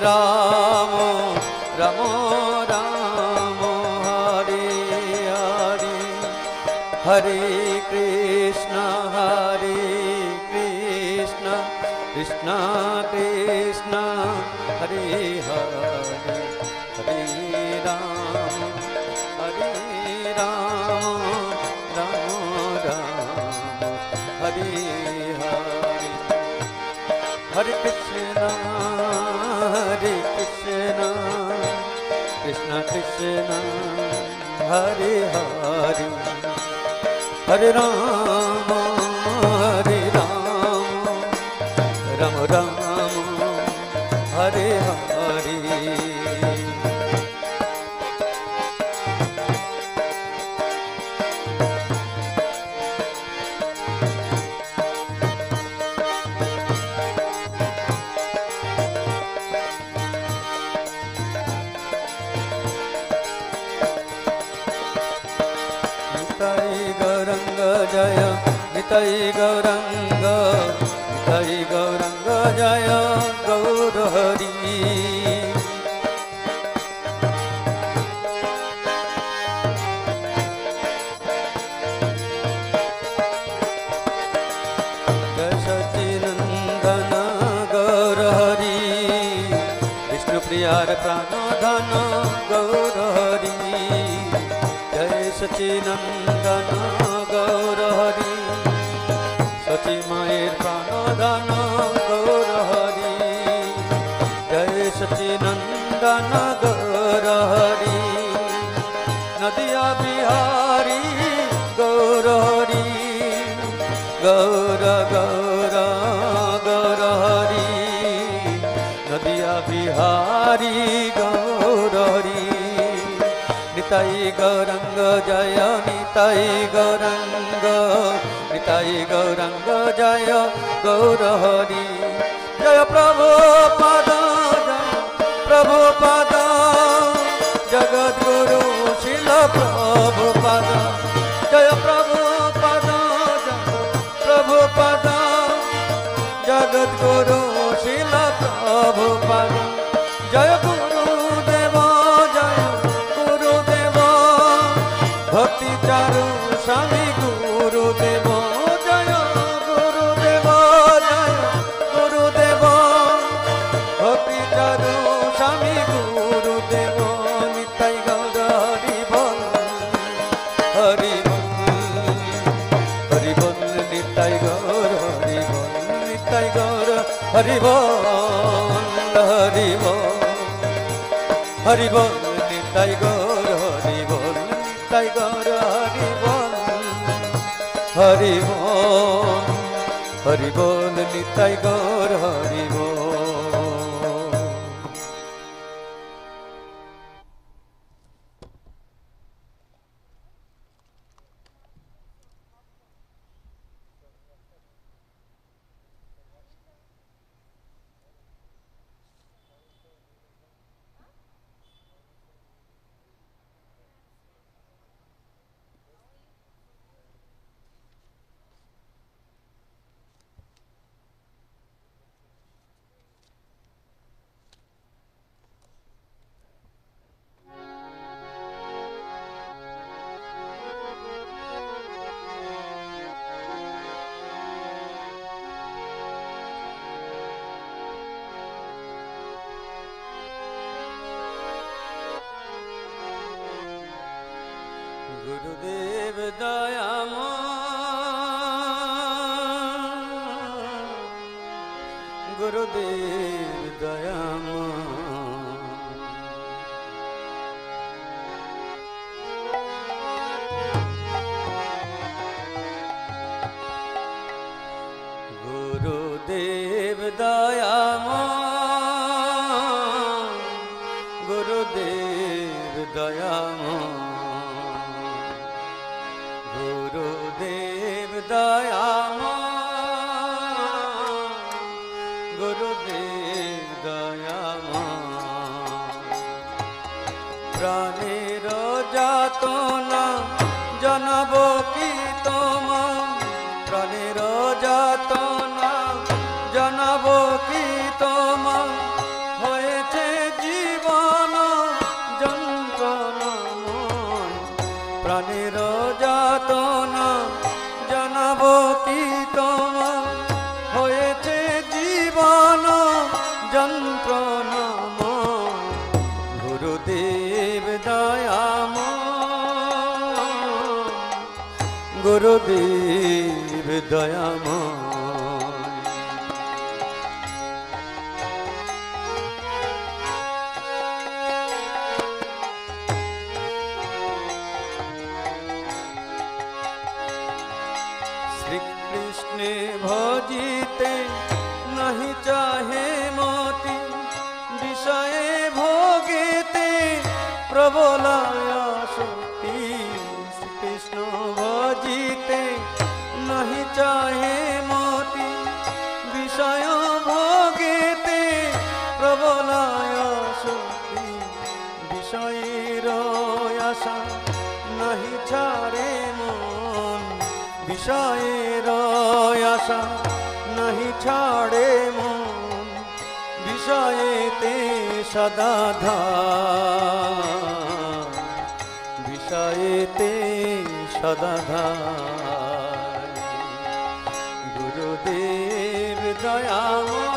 राम राम राम हरे हरे, हरे कृष्ण कृष्ण कृष्ण हरे हरे, हरे राम राम राम हरे हरे, हरे कृष्ण कृष्ण कृष्ण हरे हरे, हरे राम राम राम हरे हरे। निताई गौरंग जय गौर हरि, जय सच्चिनंदन गौर हरि, विष्णु प्रियार प्राणधन गौर हरि, जय सच्चिनंदन गौर हरि, सची मायर प्राणधन गौर हरि, जय सच्चिनंदन गौर हरि, नदिया बिहारी गौर हरि, गौर गौर गौर हरि, नदिया बिहारी गौर हरि, निताई गौरंग जय निताई गौरंग जय गौर हरि, जय प्रभुपाद जगद्गुरु शिल प्रभुपाद, जय प्रभुपाद जगद्गुरु शिल प्रभुपाद, जय गुरुदेव भक्ति चारु स्वामी गुरुदेव, जय गुरुदेव भक्ति चारु स्वामी गुरुदेव, निताई गौर हरि बोल निताई गौर हरि बोल, निताई गौर हरि बोल हरि बोल, निताई गौर हरि बोल, निताई गौर हरि बोल, हरि बोल निताई गौर हरि बोल। गुरुदेव दयामय, गुरुदेव दयामय, गुरुदेव दयामय, गुरुदेव दयामय, गुरुदेव दयामय, गुरुदेव दयामय, प्राणेर जातना জানাব কি তোমার প্রাণের যাতনা জানাব কি তোমার হয়েছে যন্ত্রণাময় গুরুদেব দয়াময় গুরুদেব দয়াময় শ্রীকৃষ্ণে ভজিতে नहीं चाहे मोती विषये भोगेते प्रबलाया शक्ति श्री कृष्ण भजिते नहीं चाहे मोती विषय भोगेते प्रबलाया शक्ति विषयेर आशा नहीं छाड़े मन विषयेर आशा नहीं छाड़े मन विषयेते सदा ध्यान विषयेते सदा ध्यान गुरुदेव दयामय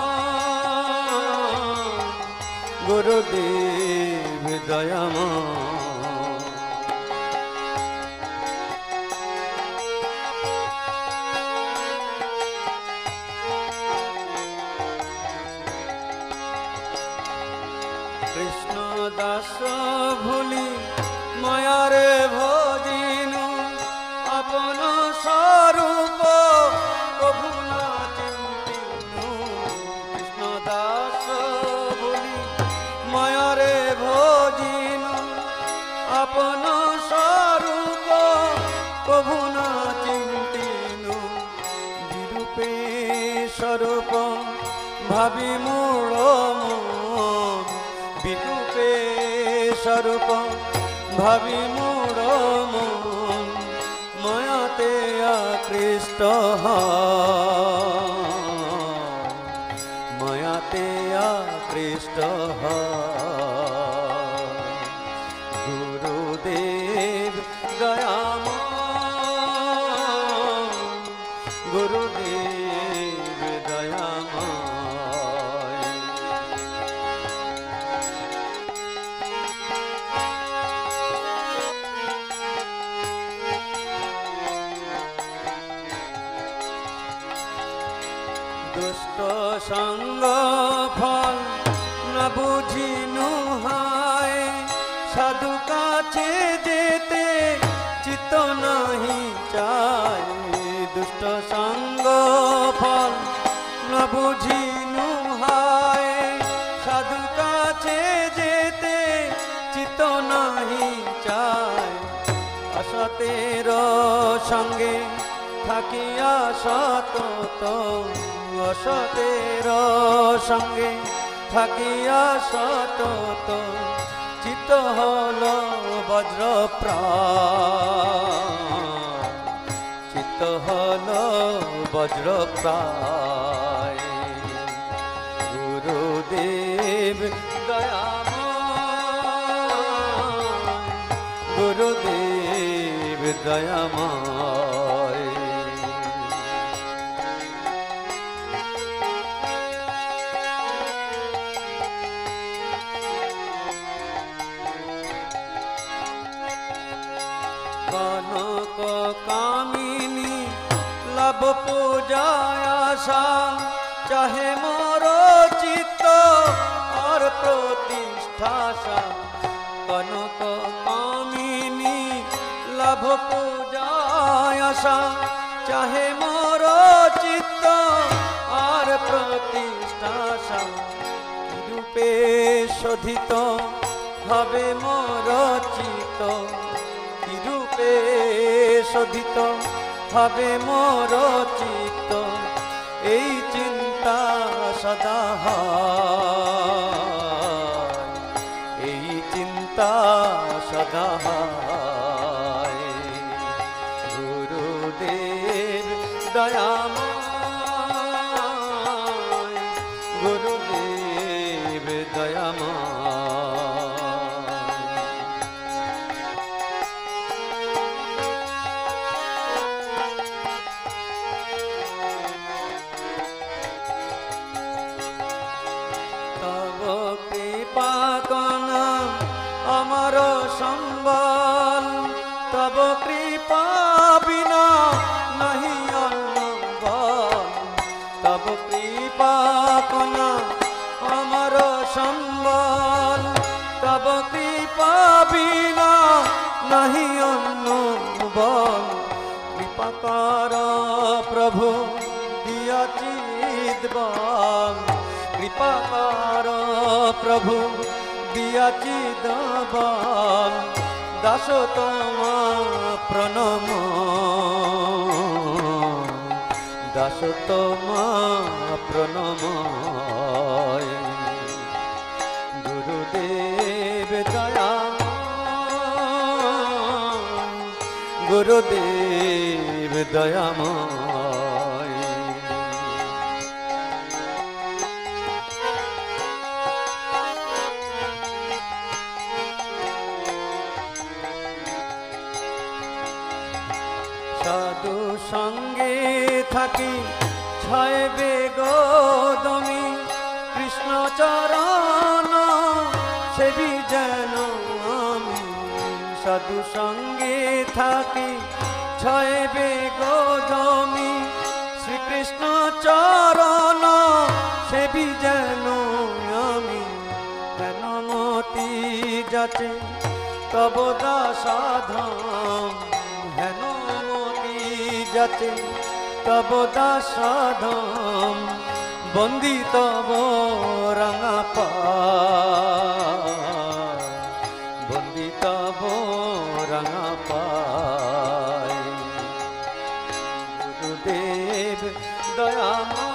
गुरुदेव दयामय दास भूली मायारे भजिनु अपन स्वरूप प्रभु ना चिंतिनु कृष्ण दास भूली मायारे भजिनु अपन स्वरूप प्रभु ना चिंतिनु विरूपे स्वरूप भावी मूढ़ विरूपे स्वरूप भावी मूढ़ मन मायाते आकृष्ट मायाते आकृष्ट गुरुदेव दयामय गुरुदेव दयामय दुष्ट संग फल न बुझिनु हाय साधु काछे जेते चित्त नहीं चाय दुष्ट संग फल न बुझिनु हाय साधु काछे जेते चित्त नहीं चाय असतेर संगे থাকিয়া সতত असतेर संगे থাকিয়া সতত চিত্ত হল বজ্র প্রায় চিত্ত হল বজ্র প্রায় গুরুদেব দয়াময় গুরুদেব দয়াময় कनक कामिनी लब पूजाय आशा चाहे मोर चित्त और प्रतिष्ठा सा कनक कामिनी लब पूजाय आशा चाहे मोर चित्त और प्रतिष्ठा सा रूपे शोधित हबे मोर चित्त रूपे शोधित हबे मोर चित्त এই চিন্তা সদা এই চিন্তা সদা গুরুদেব দয়াময় গুরুদেব দয়াময় कृपा कना अमर संबल तब कृपा बिना नहीं अनबल तब कृपा कना अमर संबल तब कृपा बिना नहीं अनबल कृपा कर प्रभु दिया चिदबल कृपा कर प्रभु दिया चिदबल दास तमा प्रणम दास तमा प्रणम गुरुदेव दया गुरुदेव दयामय साधु संगे थाकी छायबे गोदमी कृष्ण चरण सेवी जेन आमी साधु संगे थाकी छायबे गोदमी श्री कृष्ण चरण सेवी जेन आमी हेनमती जाचे तब दासाधाम हेनमती जाचे तब दासाधाम बंदी तब रंगा पाय बंदी तब रंगा पाय गुरुदेव दयामय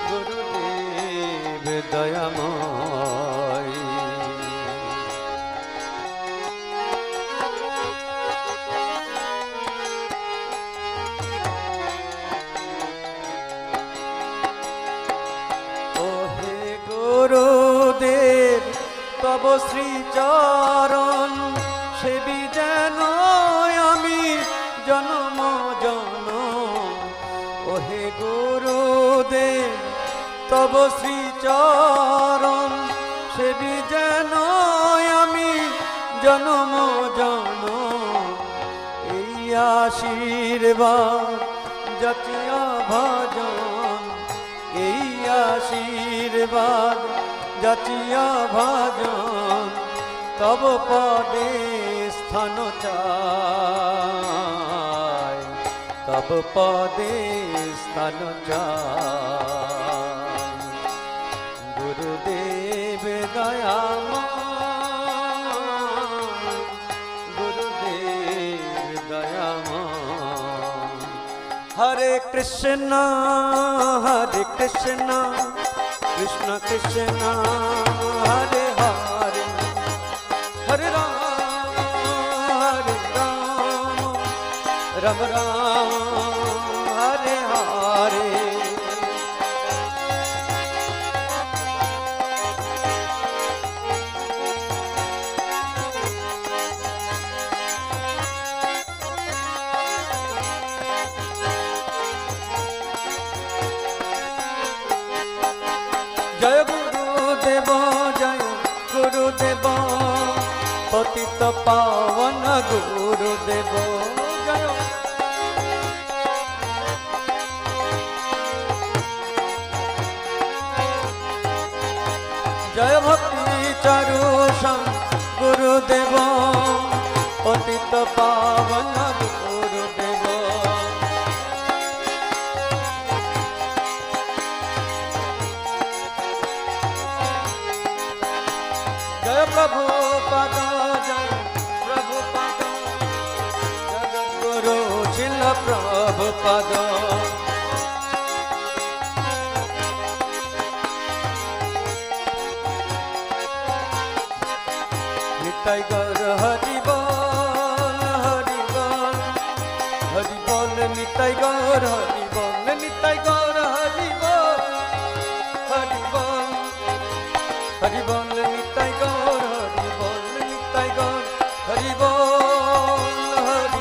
गुरुदेव दयामय गुरुदेव तब श्री चरण सेवी जेन आमी जन्म जन्म ओहे गुरुदेव तब श्री चरण सेवी जेन आमी जन्म जन्म এই आशीर्वाद जतिया भजन এই आशीर्वाद जाचिया भजन तब पदे स्थान चाय तब पदे स्थान चाय गुरुदेव दयामय गुरुदेव दयामय हरे कृष्ण कृष्ण कृष्ण हरे हरे हरे राम राम राम हरे हरे जय गुरुदेव पतित पावन गुरुदेव जय जय भक्ति चारु स्वामी गुरुदेव पतित पावन गुरुदेव जय प्रभु पद जय प्रभु पद जगद्गुरु शिल प्रभु पद निताई गौर हरि बोल निताई गौर हरि बोल निताई गौर हरि बोल हरि बोल निताई गौर हरि बोल निताई गौर हरि बोल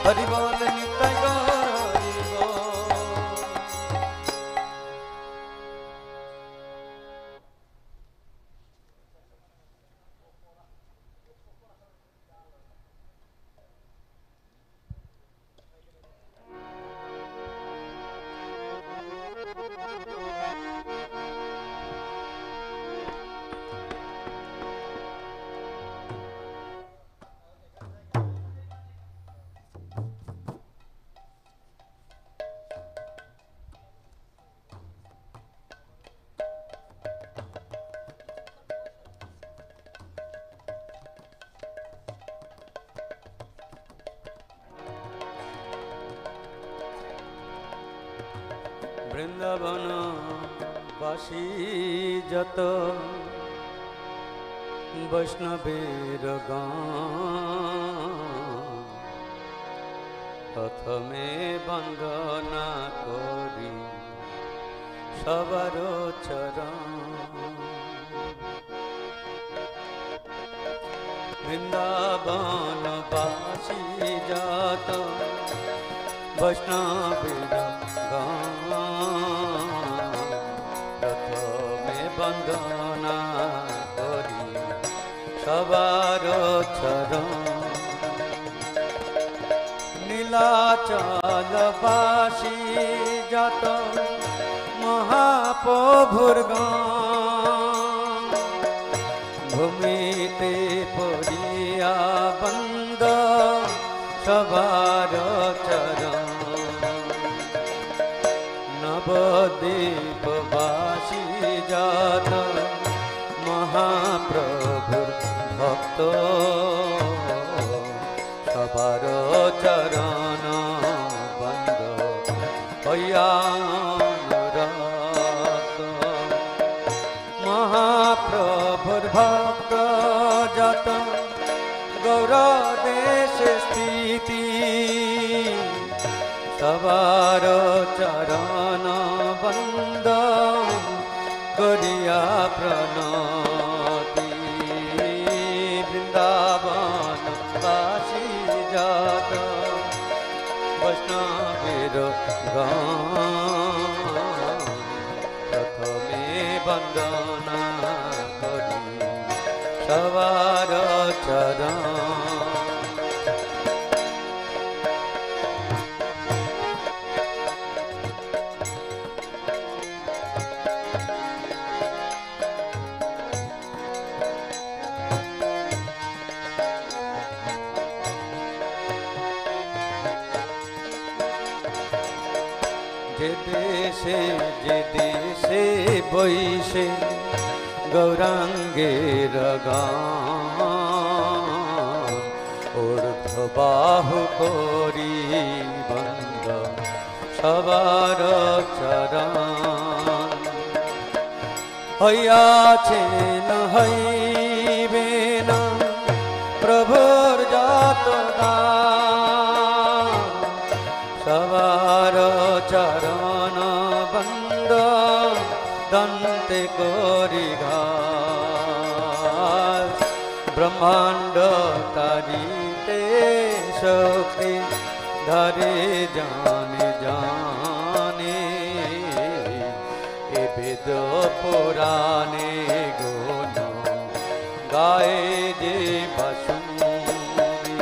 हरि बोल निताई गौर हरि बोल বৃন্দাবন বাসী যত বৈষ্ণবের গান প্রথমে বন্দনা করি সবার চরণ। বৃন্দাবন বাসী যত বৈষ্ণবের গান প্রথমে বন্দনা করি সবার চরণ। নীলাচল বাসী যত মহাপ্রভুর গান ভূমিতে পড়িয়া বন্দ সবার চরণ। নবদ্বীপবাসী যত মহাপ্রভুর ভক্ত সবার চরণ বন্দ হইয়া অনুরক্ত। মহাপ্রভুর ভক্ত যত গৌর দেশে স্থিতি সবার চরণ বন্দ করিয়া প্রণতি। বৃন্দাবন বাসী যত বৈষ্ণবের গান প্রথমে বন্দনা করি সবার চরণ। যে দেশে বৈশে গৌরাঙ্গের গান ঊর্ধ্ববাহু করি বন্দ সবার চরণ। হইয়াছেন হইবে না প্রভুর যত দান সবার চরণ বন্দ দন্তে করি ঘাস। ব্রহ্মাণ্ড তারিতে শক্তি ধরে জানে জানে এ বেদ পুরাণে গুণ গায়ে যে বাসুরি।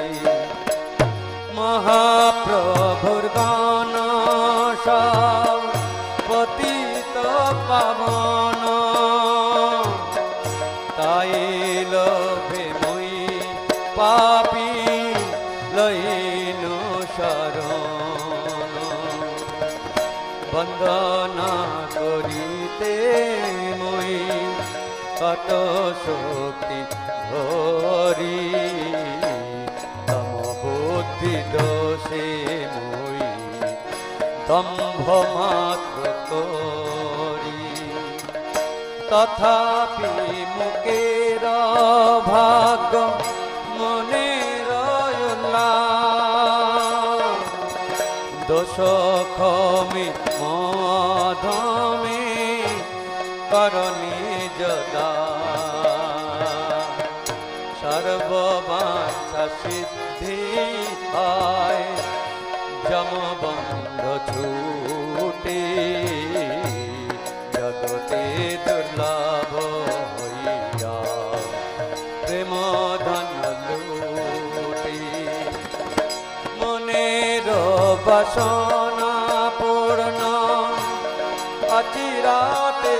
মহাপ্রভুর গান সব পতিত পাবন তাই লোভে মই পাপী লইন শরণ। বন্দনা করিতে মই কত শক্তি ধরি তম বুদ্ধি দোষে মই দম্ভ মাত্র করি। তথাপি মুখের ভাগ্য মনের দোষ ক্ষমি মধমে করণি যদা সর্ববাঞ্ছা সিদ্ধি হয় যমবন্ধ ছুটে জগতে দুর্লভ হইয়া প্রেম ধন লুটে। মনের বাসনা পূর্ণ चिराते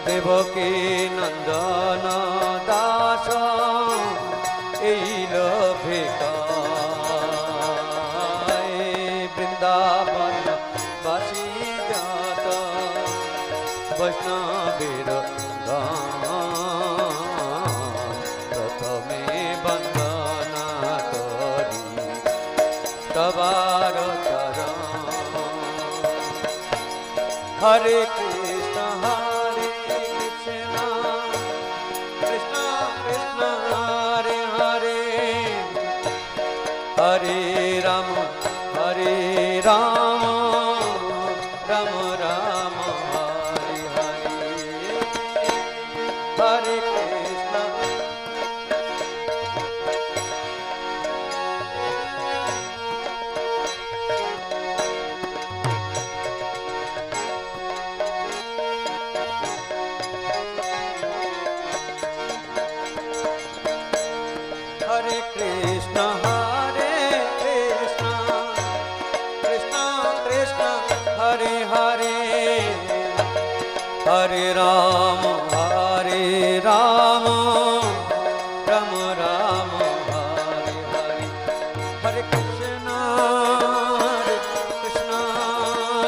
देवकी नंदन दास वृंदावन बासी जात वैष्णवीर प्रथमे वंदना करी तबार चरण हरे कृष्ण कृष्ण कृष्ण हरे हरे हरे राम राम राम हरे हरे हरे कृष्ण हरे कृष्ण हरे हरे हरे राम राम राम हरे हरे हरे कृष्ण कृष्ण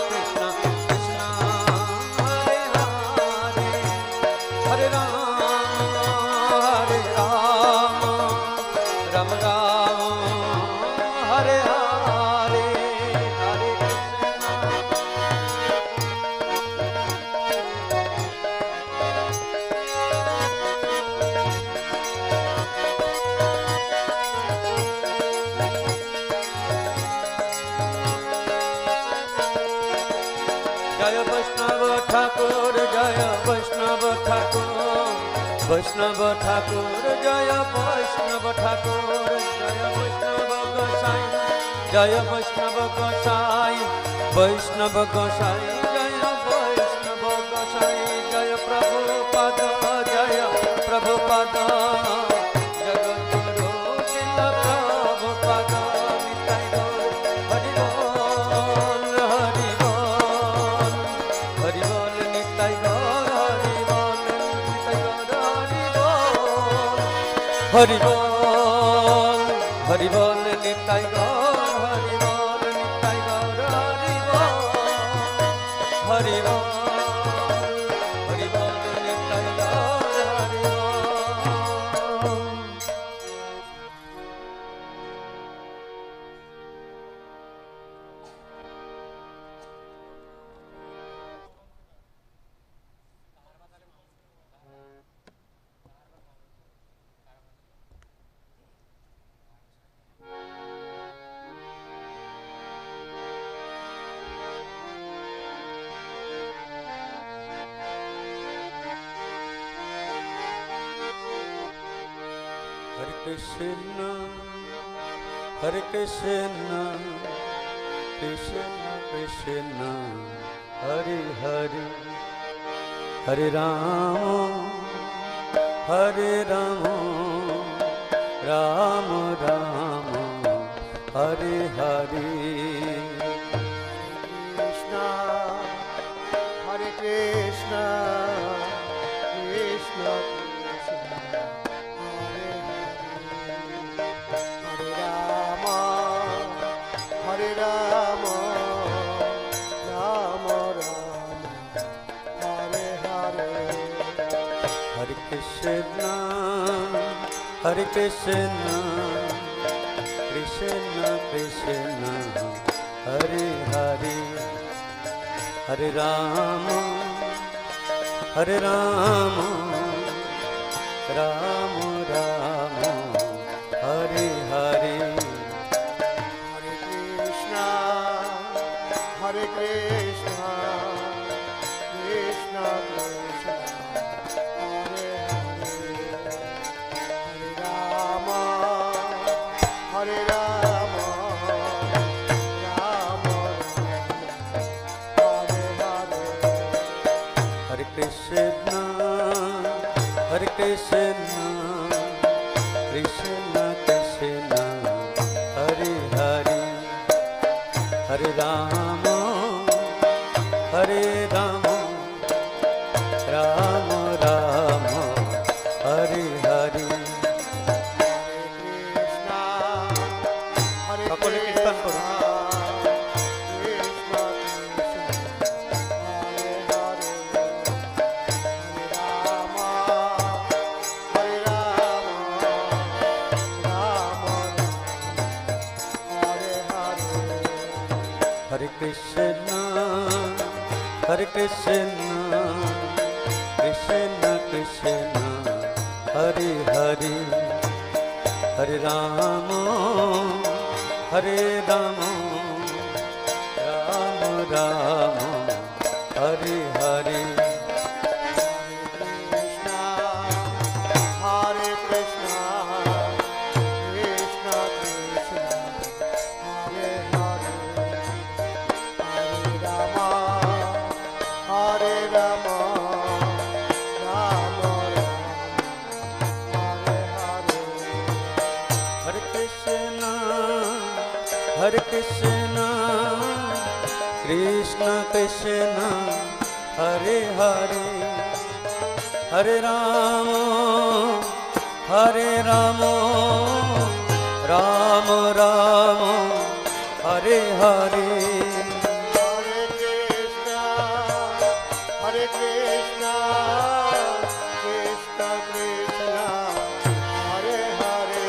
कृष्ण कृष्ण हरे हरे हरे राम राम राम हरे हरे हरे जय वैष्णव ठाकुर जय वैष्णव ठाकुर वैष्णव ठाकुर जय वैष्णव ठाकुर जय वैष्णव गोसाई जय वैष्णव गोसाई वैष्णव गोसाई जय वैष्णव गोसाई जय प्रभुपाद जगद्गुरु शिल प्रभुपाद निताय गौर हरि बोल निताय गौर हरि बोल निताय गौर हरि बोल निताय गौर हरि बोल निताय गौर हरि बोल निताय गौर हरि बोल। Hare Krishna, Krishna Krishna, Hare Hare, Hare Rama, Rama Rama, Hare Hare. Hare Krishna, Krishna Krishna, Hare Hare, Hare Rama, Rama Rama, Hare Hare. Hare Krishna, Hare Krishna, Krishna Krishna, Hare Hare, Hare Rama, Rama Rama, Hare Hare. Hare Krishna, Hare Krishna, Krishna Krishna, Hare Hare, Hare Rama, Rama Rama, Hare Hare. Hare Krishna, Hare Krishna, Krishna Krishna, Hare Hare, Hare Rama, Hare Krishna, Hare Krishna, Krishna Krishna, Hare Hare, Hare Rama, Hare Rama, Rama Rama, Hare Hare. Hare Krishna, Krishna Krishna, Hare Hare, Hare Rama, Hare Rama, Rama Rama, Hare Hare. Hare Krishna, Hare Krishna, Krishna Krishna, Hare Hare,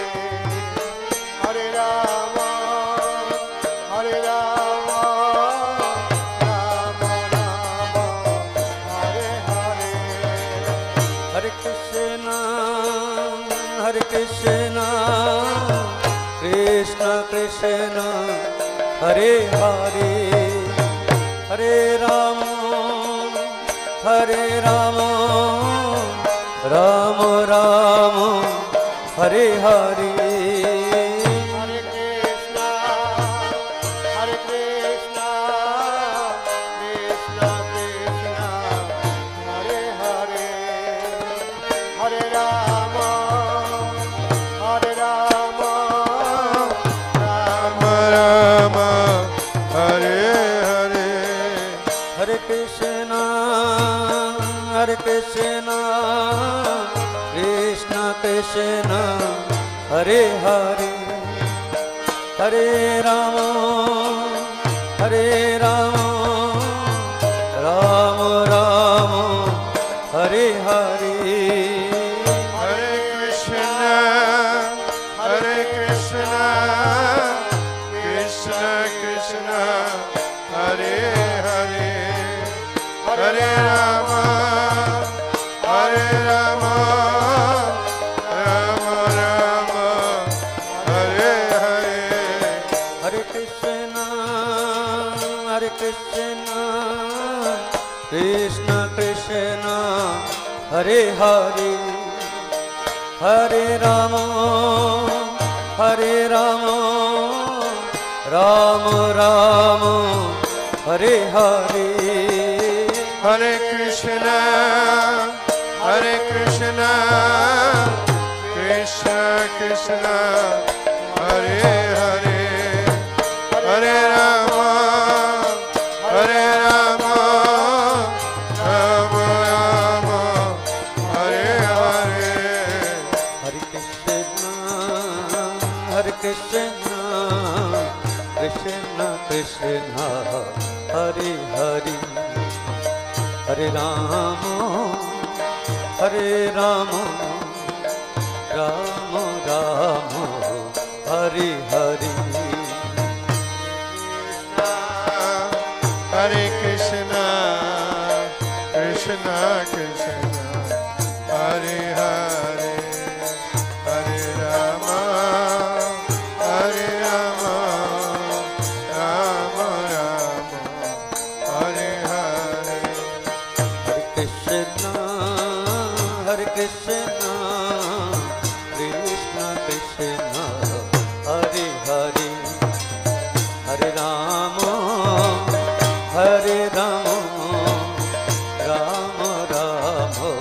Hare Rama, Hare Rama, Rama Rama, Hare Hare. Hare Krishna, Hare Krishna, Krishna Krishna, Hare Hare, Hare Rama, Hare Rama, Rama Rama, Hare Hare. Hare Krishna, Hare Krishna, Krishna Krishna, Hare Hare, Hare Rama, Hare Rama, Rama Rama, Hare Hare. Hare Krishna, Hare Krishna, Krishna Krishna, Hare Hare, Hare Rama, Hare Rama, Rama Rama, Hare Hare. Hare Krishna, Hare Krishna, Krishna Krishna, Hare Hare, Hare Rama, Hare Rama, Rama Rama, Hare Hare. Hare Krishna, Hare Krishna, Krishna Krishna, Hare Hare, Hare Rama, Hare Rama, Rama Rama, Hare Hare. Hare Krishna, Hare Krishna, Krishna Krishna, Hare Hare, Hare Rama, Hare Rama, Rama Rama, Hare Hare. Hare Krishna, Hare Krishna, Krishna Krishna, Hare Hare, Hare Rama, Hare Rama, Rama Rama, Hare Hare. Hare Krishna, Hare Krishna, Krishna Krishna, Hare Hare, Hare Rama, Hare Rama, Rama Rama, Hare Hare. Hare Krishna, Krishna Krishna, Hare Hare, Hare Rama, Hare Rama, Rama Rama, Hare Hare. Hare Krishna, Hare Krishna, Krishna Krishna, Hare Hare, Hare Rama, Hare Rama, Rama Rama,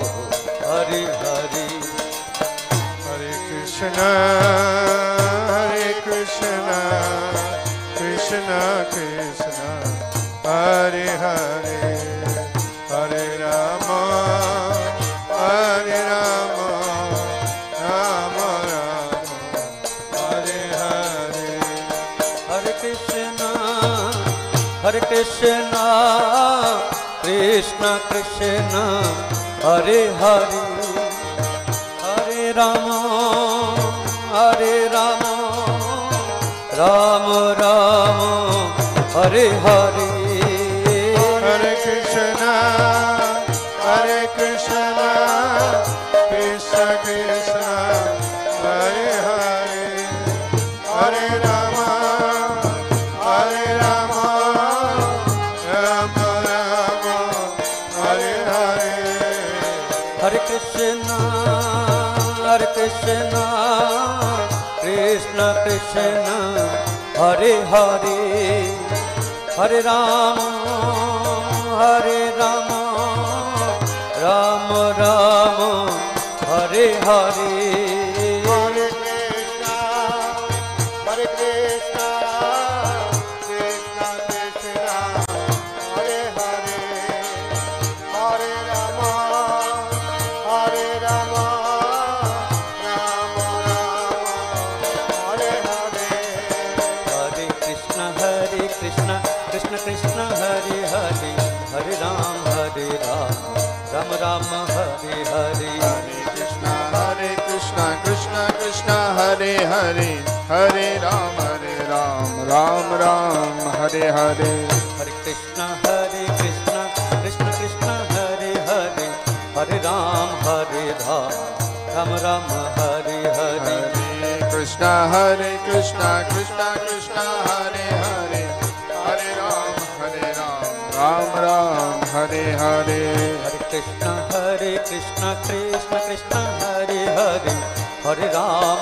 Hare Hare. Hare Krishna, Hare Krishna, Krishna Krishna, Hare Hare, Hare Rama, Hare Rama, Rama Rama, Hare Hare. Hare Krishna, Hare Krishna, Krishna Krishna, Hare Hare, Hare Rama, Hare Rama, Rama Rama, Hare Hare Hare Krishna Krishna Krishna Hare Hare Hare Rama Rama Rama Hare Hare Hare Krishna Krishna Krishna Hare Hare Hare Rama Rama Rama Hare Hare Hare Krishna Krishna Krishna Hare Hare Hare Rama Rama Rama Hare Hare Hare Krishna Krishna Krishna Hare Hare Hare Ram Ram Ram Hare Hare Hare Krishna Krishna Krishna Hare Hare Hare Ram Ram Ram Hare Hare Hare Krishna Krishna Krishna Hare Hare Hare Ram Ram Ram Hare Hare Hare Krishna Krishna Krishna Hare Hare Hare Ram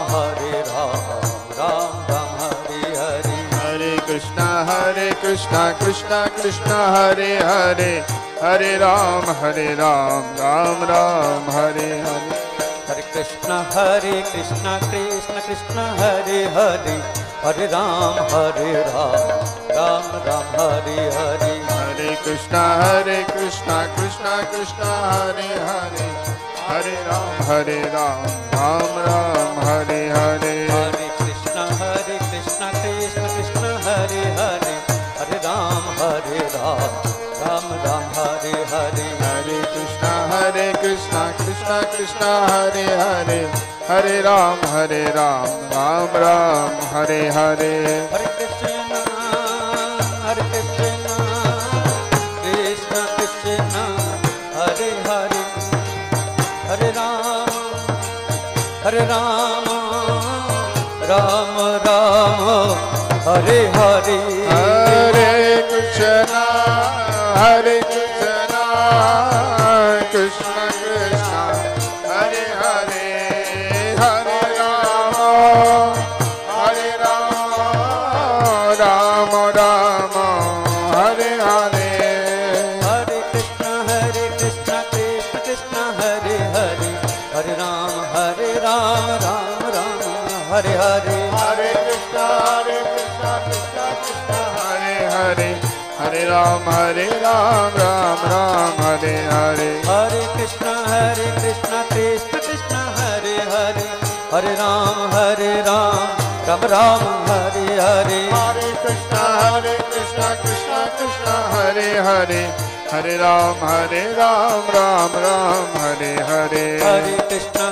Ram Ram Hare Hare Hare Krishna Krishna Krishna Hare Hare Hare Ram Ram Ram Hare Hare Hare Krishna Krishna Krishna Hare Hare Hare Ram Ram Ram Hare Hare Hare Krishna Krishna Krishna Hare Hare Hare Ram Ram Ram Hare Hare Hare Krishna Krishna Krishna Hare Hare Hare Ram Ram Ram Hare Hare Hare Krishna Krishna Krishna Hare Hare Hare Ram Ram Ram Hare Hare Hare Krishna Krishna Krishna Hare Hare Hare Ram Ram Ram Hare Hare Hare Krishna Krishna Krishna Hare Hare Hare Ram Ram Ram Hare Hare Hare Krishna Krishna Krishna Hare Hare Hare Rama Rama Rama Hare Hare Hare Krishna Krishna Krishna Hare Hare Hare Ram Ram Ram Hare Hare Hare Krishna Krishna Krishna Hare Hare Hare Ram Ram Ram Hare Hare Hare Krishna Krishna Krishna Hare Hare Hare Ram Ram Ram Hare Hare Hare Krishna Krishna Krishna Hare Hare Hare Ram Ram Ram Hare Hare Hare Krishna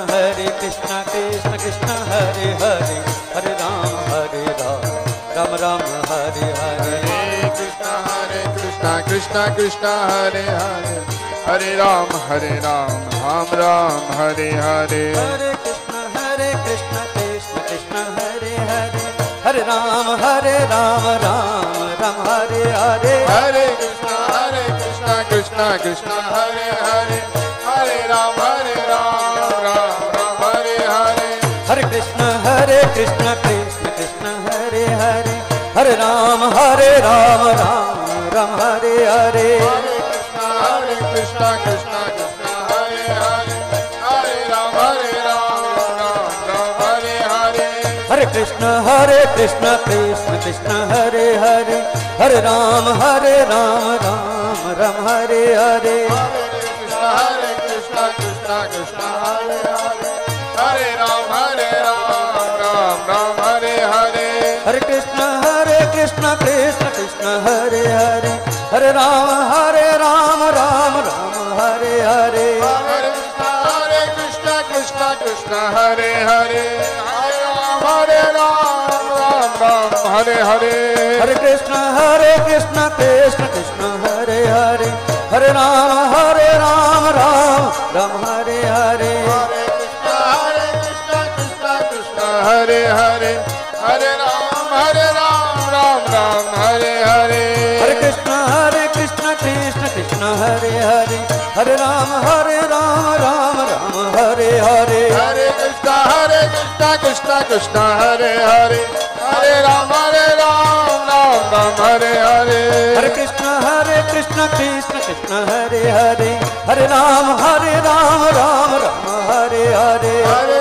Krishna Krishna Hare Hare Hare Ram Ram Ram Hare Hare Hare Krishna Krishna Krishna Hare Hare Hare Ram Ram Hare Hare Hare Krishna Krishna Krishna Hare Hare Hare Ram Ram Hare Hare Hare Krishna Krishna Krishna Hare Hare Hare Ram Ram Hare Hare Hare Krishna Krishna Krishna Hare Hare Hare Ram Ram Hare Hare Hare Krishna Krishna Krishna Hare Hare Hare Ram Ram Hare Hare Hare Krishna Krishna Krishna Hare Hare Hare Ram Ram Hare Hare Hare Krishna Krishna Krishna Hare Hare Hare Ram Ram Hare Hare Hare Krishna Krishna Krishna Hare Hare Hare Ram Ram Hare Hare Hare Krishna Krishna Krishna Hare Hare Hare Ram Ram Hare Hare Hare Krishna Krishna Krishna Hare Hare Hare Rama Ram Ram Hare Hare Hare Krishna Krishna Krishna Hare Hare Hare Ram Ram Ram Hare Hare Hare Krishna Krishna Krishna Hare Hare Hare Rama Ram Ram Hare Hare Hare Krishna Krishna Krishna Hare Hare Hare Ram Ram Ram Hare Hare Hare Krishna Krishna Krishna Hare Hare Hare Rama Ram Ram Hare Hare Hare Krishna Krishna Krishna Hare Hare Hare Ram Ram Ram Hare Hare Hare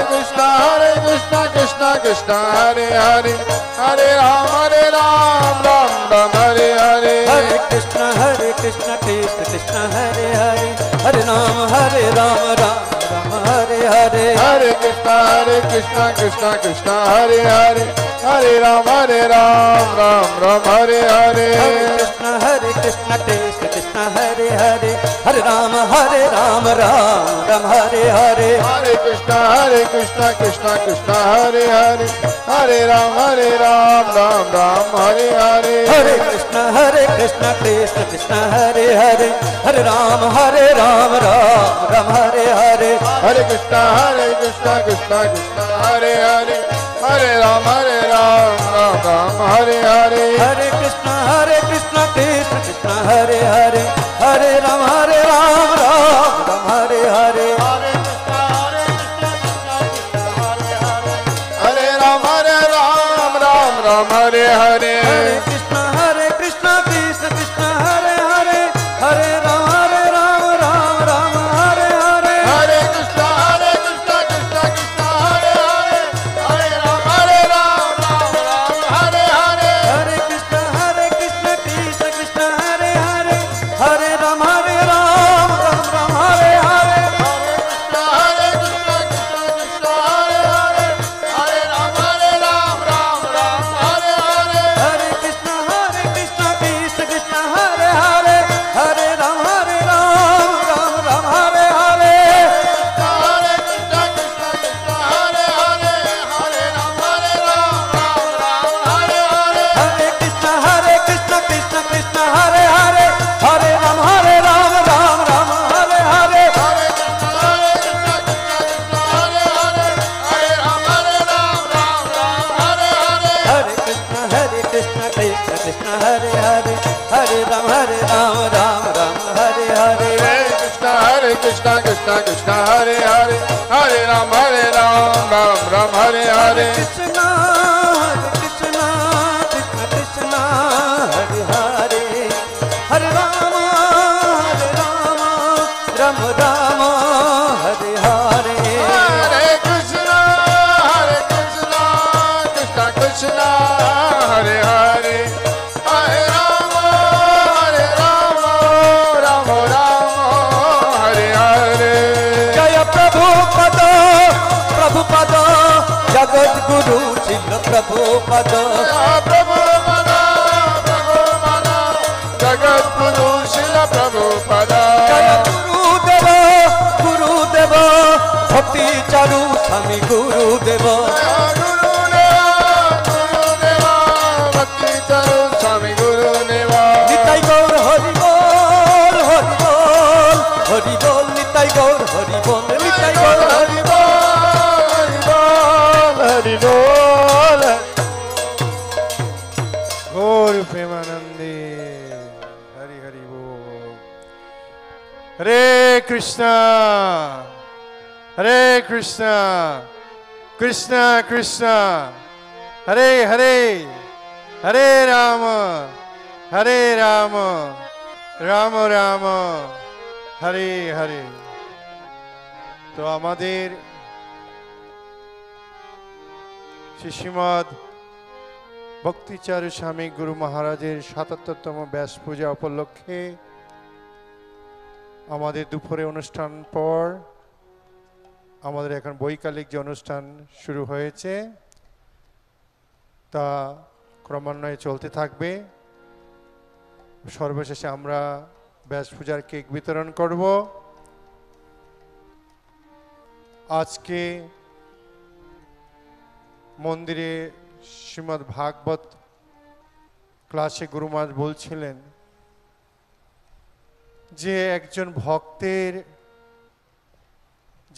Krishna Krishna Krishna Hare Hare Hare Rama Ram Ram Hare Hare Hare Krishna Krishna Krishna Hare Hare Hare Ram Ram Ram Hare Hare Hare Krishna Krishna Krishna Hare Hare Hare Rama Ram Ram Hare Hare Hare Krishna Krishna Krishna Hare Hare Hare Ram Ram Ram Hare Hare Hare Krishna Krishna Krishna Hare Hare Hare Rama Ram Ram Hare Hare Hare Krishna Krishna Krishna Hare Hare Hare Ram Ram Hare Hare Hare Krishna Krishna Krishna Hare Hare Hare Rama Ram Ram Hare Hare Hare Krishna Hare Ram Ram Hare Hare Hare Krishna Krishna Krishna Hare Hare Hare Rama Ram Ram Hare Hare Hare Krishna Krishna Krishna Hare Hare Hare Ram Ram Hare Hare Hare Krishna Krishna Krishna Hare Hare Hare Rama Ram Ram Hare Hare Hare Krishna Krishna Hare Hare Hare Ram Ram Hare Hare Hare Krishna Krishna Krishna Hare Hare Hare Rama Ram Ram Hare Hare Hare Krishna Krishna Hare Hare Hare Ram Ram Hare Hare Hare Krishna Krishna Krishna Hare Hare Hare Ram Ram Hare Hare Hare Krishna Krishna Hare Hare Hare Ram Ram Hare Hare Hare Krishna Krishna Krishna Hare Hare Hare Ram Ram Hare Hare Hare Krishna Krishna Hare Hare Hare Ram Ram Hare Hare Krishna Krishna Krishna Hare Hare Hare Rama Ram Ram Hare Hare Hare Krishna Krishna Krishna Hare Hare Hare Rama Rama Hare Hare Jaya Prabhupada Prabhupada Jagat Guru Srila Prabhupada Prabhupada Jagat Guru Srila Prabhupada Jaya Guru Deva Bhakti Charu Swami Guru Deva Bhakti Charu Swami Guru Deva Nitai Gaur Hari Bol Hari Bol Hari Bol Nitai Gaur Hari Bol Nitai Gaur Hari Hari Bol Gaur Premanande Hari Hari Bol Hare Krishna Krishna Krishna Hare Hare Hare Rama Rama Rama Hare Hare তো আমাদের শ্রীমদ ভক্তি চারু স্বামী গুরু মহারাজের ৭৭তম ব্যাস পূজা উপলক্ষে আমাদের দুপুরে অনুষ্ঠান পর আমাদের এখন বৈকালিক যে অনুষ্ঠান শুরু হয়েছে তা ক্রমান্বয়ে চলতে থাকবে। সর্বশেষে আমরা ব্যাস পূজার কেক বিতরণ করব। আজকে মন্দিরে শ্রীমদ্ ভাগবত ক্লাসে গুরু মহারাজ বলছিলেন যে একজন ভক্তের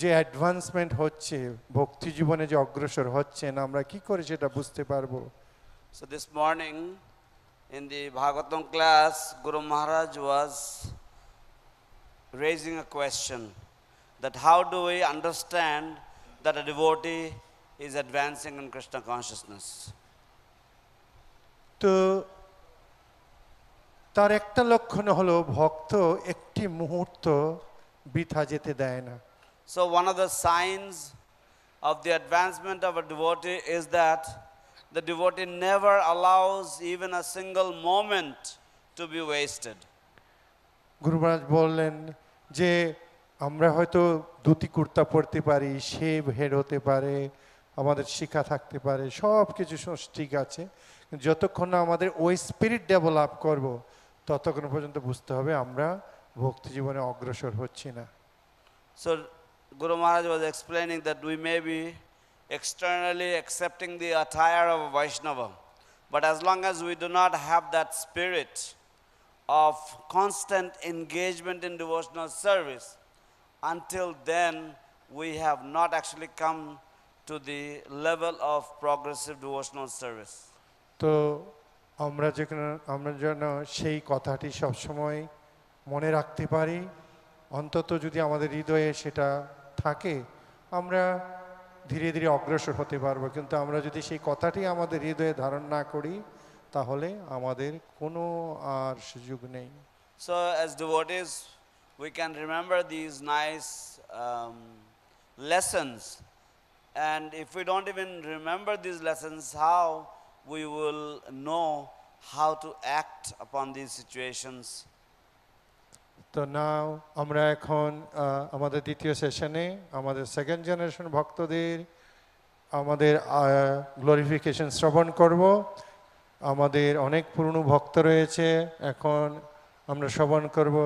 যে অ্যাডভান্সমেন্ট হচ্ছে, ভক্তি জীবনে যে অগ্রসর হচ্ছেন, আমরা কি করে সেটা বুঝতে পারবো? So this morning in the Bhagavatam class, Guru Maharaj was raising a question that how do we understand that a devotee is advancing in Krishna consciousness? তো তার একটা লক্ষণ হলো ভক্ত একটি মুহূর্ত বৃথা যেতে দেয় না। So one of the signs of the advancement of a devotee is that the devotee never allows even a single moment to be wasted. গুরু মহারাজ বললেন যে আমরা হয়তো ধুতি কুর্তা পরতে পারি, শেভ হেড হতে পারে, আমাদের শিক্ষা থাকতে পারে, সব কিছু ঠিক আছে, কিন্তু যতক্ষণ না আমাদের ওই স্পিরিট ডেভেলপ করব ততক্ষণ পর্যন্ত বুঝতে হবে আমরা ভক্তি জীবনে অগ্রসর হচ্ছি না। So Guru Maharaj was explaining that we may be externally accepting the attire of a Vaishnava, but as long as we do not have that spirit of constant engagement in devotional service, until then we have not actually come to the level of progressive devotional service. তো আমরা যেন সেই কথাটি সবসময় মনে রাখতে পারি, অন্তত যদি আমাদের হৃদয়ে সেটা থাকে আমরা ধীরে ধীরে অগ্রসর হতে পারবো। কিন্তু আমরা যদি সেই কথাটি আমাদের হৃদয়ে ধারণ না করি তাহলে আমাদের কোনো আর সুযোগ নেই। So as devotees we can remember these nice lessons, and if we don't even remember these lessons, how we will know how to act upon these situations? তো নাও আমরা এখন আমাদের দ্বিতীয় সেশনে আমাদের সেকেন্ড জেনারেশন ভক্তদের আমাদের গ্লোরিফিকেশন শ্রবণ করব। আমাদের অনেক পুরনো ভক্ত রয়েছে, এখন আমরা শ্রবণ করব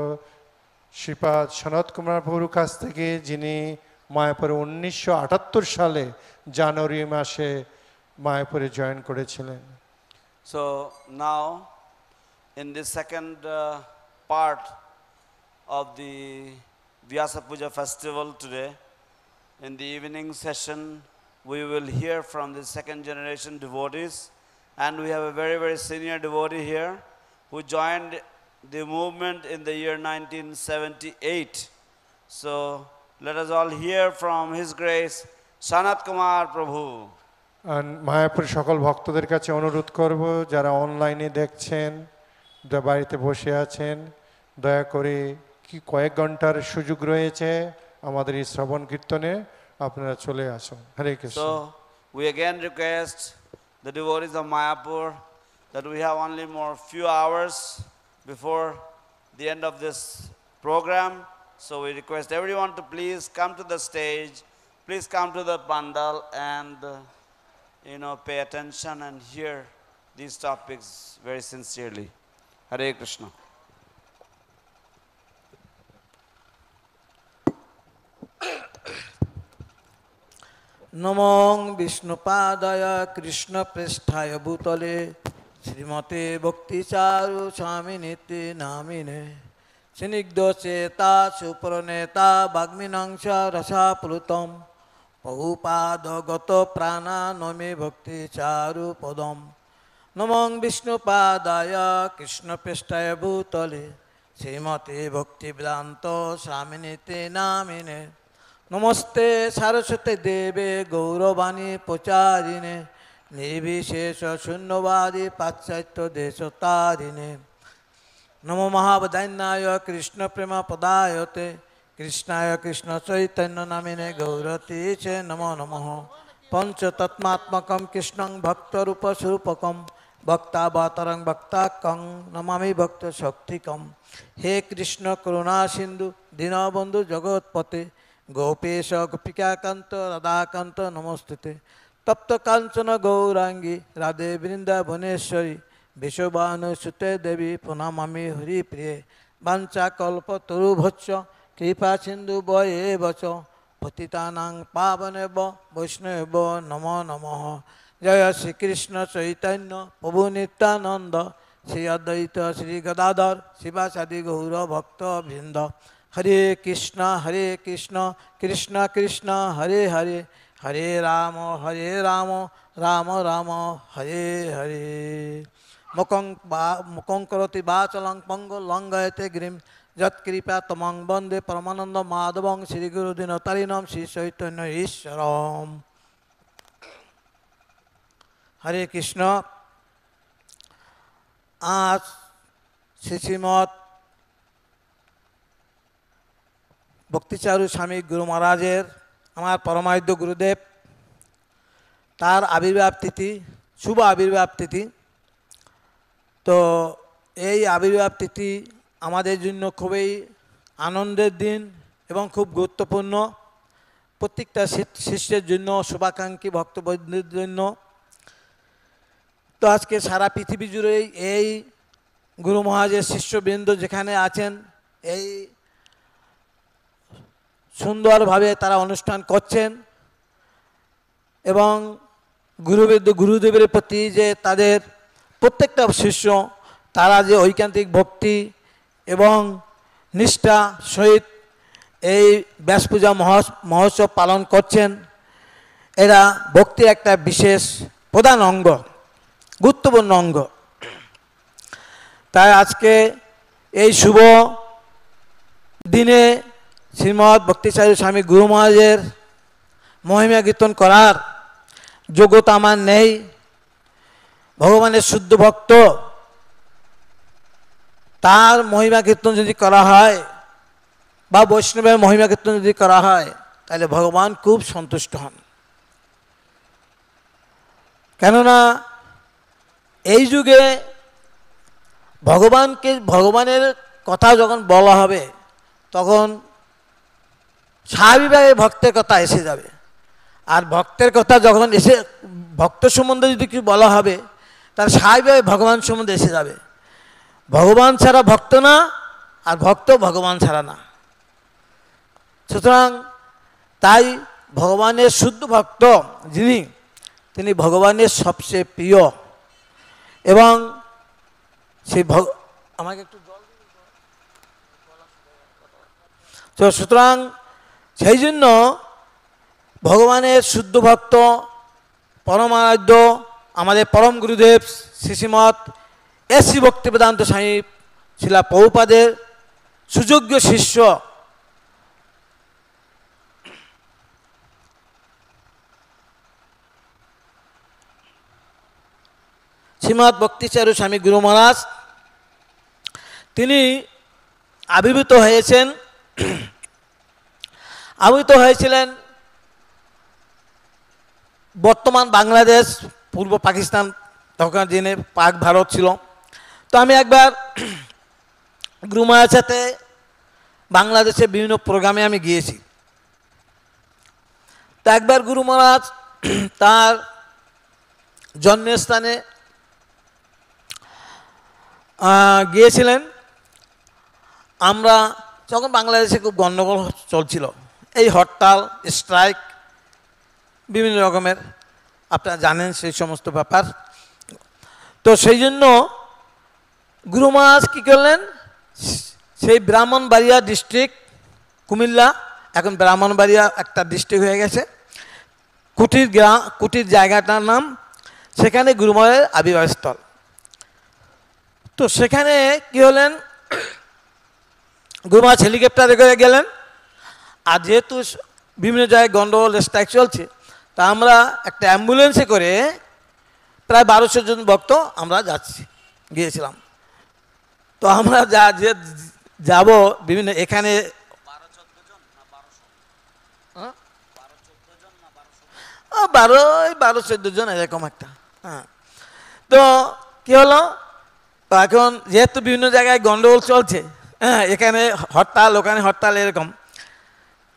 শ্রীপাদ সনত কুমার প্রভুর কাছ থেকে, যিনি মায়াপুরে 1978 সালে জানুয়ারি মাসে মায়াপুরে জয়েন করেছিলেন। So now in this second part of the Vyasa Puja festival today, in the evening session we will hear from the second generation devotees, and we have a very very senior devotee here who joined the movement in the year 1978. So let us all hear from His Grace Sanat Kumar Prabhu. Mayapur সকল ভক্তদের কাছে অনুরোধ করব, যারা অনলাইনে দেখছেন, বাড়িতে বসে আছেন, দয়া করে কি কয়েক ঘন্টার সুযোগ রয়েছে আমাদের এই শ্রবণ কীর্তনে, আপনারা চলে আসুন। হরে Krishna. So we again request the devotees of Mayapur that we have only more few hours before the end of this program. So we request everyone to please come to the stage, please come to the pandal and pay attention and hear these topics very sincerely. Hare Krishna. नमो विष्णुपादाय कृष्णप्रेष्ठाय भूतले श्रीमते भक्ति चारु स्वामी नित्य नामिने स्निग्धचेता सुप्रणेता वाग्मिनांश रसाप्लुतम बहुपादगत प्राणा नमे भक्ति चारु पदम। नमो विष्णुपादाय कृष्णप्रेष्ठाय भूतले श्रीमते भक्तिवेदांत स्वामी नित्य नामिने नमस्ते सरस्वती देवे गौरवाणी प्रचारिणे निर्विशेष शून्यवादी पाश्चात्य देशतारिणे नमो महावदान्याय कृष्ण प्रेम पदायते कृष्णाय कृष्ण चैतन्य नामिने गौरती चे नमो नमः पंचतत्मात्मकं कृष्णं भक्तरूप स्वरूपकं भक्तावतारं भक्ताकं नमामि भक्त शक्तिकं। हे कृष्ण करुणा सिंधु दीनबंधु जगत्पते गोपेश गोपिकाकांत राधाकांत नमस्ते। तप्त कांचन गौरांगी राधे वृंदावनेश्वरी विश्वभानुसुते देवी प्रणमामि हरिप्रिये। वाञ्छाकल्पतरुभ्यश्च कृपा सिंधु वयेव च पतितानां पावनेव वैष्णवेभ्यो नमो नमः। जय श्री कृष्ण चैतन्य प्रभु नित्यानंद শ্রী অদ্বৈত শ্রী গদাধর শিবাসাদি গৌর ভক্ত বৃন্দ। হরে কৃষ্ণ কৃষ্ণ কৃষ্ণ হরে হরে, হরে রাম রাম রাম হরে হরে। মুখং করোতি বাচলং পঙ্গু লঙ্ঘয়তে গিরিম যৎকৃপা তমং বন্দে পরমানন্দ মাধবং শ্রী গুরুদিনতারিণম শ্রী চৈতন্য ঈশ্বরম। হরে কৃষ্ণ। আজ শ্রীমৎ ভক্তিচারু স্বামী গুরু মহারাজের, আমার পরমারাধ্য গুরুদেব, তার আবির্ভাব তিথি, শুভ আবির্ভাব তিথি। তো এই আবির্ভাব তিথি আমাদের জন্য খুবই আনন্দের দিন এবং খুব গুরুত্বপূর্ণ। প্রত্যেকটা শিষ্যের জন্য, শুভাকাঙ্ক্ষী ভক্তবৃন্দের জন্য। তো আজকে সারা পৃথিবী জুড়েই এই গুরু মহারাজের শিষ্যবৃন্দ যেখানে আছেন, এই সুন্দরভাবে তারা অনুষ্ঠান করছেন এবং গুরুদেবের প্রতি যে তাদের প্রত্যেকটা শিষ্য, তারা যে ঐকান্তিক ভক্তি এবং নিষ্ঠা সহিত এই ব্যাস পূজা মহোৎসব পালন করছেন, এরা ভক্তির একটা বিশেষ প্রধান অঙ্গ, গুরুত্বপূর্ণ অঙ্গ। তাই আজকে এই শুভ দিনে শ্রীমৎ ভক্তিচারু স্বামী গুরু মহারাজের মহিমা কীর্তন করার যোগ্যতা আমার নেই। ভগবানের শুদ্ধ ভক্ত, তার মহিমা কীর্তন যদি করা হয় বা বৈষ্ণবের মহিমা কীর্তন যদি করা হয়, তাহলে ভগবান খুব সন্তুষ্ট হন। কেননা এই যুগে ভগবানের কথা যখন বলা হবে, তখন স্বাভাবিকভাবে ভক্তের কথা এসে যাবে। আর ভক্তের কথা যখন এসে, ভক্ত সম্বন্ধে যদি কিছু বলা হবে, তার স্বাভাবিকভাবে ভগবান সম্বন্ধে এসে যাবে। ভগবান ছাড়া ভক্ত না, আর ভক্ত ভগবান ছাড়া না। সুতরাং তাই ভগবানের শুদ্ধ ভক্ত যিনি, তিনি ভগবানের সবচেয়ে প্রিয়। এবং সেই আমাকে একটু জল তো, সুতরাং সেই জন্য ভগবানের শুদ্ধ ভক্ত, পরমারাধ্য আমাদের পরম গুরুদেব শ্রীমৎ শ্রী ভক্তিবেদান্ত স্বামী শিলা প্রভুপাদের সুযোগ্য শিষ্য শ্রীমৎ ভক্তিচারু স্বামী গুরু মহারাজ, তিনি আবির্ভূত হয়েছিলেন বর্তমান বাংলাদেশ, পূর্ব পাকিস্তান, তখনকার দিনে পাক ভারত ছিল। তো আমি একবার গুরু মহারাজের সাথে বাংলাদেশের বিভিন্ন প্রোগ্রামে আমি গিয়েছি। তো একবার গুরু মহারাজ তার জন্মস্থানে গিয়েছিলেন। আমরা যখন বাংলাদেশে খুব গণ্ডগোল চলছিল, এই হরতাল, স্ট্রাইক, বিভিন্ন রকমের, আপনারা জানেন সেই সমস্ত ব্যাপার। তো সেই জন্য গুরু মহারাজ কী করলেন, সেই ব্রাহ্মণবাড়িয়া ডিস্ট্রিক্ট, কুমিল্লা, এখন ব্রাহ্মণবাড়িয়া একটা ডিস্ট্রিক্ট হয়ে গেছে, কুটির জায়গাটার নাম, সেখানে গুরু মহারাজের আবির্ভাবস্থল। তো সেখানে কি হলেন, গুরু মহারাজ হেলিকপ্টারে করে গেলেন। আর যেহেতু বিভিন্ন জায়গায় গন্ডগোল, স্ট্রাইক চলছে, তা আমরা একটা অ্যাম্বুলেন্সে করে প্রায় 1200 জন ভক্ত আমরা গিয়েছিলাম। তো আমরা যাব বিভিন্ন, এখানে 12-14 জন এরকম একটা। হ্যাঁ, তো কী হলো, তো এখন যেহেতু বিভিন্ন জায়গায় গন্ডগোল চলছে, হ্যাঁ, এখানে হরতাল, ওখানে হরতাল, এরকম,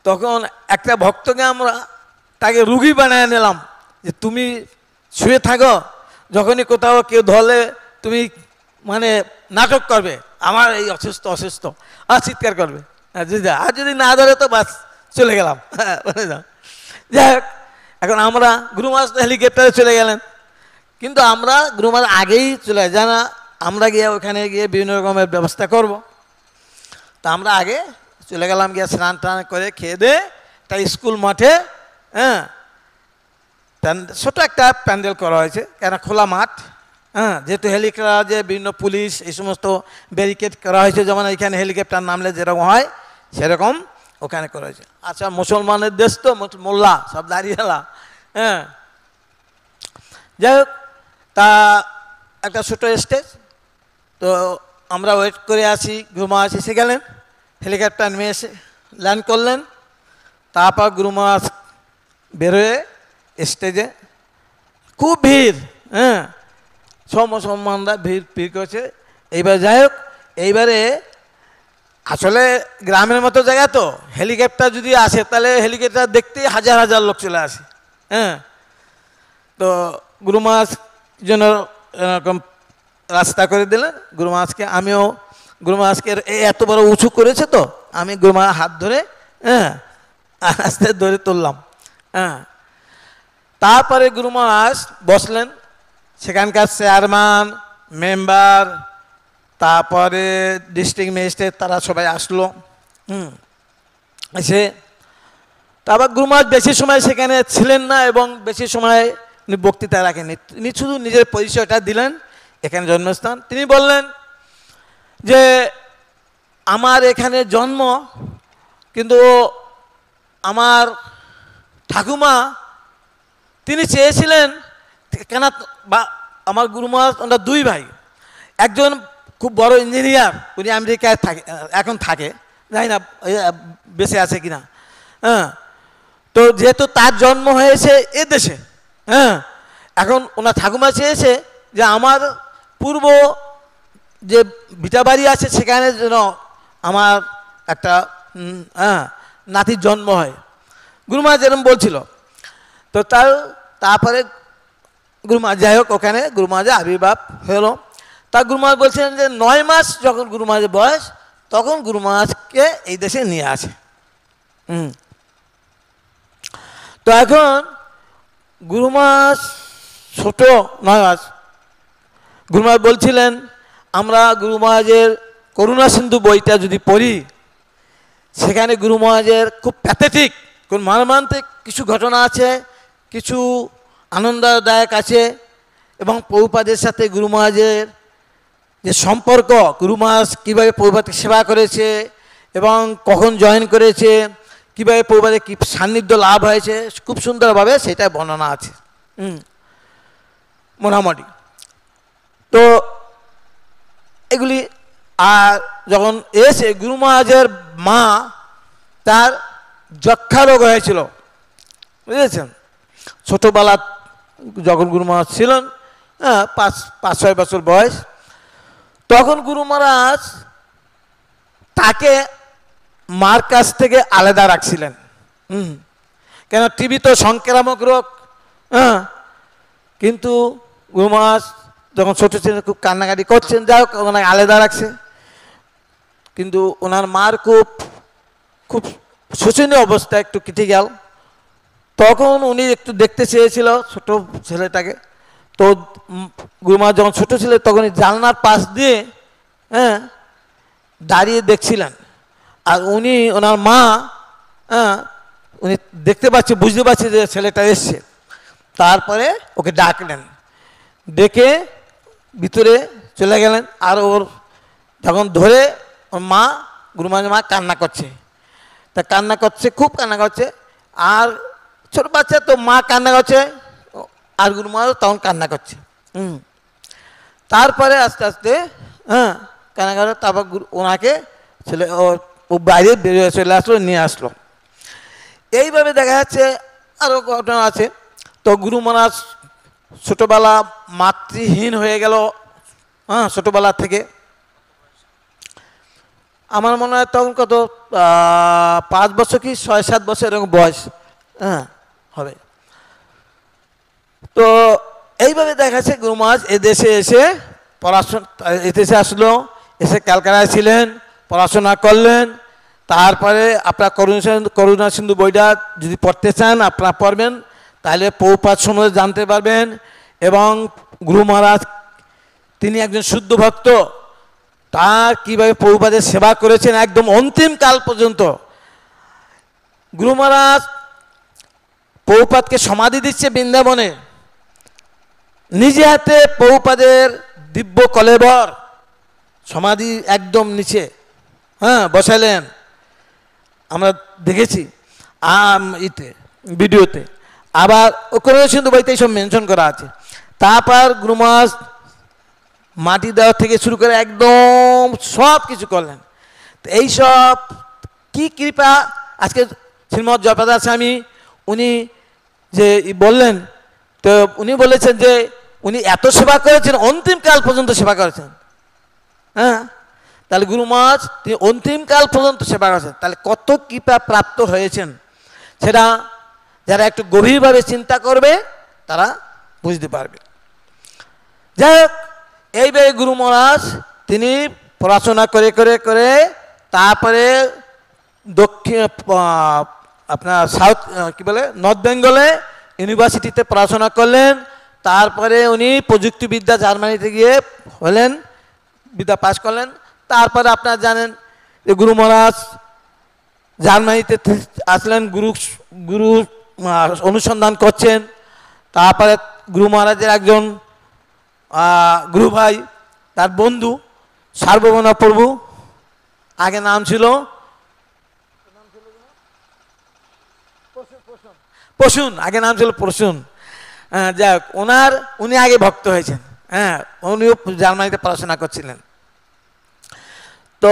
তখন একটা ভক্তকে আমরা তাকে রুগী বানিয়ে নিলাম যে তুমি শুয়ে থাকো, যখনই কোথাও কেউ ধরলে তুমি মানে নাটক করবে, আমার এই অসুস্থ, আর চিৎকার করবে, আর যদি না ধরে তো বাস চলে গেলাম। হ্যাঁ, যাই হোক, এখন আমরা গুরু মহারাজ হেলিকপ্টারে চলে গেলেন, কিন্তু আমরা গুরু মহারাজ আগেই চলে যাই, আমরা গিয়ে ওখানে গিয়ে বিভিন্ন রকমের ব্যবস্থা করব। তা আমরা আগে চলে গেলাম, গিয়ে স্নান টান করে খেয়ে দিয়ে একটা স্কুল মাঠে ছোটো একটা প্যান্ডেল করা হয়েছে, কেন খোলা মাঠ, যেহেতু হেলিকপ্টার বিভিন্ন পুলিশ এই সমস্ত ব্যারিকেড করা হয়েছে, যেমন এখানে হেলিকপ্টার নামলে যেরকম হয় সেরকম ওখানে করা হয়েছে। আচ্ছা, মুসলমানের দেশ তো, মোল্লা সব দাঁড়িয়ে গেলা, যাই হোক, তা একটা ছোটো স্টেজ, তো আমরা ওয়েট করে আসি, গুরু মহারাজ এসে গেলেন, হেলিকপ্টার নেমে এসে ল্যান্ড করলেন। তারপর গুরু মহারাজ বেরোয় স্টেজে, খুব ভিড়, সব মুসলমানরা ভিড় করছে। এইবার যাই হোক, এইবারে আসলে গ্রামের মতো জায়গা তো, হেলিকপ্টার যদি আসে তাহলে হেলিকপ্টার দেখতে হাজার হাজার লোক চলে আসে। তো গুরু মহারাজ জন্য এরকম রাস্তা করে দিলেন গুরু মহারাজকে। আমিও গুরু মহারাজকে এত বড় উঁচু করেছে তো, আমি গুরু মহারাজ হাত ধরে আস্তে ধরে তুললাম। তারপরে গুরু মহারাজ বসলেন, সেখানকার চেয়ারম্যান, মেম্বার, তারপরে ডিস্ট্রিক্ট ম্যাজিস্ট্রেট, তারা সবাই আসলো। এসে তারপর গুরু মহারাজ বেশি সময় সেখানে ছিলেন না এবং বেশি সময় উনি বক্তৃতা রাখেননি, তিনি শুধু নিজের পরিচয়টা দিলেন, এখানে জন্মস্থান। তিনি বললেন যে আমার এখানে জন্ম, কিন্তু আমার ঠাকুমা তিনি চেয়েছিলেন, কেন বা আমার গুরু মহারাজ ওনার দুই ভাই, একজন খুব বড় ইঞ্জিনিয়ার, উনি আমেরিকায় থাকে, এখন থাকে, জানি না বেঁচে আছে কিনা। তো যেহেতু তার জন্ম হয়েছে এ দেশে, এখন ওনার ঠাকুমা চেয়েছে যে আমার পূর্ব যে ভিটা বাড়ি আছে সেখানে যেন আমার একটা নাতির জন্ম হয়। গুরু মহারাজ যেরকম বলছিল। তো তারপরে গুরু মহারাজ, যাই হোক, ওখানে গুরু মহারাজের আবির্ভাব হলো। তা গুরু মহারাজ বলছিলেন যে 9 মাস যখন গুরু মহারাজের বয়স, তখন গুরু মহারাজকে এই দেশে নিয়ে আসে। তো এখন গুরু মহারাজ ছোট 9 মাস, গুরু মহারাজ বলছিলেন আমরা গুরু মহারাজের করুণা সিন্ধু বইটা যদি পড়ি, সেখানে গুরু মহারাজের খুব প্যাথেটিক, কোন মর্মান্তিক কিছু ঘটনা আছে, কিছু আনন্দদায়ক আছে, এবং প্রভুপাদের সাথে গুরু মহারাজের যে সম্পর্ক, গুরু মহারাজ কীভাবে প্রভুপাদকে সেবা করেছে এবং কখন জয়েন করেছে, কীভাবে প্রভুপাদের কী সান্নিধ্য লাভ হয়েছে, খুব সুন্দরভাবে সেটা বর্ণনা আছে মোটামুটি। তো এগুলি, আর যখন এসে গুরু মহারাজের মা, তার যক্ষা রোগ হয়েছিল, বুঝেছেন, ছোটোবেলা যখন গুরু মহারাজ ছিলেন, 5-6 বছর বয়স, তখন গুরু মহারাজ তাকে মার কাছ থেকে আলাদা রাখছিলেন। কেন টিবি তো সংক্রামক রোগ, কিন্তু গুরু মহারাজ যখন ছোট ছিলেন খুব কান্নাকাটি করছেন, যাই হোক ওনাকে আলাদা রাখছে। কিন্তু ওনার মার খুব শোচনীয় অবস্থা, একটু ক্রিটিক্যাল। তখন উনি একটু দেখতে চেয়েছিল ছোট ছেলেটাকে। তো গুরু মহারাজ যখন ছোটো ছিলেন তখন জানলার পাশ দিয়ে দাঁড়িয়ে দেখছিলেন, আর উনি ওনার মা উনি দেখতে পাচ্ছে, বুঝতে পারছে যে ছেলেটা এসছে। তারপরে ওকে ডাকলেন, ডেকে ভিতরে চলে গেলেন। আর ওর যখন ধরে ওর মা, গুরু মহারাজের মা কান্না করছে, তা কান্না করছে, খুব কান্না করছে। আর ছোট বাচ্চা তো, মা কান্না করছে আর গুরু মহারাজ তখন কান্না করছে। তারপরে আস্তে আস্তে কান্না করে, তারপর ওনাকে ছেলে ও বাইরে বেরিয়ে চলে আসলো, নিয়ে আসলো। এইভাবে দেখা যাচ্ছে আরও ঘটনা আছে। তো গুরু মহারাজ ছোটোবেলা মাতৃহীন হয়ে গেল, ছোটোবেলা থেকে। আমার মনে হয় তখন কত 5 বছর কি 6-7 বছর এরকম বয়স হবে। তো এইভাবে দেখা যাচ্ছে গুরু মহারাজ এদেশে এসে পড়াশোনা, এদেশে আসলো, এসে ক্যালকাটায় ছিলেন, পড়াশোনা করলেন। তারপরে আপনার করুণা সিন্ধু বইটা যদি পড়তে চান আপনারা পড়বেন, তাহলে প্রভুপাদ সম্বন্ধে জানতে পারবেন। এবং গুরু মহারাজ তিনি একজন শুদ্ধ ভক্ত, তার কীভাবে প্রভুপাদের সেবা করেছেন একদম অন্তিম কাল পর্যন্ত। গুরু মহারাজ প্রভুপাদকে সমাধি দিচ্ছে বৃন্দাবনে, নিজে হাতে প্রভুপাদের দিব্য কলেবর সমাধি একদম নিচে বসালেন, আমরা দেখেছি ইতে ভিডিওতে, আবার ওখানে সিন্ধু বইতে এইসব মেনশন করা আছে। তারপর গুরু মহারাজ মাটি দেওয়া থেকে শুরু করে একদম সব কিছু করলেন। তো এইসব কি কৃপা আজকে শ্রীমৎ জয়প্রকাশ স্বামী উনি যে বললেন, তো উনি বলেছেন যে উনি এত সেবা করেছেন, অন্তিম কাল পর্যন্ত সেবা করেছেন। তাহলে গুরু মহারাজ তিনি অন্তিম কাল পর্যন্ত সেবা করেছেন, তাহলে কত কৃপা প্রাপ্ত হয়েছেন সেটা যারা একটু গভীরভাবে চিন্তা করবে তারা বুঝতে পারবে। যাই হোক, এইভাবে গুরু মহারাজ তিনি পড়াশোনা করে করে করে তারপরে দক্ষিণ আপনার সাউথ কি বলে নর্থ বেঙ্গলে ইউনিভার্সিটিতে পড়াশোনা করলেন। তারপরে উনি প্রযুক্তিবিদ্যা জার্মানিতে গিয়ে হলেন, বিদ্যা পাশ করলেন। তারপরে আপনারা জানেন যে গুরু মহারাজ জার্মানিতে আসলেন, গুরু অনুসন্ধান করছেন। তারপরে গুরু মহারাজের একজন গুরু ভাই, তার বন্ধু সার্বভৌম প্রভু, আগে নাম ছিল প্রসূন, আগে নাম ছিল প্রসূন। যাক, উনি আগে ভক্ত হয়েছেন। উনিও জার্মানিতে পড়াশোনা করছিলেন। তো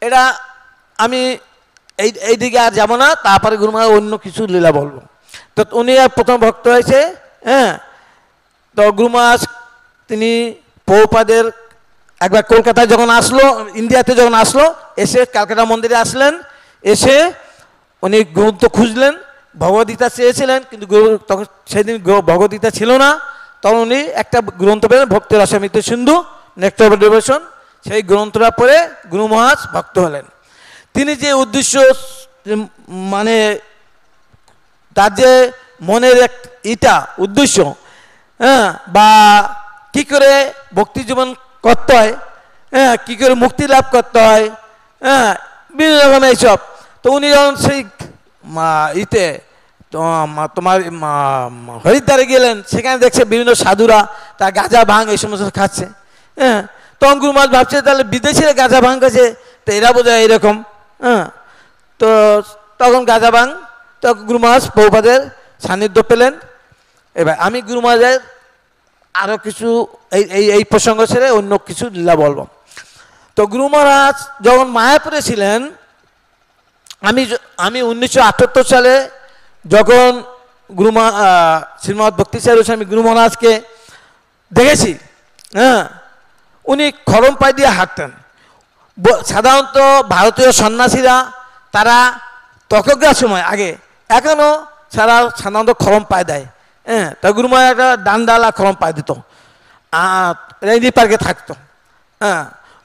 এটা আমি এইদিকে আর যাব না, তারপরে গুরু মহারাজ অন্য কিছু লীলা বলবো। তো উনি প্রথম ভক্ত হয়েছে। তো গুরু মহারাজ তিনি প্রভুপাদের একবার কলকাতায় যখন আসলো, ইন্ডিয়াতে যখন আসলো, এসে ক্যালকাটা মন্দিরে আসলেন, এসে উনি গ্রন্থ খুঁজলেন, ভগবদ্গীতা চেয়েছিলেন, কিন্তু তখন সেদিন ভগবদ্গীতা ছিল না। তখন উনি একটা গ্রন্থ পেলেন, ভক্তি রসামৃত সিন্ধু, নেক্টার অফ ডিভোশন। সেই গ্রন্থটা পড়ে গুরু মহারাজ ভক্ত হলেন। তিনি যে উদ্দেশ্য, মানে তার যে মনের এক উদ্দেশ্য, বা কি করে ভক্তি জীবন করতে হয়, কি করে মুক্তি লাভ করতে হয়, বিভিন্ন রকম এইসব। তো উনি যখন সেই তোমার হরিদ্বারে গেলেন, সেখানে দেখছে বিভিন্ন সাধুরা তার গাঁজা ভাঙ এই সমস্ত খাচ্ছে। তখন গুরু মহারাজ ভাবছে তাহলে বিদেশিরা গাঁজা ভাঙ খাচ্ছে, তো এরা বোধ হয় এইরকম। তো তখন গাঁজা ভাঙ, তখন গুরু মহারাজ প্রভুপাদের সান্নিধ্য পেলেন। এবার আমি গুরু মহারাজের আরও কিছু এই প্রসঙ্গ ছেড়ে অন্য কিছু লীলা বলব। তো গুরু মহারাজ যখন মায়াপুরে ছিলেন, আমি 1978 সালে যখন শ্রীমৎ ভক্তি চারু স্বামী গুরু মহারাজকে দেখেছি, উনি খরম পায়ে দিয়ে হাঁটতেন। সাধারণত ভারতীয় সন্ন্যাসীরা তারা তখনকার সময় আগে, এখনও সাধারণত খরম পায়ে দেয়। তা গুরু মহারাজ একটা ডান্ডালা খরম পায়ে দিত, রেঞ্জি পার্কে থাকতো।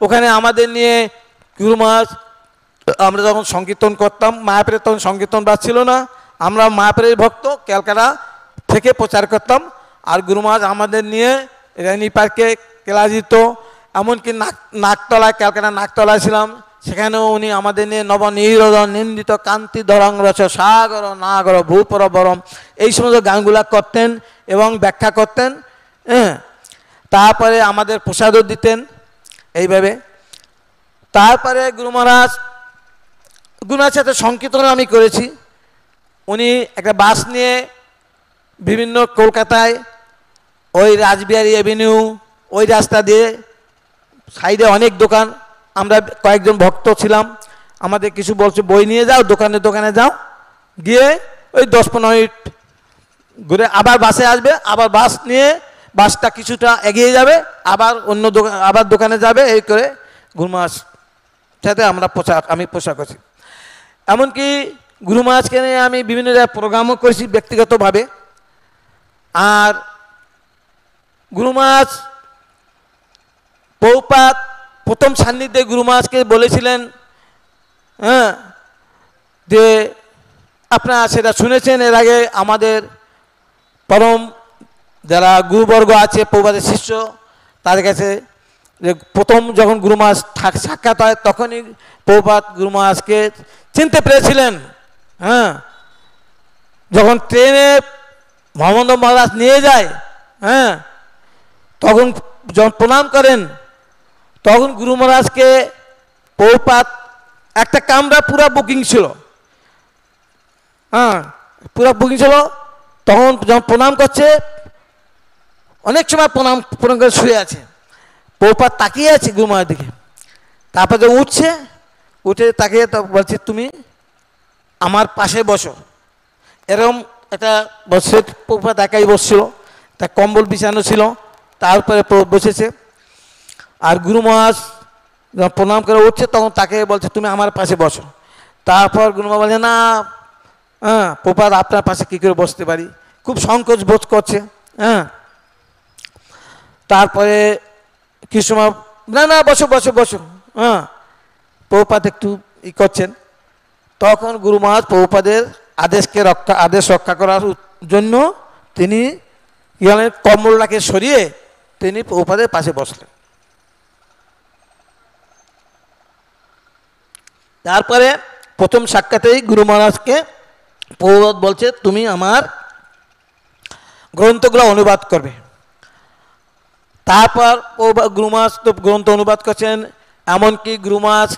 ওখানে আমাদের নিয়ে গুরু মহারাজ, আমরা যখন সংকীর্তন করতাম, মায়াপুরে তখন সংকীর্তন বাজছিল না, আমরা মায়াপুরের ভক্ত, ক্যালকাটা থেকে প্রচার করতাম। আর গুরু মহারাজ আমাদের নিয়ে রেঞ্জি পার্কে ক্লাস দিত। এমনকি নাকতলায়, ক্যালকাটা নাকতলায় ছিলাম, সেখানেও উনি আমাদের নিয়ে নবনীরোদন নিন্দিত কান্তি ধরং রচ সাগর নাগর ভূপর বরম এই সমস্ত গানগুলা করতেন এবং ব্যাখ্যা করতেন। তারপরে আমাদের প্রসাদও দিতেন এইভাবে। তারপরে গুরু মহারাজের সাথে সংকীর্তন আমি করেছি। উনি একটা বাস নিয়ে বিভিন্ন কলকাতায় ওই রাসবিহারী এভিনিউ ওই রাস্তা দিয়ে, সাইডে অনেক দোকান, আমরা কয়েকজন ভক্ত ছিলাম, আমাদের কিছু বলছে বই নিয়ে যাও, দোকানে দোকানে যাও, গিয়ে ওই 10-15 মিনিট ঘুরে আবার বাসে আসবে, আবার বাস নিয়ে বাসটা কিছুটা এগিয়ে যাবে, আবার অন্য আবার দোকানে যাবে, এই করে গুরু মহারাজ সাথে আমি পোশাক করছি। এমনকি গুরু মহারাজকে নিয়ে আমি বিভিন্ন জায়গায় প্রোগ্রামও করেছি ব্যক্তিগতভাবে। আর গুরু মহারাজ প্রভুপাদ প্রথম সান্নিধ্যে গুরু মহারাজকে বলেছিলেন, যে আপনারা সেটা শুনেছেন এর আগে, আমাদের পরম যারা গুরুবর্গ আছে প্রভুপাদের শিষ্য তাদের কাছে যে প্রথম যখন গুরু মহারাজ সাক্ষাৎ হয় তখনই প্রভুপাদ গুরু মহারাজকে চিনতে পেরেছিলেন। হ্যাঁ, যখন ট্রেনে মহানন্দ মহারাজ নিয়ে যায়, হ্যাঁ, তখন যখন প্রণাম করেন তখন গুরু মহারাজকে প্রভুপাদ একটা কামরা পুরা বুকিং ছিল, হ্যাঁ পুরা বুকিং ছিল, তখন যখন প্রণাম করছে অনেক সময় প্রণাম করে শুয়ে আছে, প্রভুপাদ তাকিয়ে আছে গুরু মহারাজের দিকে। তারপর যখন উঠে তাকিয়ে বলছে তুমি আমার পাশে বসো, এরকম একটা বসে প্রভুপাদ একাই বসছিল, তা কম্বল বিছানো ছিল, তারপরে বসেছে। আর গুরু মহারাজ যখন প্রণাম করে উঠছে তখন তাকে বলছে তুমি আমার পাশে বসো। তারপর গুরু মহারাজ বলছে না, হ্যাঁ প্রভুপাদ আপনার পাশে কী করে বসতে পারি, খুব সংকোচ বোধ করছে। হ্যাঁ, তারপরে কিছু সময় না না বসো বসো বসো, হ্যাঁ প্রভুপাদ একটু ই করছেন। তখন গুরু মহারাজ প্রভুপাদের আদেশ রক্ষা করার জন্য তিনি কি হলেন, কম্বলটাকে সরিয়ে তিনি প্রভুপাদের পাশে বসলেন। তারপরে প্রথম সাক্ষাতেই গুরু মহারাজকে প্রভুপাদ বলছে তুমি আমার গ্রন্থগুলো অনুবাদ করবে। তারপর গুরু মহারাজ তো গ্রন্থ অনুবাদ করছেন, এমনকি গুরু মহারাজ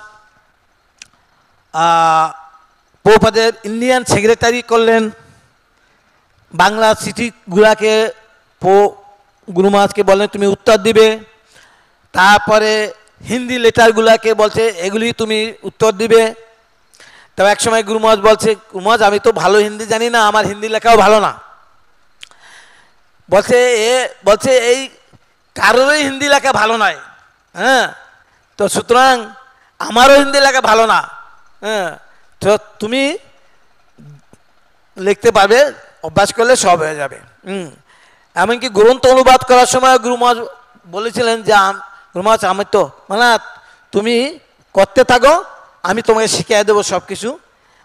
প্রভুপাদের ইন্ডিয়ান সেক্রেটারি করলেন, বাংলা চিঠিগুলাকে গুরু মহারাজকে বললেন তুমি উত্তর দিবে। তারপরে হিন্দি লেটারগুলাকে বলছে এগুলি তুমি উত্তর দিবে। তবে এক সময় গুরু মহারাজ বলছে গুরু মহারাজ আমি তো ভালো হিন্দি জানি না, আমার হিন্দি লেখাও ভালো না। বলছে এই কারোরই হিন্দি লেখা ভালো নয়, হ্যাঁ তো সুতরাং আমারও হিন্দি লেখা ভালো না, হ্যাঁ তো তুমি লিখতে পারবে, অভ্যাস করলে সব হয়ে যাবে। এমনকি গ্রন্থ অনুবাদ করার সময় গুরু মহারাজ বলেছিলেন যে গুরু মহারাজ আমি তো মানে তুমি করতে থাকো, আমি তোমাকে শিখিয়ে দেবো সব কিছু।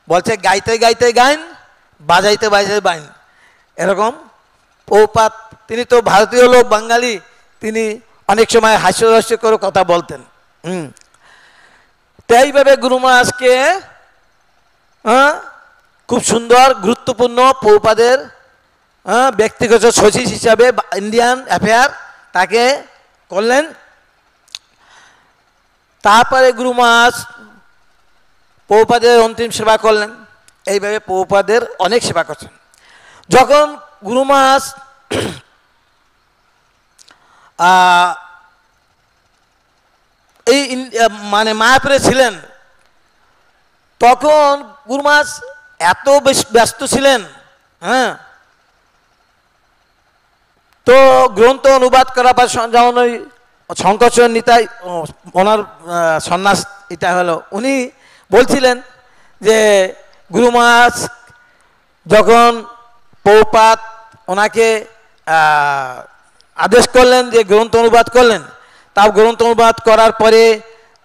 বলছে গাইতে গাইতে গাইন, বাজাইতে বাজাইতে বাইন, এরকম। প্রভুপাদ তিনি তো ভারতীয় লোক, বাঙালি, তিনি অনেক সময় হাস্যরস্য করে কথা বলতেন। তো এইভাবে গুরু মহারাজকে খুব সুন্দর গুরুত্বপূর্ণ প্রভুপাদের ব্যক্তিগত সচিব হিসাবে ইন্ডিয়ান অ্যাফেয়ার তাকে করলেন। তারপরে গুরু মহারাজ প্রভুপাদের অন্তিম সেবা করলেন। এইভাবে প্রভুপাদের অনেক সেবা করছেন। যখন গুরু মহারাজ এই মানে মায়াপুরে ছিলেন তখন গুরু মহারাজ এত বেশি ব্যস্ত ছিলেন, হ্যাঁ তো গ্রন্থ অনুবাদ করার পর যেমন ওই শঙ্করচরণ নিতাই ওনার সন্ন্যাস এটা হলো, উনি বলছিলেন যে গুরু মহারাজ যখন প্রভুপাদ ওনাকে আদেশ করলেন যে গ্রন্থ অনুবাদ করলেন, তার গ্রন্থ অনুবাদ করার পরে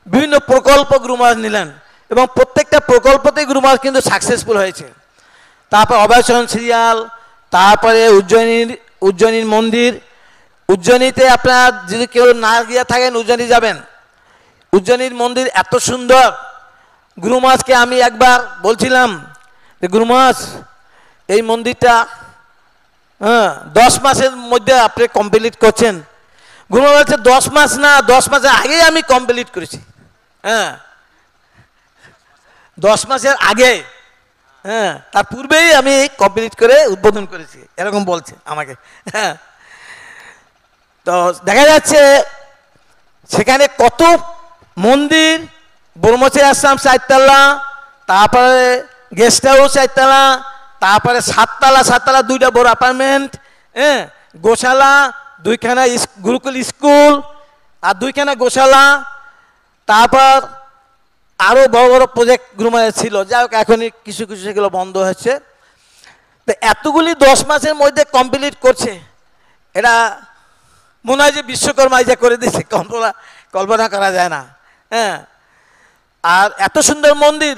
বিভিন্ন প্রকল্প গুরু মহারাজ নিলেন এবং প্রত্যেকটা প্রকল্পতেই গুরু মহারাজ কিন্তু সাকসেসফুল হয়েছে। তারপর অভয়চরণ সিরিয়াল, তারপরে উজ্জয়িনীর মন্দির, উজ্জয়িনীতে আপনার যদি কেউ না গিয়ে থাকেন উজ্জয়িনী যাবেন। উজ্জয়িনীর মন্দির এত সুন্দর, গুরু মহারাজকে আমি একবার বলছিলাম যে গুরু মহারাজ এই মন্দিরটা 10 মাসের মধ্যে আপনি কমপ্লিট করছেন। গুরু মহারাজ বলছে 10 মাস না, 10 মাসের আগেই আমি কমপ্লিট করেছি। হ্যাঁ 10 মাসের আগে, হ্যাঁ তার পূর্বেই আমি কমপ্লিট করে উদ্বোধন করেছি, এরকম বলছে আমাকে। হ্যাঁ তো দেখা যাচ্ছে সেখানে কত মন্দির, ব্রহ্মচারী আশ্রম 4 তলা, তারপরে গেস্ট হাউস 4 তলা, তারপরে 7 তলা 2টা বড় অ্যাপার্টমেন্ট, হ্যাঁ গোশালা, 2খানা গুরুকুল স্কুল আর 2খানা গোশালা, তারপর আরও বড় বড় প্রজেক্ট গুরু মহারাজ ছিল। যাই হোক এখনই কিছু কিছু সেগুলো বন্ধ হচ্ছে। তো এতগুলি 10 মাসের মধ্যে কমপ্লিট করছে, এটা মনে হয় যে বিশ্বকর্মা যা করে দিচ্ছে, কল্পনা করা যায় না। হ্যাঁ আর এত সুন্দর মন্দির।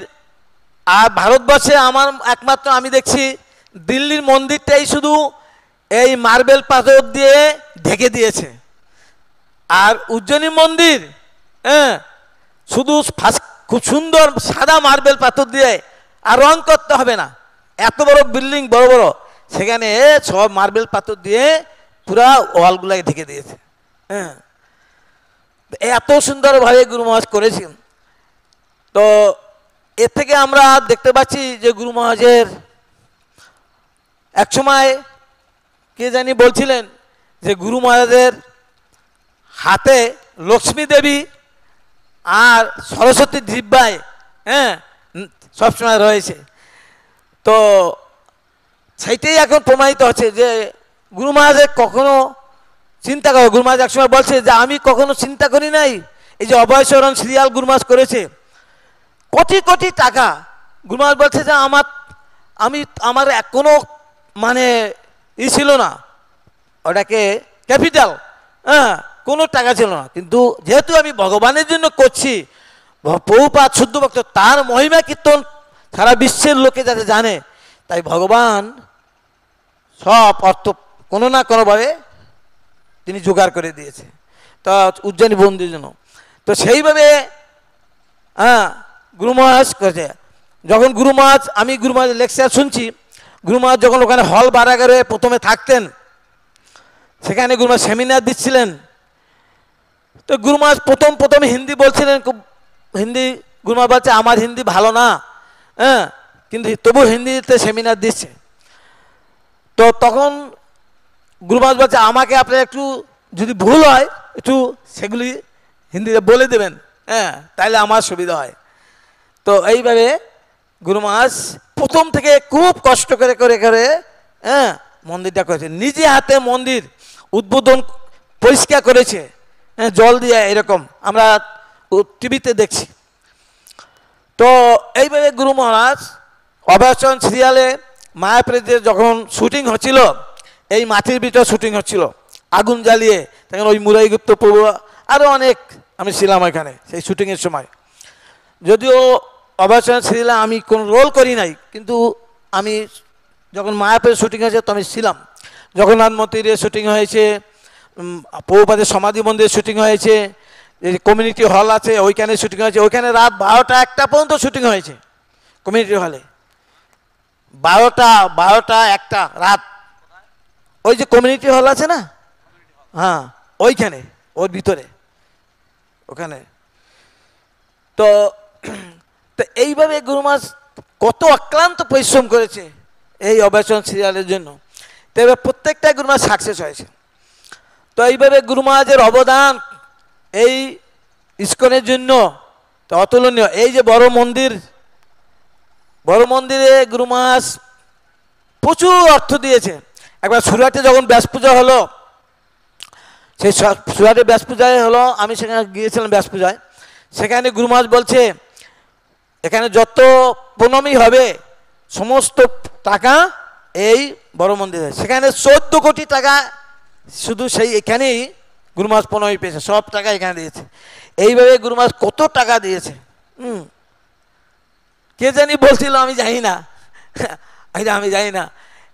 আর ভারতবর্ষে আমার একমাত্র আমি দেখছি দিল্লির মন্দিরটাই শুধু এই মার্বেল পাথর দিয়ে ঢেকে দিয়েছে। আর উজ্জয়িনী মন্দির শুধু খুব সুন্দর সাদা মার্বেল পাথর দিয়ে, আর রং করতে হবে না, এত বড় বিল্ডিং বড় বড়, সেখানে সব মার্বেল পাথর দিয়ে পুরা ওয়ালগুলাকে ঢেকে দিয়েছে। এত সুন্দরভাবে গুরু মহারাজ করেছেন। তো এর থেকে আমরা দেখতে পাচ্ছি যে গুরু মহারাজের এক সময় কে জানি বলছিলেন যে গুরু মহারাজের হাতে লক্ষ্মী দেবী আর সরস্বতী জিহ্বায় সবসময় রয়েছে। তো সেইটাই এখন প্রমাণিত হচ্ছে যে গুরু মহারাজের কখনো চিন্তা করো। গুরু মহারাজ একসময় বলছে যে আমি কখনো চিন্তা করি নাই এই যে অভয়চরণ সিরিয়াল গুরু মহারাজ করেছে, কোটি কোটি টাকা। গুরু মহারাজ বলছে যে আমার কোনো মানে ছিল না, ওটাকে ক্যাপিটাল, কোনো টাকা ছিল না, কিন্তু যেহেতু আমি ভগবানের জন্য করছি, প্রভুপাদ শুদ্ধ ভক্ত, তার মহিমা কীর্তন সারা বিশ্বের লোকে যাতে জানে, তাই ভগবান সব অর্থ কোনো না কোনোভাবে তিনি জোগাড় করে দিয়েছে তা উজ্জয়িনী বন্দির জন্য। তো সেইভাবে গুরু মহারাজ করেছে। যখন আমি গুরু মহারাজ লেকচার শুনছি, গুরু মহারাজ যখন ওখানে হল বারাগারে প্রথমে থাকতেন, সেখানে গুরু মহারাজ সেমিনার দিচ্ছিলেন। তো গুরু মহারাজ প্রথম হিন্দি বলছিলেন, খুব হিন্দি। গুরু মহারাজ বলছে আমার হিন্দি ভালো না, কিন্তু তবু হিন্দিতে সেমিনার দিচ্ছে। তো তখন গুরু মহারাজ বলছে আমাকে আপনার একটু যদি ভুল হয় একটু সেগুলি হিন্দিতে বলে দেবেন, তাহলে আমার সুবিধা হয়। তো এইভাবে গুরু মহারাজ প্রথম থেকে খুব কষ্ট করে করে করে মন্দিরটা করেছে, নিজে হাতে মন্দির উদ্বোধন পরিষ্কার করেছে, জল দিয়ে, এরকম আমরা টিভিতে দেখছি। তো এইভাবে গুরু মহারাজ অভয়চরণ সিরিয়ালে মায়াপুরে যখন শুটিং হচ্ছিল, এই মাটির ভিতরে শুটিং হচ্ছিল আগুন জ্বালিয়ে, তখন ওই মুরাই গুপ্ত প্রভু আরও অনেক, আমি ছিলাম এখানে সেই শুটিংয়ের সময়। যদিও অভয়চরণ সিরিয়ালে আমি কোনো রোল করি নাই, কিন্তু আমি যখন মায়াপুরে শুটিং হয়েছে তো আমি ছিলাম। জগন্নাথ মন্দিরে শুটিং হয়েছে, প্রভুপাদের সমাধি মন্দিরে শুটিং হয়েছে, কমিউনিটি হল আছে ওইখানে শুটিং হয়েছে। ওইখানে রাত 12টা 1টা পর্যন্ত শুটিং হয়েছে কমিউনিটি হলে, 12টা 1টা রাত। ওই যে কমিউনিটি হল আছে না, ওইখানে ওর ভিতরে ওখানে। তো এইভাবে গুরু মহারাজ কত অক্লান্ত পরিশ্রম করেছে এই অভয়চরণ সিরিয়ালের জন্য। তো এবার প্রত্যেকটা গুরু মহারাজ সাকসেস হয়েছে। তো এইভাবে গুরু মহারাজের অবদান এই ইস্কনের জন্য তো অতুলনীয়। এই যে বড় মন্দিরে গুরু মহারাজ প্রচুর অর্থ দিয়েছে। একবার সুরাটে যখন ব্যাস পূজা হলো, সেই সুরাটে ব্যাস পূজায় হলো, আমি সেখানে গিয়েছিলাম ব্যাস পূজায়। সেখানে গুরু মহারাজ বলছে এখানে যত প্রণামী হবে সমস্ত টাকা এই বড় মন্দিরে। সেখানে 14 কোটি টাকা শুধু সেই এখানেই গুরু মহারাজ প্রণামী পেয়েছে, সব টাকা এখানে দিয়েছে। এইভাবে গুরু মহারাজ কত টাকা দিয়েছে কে জানি বলছিল, আমি জানি না, আমি জানি না।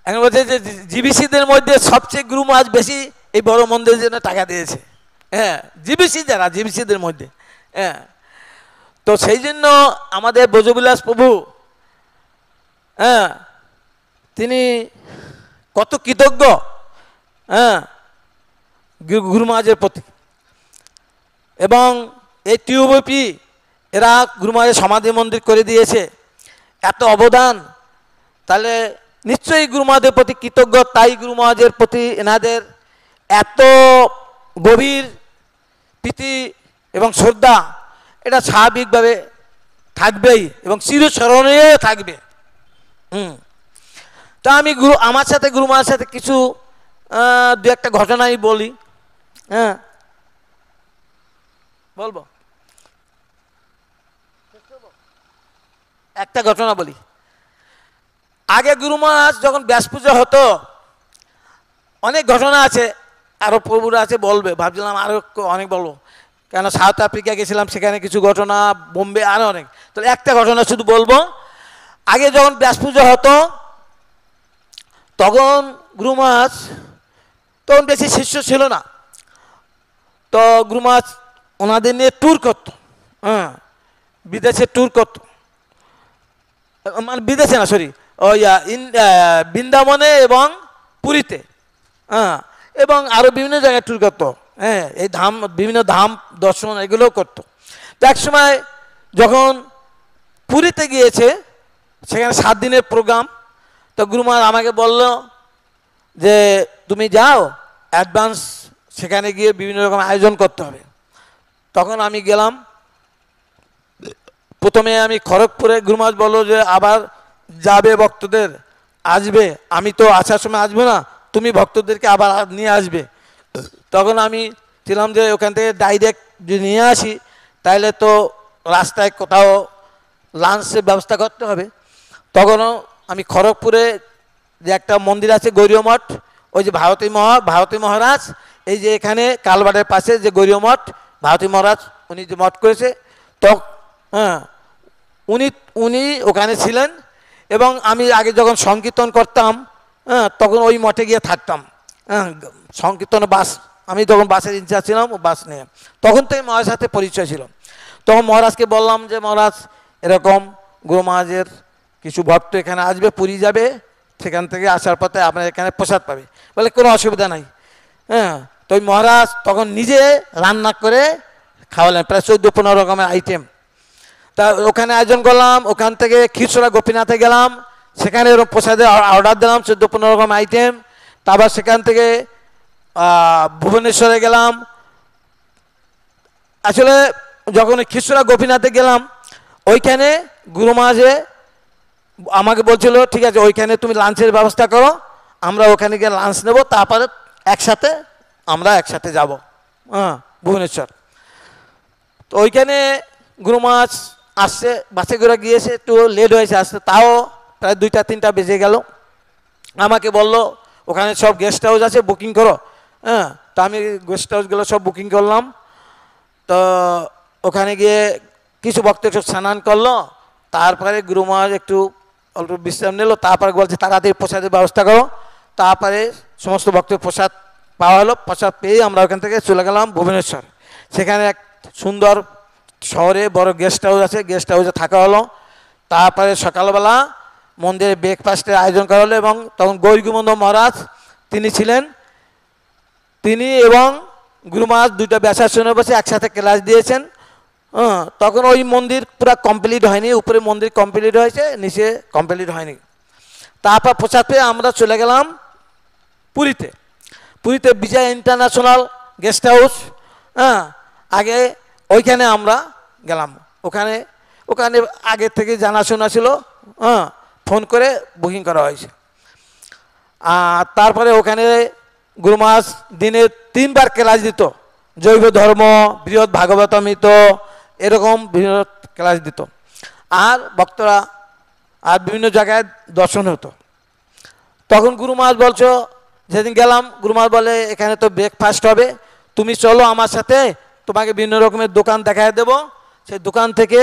এখন বলছে যে জিবিসিদের মধ্যে সবচেয়ে গুরু মহারাজ বেশি এই বড় মন্দিরের জন্য টাকা দিয়েছে, জিবিসিদের মধ্যে। তো সেই জন্য আমাদের ব্রজবিলাস প্রভু তিনি কত কৃতজ্ঞ গুরু মহারাজের প্রতি। এবং এই টিউবপি এরা গুরু মহারাজের সমাধি মন্দির করে দিয়েছে, এত অবদান, তাহলে নিশ্চয়ই গুরু মহারাজের প্রতি কৃতজ্ঞ। তাই গুরু মহারাজের প্রতি এনাদের এত গভীর প্রীতি এবং শ্রদ্ধা, এটা স্বাভাবিকভাবে থাকবেই এবং চিরস্মরণীয় থাকবে। তা আমি আমার সাথে গুরু মহারাজের সাথে কিছু 2-1টা ঘটনাই বলি। বলবো একটা ঘটনা বলি। আগে গুরু মহারাজ যখন ব্যাস পূজা হতো, অনেক ঘটনা আছে, আরো প্রভুরা আছে বলবে, ভাবছিলাম আরো অনেক বলবো, কেন সাউথ আফ্রিকা গেছিলাম, সেখানে কিছু ঘটনা, বোম্বে আরো অনেক। তো একটা ঘটনা শুধু বলবো। আগে যখন ব্যাস পূজা হতো তখন গুরু মহারাজ তখন বেশি শিষ্য ছিল না, তো গুরু মহারাজ ওনাদের নিয়ে ট্যুর করতো, হ্যাঁ বিদেশে ট্যুর করতো, মানে বিদেশে না সরি ওই বৃন্দাবনে এবং পুরীতে, হ্যাঁ এবং আরও বিভিন্ন জায়গায় ট্যুর করতো, হ্যাঁ এই ধাম বিভিন্ন ধাম দর্শন এগুলোও করতো। তো এক সময় যখন পুরীতে গিয়েছে, সেখানে 7 দিনের প্রোগ্রাম, তো গুরু মহারাজ আমাকে বলল যে তুমি যাও, অ্যাডভান্স সেখানে গিয়ে বিভিন্ন রকম আয়োজন করতে হবে। তখন আমি গেলাম, প্রথমে আমি খড়গপুরে, গুরু মহারাজ বললো যে আবার যাবে ভক্তদের আসবে, আমি তো আসার সময় আসবো না, তুমি ভক্তদেরকে আবার নিয়ে আসবে। তখন আমি ছিলাম যে ওখান থেকে ডাইরেক্ট যদি নিয়ে আসি তাহলে তো রাস্তায় কোথাও লাঞ্চের ব্যবস্থা করতে হবে। তখনও আমি খড়গপুরে যে একটা মন্দির আছে গৌরীয় মঠ, ওই যে ভারতী মহারাজ, এই যে এখানে কালবাটের পাশে যে গৌরীয় মঠ, ভারতী মহারাজ উনি যে মঠ করেছে, তো হ্যাঁ উনি ওখানে ছিলেন। এবং আমি আগে যখন সংকীর্তন করতাম, হ্যাঁ তখন ওই মঠে গিয়ে থাকতাম, হ্যাঁ সংকীর্তনে বাস, আমি তখন বাসের ইনচার্জ ছিলাম, ও বাস নিয়ে, তখন থেকে মহারাজের সাথে পরিচয় ছিল। তখন মহারাজকে বললাম যে মহারাজ এরকম গুরু মহারাজের কিছু ভক্ত এখানে আসবে, পুরী যাবে, সেখান থেকে আসার পথে আপনার এখানে প্রসাদ পাবে। বলে কোনো অসুবিধা নাই, হ্যাঁ। তো ওই মহারাজ তখন নিজে রান্না করে খাওয়ালেন, প্রায় 14-15 রকমের আইটেম। তা ওখানে আয়োজন করলাম, ওখান থেকে খিচুড়া গোপীনাথে গেলাম, সেখানে এরকম প্রসাদের অর্ডার দিলাম 14-15 রকম আইটেম। তারপর সেখান থেকে ভুবনেশ্বরে গেলাম। আসলে যখন খিচুড়া গোপীনাথে গেলাম, ওইখানে গুরু মহারাজে আমাকে বলছিল ঠিক আছে ওইখানে তুমি লাঞ্চের ব্যবস্থা করো, আমরা ওখানে গিয়ে লাঞ্চ নেব, তারপরে আমরা একসাথে যাব, হ্যাঁ ভুবনেশ্বর। তো ওইখানে গুরু মহারাজ আসছে, বাসে করে গিয়েছে, একটু লেট হয়েছে আসতে, তাও প্রায় 2টা-3টা বেজে গেল। আমাকে বলল ওখানে সব গেস্ট হাউস আছে, বুকিং করো, হ্যাঁ। তো আমি গেস্ট হাউসগুলো সব বুকিং করলাম। তো ওখানে গিয়ে কিছু ভক্ত একটু স্নান করলো, তারপরে গুরু মহারাজ একটু অল্প বিশ্রাম নিল, তারপরে বলছে তাড়াতাড়ি প্রসাদের ব্যবস্থা করো। তারপরে সমস্ত ভক্তের প্রসাদ পাওয়া হলো, প্রসাদ পেয়ে আমরা ওখান থেকে চলে গেলাম ভুবনেশ্বর। সেখানে এক সুন্দর শহরে বড় গেস্ট হাউস আছে, গেস্ট হাউসে থাকা হলো। তারপরে সকালবেলা মন্দিরে ব্রেকফাস্টের আয়োজন করা হলো, এবং তখন গৌরীগুমন্দ মহারাজ তিনি ছিলেন, তিনি এবং গুরু মহারাজ 2টা ব্যাসাসনে বসে একসাথে ক্লাস দিয়েছেন। হ্যাঁ তখন ওই মন্দির পুরো কমপ্লিট হয়নি, উপরে মন্দির কমপ্লিট হয়েছে, নিচে কমপ্লিট হয়নি। তারপর প্রসাদ পেয়ে আমরা চলে গেলাম পুরীতে। পুরীতে বিজয় ইন্টারন্যাশনাল গেস্ট হাউস, হ্যাঁ আগে ওইখানে আমরা গেলাম। ওখানে আগে থেকে জানাশোনা ছিল, হ্যাঁ ফোন করে বুকিং করা হয়েছে। আর তারপরে ওখানে গুরু মহারাজ দিনে 3বার ক্লাস দিত, জৈব ধর্ম, বৃহৎ ভাগবতামৃত, এরকম বিভিন্ন ক্লাস দিত। আর ভক্তরা আর বিভিন্ন জায়গায় দর্শন হতো। তখন গুরু মহারাজ বলছো, যেদিন গেলাম গুরু মহারাজ বলে এখানে তো ব্রেকফাস্ট হবে, তুমি চলো আমার সাথে, তোমাকে বিভিন্ন রকমের দোকান দেখায় দেবো, সেই দোকান থেকে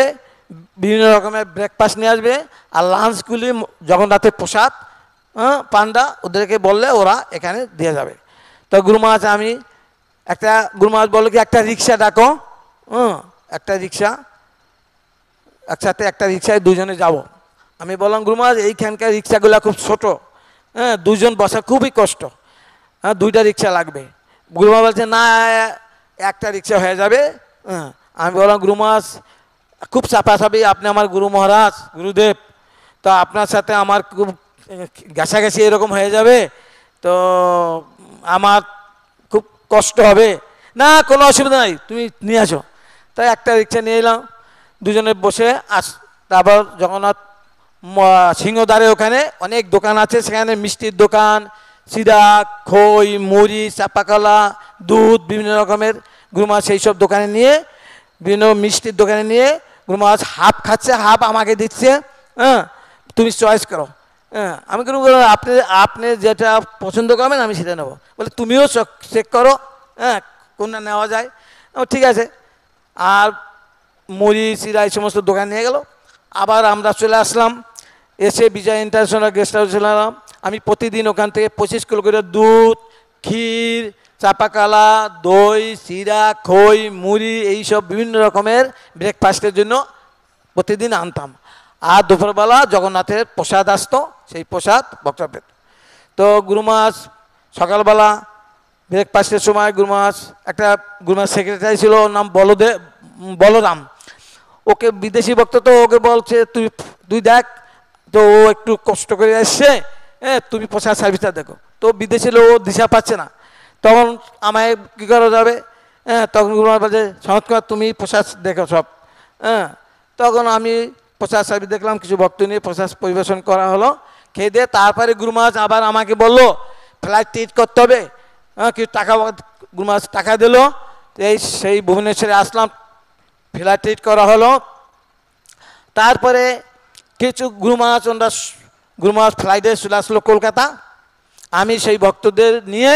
বিভিন্ন রকমের ব্রেকফাস্ট নিয়ে আসবে, আর লাঞ্চগুলি জগন্নাথের প্রসাদ, হ্যাঁ পান্ডা ওদেরকে বললে ওরা এখানে দিয়ে যাবে। তো গুরু মহারাজ গুরু মহারাজ বললো কি একটা রিক্সা ডাকো, একটা রিক্সা, একসাথে একটা রিক্সায় 2জনে যাব। আমি বললাম গুরু মহারাজ এইখানকার রিক্সাগুলো খুব ছোটো, হ্যাঁ 2জন বসা খুবই কষ্ট, হ্যাঁ 2টা রিক্সা লাগবে। গুরু মহারাজ বলছে না একটা রিক্সা হয়ে যাবে। হ্যাঁ আমি বললাম গুরু মহারাজ খুব চাপাচাপি, আপনি আমার গুরু মহারাজ গুরুদেব, তো আপনার সাথে আমার খুব ঘাসাঘাসি এরকম হয়ে যাবে, তো আমার খুব কষ্ট হবে। না কোনো অসুবিধা নাই, তুমি নিয়ে আসো। তাই একটা রিক্সা নিয়ে এলাম, 2জনে বসে তারপর জগন্নাথ সিংহদ্বারে ওখানে অনেক দোকান আছে, সেখানে মিষ্টির দোকান, সিরা, খই, মুড়ি, চাপাকলা, দুধ, বিভিন্ন রকমের গুরু মহারাজ সেই সব দোকানে নিয়ে, বিভিন্ন মিষ্টির দোকানে নিয়ে গুরু মহারাজ হাফ খাচ্ছে, হাফ আমাকে দিচ্ছে, হ্যাঁ তুমি চয়েস করো। হ্যাঁ আমি কিন্তু আপনি যেটা পছন্দ করবেন আমি সেটা নেবো। বলে তুমিও চেক করো, হ্যাঁ কোনটা নেওয়া যায়। ঠিক আছে। আর মুড়ি, চিরা এই সমস্ত দোকান নিয়ে গেল। আবার আমরা চলে আসলাম, এসে বিজয় ইন্টারন্যাশনাল গেস্ট হাউসে এলাম। আমি প্রতিদিন ওখান থেকে 25 কিলো করে দুধ, ক্ষীর, চাপাকালা, দই, চিরা, খই, মুড়ি এইসব বিভিন্ন রকমের ব্রেকফাস্টের জন্য প্রতিদিন আনতাম। আর দুপুরবেলা জগন্নাথের প্রসাদ আসতো, সেই প্রসাদ ভক্তরা পেত। তো গুরু মহারাজ সকালবেলা ব্রেকফাস্টের সময় গুরু মহারাজ একটা গুরু মহারাজ সেক্রেটারি ছিল, ওর নাম বলরাম। ওকে বিদেশি ভক্ত, তো ওকে বলছে তুই দেখ, তো ও একটু কষ্ট করে এসছে, হ্যাঁ তুমি প্রসাদ সার্ভিসটা দেখো। তো বিদেশি লোক ও দিশা পাচ্ছে না, তখন আমায় কী করা যাবে, হ্যাঁ তখন গুরু মহারাজ বলছে সনৎ কুমার তুমি প্রসাদ দেখো সব, হ্যাঁ। তখন আমি প্রসাদ সার্ভিস দেখলাম, কিছু ভক্ত নিয়ে প্রসাদ পরিবেশন করা হলো, খেয়ে দিয়ে তারপরে গুরু মহারাজ আবার আমাকে বললো ফ্লাইট টিকিট করতে হবে, হ্যাঁ কিছু টাকা গুরু মহারাজ টাকা দিল, সেই ভুবনেশ্বরে আসলাম, ফ্লাইট টিকিট করা হলো। তারপরে কিছু গুরু মহারাজ ফ্লাইটে চলে আসলো কলকাতা। আমি সেই ভক্তদের নিয়ে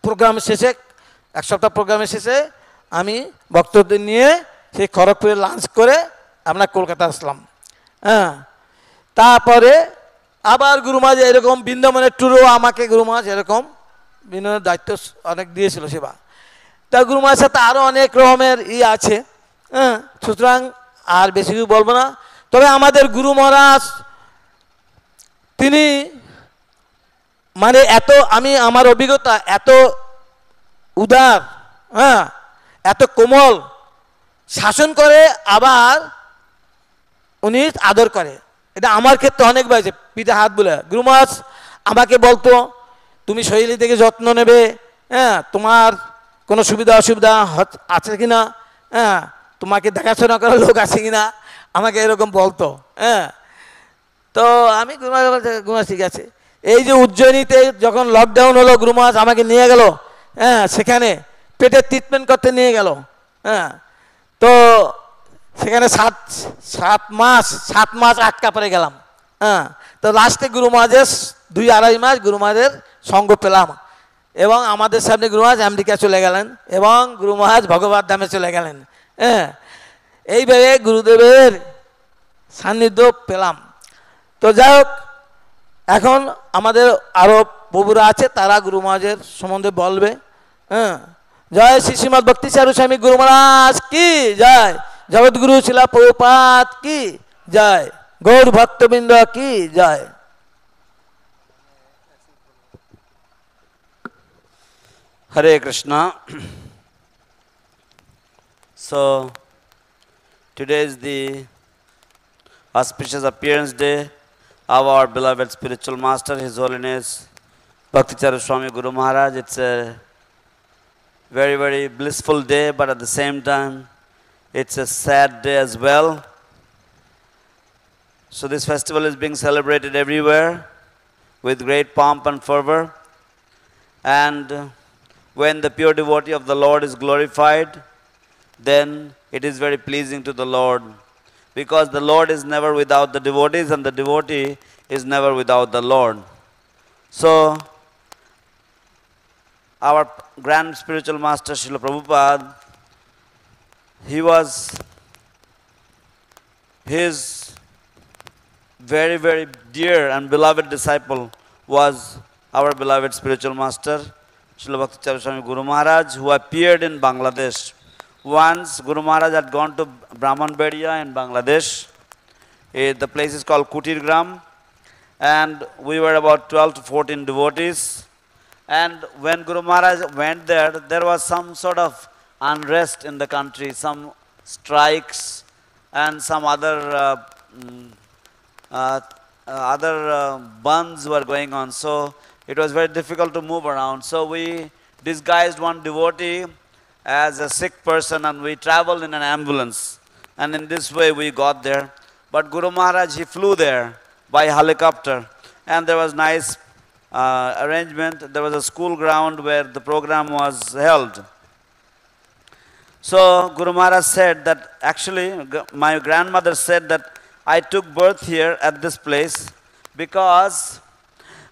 প্রোগ্রাম শেষে, এক সপ্তাহ প্রোগ্রামের শেষে আমি ভক্তদের নিয়ে সেই খড়গপুরে লাঞ্চ করে আমরা কলকাতা আসলাম, হ্যাঁ। তারপরে আবার গুরু মহারাজ এরকম বৃন্দাবনের ট্যুরও আমাকে গুরু মহারাজ এরকম বিভিন্ন দায়িত্ব অনেক দিয়েছিল সেবা। তা গুরু মহারাজের সাথে আরও অনেক রকমের আছে, হ্যাঁ। সুতরাং আর বেশি কিছু বলবো না। তবে আমাদের গুরু মহারাজ তিনি মানে আমার অভিজ্ঞতা এত উদার, হ্যাঁ, এত কোমল, শাসন করে আবার উনি আদর করে। এটা আমার ক্ষেত্রে অনেক হয়েছে, পিঠে হাত বুলে গুরু মহারাজ আমাকে বলতো তুমি শরীরের দিকে যত্ন নেবে, হ্যাঁ, তোমার কোনো সুবিধা অসুবিধা আছে কিনা, হ্যাঁ, তোমাকে দেখাশোনা করার লোক আছে কিনা, আমাকে এরকম বলতো, হ্যাঁ। তো আমি গুরু মহারাজ বলতে গুরু মহারাজ ঠিক আছে। এই যে উজ্জয়িনীতে যখন লকডাউন হলো গুরু মহারাজ আমাকে নিয়ে গেল, হ্যাঁ, সেখানে পেটের ট্রিটমেন্ট করতে নিয়ে গেল, হ্যাঁ। তো সেখানে সাত মাস আটকা পড়ে গেলাম, হ্যাঁ। তো লাস্টে গুরু মহারাজের 2-2.5 মাস গুরু মহারাজের সঙ্গ পেলাম, এবং আমাদের সামনে গুরু মহারাজ আমেরিকা চলে গেলেন এবং গুরু মহারাজ ভগবত ধামে চলে গেলেন, হ্যাঁ। এইভাবে গুরুদেবের সান্নিধ্য পেলাম। তো যাই হোক, এখন আমাদের আরও প্রভুরা আছে, তারা গুরু মহারাজের সম্বন্ধে বলবে, হ্যাঁ। জয় শ্রী শ্রীমৎ ভক্তি চারু স্বামী গুরু মহারাজ কি জয়, জগৎগুরু শিলা প্রভুপাদ কি জয়, গৌর ভক্তবৃন্দ কি জয়। Hare Krishna. So today is the auspicious appearance day of our beloved spiritual master, His Holiness Bhakti Charu Swami Guru Maharaj. It's a very, very blissful day, but at the same time, it's a sad day as well. So this festival is being celebrated everywhere with great pomp and fervor. And when the pure devotee of the Lord is glorified, then it is very pleasing to the Lord, because the Lord is never without the devotees and the devotee is never without the Lord. So our grand spiritual master Srila Prabhupada, his very, very dear and beloved disciple was our beloved spiritual master Srila Bhakti Charu Swami Guru Maharaj, who appeared in Bangladesh. Once Guru Maharaj had gone to Brahmanbadia in Bangladesh. The place is called Kutirgram, and we were about 12 to 14 devotees. And when Guru Maharaj went there, there was some sort of unrest in the country, some strikes and some other bunds were going on. So it was very difficult to move around. So we disguised one devotee as a sick person and we traveled in an ambulance. And in this way we got there. But Guru Maharaj, he flew there by helicopter. And there was nice arrangement. There was a school ground where the program was held. So Guru Maharaj said that, actually my grandmother said that I took birth here at this place because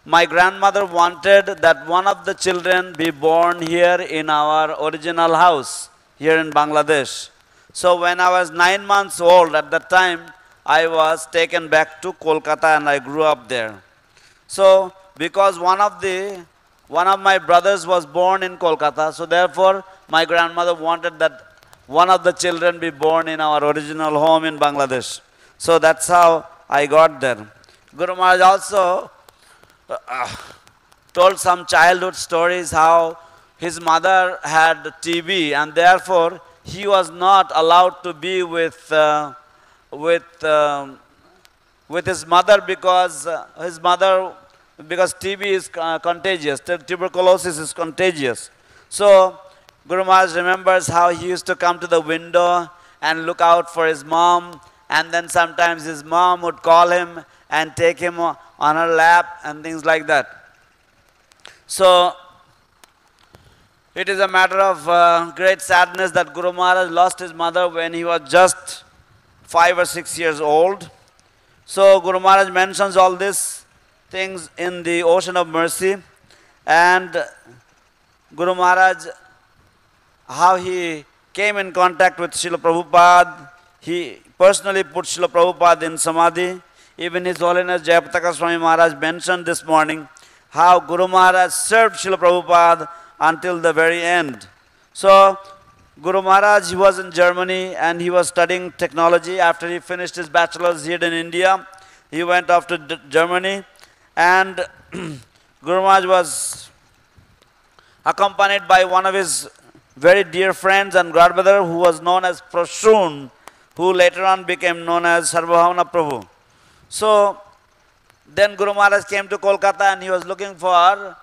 my grandmother wanted that one of the children be born here in our original house here in Bangladesh. So when I was 9 months old, at that time, I was taken back to Kolkata and I grew up there. So because one of the one of my brothers was born in Kolkata, so therefore my grandmother wanted that one of the children be born in our original home in Bangladesh. So that's how I got there. Guru Maharaj also told some childhood stories how his mother had TB and therefore he was not allowed to be with his mother because TB is contagious, tuberculosis is contagious. So Guru Maharaj remembers how he used to come to the window and look out for his mom, and then sometimes his mom would call him and take him on her lap and things like that. So it is a matter of great sadness that Guru Maharaj lost his mother when he was just 5 or 6 years old. So Guru Maharaj mentions all these things in the Ocean of Mercy, and Guru Maharaj, how he came in contact with Srila Prabhupada. He personally put Srila Prabhupada in Samadhi. Even His Holiness Jayapataka Swami Maharaj mentioned this morning how Guru Maharaj served Srila Prabhupada until the very end. So Guru Maharaj, he was in Germany and he was studying technology. After he finished his bachelor's here in India, he went off to Germany, and Guru Maharaj was accompanied by one of his very dear friends and godbrother who was known as Prashun, who later on became known as Sarvabhauma Prabhu. So then Guru Maharaj came to Kolkata and he was looking for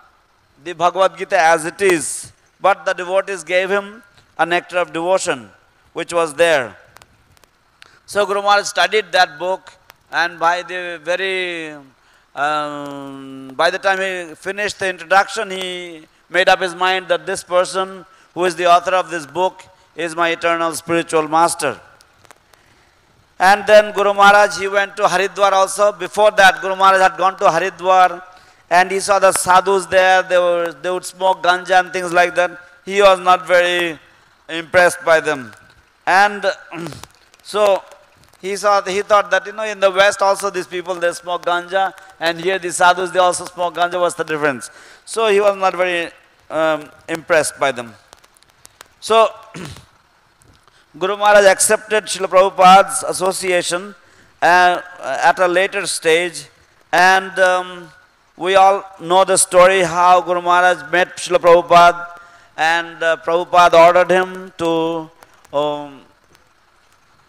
the Bhagavad Gita as it is, but the devotees gave him a nectar of devotion which was there. So Guru Maharaj studied that book, and by the time he finished the introduction, he made up his mind that this person who is the author of this book is my eternal spiritual master. And then Guru Maharaj, he went to Haridwar also. Before that, Guru Maharaj had gone to Haridwar and he saw the sadhus there. They would smoke ganja and things like that. He was not very impressed by them. And so he thought that, in the West also these people, they smoke ganja, and here the sadhus, they also smoke ganja. What's the difference? So he was not very impressed by them. So Guru Maharaj accepted Srila Prabhupada's association at a later stage, and we all know the story how Guru Maharaj met Srila Prabhupada, and Prabhupada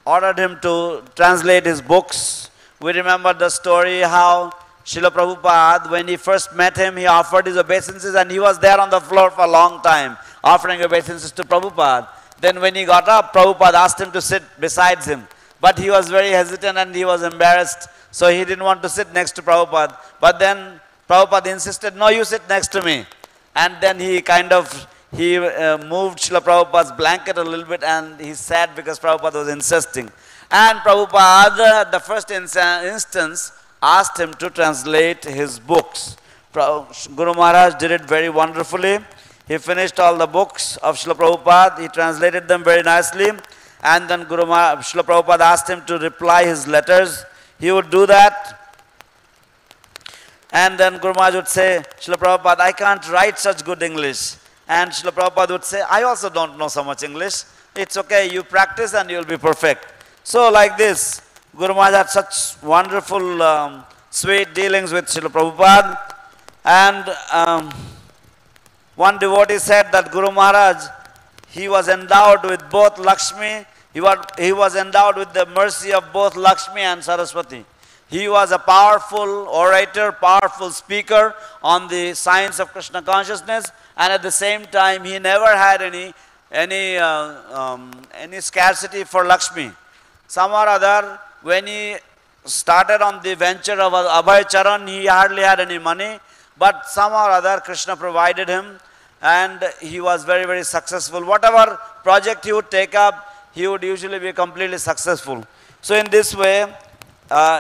ordered him to translate his books. We remember the story how Srila Prabhupada, when he first met him, he offered his obeisances, and he was there on the floor for a long time offering obeisances to Prabhupada. Then when he got up, Prabhupada asked him to sit beside him. But he was very hesitant and he was embarrassed, so he didn't want to sit next to Prabhupada. But then Prabhupada insisted, no, you sit next to me. And then he moved Srila Prabhupada's blanket a little bit, and he sat because Prabhupada was insisting. And Prabhupada, at the first instance, asked him to translate his books. Guru Maharaj did it very wonderfully. He finished all the books of Srila Prabhupada. He translated them very nicely. And then Srila Prabhupada asked him to reply his letters. He would do that. And then Guru Maharaj would say, Srila Prabhupada, I can't write such good English. And Srila Prabhupada would say, I also don't know so much English. It's okay, you practice and you'll be perfect. So like this, Guru Maharaj had such wonderful, sweet dealings with Srila Prabhupada. And one devotee said that Guru Maharaj, he was endowed with both Lakshmi, he was endowed with the mercy of both Lakshmi and Saraswati. He was a powerful orator, powerful speaker on the science of Krishna consciousness, and at the same time, he never had any scarcity for Lakshmi. Some or other, when he started on the venture of Abhay Charan, he hardly had any money, but some or other Krishna provided him, and he was very, very successful. Whatever project he would take up, he would usually be completely successful. So in this way,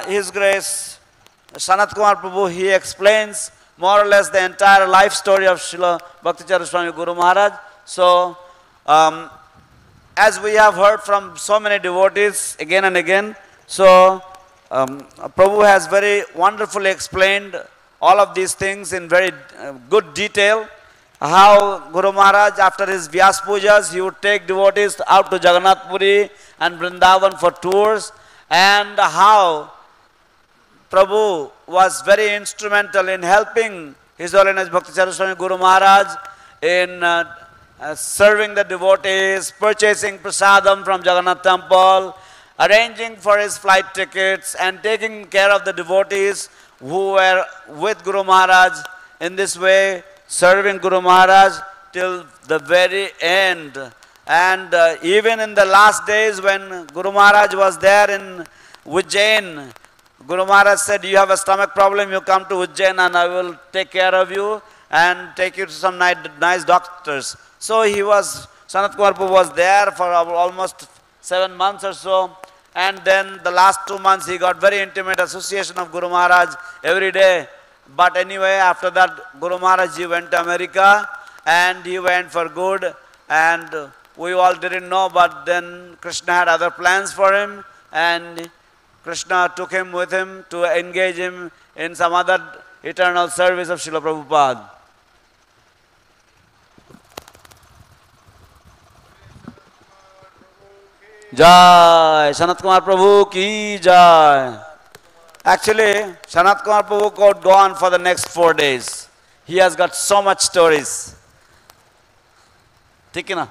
His Grace Sanat Kumar Prabhu, he explains more or less the entire life story of Srila Bhakti Charu Swami Guru Maharaj. So as we have heard from so many devotees again and again, so Prabhu has very wonderfully explained all of these things in very good detail. How Guru Maharaj, after his Vyasa Pujas, he would take devotees out to Jagannath Puri and Vrindavan for tours, and how Prabhu was very instrumental in helping His Holiness Bhakti Charu Swami Guru Maharaj in serving the devotees, purchasing prasadam from Jagannath Temple, arranging for his flight tickets, and taking care of the devotees who were with Guru Maharaj. In this way, serving Guru Maharaj till the very end. And even in the last days when Guru Maharaj was there in Ujjain, Guru Maharaj said, you have a stomach problem, you come to Ujjain and I will take care of you and take you to some nice doctors. So he was, Sanat Kumar Prabhu was there for almost 7 months or so. And then the last 2 months he got very intimate association of Guru Maharaj every day. But anyway, after that, Guru Maharaj ji went to America and he went for good. And we all didn't know, but then Krishna had other plans for him. And Krishna took him with him to engage him in some other eternal service of Srila Prabhupada. Jai, Sanat Kumar Prabhu ki jai. Actually, Sanat Kumar Prabhu could go on for the next 4 days. He has got so much stories. ठीक है ना?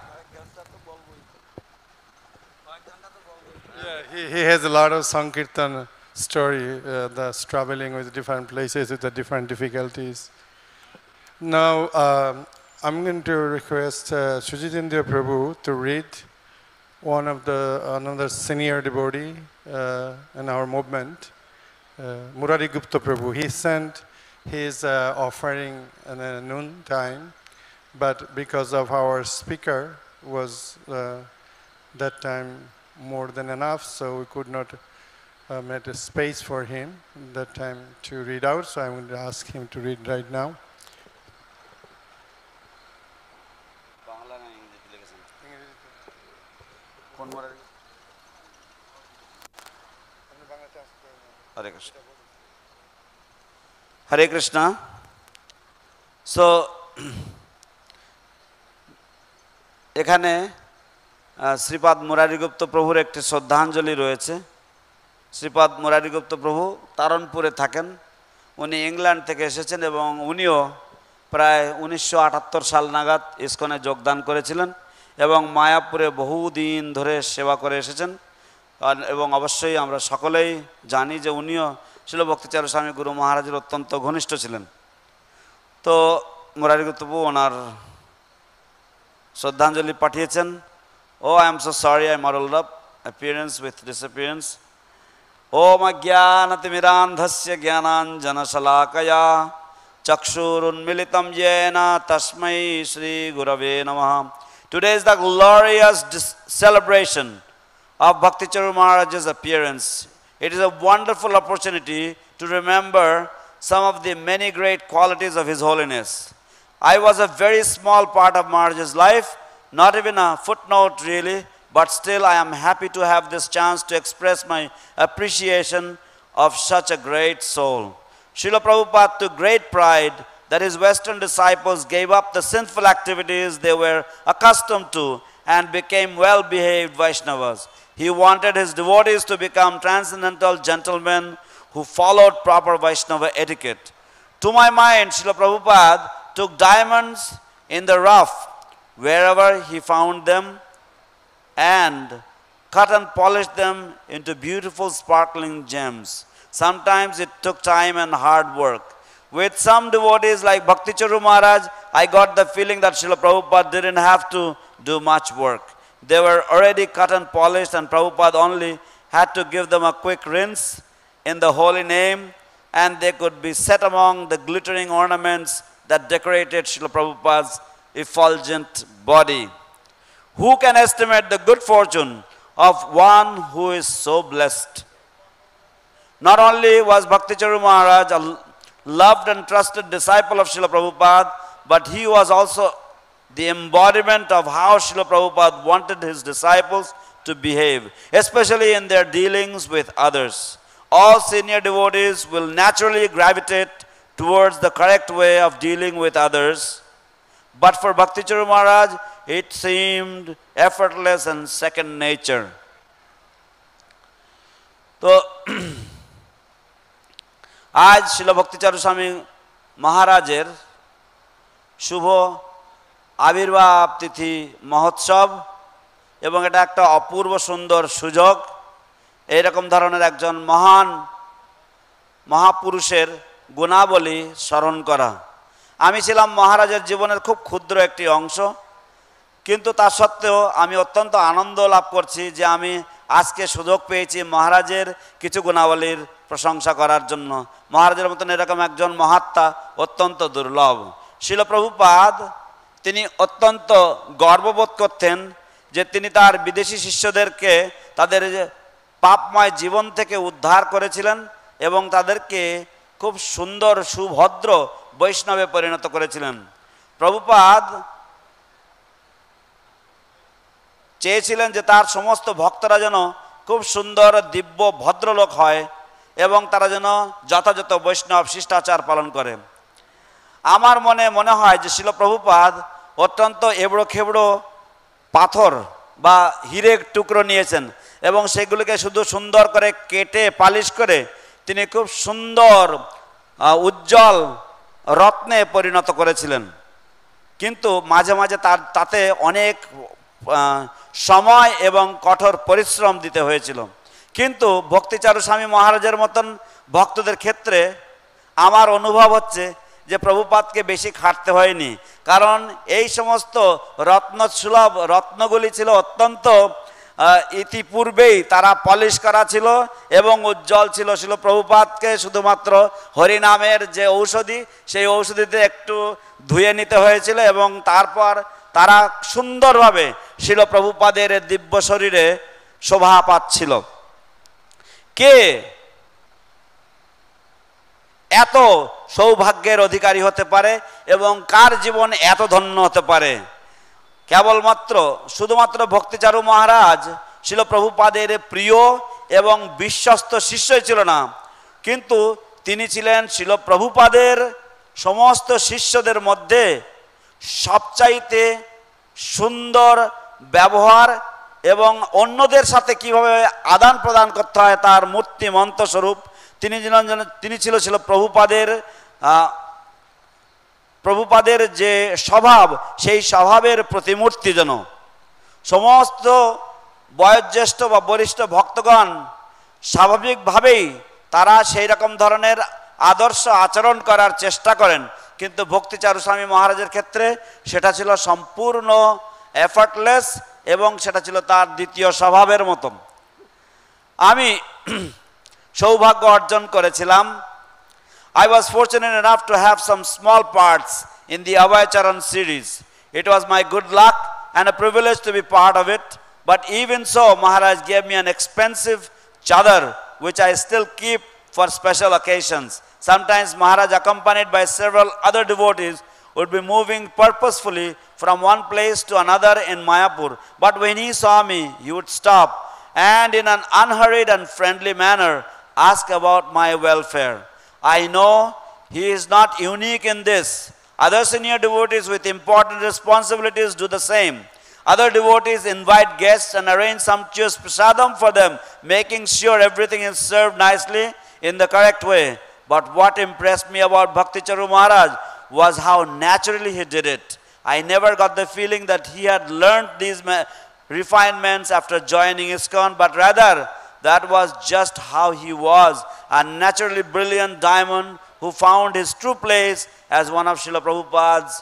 Yeah, he has a lot of Sankirtan story, that's traveling with different places with the different difficulties. Now, I'm going to request Sujitendra Prabhu to read another senior devotee in our movement, Murari Gupta Prabhu. He sent his offering in the noon time, but because of our speaker was that time more than enough, so we could not make a space for him that time to read out, so I'm going to ask him to read right now. Hare Krishna. Hare Krishna. So, এখানে শ্রীপাদ মুরারিগুপ্ত প্রভুর একটি শ্রদ্ধাঞ্জলি রয়েছে। শ্রীপাদ মুরারিগুপ্ত প্রভু তারণপুরে থাকেন। উনি England থেকে এসেছেন এবং উনিও প্রায় 1978 সাল নাগাদ ইসকনে যোগদান করেছিলেন এবং মায়াপুরে বহুদিন ধরে সেবা করে এসেছেন। এবং অবশ্যই আমরা সকলেই জানি যে উনিও শিল ভক্তি চারু স্বামী গুরু মহারাজের অত্যন্ত ঘনিষ্ঠ ছিলেন। তো মুরারিগুপ্ত প্রভু ওনার শ্রদ্ধাঞ্জলি পাঠিয়েছেন। Oh, I am so sorry I muddled up appearance with disappearance. Om ajnanatimidandhasya jnananjana shalakaya chakshurunmilitam yena tasmai Shri Gurave Namaha. Today is the glorious celebration of Bhakti Charu Maharaj's appearance. It is a wonderful opportunity to remember some of the many great qualities of His Holiness. I was a very small part of Maharaj's life, not even a footnote really, but still I am happy to have this chance to express my appreciation of such a great soul. Srila Prabhupada took great pride that his Western disciples gave up the sinful activities they were accustomed to and became well-behaved Vaishnavas. He wanted his devotees to become transcendental gentlemen who followed proper Vaishnava etiquette. To my mind, Srila Prabhupada took diamonds in the rough wherever he found them and cut and polished them into beautiful sparkling gems. Sometimes it took time and hard work. With some devotees like Bhakti Charu Maharaj, I got the feeling that Srila Prabhupada didn't have to do much work. They were already cut and polished and Prabhupada only had to give them a quick rinse in the holy name and they could be set among the glittering ornaments that decorated Srila Prabhupada's effulgent body. Who can estimate the good fortune of one who is so blessed? Not only was Bhakti Charu Maharaj a loved and trusted disciple of Srila Prabhupada, but he was also the embodiment of how Srila Prabhupada wanted his disciples to behave, especially in their dealings with others. All senior devotees will naturally gravitate towards the correct way of dealing with others. But for Bhakti Charu Maharaj, it seemed effortless and second nature. তো আজ শিল ভক্তি চারু স্বামী মহারাজের শুভ আবির্ভাব তিথি মহোৎসব, এবং এটা একটা অপূর্ব সুন্দর সুযোগ এইরকম ধরনের একজন মহান মহাপুরুষের গুণাবলী স্মরণ করা। আমি ছিলাম মহারাজের জীবনের খুব ক্ষুদ্র একটি অংশ, কিন্তু তা সত্ত্বেও আমি অত্যন্ত আনন্দ লাভ করছি যে আমি আজকে সুযোগ পেয়েছি মহারাজের কিছু গুণাবলীর প্রশংসা করার জন্য। মহারাজের মতন এরকম একজন মহাত্মা অত্যন্ত দুর্লভ। শিল প্রভুপাদ তিনি অত্যন্ত গর্ববোধ করতেন যে তিনি তার বিদেশি শিষ্যদেরকে তাদের পাপময় জীবন থেকে উদ্ধার করেছিলেন এবং তাদেরকে খুব সুন্দর সুভদ্র বৈষ্ণবে পরিণত করেছিলেন। প্রভুপাদ চেয়েছিলেন যে তার সমস্ত ভক্তরা যেন খুব সুন্দর দিব্য ভদ্রলোক হয় এবং তারা যেন যথাযথ বৈষ্ণব শিষ্টাচার পালন করে। আমার মনে হয় যে শিল প্রভুপাদ অত্যন্ত এবড়ো খেবড়ো পাথর বা হিরে টুকরো নিয়েছেন এবং সেগুলিকে শুধু সুন্দর করে কেটে পালিশ করে তিনি খুব সুন্দর উজ্জ্বল রত্নে পরিণত করেছিলেন। কিন্তু মাঝে মাঝে তাতে অনেক সময় এবং কঠোর পরিশ্রম দিতে হয়েছিল। কিন্তু ভক্তিচারু স্বামী মহারাজের মতন ভক্তদের ক্ষেত্রে আমার অনুভব হচ্ছে যে প্রভুপাদকে বেশি খাটতে হয়নি, কারণ এই সমস্ত রত্নসুলভ রত্নগুলি ছিল অত্যন্ত ইতিপূর্বেই তারা পলিশ করা ছিল এবং উজ্জ্বল ছিল। ছিল প্রভুপাদকে শুধুমাত্র হরিনামের যে ঔষধি সেই ঔষধিতে একটু ধুয়ে নিতে হয়েছিল এবং তারপর তারা সুন্দরভাবে শিল প্রভুপাদের দিব্য শরীরে শোভা পাচ্ছিল। কে এত সৌভাগ্যের অধিকারী হতে পারে এবং কার জীবন এত ধন্য হতে পারে? কেবলমাত্র শুধুমাত্র ভক্তিচারু মহারাজ শিল প্রভুপাদের প্রিয় এবং বিশ্বস্ত শিষ্যই ছিল না, কিন্তু তিনি ছিলেন শিল প্রভুপাদের সমস্ত শিষ্যদের মধ্যে সবচাইতে সুন্দর ব্যবহার এবং অন্যদের সাথে কিভাবে আদান প্রদান করতে হয় তার মূর্তি মন্ত্রস্বরূপ তিনি ছিল প্রভুপাদের যে স্বভাব সেই স্বভাবের প্রতিমূর্তি। যেন সমস্ত বয়োজ্যেষ্ঠ বা বরিষ্ঠ ভক্তগণ স্বাভাবিকভাবেই তারা সেই রকম ধরনের আদর্শ আচরণ করার চেষ্টা করেন, কিন্তু ভক্তিচারু স্বামী মহারাজের ক্ষেত্রে সেটা ছিল সম্পূর্ণ এফর্টলেস এবং সেটা ছিল তার দ্বিতীয় স্বভাবের মতন। আমি সৌভাগ্য অর্জন করেছিলাম। I was fortunate enough to have some small parts in the Abhay Charan series. It was my good luck and a privilege to be part of it, but even so Maharaj gave me an expensive chadar which I still keep for special occasions. Sometimes Maharaj, accompanied by several other devotees, would be moving purposefully from one place to another in Mayapur, but when he saw me he would stop and in an unhurried and friendly manner ask about my welfare. I know he is not unique in this. Other senior devotees with important responsibilities do the same. Other devotees invite guests and arrange sumptuous prasadam for them, making sure everything is served nicely in the correct way. But what impressed me about Bhakti Charu Maharaj was how naturally he did it. I never got the feeling that he had learned these refinements after joining ISKCON, but rather that was just how he was, a naturally brilliant diamond who found his true place as one of Srila Prabhupada's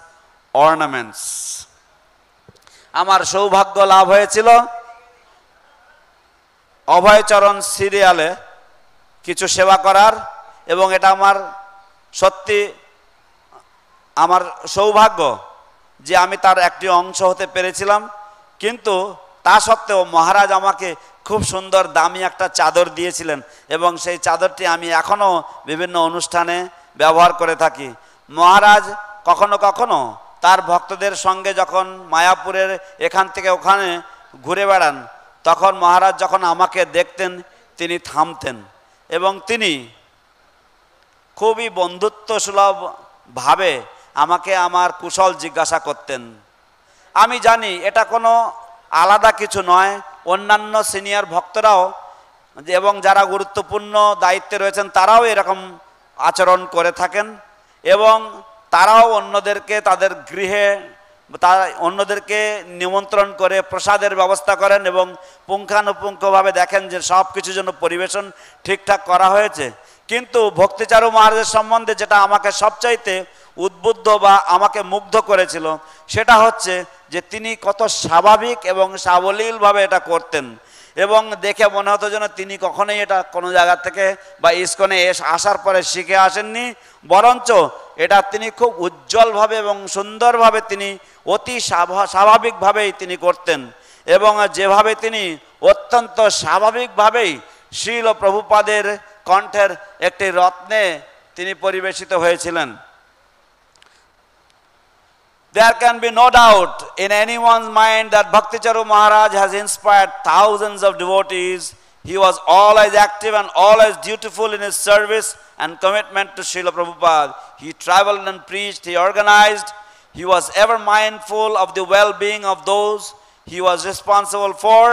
ornaments. আমার সৌভাগ্য লাভ হয়েছিল অভয় চরণ সিরিয়ালে কিছু সেবা করার, এবং এটা আমার সত্যি আমার সৌভাগ্য যে আমি তার একটি অংশ হতে পেরেছিলাম। কিন্তু তা সত্ত্বেও মহারাজ আমাকে খুব সুন্দর দামি একটা চাদর দিয়েছিলেন এবং সেই চাদরটি আমি এখনও বিভিন্ন অনুষ্ঠানে ব্যবহার করে থাকি। মহারাজ কখনো কখনো তার ভক্তদের সঙ্গে যখন মায়াপুরের এখান থেকে ওখানে ঘুরে বেড়ান, তখন মহারাজ যখন আমাকে দেখতেন তিনি থামতেন এবং তিনি খুবই বন্ধুত্ব সুলভ ভাবে আমাকে আমার কুশল জিজ্ঞাসা করতেন। আমি জানি এটা কোনো আলাদা কিছু নয়, অন্যান্য সিনিয়র ভক্তরাও এবং যারা গুরুত্বপূর্ণ দায়িত্বে রয়েছেন তারাও এরকম আচরণ করে থাকেন এবং তারাও অন্যদেরকে তাদের গৃহে তারা অন্যদেরকে নিমন্ত্রণ করে প্রসাদের ব্যবস্থা করেন এবং পুঙ্খানুপুঙ্খভাবে দেখেন যে সব কিছু যেন পরিবেশন ঠিকঠাক করা হয়েছে। কিন্তু ভক্তিচারু মহারাজের সম্বন্ধে যেটা আমাকে সবচাইতে উদ্বুদ্ধ বা আমাকে মুগ্ধ করেছিল সেটা হচ্ছে যে তিনি কত স্বাভাবিক এবং সাবলীলভাবে এটা করতেন এবং দেখে মনে হতো যেন তিনি কখনোই এটা কোনো জায়গা থেকে বা ইস্কনে আসার পরে শিখে আসেননি, বরঞ্চ এটা তিনি খুব উজ্জ্বলভাবে এবং সুন্দরভাবে তিনি অতি স্বাভাবিকভাবেই তিনি করতেন এবং যেভাবে তিনি অত্যন্ত স্বাভাবিকভাবেই শ্রীল প্রভুপাদের কণ্ঠের একটি রত্নে তিনি পরিবেশিত হয়েছিলেন। There can be no doubt in anyone's mind that Bhakti Charu Maharaj has inspired thousands of devotees. He was always active and always dutiful in his service and commitment to Srila Prabhupada. He traveled and preached, he organized, he was ever mindful of the well-being of those he was responsible for.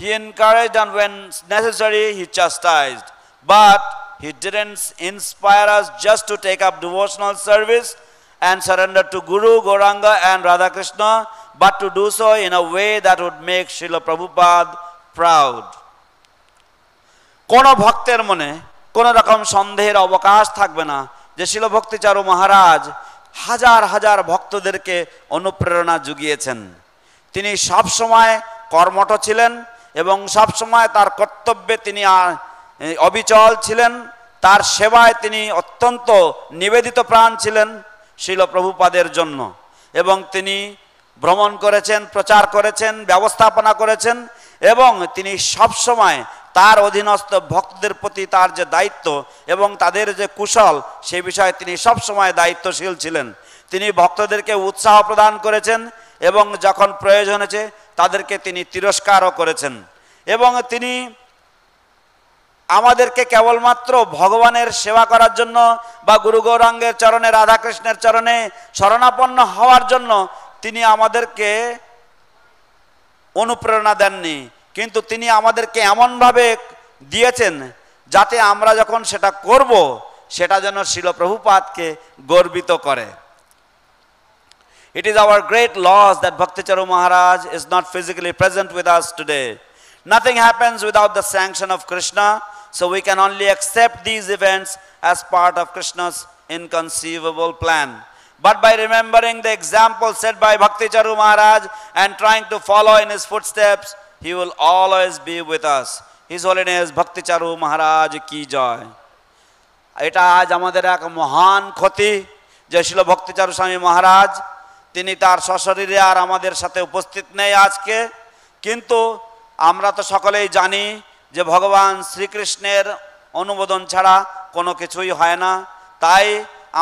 He encouraged and when necessary, he chastised. But he didn't inspire us just to take up devotional service and surrender to Guru, Gauranga and Radha Krishna, but to do so in a way that would make Srila Prabhupada proud. কোন ভক্তের মনে কোন রকম সন্দেহের অবকাশ থাকবে না যে শিল ভক্তিচারু মহারাজ হাজার হাজার ভক্তদেরকে অনুপ্রেরণা জুগিয়েছেন। তিনি সব সময় কর্মঠ ছিলেন এবং সব সময় তার কর্তব্যে তিনি অবিচল ছিলেন, তার সেবায় তিনি অত্যন্ত নিবেদিত প্রাণ ছিলেন শিল প্রভুপাদের জন্য এবং তিনি ভ্রমণ করেছেন, প্রচার করেছেন, ব্যবস্থাপনা করেছেন এবং তিনি সব সময় তার অধীনস্থ ভক্তদের প্রতি তার যে দায়িত্ব এবং তাদের যে কুশল সেই বিষয়ে তিনি সব সময় দায়িত্বশীল ছিলেন। তিনি ভক্তদেরকে উৎসাহ প্রদান করেছেন এবং যখন প্রয়োজন হয়েছে তাদেরকে তিনি তিরস্কারও করেছেন এবং তিনি আমাদেরকে কেবলমাত্র ভগবানের সেবা করার জন্য বা গুরু গৌরাঙ্গের চরণে রাধাকৃষ্ণের চরণে শরণাপন্ন হওয়ার জন্য তিনি আমাদেরকে অনুপ্রেরণা দেননি, কিন্তু তিনি আমাদেরকে এমনভাবে দিয়েছেন যাতে আমরা যখন সেটা করব সেটা যেন শ্রীল প্রভুপাদকে গর্বিত করে। It is our great loss that Bhakti Charu Maharaj is not physically present with us today. Nothing happens without the sanction of Krishna, so we can only accept these events as part of Krishna's inconceivable plan. But by remembering the example set by Bhakti Charu Maharaj and trying to follow in his footsteps, he will always be with us. His Holiness Bhakti Charu Maharaj ki jai. এটা আজ আমাদের এক মহান ক্ষতি যে শিল ভক্তি চারু স্বামী মহারাজ তিনি তার সশরীরে আর আমাদের সাথে উপস্থিত নেই আজকে, কিন্তু আমরা তো সকলেই জানি যে ভগবান শ্রীকৃষ্ণের অনুমোদন ছাড়া কোনো কিছুই হয় না। তাই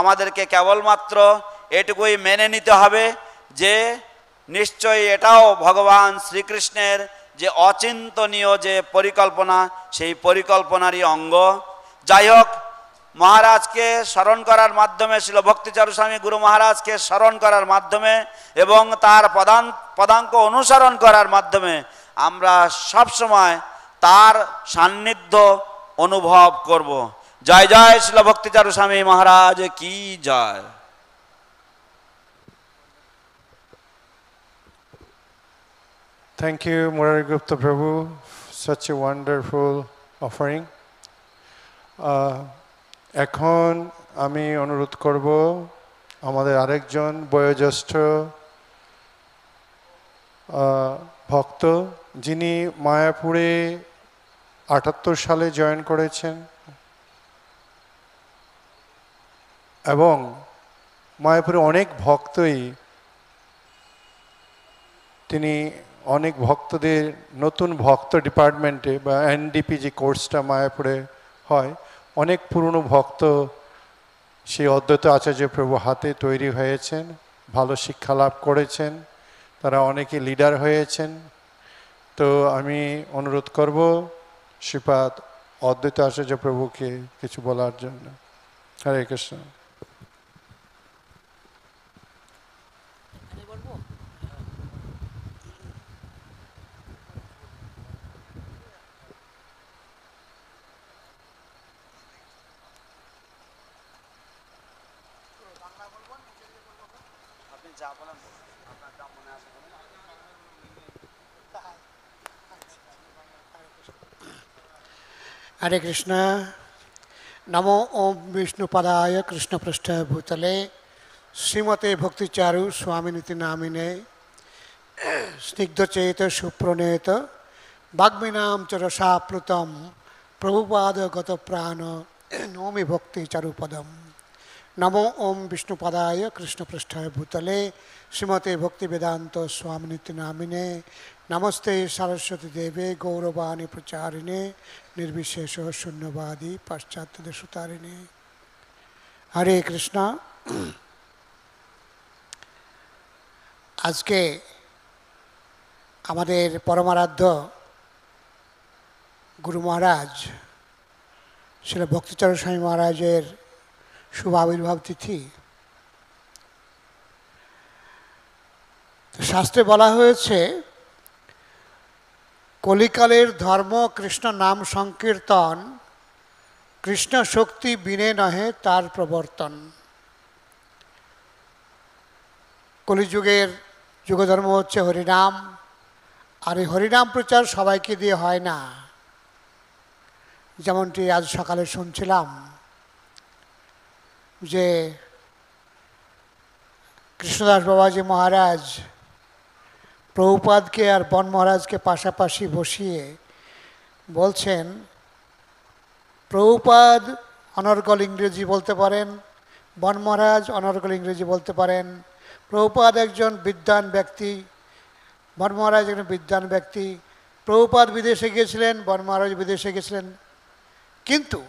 আমাদেরকে কেবলমাত্র এটুকুই মেনে নিতে হবে যে নিশ্চয়ই এটাও ভগবান শ্রীকৃষ্ণের যে অচিন্তনীয় যে পরিকল্পনা সেই পরিকল্পনারই অঙ্গ। যাই হোক, মহারাজকে স্মরণ করার মাধ্যমে শিল ভক্তিচারু স্বামী গুরু মহারাজকে স্মরণ করার মাধ্যমে এবং তার পদাঙ্ক অনুসরণ করার মাধ্যমে আমরা সব সময় তার সান্নিধ্য অনুভব করব। জয় জয় শিল ভক্তিচারু স্বামী মহারাজ কি জয়। Thank you, Murari Gupta Prabhu, such a wonderful offering. এখন আমি অনুরোধ করব আমাদের আরেকজন বয়োজ্যেষ্ঠ ভক্ত যিনি মায়াপুরে 78 সালে জয়েন করেছেন এবং মায়াপুরে অনেক ভক্তই তিনি অনেক ভক্তদের নতুন ভক্ত ডিপার্টমেন্টে বা এনডিপি যে কোর্সটা মায়াপুরে হয় অনেক পুরনো ভক্ত সেই অদ্বৈত আচার্য প্রভু হাতে তৈরি হয়েছেন, ভালো শিক্ষা লাভ করেছেন, তারা অনেকে লিডার হয়েছেন। তো আমি অনুরোধ করব শ্রীপাদ অদ্বৈত আচার্য প্রভুকে কিছু বলার জন্য। হরে কৃষ্ণ। हरे कृष्ण। नमो ओम विष्णुपदाय कृष्णपृष्ठाय भूतले श्रीमते भक्ति चारु स्वामी नामिने स्निग्धचेत सुप्रणेत वाग्मीनां च रसाप्लुतं प्रभुपाद गत प्राण नौमि भक्ति चारुपदम। नमो ओम विष्णुपदाय कृष्णपृष्ठाय भूतले श्रीमते भक्ति वेदांत स्वामी नामिने नमस्ते सरस्वती देवे गौरवाणी प्रचारिणे निर्विशेष शून्यवादी पाश्चात्य देशतारिणे। हरे कृष्णा। आज के हमारे परमाराध्य गुरु महाराज श्री भक्ति चारू स्वामी महाराजेर शुभ आविर्भाव तिथि। शास्त्रे बला हয়েছে কলিকালের ধর্ম কৃষ্ণ নাম সংকীর্তন, কৃষ্ণ শক্তি বিনে নহে তার প্রবর্তন। কলিযুগের যুগধর্ম হচ্ছে হরিনাম, আর এই হরিনাম প্রচার সবাইকে দিয়ে হয় না। যেমনটি আজ সকালে শুনছিলাম যে কৃষ্ণদাস বাবাজি মহারাজ প্রভুপাদকে আর বন মহারাজকে পাশাপাশি বসিয়ে বলছেন প্রভুপাদ অনর্গল ইংরেজি বলতে পারেন, বন মহারাজ অনর্গল ইংরেজি বলতে পারেন। প্রভুপাদ একজন বিদ্বান ব্যক্তি, বন মহারাজ একজন বিদ্বান ব্যক্তি। প্রভুপাদ বিদেশে গিয়েছিলেন, বন মহারাজ বিদেশে গেছিলেন, কিন্তু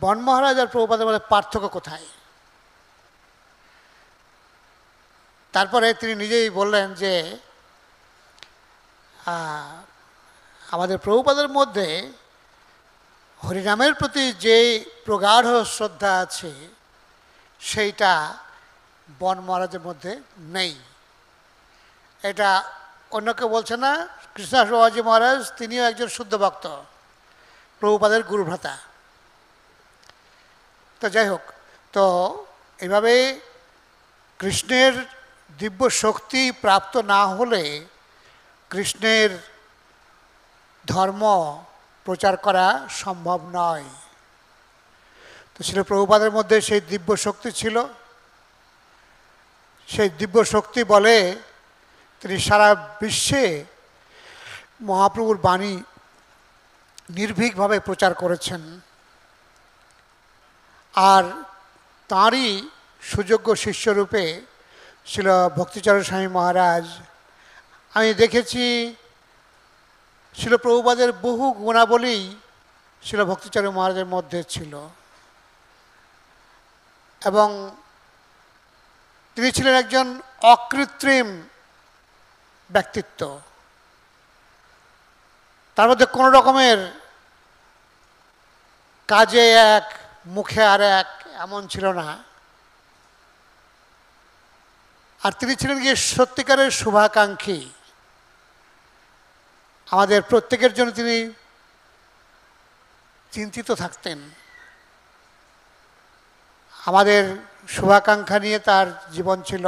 বন মহারাজ আর প্রভুপাদের মধ্যে পার্থক্য কোথায়? তারপরে তিনি নিজেই বললেন যে আমাদের প্রভুপাদের মধ্যে হরিনামের প্রতি যে প্রগাঢ় শ্রদ্ধা আছে সেইটা বন মহারাজের মধ্যে নেই। এটা অন্য কেউ বলছে না, কৃষ্ণদাস বাবাজি মহারাজ তিনিও একজন শুদ্ধ ভক্ত, প্রভুপাদের গুরুভ্রাতা। তো যাই হোক, তো এইভাবে কৃষ্ণের দিব্য শক্তি প্রাপ্ত না হলে কৃষ্ণের ধর্ম প্রচার করা সম্ভব নয়। তো ছিল প্রভুপাদের মধ্যে সেই দিব্য শক্তি ছিল, সেই দিব্য শক্তি বলে তিনি সারা বিশ্বে মহাপ্রভুর বাণী নির্ভীকভাবে প্রচার করেছেন। আর তাঁরই সুযোগ্য শিষ্যরূপে ছিল ভক্তিচারু স্বামী মহারাজ। আমি দেখেছি ছিল প্রভুপাদের বহু গুণাবলী ছিল ভক্তিচারু মহারাজের মধ্যে ছিল, এবং তিনি ছিলেন একজন অকৃত্রিম ব্যক্তিত্ব। তার মধ্যে কোনো রকমের কাজে এক মুখে আর এক এমন ছিল না। আর তিনি ছিলেন গিয়ে সত্যিকারের শুভাকাঙ্ক্ষী। আমাদের প্রত্যেকের জন্য তিনি চিন্তিত থাকতেন। আমাদের শুভাকাঙ্ক্ষা নিয়ে তার জীবন ছিল।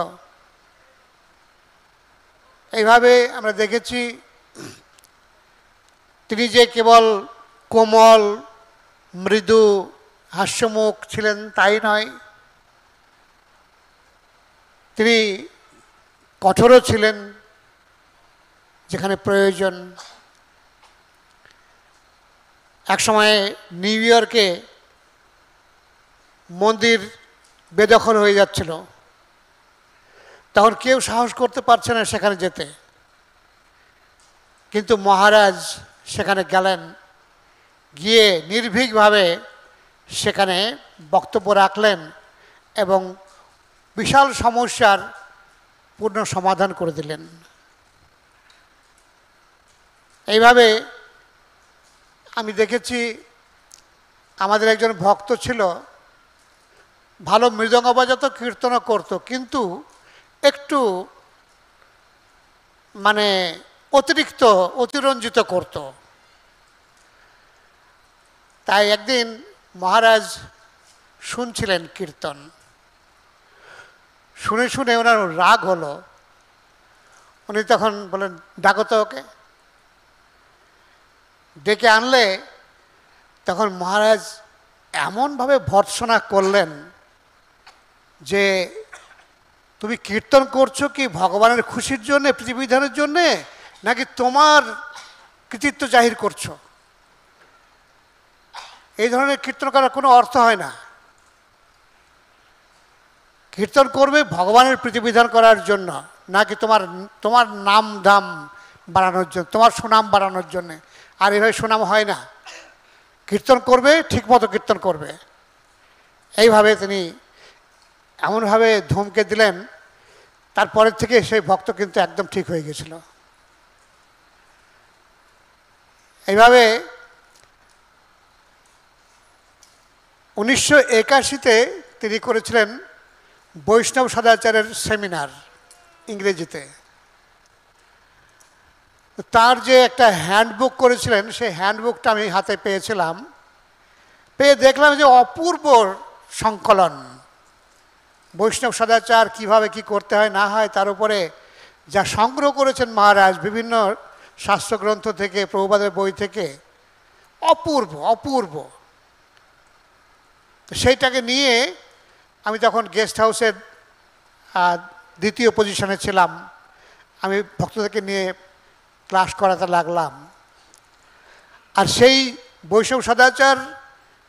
এইভাবে আমরা দেখেছি তিনি যে কেবল কোমল মৃদু হাস্যমুখ ছিলেন তাই নয়, তিনি কঠোরও ছিলেন যেখানে প্রয়োজন। একসময় নিউ ইয়র্কে মন্দির বেদখল হয়ে যাচ্ছিল, তখন কেউ সাহস করতে পারছে না সেখানে যেতে, কিন্তু মহারাজ সেখানে গেলেন, গিয়ে নির্ভীকভাবে সেখানে বক্তব্য রাখলেন এবং বিশাল সমস্যার পূর্ণ সমাধান করে দিলেন। এইভাবে আমি দেখেছি আমাদের একজন ভক্ত ছিল, ভালো মৃদঙ্গ বাজাতো, কীর্তনও করতো, কিন্তু একটু মানে অতিরিক্ত অতিরঞ্জিত করত। তাই একদিন মহারাজ শুনছিলেন কীর্তন, শুনে শুনে ওনার রাগ হলো। উনি তখন বলেন, ডাকো তো ওকে। ডেকে আনলে তখন মহারাজ এমনভাবে ভর্ৎসনা করলেন যে তুমি কীর্তন করছো কি ভগবানের খুশির জন্যে, প্রীতিবিধানের জন্যে, নাকি তোমার কৃতিত্ব জাহির করছো? এই ধরনের কীর্তন করার কোনো অর্থ হয় না। কীর্তন করবে ভগবানের প্রীতিবিধান করার জন্য, নাকি তোমার নাম দাম বাড়ানোর জন্য, তোমার সুনাম বাড়ানোর জন্যে। আর এভাবে সুনাম হয় না। কীর্তন করবে ঠিকমতো কীর্তন করবে। এইভাবে তিনি এমনভাবে ধমকে দিলেন, তারপরের থেকে সেই ভক্ত কিন্তু একদম ঠিক হয়ে গেছিল। এইভাবে 1981-তে তিনি করেছিলেন বৈষ্ণব সদাচারের সেমিনার ইংরেজিতে। তার যে একটা হ্যান্ডবুক করেছিলেন, সেই হ্যান্ডবুকটা আমি হাতে পেয়েছিলাম। পেয়ে দেখলাম যে অপূর্ব সংকলন, বৈষ্ণব সদাচার কিভাবে কি করতে হয় না হয়, তার উপরে যা সংগ্রহ করেছেন মহারাজ বিভিন্ন শাস্ত্রগ্রন্থ থেকে, প্রভুপাদের বই থেকে, অপূর্ব অপূর্ব। সেইটাকে নিয়ে আমি তখন গেস্ট হাউসের দ্বিতীয় পজিশনে ছিলাম। আমি ভক্তদেরকে নিয়ে ক্লাস করাতে লাগলাম। আর সেই বৈষ্ণব সদাচার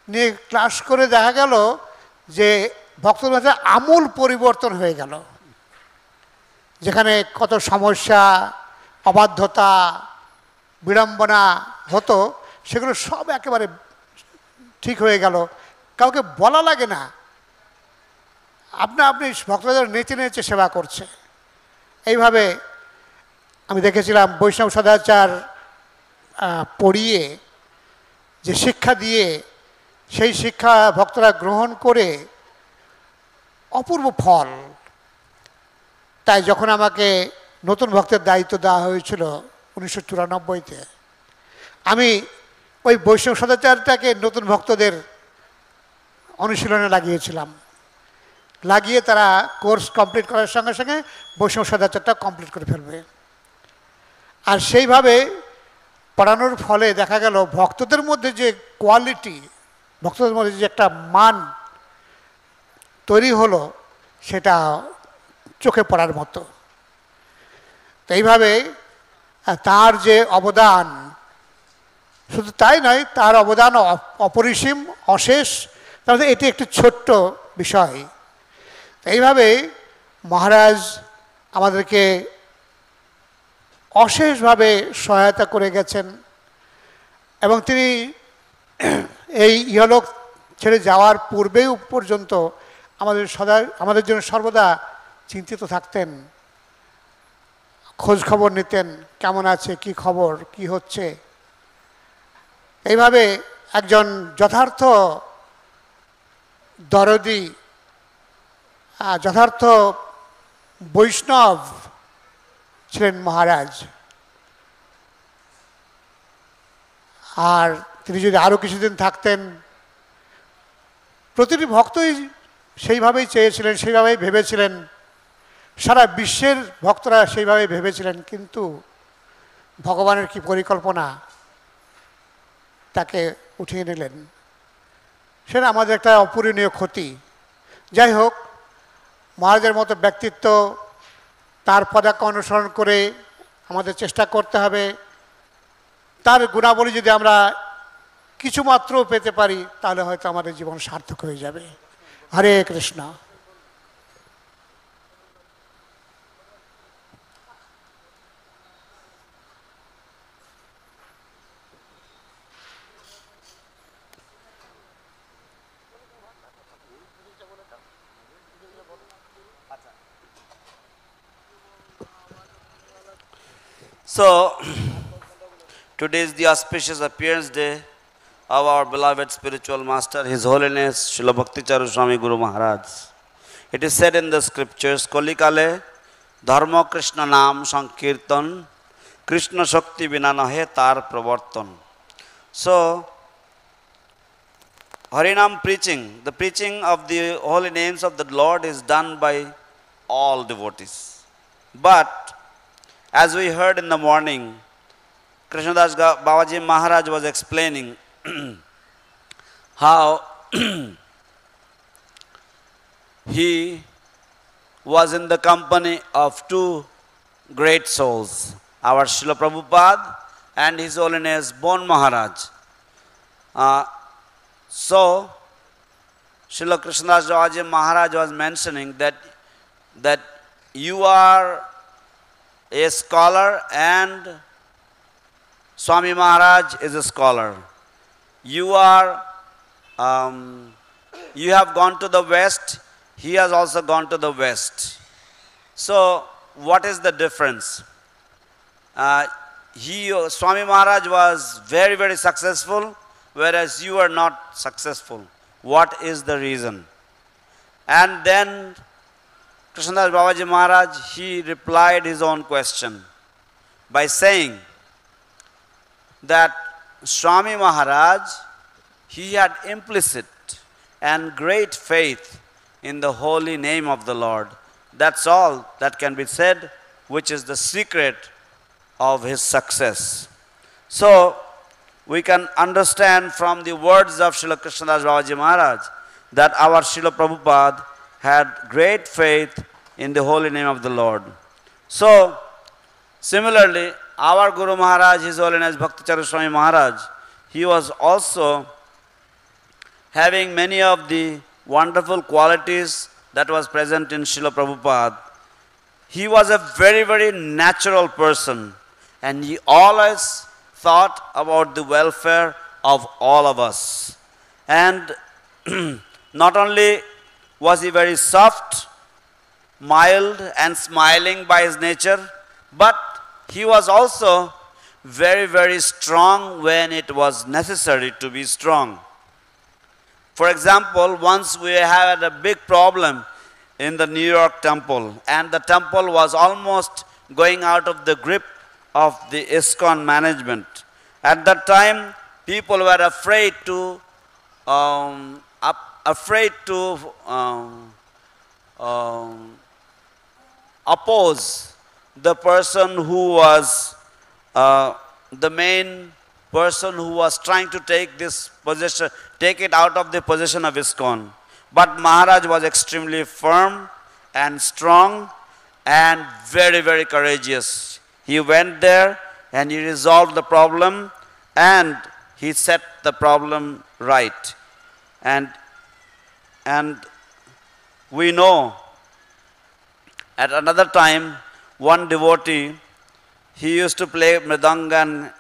নিয়ে ক্লাস করে দেখা গেল যে ভক্তদের মাঝে আমূল পরিবর্তন হয়ে গেল। যেখানে কত সমস্যা, অবাধ্যতা, বিড়ম্বনা হতো, সেগুলো সব একেবারে ঠিক হয়ে গেল। কাউকে বলা লাগে না, আপনি ভক্তদের নেচে নেচে সেবা করছে। এইভাবে আমি দেখেছিলাম বৈষ্ণব সদাচার পড়িয়ে যে শিক্ষা দিয়ে, সেই শিক্ষা ভক্তরা গ্রহণ করে অপূর্ব ফল। তাই যখন আমাকে নতুন ভক্তের দায়িত্ব দেওয়া হয়েছিল 1994-তে, আমি ওই বৈষ্ণব সদাচারটাকে নতুন ভক্তদের অনুশীলনে লাগিয়েছিলাম। লাগিয়ে তারা কোর্স কমপ্লিট করার সঙ্গে সঙ্গে বৈষ্ণব সদাচারটা কমপ্লিট করে ফেলবে। আর সেইভাবে পড়ানোর ফলে দেখা গেল ভক্তদের মধ্যে যে কোয়ালিটি, ভক্তদের মধ্যে যে একটা মান তৈরি হলো, সেটা চোখে পড়ার মতো। তো এইভাবে তার যে অবদান, শুধু তাই নয়, তার অবদান অপরিসীম, অশেষ। তাহলে এটি একটি ছোট্ট বিষয়। এইভাবে মহারাজ আমাদেরকে অশেষভাবে সহায়তা করে গেছেন এবং তিনি এই ইহলোক ছেড়ে যাওয়ার পূর্বেও পর্যন্ত আমাদের জন্য সর্বদা চিন্তিত থাকতেন, খোঁজ খবর নিতেন, কেমন আছে, কি খবর, কি হচ্ছে। এইভাবে একজন যথার্থ দরদি, যথার্থ বৈষ্ণব ছিলেন মহারাজ। আর তিনি যদি আরও কিছুদিন থাকতেন, প্রতিটি ভক্তই সেইভাবেই চেয়েছিলেন, সেইভাবেই ভেবেছিলেন, সারা বিশ্বের ভক্তরা সেইভাবেই ভেবেছিলেন। কিন্তু ভগবানের কি পরিকল্পনা, তাকে উঠিয়ে নিলেন। সেটা আমাদের একটা অপূরণীয় ক্ষতি। যাই হোক, মহারাজের মতো ব্যক্তিত্ব, তার পদাঙ্ক অনুসরণ করে আমাদের চেষ্টা করতে হবে। তার গুণাবলী যদি আমরা কিছুমাত্র পেতে পারি, তাহলে হয়তো আমাদের জীবন সার্থক হয়ে যাবে। হরে Krishna. So, today is the auspicious appearance day of our beloved spiritual master, His Holiness Srila Bhakti Charu Swami Guru Maharaj. It is said in the scriptures, Kolikale Dharma Krishna Nam Sankirtan Krishna Shakti Vina Nahe Tar Pravartan. So, Harinam preaching, the preaching of the holy names of the Lord is done by all devotees. But, as we heard in the morning, Krishnadas Babaji Maharaj was explaining how he was in the company of two great souls, our Srila Prabhupada and His Holiness Bon Maharaj. So, Srila Krishnadas Babaji Maharaj was mentioning that you are a scholar and Swami Maharaj is a scholar. You have gone to the west, he has also gone to the west. So, what is the difference? Swami Maharaj was very, very successful, whereas you are not successful. What is the reason? And then Krishnadas Babaji Maharaj, he replied his own question by saying that Swami Maharaj, he had implicit and great faith in the holy name of the Lord. That's all that can be said, which is the secret of his success. So, we can understand from the words of Srila Krishnadas Babaji Maharaj that our Srila Prabhupada had great faith in the holy name of the Lord. So, similarly, our Guru Maharaj, His Holiness Bhakti Charu Swami Maharaj, he was also having many of the wonderful qualities that was present in Srila Prabhupada. He was a very, very natural person, and he always thought about the welfare of all of us. And not only was he very soft, mild and smiling by his nature, but he was also very, very strong when it was necessary to be strong. For example, once we had a big problem in the New York temple, and the temple was almost going out of the grip of the ISKCON management. At that time, people were afraid to oppose the person who was the main person who was trying to take this position, take it out of the position of ISKCON. But Maharaj was extremely firm and strong and very, very courageous. He went there and he resolved the problem and he set the problem right. And we know at another time, one devotee, he used to play mridanga and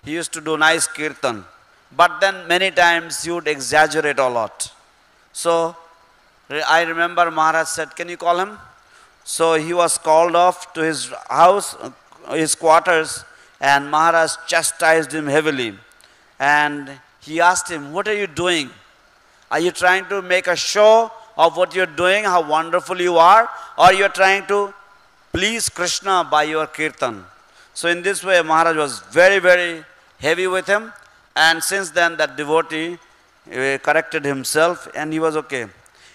he used to do nice kirtan. But then many times he would exaggerate a lot. So I remember Maharaj said, can you call him? So he was called off to his house, his quarters, and Maharaj chastised him heavily. And he asked him, what are you doing? Are you trying to make a show of what you're doing, how wonderful you are, or you're trying to please Krishna by your kirtan? So in this way, Maharaj was very, very heavy with him, and since then that devotee corrected himself and he was okay.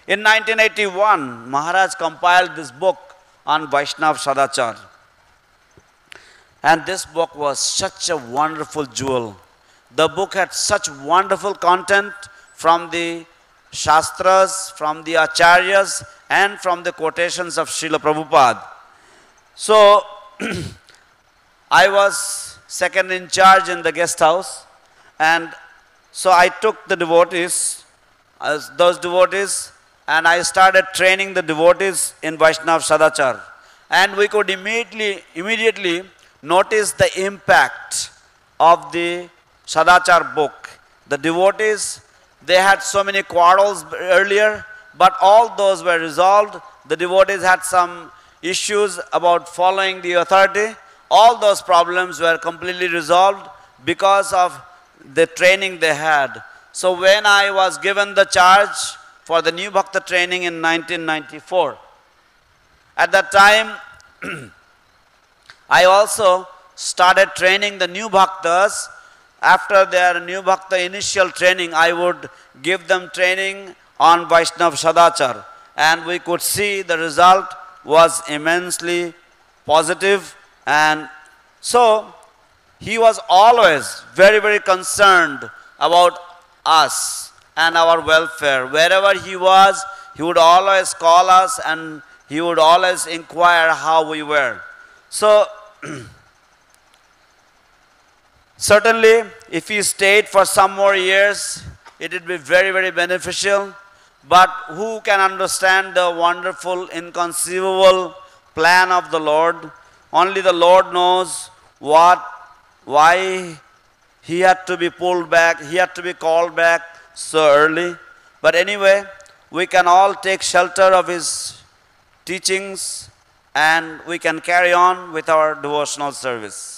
In 1981, Maharaj compiled this book on Vaishnav Sadachar. And this book was such a wonderful jewel. The book had such wonderful content from the Shastras, from the Acharyas, and from the quotations of Srila Prabhupada. So, I was second in charge in the guest house, and so I took the devotees, those devotees, and I started training the devotees in Vaishnav Sadachar. And we could immediately notice the impact of the Sadachar book. The devotees, they had so many quarrels earlier, but all those were resolved. The devotees had some issues about following the authority. All those problems were completely resolved because of the training they had. So when I was given the charge for the new Bhakta training in 1994, at that time I also started training the new Bhaktas. After their new Bhakta initial training, I would give them training on Vaishnav Sadachar, and we could see the result was immensely positive. And so he was always very, very concerned about us and our welfare. Wherever he was, he would always call us and he would always inquire how we were. So certainly, if he stayed for some more years, it would be very, very beneficial. But who can understand the wonderful, inconceivable plan of the Lord? Only the Lord knows why he had to be pulled back, he had to be called back so early. But anyway, we can all take shelter of his teachings and we can carry on with our devotional service.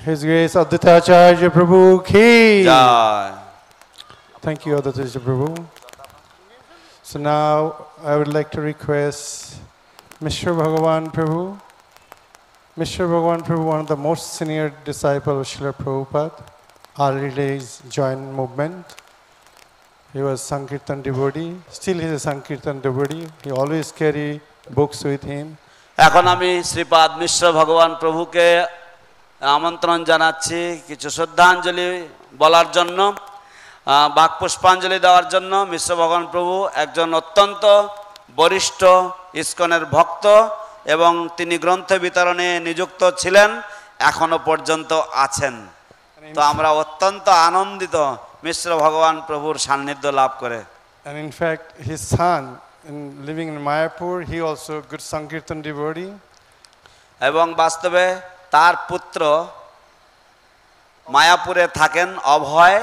His Grace Advaitacharya Prabhu ki. Jai. Thank you, Advaitacharya Prabhu. So now I would like to request Mr. Bhagavan Prabhu. Mr. Bhagavan Prabhu, one of the most senior disciples of Srila Prabhupada, early days joined movement. He was Sankirtan devotee. Still he is a Sankirtan devotee. He always carry books with him. এখন আমি শ্রীপাদ মিশ্র ভগবান প্রভুকে আমন্ত্রণ জানাচ্ছি কিছু শ্রদ্ধাঞ্জলি বলার জন্য, বাক পুষ্পাঞ্জলি দেওয়ার জন্য। মিশ্র ভগবান প্রভু একজন অত্যন্ত বরিষ্ঠ ইস্কনের ভক্ত এবং তিনি গ্রন্থ বিতরণে নিযুক্ত ছিলেন, এখনো পর্যন্ত আছেন। তো আমরা অত্যন্ত আনন্দিত মিশ্র ভগবান প্রভুর সান্নিধ্য লাভ করে। And in fact, his son, living in Mayapur, he also a good Sankirtan devotee. এবং বাস্তবে তার পুত্র মায়াপুরে থাকেন অভয়,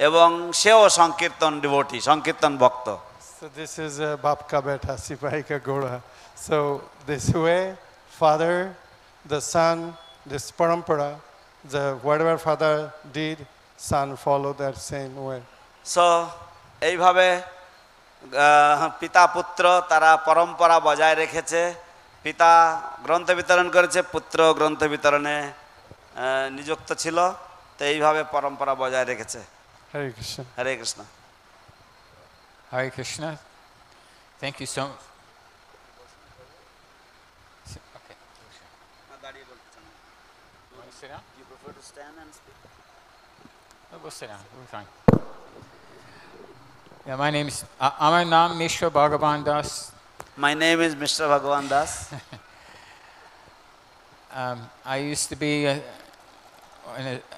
এবং সেও সংকীর্তন ডিভোটি, সংকীর্তন ভক্ত। So this is a Bapka Beta Sipaika Gora. So this way, father, the son, this parampara, whatever father did, son followed that same way. So এইভাবে পিতা পুত্র তারা পরম্পরা বজায় রেখেছে। পিতা গ্রন্থ বিতরণ করেছে, পুত্র গ্রন্থ বিতরণে নিযুক্ত ছিল, তো এইভাবে পরম্পরা বজায় রেখেছে। Hare Krishna. Hare Krishna. Hare Krishna. Thank you so much. Okay. Want to sit down? You prefer to stand and speak? Oh, we'll sit down. We're fine. Yeah, my name is Amarnam Mishra Bhagavan Das. My name is Mr. Bhagavan Das. I used to be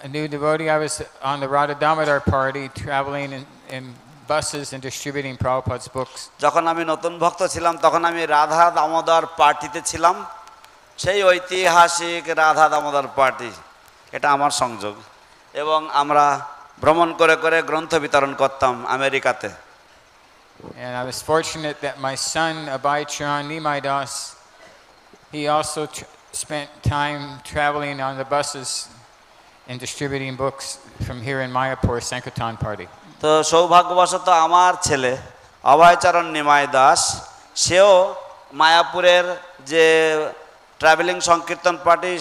a new devotee. I was on the Radha Damodar party, traveling in buses and distributing Prabhupada's books. যখন আমি নতুন ভক্ত ছিলাম তখন আমি রাধা দামোদর পার্টিতে ছিলাম, সেই ঐতিহাসিক রাধা দামোদর পার্টি, এটা আমার সংযোগ। এবং আমরা ভ্রমণ করে করে গ্রন্থ বিতরণ করতাম আমেরিকাতে। And I was fortunate that my son Abhay Charan Nimai Das, he also spent time traveling on the buses and distributing books from here in Mayapur Sankirtan party. তো সৌভাগ্যবশত আমার ছেলে অভয়চরণ নিমাই দাস, সেও মায়াপুরের যে ট্রাভেলিং সংকীর্তন পার্টি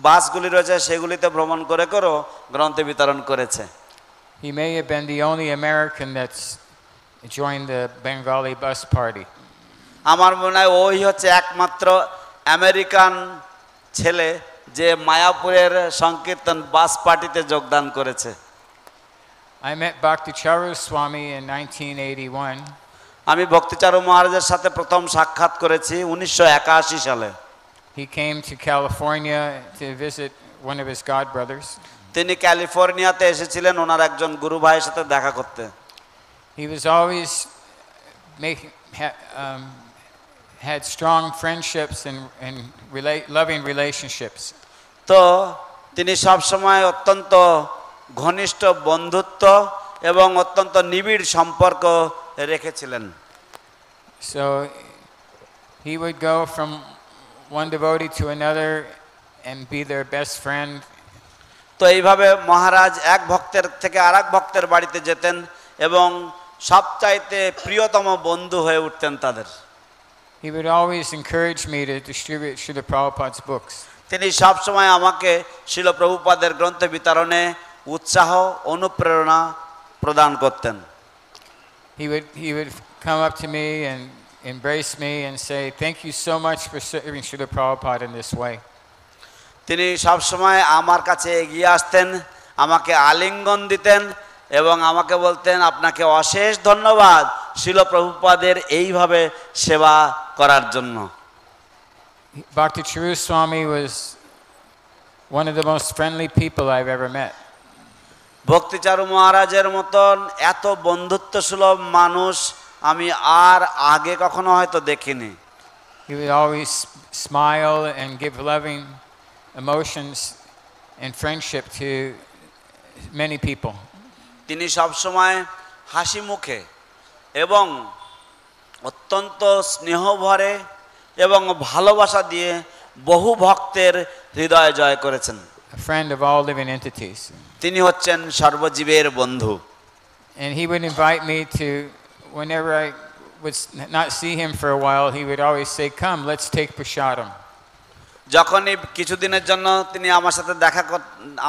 বাসগুলি রয়েছে সেগুলিতে ভ্রমণ করে করেও গ্রন্থ বিতরণ করেছে। He may have been the only American that's joined the Bengali bus party. আমার মনে হয় ওই হচ্ছে একমাত্র আমেরিকান ছেলে যে মায়াপুরের সংকীর্তন বাস পার্টিতে যোগদান করেছে। I met Bhakti Charu Swami in 1981. আমি ভক্তিচারু মহারাজের সাথে প্রথম সাক্ষাৎ করেছি 1981 সালে। He came to California to visit one of his god brothers. তিনি ক্যালিফোর্নিয়াতে এসেছিলেন ওনার একজন গুরু ভাইয়ের সাথে দেখা করতে। He was always had strong friendships and loving relationships. তো তিনি সব সময় অত্যন্ত ঘনিষ্ঠ বন্ধুত্ব এবং অত্যন্ত নিবিড় সম্পর্ক রেখেছিলেন। So he would go from one devotee to another and be their best friend. তো এইভাবে মহারাজ এক ভক্তের থেকে আরেক ভক্তের বাড়িতে যেতেন এবং সবচাইতে প্রিয়তম বন্ধু হয়ে উঠতেন তাদের। He would always encourage me to distribute Srila Prabhupada's books. তিনি সব সময় আমাকে শিল প্রভুপাদের গ্রন্থ বিতরণে উৎসাহ অনুপ্রেরণা প্রদান করতেন। He would come up to me and embrace me and say, "Thank you so much for serving Srila Prabhupada in this way." তিনি সব সময় আমার কাছে এগিয়ে আসতেন, আমাকে আলিঙ্গন দিতেন এবং আমাকে বলতেন, আপনাকে অশেষ ধন্যবাদ শিল প্রভুপাদের এইভাবে সেবা করার জন্য। Bhakti Charu Swami was one of the most friendly people I've ever met. ভক্তি চারু মহারাজের মতন এত বন্ধুত্বসুলভ মানুষ আমি আর আগে কখনো হয়তো দেখিনি। He would always smile and give loving emotions and friendship to many people. তিনি সব সময় হাসি মুখে এবং অত্যন্ত স্নেহ ভরে এবং ভালোবাসা দিয়ে বহু ভক্তের হৃদয় জয় করেছেন। A friend of all living entities. তিনি হচ্ছেন সর্বজীবের বন্ধু। And he would invite me to, whenever I would not see him for a while, he would always say, "Come, let's take prasadam." যখনই কিছুদিনের জন্য তিনি আমার সাথে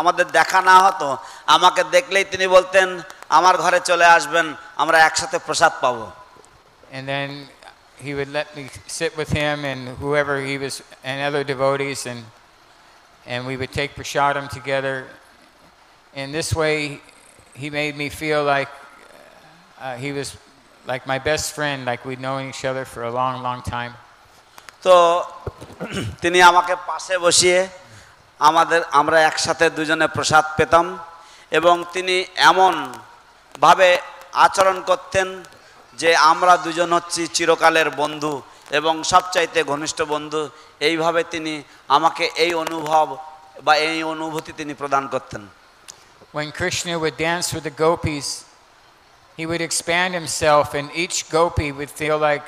আমাদের দেখা না হতো, আমাকে দেখলেই তিনি বলতেন, আমার ঘরে চলে আসবেন, আমরা একসাথে প্রসাদ পাবো। And then he would let me sit with him and whoever he was and other devotees, and we would take prasadam together. In this way, he made me feel like he was like my best friend, like we'd known each other for a long, long time. তো তিনি আমাকে পাশে বসিয়ে আমরা একসাথে দুজনে প্রসাদ পেতাম এবং তিনি এমনভাবে আচরণ করতেন যে আমরা দুজন হচ্ছি চিরকালের বন্ধু এবং সবচাইতে ঘনিষ্ঠ বন্ধু। এইভাবে তিনি আমাকে এই অনুভব বা এই অনুভূতি তিনি প্রদান করতেন। When Krishna would dance with the gopis, he would expand himself and each gopi would feel like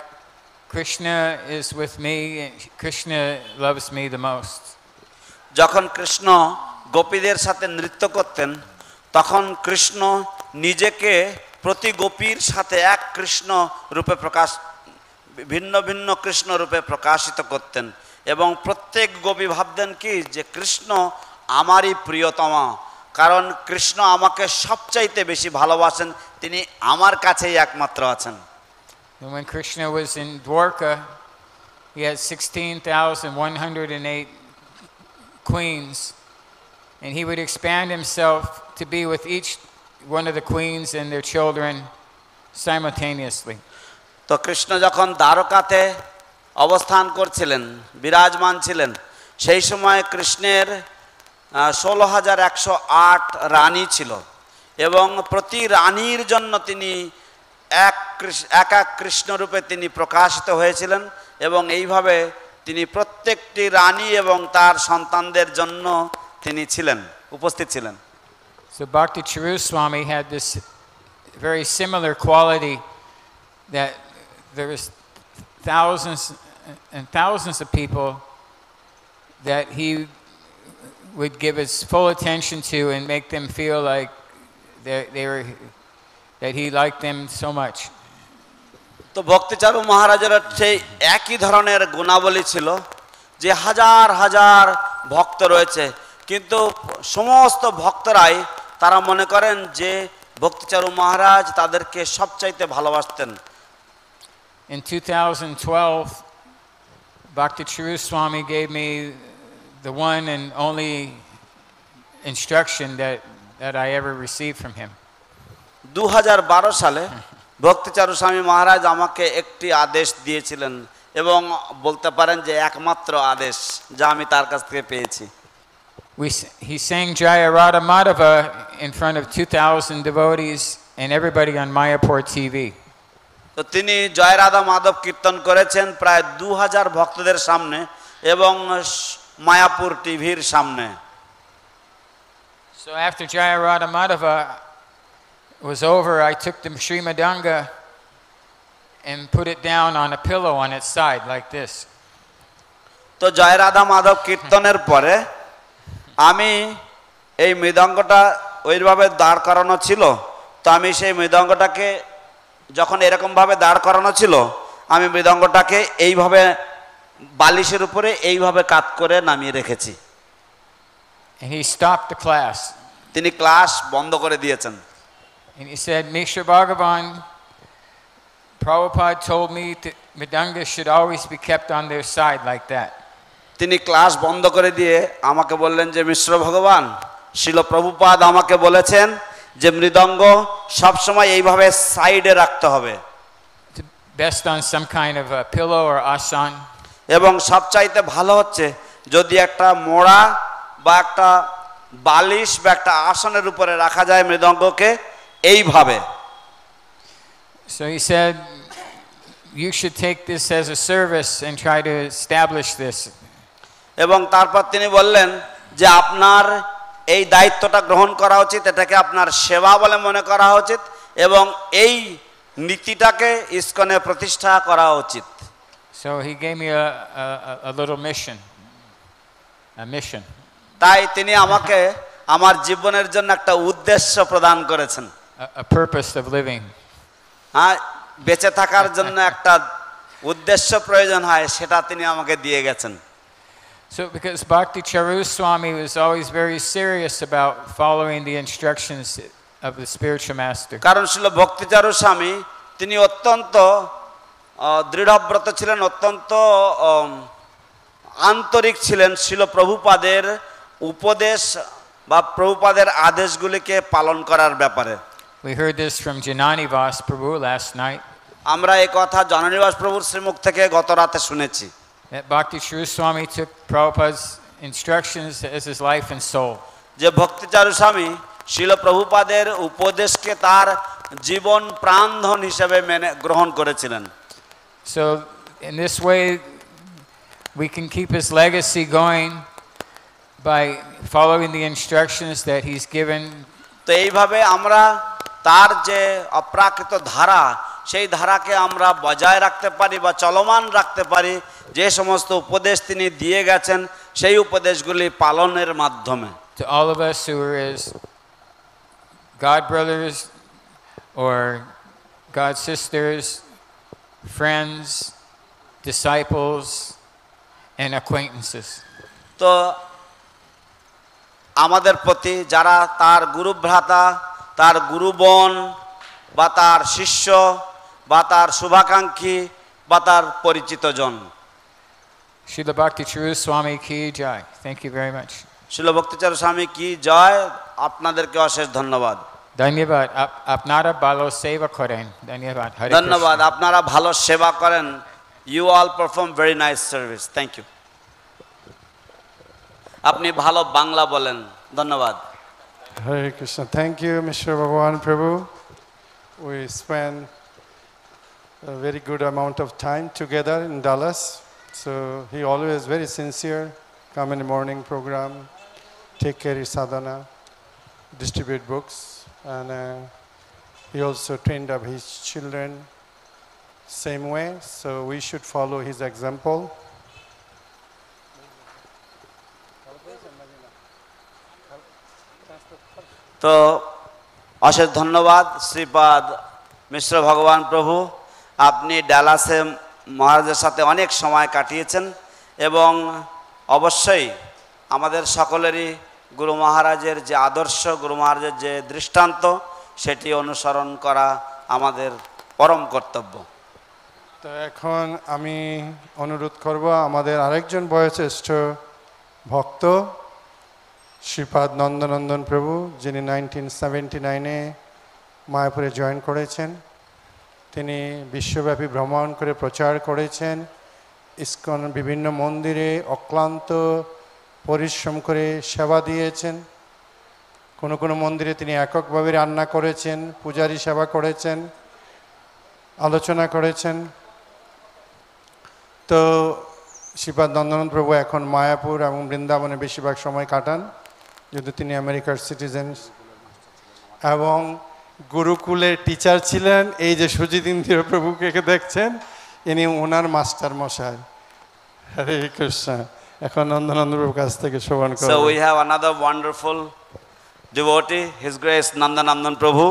Krishna is with me and Krishna loves me the most. যখন কৃষ্ণ গোপীদের সাথে নৃত্য করতেন তখন কৃষ্ণ নিজেকে প্রতি গোপীর সাথে এক কৃষ্ণ রূপে ভিন্ন ভিন্ন কৃষ্ণ রূপে প্রকাশিত করতেন এবং প্রত্যেক গোপী ভাবতেন কি যে কৃষ্ণ আমারই প্রিয়তমা, কারণ কৃষ্ণ আমাকে সবচাইতে বেশি ভালোবাসেন, তিনি আমার কাছেই একমাত্র আছেন। And when Krishna was in Dwarka, he had 16,108 queens, and he would expand himself to be with each one of the queens and their children simultaneously. তো কৃষ্ণ যখন দ্বারকাতে অবস্থান করছিলেন, বিরাজমান ছিলেন, সেই সময় কৃষ্ণের 16,108 রানী ছিল এবং প্রতি রানীর জন্য তিনি এক এক কৃষ্ণরূপে তিনি প্রকাশিত হয়েছিলেন এবং এইভাবে তিনি প্রত্যেকটি রানী এবং তার সন্তানদের জন্য তিনি উপস্থিত ছিলেন। So Bhakti Charu Swami had this very similar quality that there was thousands and thousands of people that he would give his full attention to and make them feel like that he liked them so much. তো ভক্তিচারু মহারাজের সেই একই ধরনের গুণাবলী ছিল যে হাজার হাজার ভক্ত রয়েছে, কিন্তু সমস্ত ভক্তরাই তারা মনে করেন যে ভক্তিচারু মহারাজ তাদেরকে সবচাইতে ভালোবাসতেন। In 2012, Bhakti Charu Swami gave me the one and only instruction that I ever received from him. 2012 সালে ভক্তিচারু স্বামী মহারাজ আমাকে একটি আদেশ দিয়েছিলেন এবং বলতে পারেন যে একমাত্র আদেশ যা আমি তার কাছ থেকে পেয়েছি। He sang Jaya Radha Madhava in front of 2,000 devotees and everybody on Mayapur TV. তো তিনি জয় রাধা মাধব কীর্তন করেছেন প্রায় 2000 ভক্তদের সামনে এবং মায়াপুর টিভির সামনে। So after Jaya Radha Madhava, was over, I took the Sri Madanga and put it down on a pillow on its side like this. তো জয় রাধা মাধব কীর্তনের পরে আমি এই মৃদঙ্গটা ওইভাবে দাঁড় করানো ছিল, তো আমি সেই মৃদঙ্গটাকে যখন এরকম ভাবে দাঁড় করানো ছিল, আমি মৃদঙ্গটাকে এইভাবে বালিশের উপরে এইভাবে কাত করে নামিয়ে রেখেছি। And he stopped the class. তিনি ক্লাস বন্ধ করে দিয়েছেন। And he said, Mishra Bhagavan, Prabhupada told me that Mridanga should always be kept on their side like that. তিনি ক্লাস বন্ধ করে দিয়ে আমাকে বললেন যে মিশ্র ভগবান, শিল প্রভুপাদ আমাকে বলেছেন যে মৃদঙ্গ সবসময় এইভাবে সাইডে রাখতে হবে, Best on some kind of a pillow or asan. এবং সবচাইতে ভালো হচ্ছে যদি একটা মোড়া বা একটা বালিশ বা একটা আসনের উপরে রাখা যায় মৃদঙ্গকে এইভাবে। So he said, you should take this as a service and try to establish this. এবং তারপর তিনি বললেন যে আপনার এই দায়িত্বটা গ্রহণ করা উচিত, এটাকে আপনার সেবা বলে মনে করা উচিত এবং এই নীতিটাকে ইসকনে প্রতিষ্ঠা করা উচিত। So he gave me a little mission, a mission. তাই তিনি আমাকে আমার জীবনের জন্য একটা উদ্দেশ্য প্রদান করেছেন, A purpose of living. হ্যাঁ, বেঁচে থাকার জন্য একটা উদ্দেশ্য প্রয়োজন হয়, সেটা তিনি আমাকে দিয়ে গেছেন। So because Bhakti Charu Swami was always very serious about following the instructions of the spiritual master. কারণ ছিল ভক্তিচারু স্বামী, তিনি অত্যন্ত দৃঢ়ব্রত ছিলেন, অত্যন্ত আন্তরিক ছিলেন শিল প্রভুপাদের উপদেশ বা প্রভুপাদের আদেশগুলিকে পালন করার ব্যাপারে। We heard this from Jananivas Prabhu last night. আমরা এই কথা জননিবাস প্রভুর শ্রীমুখ থেকে গত রাতে শুনেছি। That Bhakti Charu Swami took Prabhupada's instructions as his life and soul. যে ভক্তিচারু স্বামী শিল প্রভুপাদের উপদেশকে তার জীবন প্রাণধন হিসেবে মেনে গ্রহণ করেছিলেন। So in this way we can keep his legacy going by following the instructions that he's given. তো এইভাবে আমরা তার যে অপ্রাকৃত ধারা, সেই ধারাকে আমরা বজায় রাখতে পারি বা চলমান রাখতে পারি, যে সমস্ত উপদেশ তিনি দিয়ে গেছেন সেই উপদেশগুলি পালনের মাধ্যমে। To all of us who are his God brothers or God sisters, friends, disciples and acquaintances. তো আমাদের প্রতি যারা তার গুরু ভ্রাতা, তার গুরুবন বা তার শিষ্য বা তার শুভাকাঙ্ক্ষী বা তার পরিচিত জন। Srila Bhakti Charu Swami ki jai. Thank you very much. শিল ভক্তিচারু স্বামী কি জয়, আপনাদেরকে অশেষ ধন্যবাদ। Dhanyavad. Apnara balo seva koren. Dhanyavad. Hare Krishna. ধন্যবাদ, আপনারা ভালো সেবা করেন। You all perform very nice service, thank you. আপনি ভালো বাংলা বলেন, ধন্যবাদ। Hare Krishna. Thank you, Mr. Bhagavan Prabhu. We spent a very good amount of time together in Dallas. So he always very sincere, come in the morning program, take care of sadhana, distribute books, and he also trained up his children same way. So we should follow his example. তো অশেষ ধন্যবাদ শ্রীপাদ মিশ্র ভগবান প্রভু, আপনি ডালাসে মহারাজের সাথে অনেক সময় কাটিয়েছেন এবং অবশ্যই আমাদের সকলেরই গুরু মহারাজের যে আদর্শ, গুরু মহারাজের যে দৃষ্টান্ত, সেটি অনুসরণ করা আমাদের পরম কর্তব্য। তো এখন আমি অনুরোধ করব আমাদের আরেকজন বয়োজ্যেষ্ঠ ভক্ত শ্রীপাদ নন্দনন্দন প্রভু, যিনি 1979-এ মায়াপুরে জয়েন করেছেন। তিনি বিশ্বব্যাপী ভ্রমণ করে প্রচার করেছেন, ইসকন বিভিন্ন মন্দিরে অক্লান্ত পরিশ্রম করে সেবা দিয়েছেন। কোনো কোনো মন্দিরে তিনি এককভাবে রান্না করেছেন, পূজারী সেবা করেছেন, আলোচনা করেছেন। তো শ্রীপাদ নন্দনন্দন প্রভু এখন মায়াপুর এবং বৃন্দাবনে বেশিরভাগ সময় কাটান, যেহেতু তিনি আমেরিকার সিটিজেন। এবং গুরুকুলের টিচার ছিলেন। এই যে সুজিত ইন্দ্র প্রভুকে দেখছেন, ইনি ওনার মাস্টার মশাই। হরে কৃষ্ণ। এখন নন্দনন্দ প্রভুর কাছ থেকে শ্রবণ করব। So we have another wonderful devotee, His Grace Nandanandan Prabhu.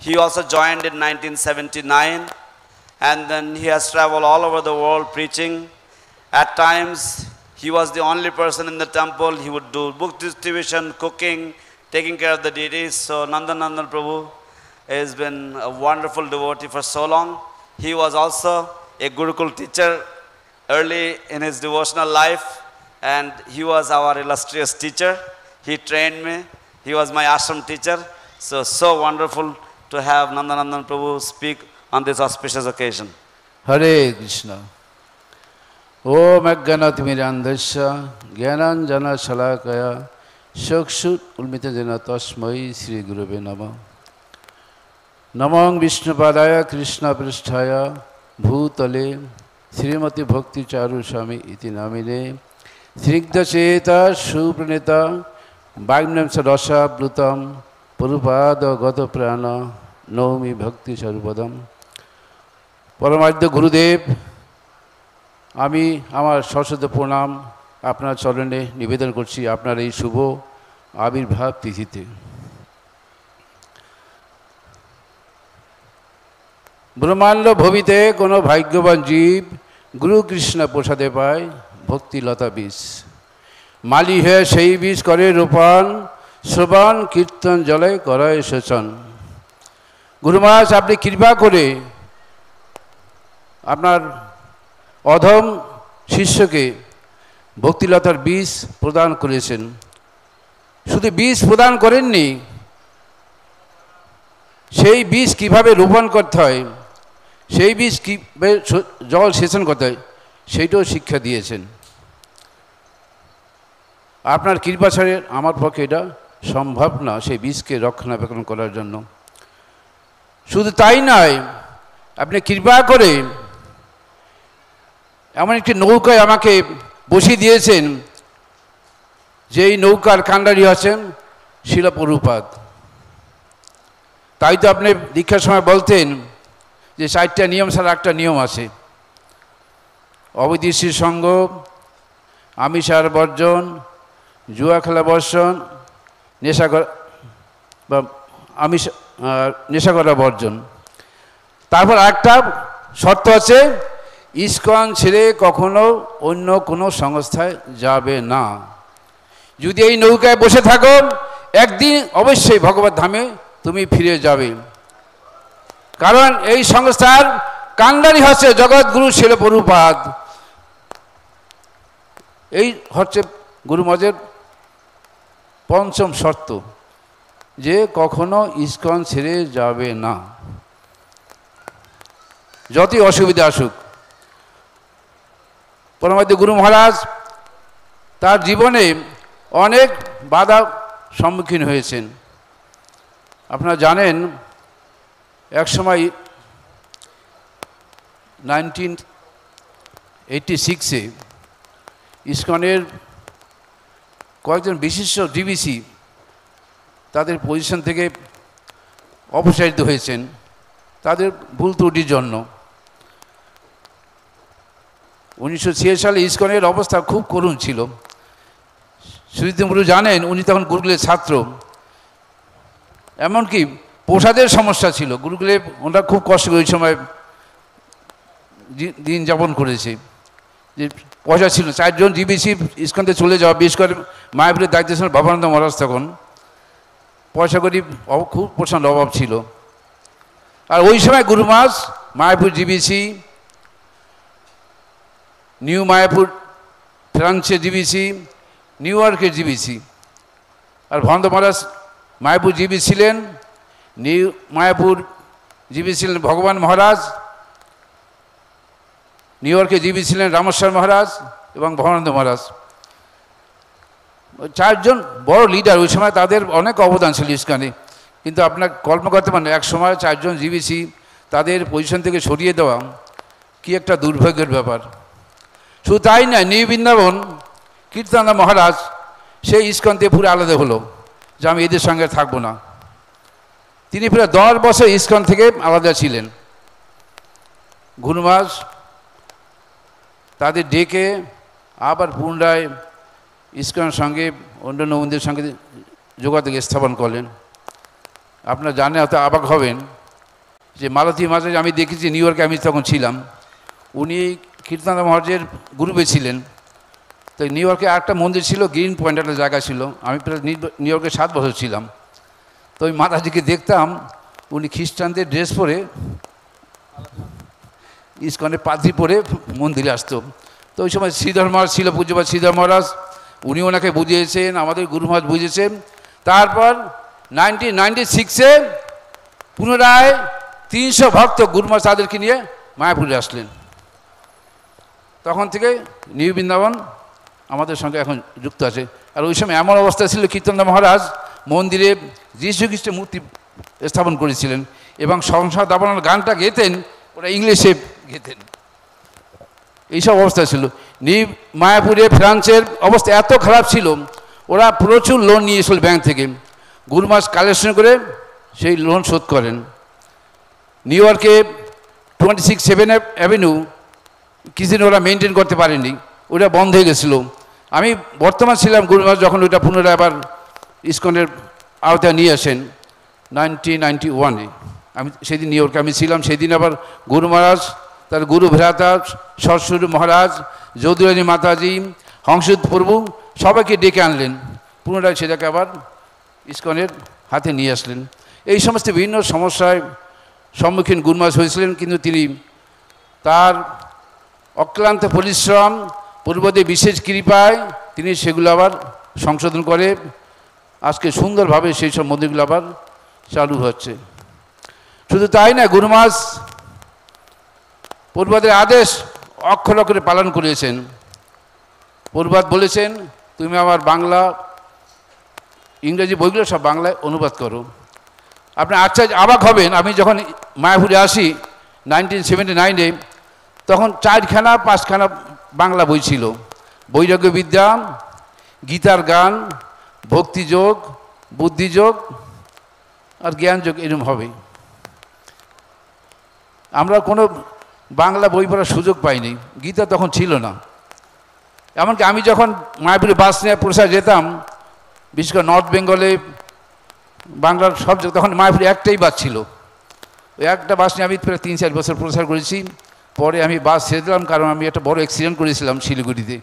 He also joined in 1979, and then he has traveled all over the world preaching. At times, he was the only person in the temple. He would do book distribution, cooking, taking care of the deities. So Nandanandan Prabhu has been a wonderful devotee for so long. He was also a Gurukul teacher early in his devotional life, and he was our illustrious teacher. He trained me. He was my ashram teacher. So wonderful to have Nandanandan Prabhu speak on this auspicious occasion. Hare Krishna. Om Ajnanatimidandasya Jnananjana Shalakaya Chakshut Ulmitadena Tasmai Sri Gurave Namah. Namang Vishnupadaya Krishna Pristhaya Bhutale Srimati Bhakti Charu Swami iti namine Srigda Cheta Supraneta Bhagnam Sadasya Blutam Purupada Gata Prana Naumi Bhakti Charupadam. Paramadya Gurudev, আমি আমার সশ্রদ্ধ প্রণাম আপনার চরণে নিবেদন করছি আপনার এই শুভ আবির্ভাব তিথিতে। ব্রহ্মাণ্ড ভবিতে কোনো ভাগ্যবান জীব গুরু কৃষ্ণ প্রসাদে পায় ভক্তিলতা বীজ। মালি হয়ে সেই বীজ করে রোপণ, শ্রবণ কীর্তন জলে করায় সেচন। গুরু মহারাজ আপনি কৃপা করে আপনার অধম শিষ্যকে ভক্তিলতার বীজ প্রদান করেছেন। শুধু বীজ প্রদান করেননি, সেই বীজ কিভাবে রোপণ করতে হয়, সেই বীজ কীভাবে জল সেচন করতে হয়, সেইটাও শিক্ষা দিয়েছেন। আপনার কৃপা ছাড়া আমার পক্ষে এটা সম্ভব না, সেই বীজকে রক্ষণাবেক্ষণ করার জন্য। শুধু তাই নয়, আপনি কৃপা করে এমন একটি নৌকায় আমাকে বসিয়ে দিয়েছেন, যেই নৌকার কাণ্ডারি আছেন শিলা প্রভুপাদ। তাই তো আপনি দীক্ষার সময় বলতেন যে 4টা নিয়ম ছাড়া একটা নিয়ম আছে, অবৈদিক সঙ্গ, আমিষার বর্জন, জুয়া খেলা বর্জন, নেশা করা বর্জন। তারপর একটা শর্ত আছে, ইস্কন ছেড়ে কখনো অন্য কোনো সংস্থায় যাবে না। যদি এই নৌকায় বসে থাকো, একদিন অবশ্যই ভগবত ধামে তুমি ফিরে যাবে। কারণ এই সংস্থার কাণ্ডারি হচ্ছে জগৎগুরু শিল প্রভুপাদ। এই হচ্ছে গুরু মহারাজের পঞ্চম শর্ত, যে কখনো ইস্কন ছেড়ে যাবে না, যতই অসুবিধা আসুক। পরমাদ্য গুরু মহারাজ তার জীবনে অনেক বাধা সম্মুখীন হয়েছেন। আপনারা জানেন, একসময় 1986-এ ইস্কনের কয়েকজন বিশিষ্ট ডিবিসি তাদের পজিশন থেকে অপসারিত হয়েছেন তাদের ভুল ত্রুটির জন্য। 1906 সালে ইস্কনের অবস্থা খুব করুণ ছিল। সুজিতগুরু জানেন, উনি তখন গুরুকুলের ছাত্র, এমনকি প্রসাদের সমস্যা ছিল। গুরুকুলে ওনারা খুব কষ্ট করে ওই সময় দিন যাপন করেছে, যে পয়সা ছিল। 4 জন ডিবিসি ইস্কনতে চলে যাওয়া, বিশেষ করে মায়াপুরের দায়িত্ব ছিলেন ভবানন্দ মহারাজ। তখন পয়সা করি খুব প্রচণ্ড অভাব ছিল। আর ওই সময় গুরু মহারাজ মায়াপুর ডিবিসি, নিউ মায়াপুর ফ্রান্সের ডিবিসি, নিউ ইয়র্কের ডিবিসি, আর ভবানন্দ মহারাজ মায়াপুর জিবি ছিলেন। নিউ মায়াপুর জিবি ছিলেন ভগবান মহারাজ, নিউ ইয়র্কে জিবি ছিলেন রামেশ্বর মহারাজ এবং ভবানন্দ মহারাজ। 4 জন বড় লিডার, ওই সময় তাদের অনেক অবদান ছিল ইস্কনে। কিন্তু আপনার কল্পনা করতে পারেন, এক সময় 4 জন জিবিসি তাদের পজিশন থেকে সরিয়ে দেওয়া কি একটা দুর্ভাগ্যের ব্যাপার। শুধু তাই নয়, নিউ বৃন্দাবন কীর্তনা মহারাজ সেই ইস্কন থেকে পুরো আলাদা হলো, যে আমি এদের সঙ্গে থাকবো না। তিনি প্রায় 10 বছর ইসকন থেকে আলাদা ছিলেন। গুরুমাস তাদের ডেকে আবার পুনরায় ইসকনের সঙ্গে অন্যান্য মন্দিরের সঙ্গে যোগাযোগ স্থাপন করলেন। আপনারা জানেন, হয়তো অবাক হবেন যে মালতী মাঝে আমি দেখেছি নিউ ইয়র্কে, আমি তখন ছিলাম, উনি কীর্তন মহারাজের গ্রুপে ছিলেন। তো নিউ ইয়র্কে একটা মন্দির ছিল, গ্রিন পয়েন্ট একটা জায়গা ছিল, আমি প্রায় নিউ ইয়র্কে 7 বছর ছিলাম। তো ওই মাতাজিকে দেখতাম উনি খ্রিস্টানদের ড্রেস পরে ইসকনে পাদ্রি পরে মন্দিরে আসতো। তো ওই সময় শ্রীধর মহারাজ ছিল, পূজ্যপাদ শ্রীধর মহারাজ, উনি ওনাকে বুঝিয়েছেন, আমাদের গুরু মহারাজ বুঝিয়েছেন। তারপর 1996-এ পুনরায় 300 ভক্ত গুরু মহারাজ তাদেরকে নিয়ে মায়াপুরে আসলেন। তখন থেকে নিউ বৃন্দাবন আমাদের সঙ্গে এখন যুক্ত আছে। আর ওই সময় এমন অবস্থা ছিল, কীর্তনদা মহারাজ মন্দিরে যীশু খ্রিস্টের মূর্তি স্থাপন করেছিলেন এবং সংসার দাপনের গানটা গেতেন, ওরা ইংলিশে গেতেন, এইসব অবস্থা ছিল। মায়াপুরে ফ্রান্সের অবস্থা এত খারাপ ছিল, ওরা প্রচুর লোন নিয়েছিল ব্যাংক থেকে, গুরু মহারাজ কালেকশন করে সেই লোন শোধ করেন। নিউ ইয়র্কে 26 7 অ্যাভিনিউ কিছুদিন ওরা মেনটেন করতে পারেনি, ওটা বন্ধ হয়ে গেছিলো। আমি বর্তমান ছিলাম গুরু মহারাজ যখন ওইটা পুনরায় আবার ইসকনের আওতায় নিয়ে আসেন 1991-এ। আমি সেদিন নিউ ইয়র্কে আমি ছিলাম। সেদিন আবার গুরু মহারাজ, তার গুরু ভ্রাতা সরস্বতী মহারাজ, যদুরানী মাতাজি, হংসুদ প্রভু সবাইকে ডেকে আনলেন, পুনরায় সেটাকে আবার ইসকনের হাতে নিয়ে আসলেন। এই সমস্ত বিভিন্ন সমস্যায় সম্মুখীন গুরু মহারাজ হয়েছিলেন, কিন্তু তিনি তার অক্লান্ত পরিশ্রম, পূর্বদের বিশেষ কৃপায় তিনি সেগুলো আবার সংশোধন করে আজকে সুন্দরভাবে সেই সব মন্দিরগুলো আবার চালু হচ্ছে। শুধু তাই না, গুরু মহারাজ পূর্বদের আদেশ অক্ষর অক্ষরে পালন করেছেন। পূর্বাদ বলেছেন, তুমি আমার বাংলা ইংরেজি বইগুলো সব বাংলায় অনুবাদ করো। আপনি আচ্ছা অবাক হবেন, আমি যখন মায়াপুরে আসি 1979-এ, তখন 4খানা 5খানা বাংলা বই ছিল। বৈরাগ্য বিদ্যা, গীতার গান, ভক্তিযোগ, বুদ্ধিযোগ আর জ্ঞানযোগ, এরকম হবে। আমরা কোনো বাংলা বই পড়ার সুযোগ পাইনি, গীতা তখন ছিল না। এমনকি আমি যখন মায়াপুরে বাস নিয়ে প্রসার যেতাম, বিশেষ করে নর্থ বেঙ্গলে বাংলার সব জায়গায়, তখন মায়াপুরে একটাই বাস ছিল। ওই একটা বাস নিয়ে আমি প্রায় 3-4 বছর প্রসার করেছি। পরে আমি বাস ছেড়ে দিলাম, কারণ আমি একটা বড় অ্যাক্সিডেন্ট করেছিলাম শিলিগুড়িতে।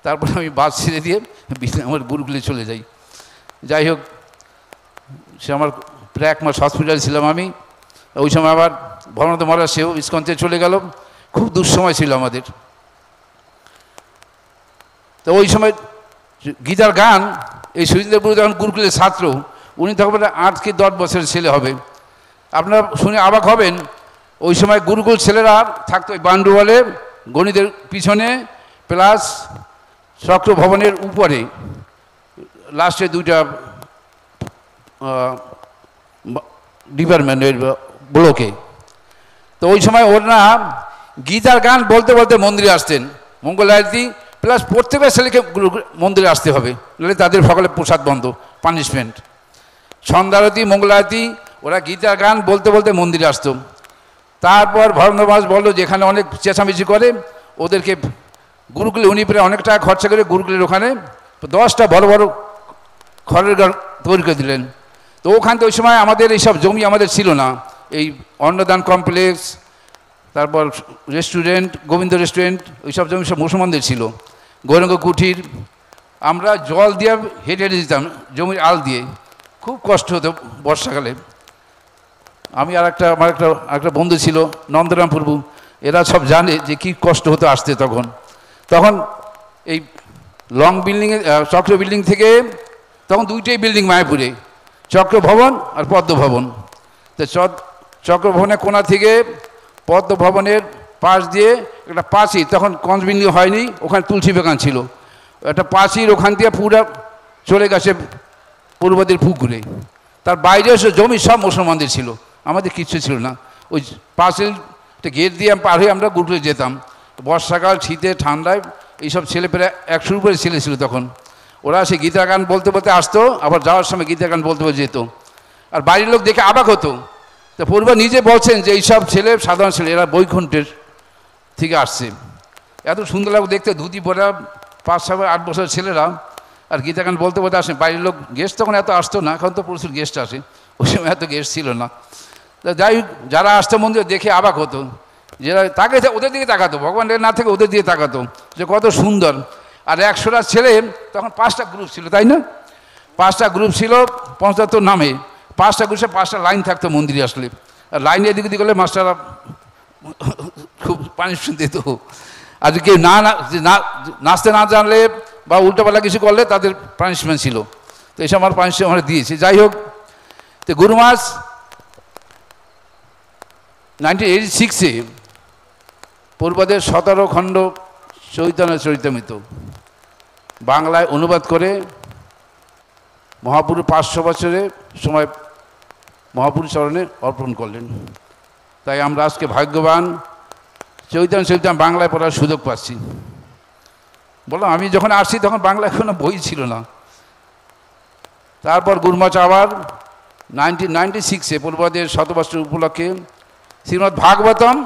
তারপরে আমি বাস ছেড়ে দিয়ে আমার গুরুকুলে চলে যাই। যাই হোক, সে আমার প্রায় 1 মাস হসপিটাল ছিলাম আমি। ওই সময় আবার ভরণত মহারাজ সেও ইসকনতে চলে গেল, খুব দুঃসময় ছিল আমাদের। তো ওই সময় গীতার গান, এই সুজিন্দ্রপুর যখন গুরুকুলের ছাত্র, উনি তখন 8 কি 10 বছরের ছেলে হবে। আপনারা শুনে অবাক হবেন, ওই সময় গুরুকুল ছেলেরা থাকতো ওই বান্ডুয়ালে গণিতের পিছনে, প্লাস চক্র ভবনের উপরে লাস্টে 2টা ডিপার্টমেন্টের ব্লকে। তো ওই সময় ওরা গীতার গান বলতে বলতে মন্দিরে আসতেন, মঙ্গল আরতি, প্লাস প্রত্যেকটা ছেলেকে মন্দিরে আসতে হবে, নাহলে তাদের সকালে প্রসাদ বন্ধ, পানিশমেন্ট। সন্ধ্যারতি, মঙ্গল আরতি, ওরা গীতার গান বলতে বলতে মন্দিরে আসতো। তারপর ভরেন্দ্র মহারাজ বললো, যেখানে অনেক চেঁচামেচি করে ওদেরকে গুরুকুলে, উনি প্রায় অনেক টাকা খরচা করে গুরুকুলের ওখানে 10টা বড় বড় খড়ের ঘর তৈরি করে দিলেন। তো ওখান থেকে ওই সময় আমাদের এইসব জমি আমাদের ছিল না, এই অন্নদান কমপ্লেক্স, তারপর রেস্টুরেন্ট, গোবিন্দ রেস্টুরেন্ট, ওইসব জমি সব মুসলমানদের ছিল। গৌরাঙ্গ কুঠির, আমরা জল দিয়ে হেঁটে হেঁটে যেতাম জমির আল দিয়ে, খুব কষ্ট হতো বর্ষাকালে। আমি আর আমার একটা বন্ধু ছিল নন্দরাম প্রভু, এরা সব জানে যে কি কষ্ট হতো আসতে। তখন এই লং বিল্ডিংয়ে, চক্র বিল্ডিং থেকে, তখন 2টাই বিল্ডিং মায়াপুরে, চক্র ভবন আর পদ্ম ভবন। তো চক্র ভবনের কোণা থেকে পদ্ম ভবনের পাশ দিয়ে একটা পাঁচির, তখন কঞ্চ বিল্ডিং হয়নি, ওখানে তুলসী বাগান ছিল, একটা পাঁচির ওখান দিয়ে পুরো চলে গেছে পূর্বদের পুকুরে। তার বাইরে এসে জমি সব মুসলমানদের ছিল, আমাদের কিচ্ছু ছিল না। ওই পাঁচিলটা গেট দিয়ে পার হয়ে আমরা গুরুকুলে যেতাম। বর্ষাকাল, শীতে, ঠান্ডায় এইসব ছেলে প্রায় 100 উপরে ছেলে ছিল তখন। ওরা সেই গীতা গান বলতে বলতে আসতো, আবার যাওয়ার সময় গীতা গান বলতে বলতে যেত। আর বাড়ির লোক দেখে অবাক হতো। তো পূর্বা নিজে বলছেন যে এইসব ছেলে সাধারণ ছেলে, এরা বৈকুণ্ঠের থেকে আসছে, এত সুন্দর লাগবে দেখতে, ধুতি পরা 5-8 বছর ছেলেরা, আর গীতাকান বলতে বলতে আসেন। বাড়ির লোক গেস্ট তখন এত আসতো না, এখন তো প্রচুর গেস্ট আসে, ওই সময় এত গেস্ট ছিল না। যাই হোক, যারা আসতো মন্দিরে দেখে অবাক হতো, যারা তাকে ওদের দিকে তাকাতো, ভগবানের না থেকে ওদের দিকে তাকাতো যে কত সুন্দর। আর 100টা ছেলে তখন 5টা গ্রুপ ছিল, তাই না? 5টা গ্রুপ ছিল 75 নামে, 5টা গ্রুপে 5টা লাইন থাকতো মন্দিরে আসলে। আর লাইনে এদিকে দিকে গেলে মাস্টাররা খুব পানিশমেন্ট দিত। আর কেউ নাচতে না জানলে বা উল্টোপাল্টা কিছু করলে তাদের পানিশমেন্ট ছিল। তো এইসব আমার পানিশমেন্ট আমরা দিয়েছি। যাই হোক, তো গুরু মহারাজ 1986-এ পূর্বদের 17 খণ্ড চৈতন্য চরিতামৃত বাংলায় অনুবাদ করে মহাপুরুষ 500 বছরের সময় মহাপুরুষ চরণে অর্পণ করলেন। তাই আমরা আজকে ভাগ্যবান, চৈতন্য চরিতামৃত বাংলায় পড়ার সুযোগ পাচ্ছি। বললাম, আমি যখন আসছি তখন বাংলায় কোনো বই ছিল না। তারপর গুরু মহারাজ আবার 1996-এ পূর্বদের 100 বছর উপলক্ষে শ্রীমদ্ ভাগবতম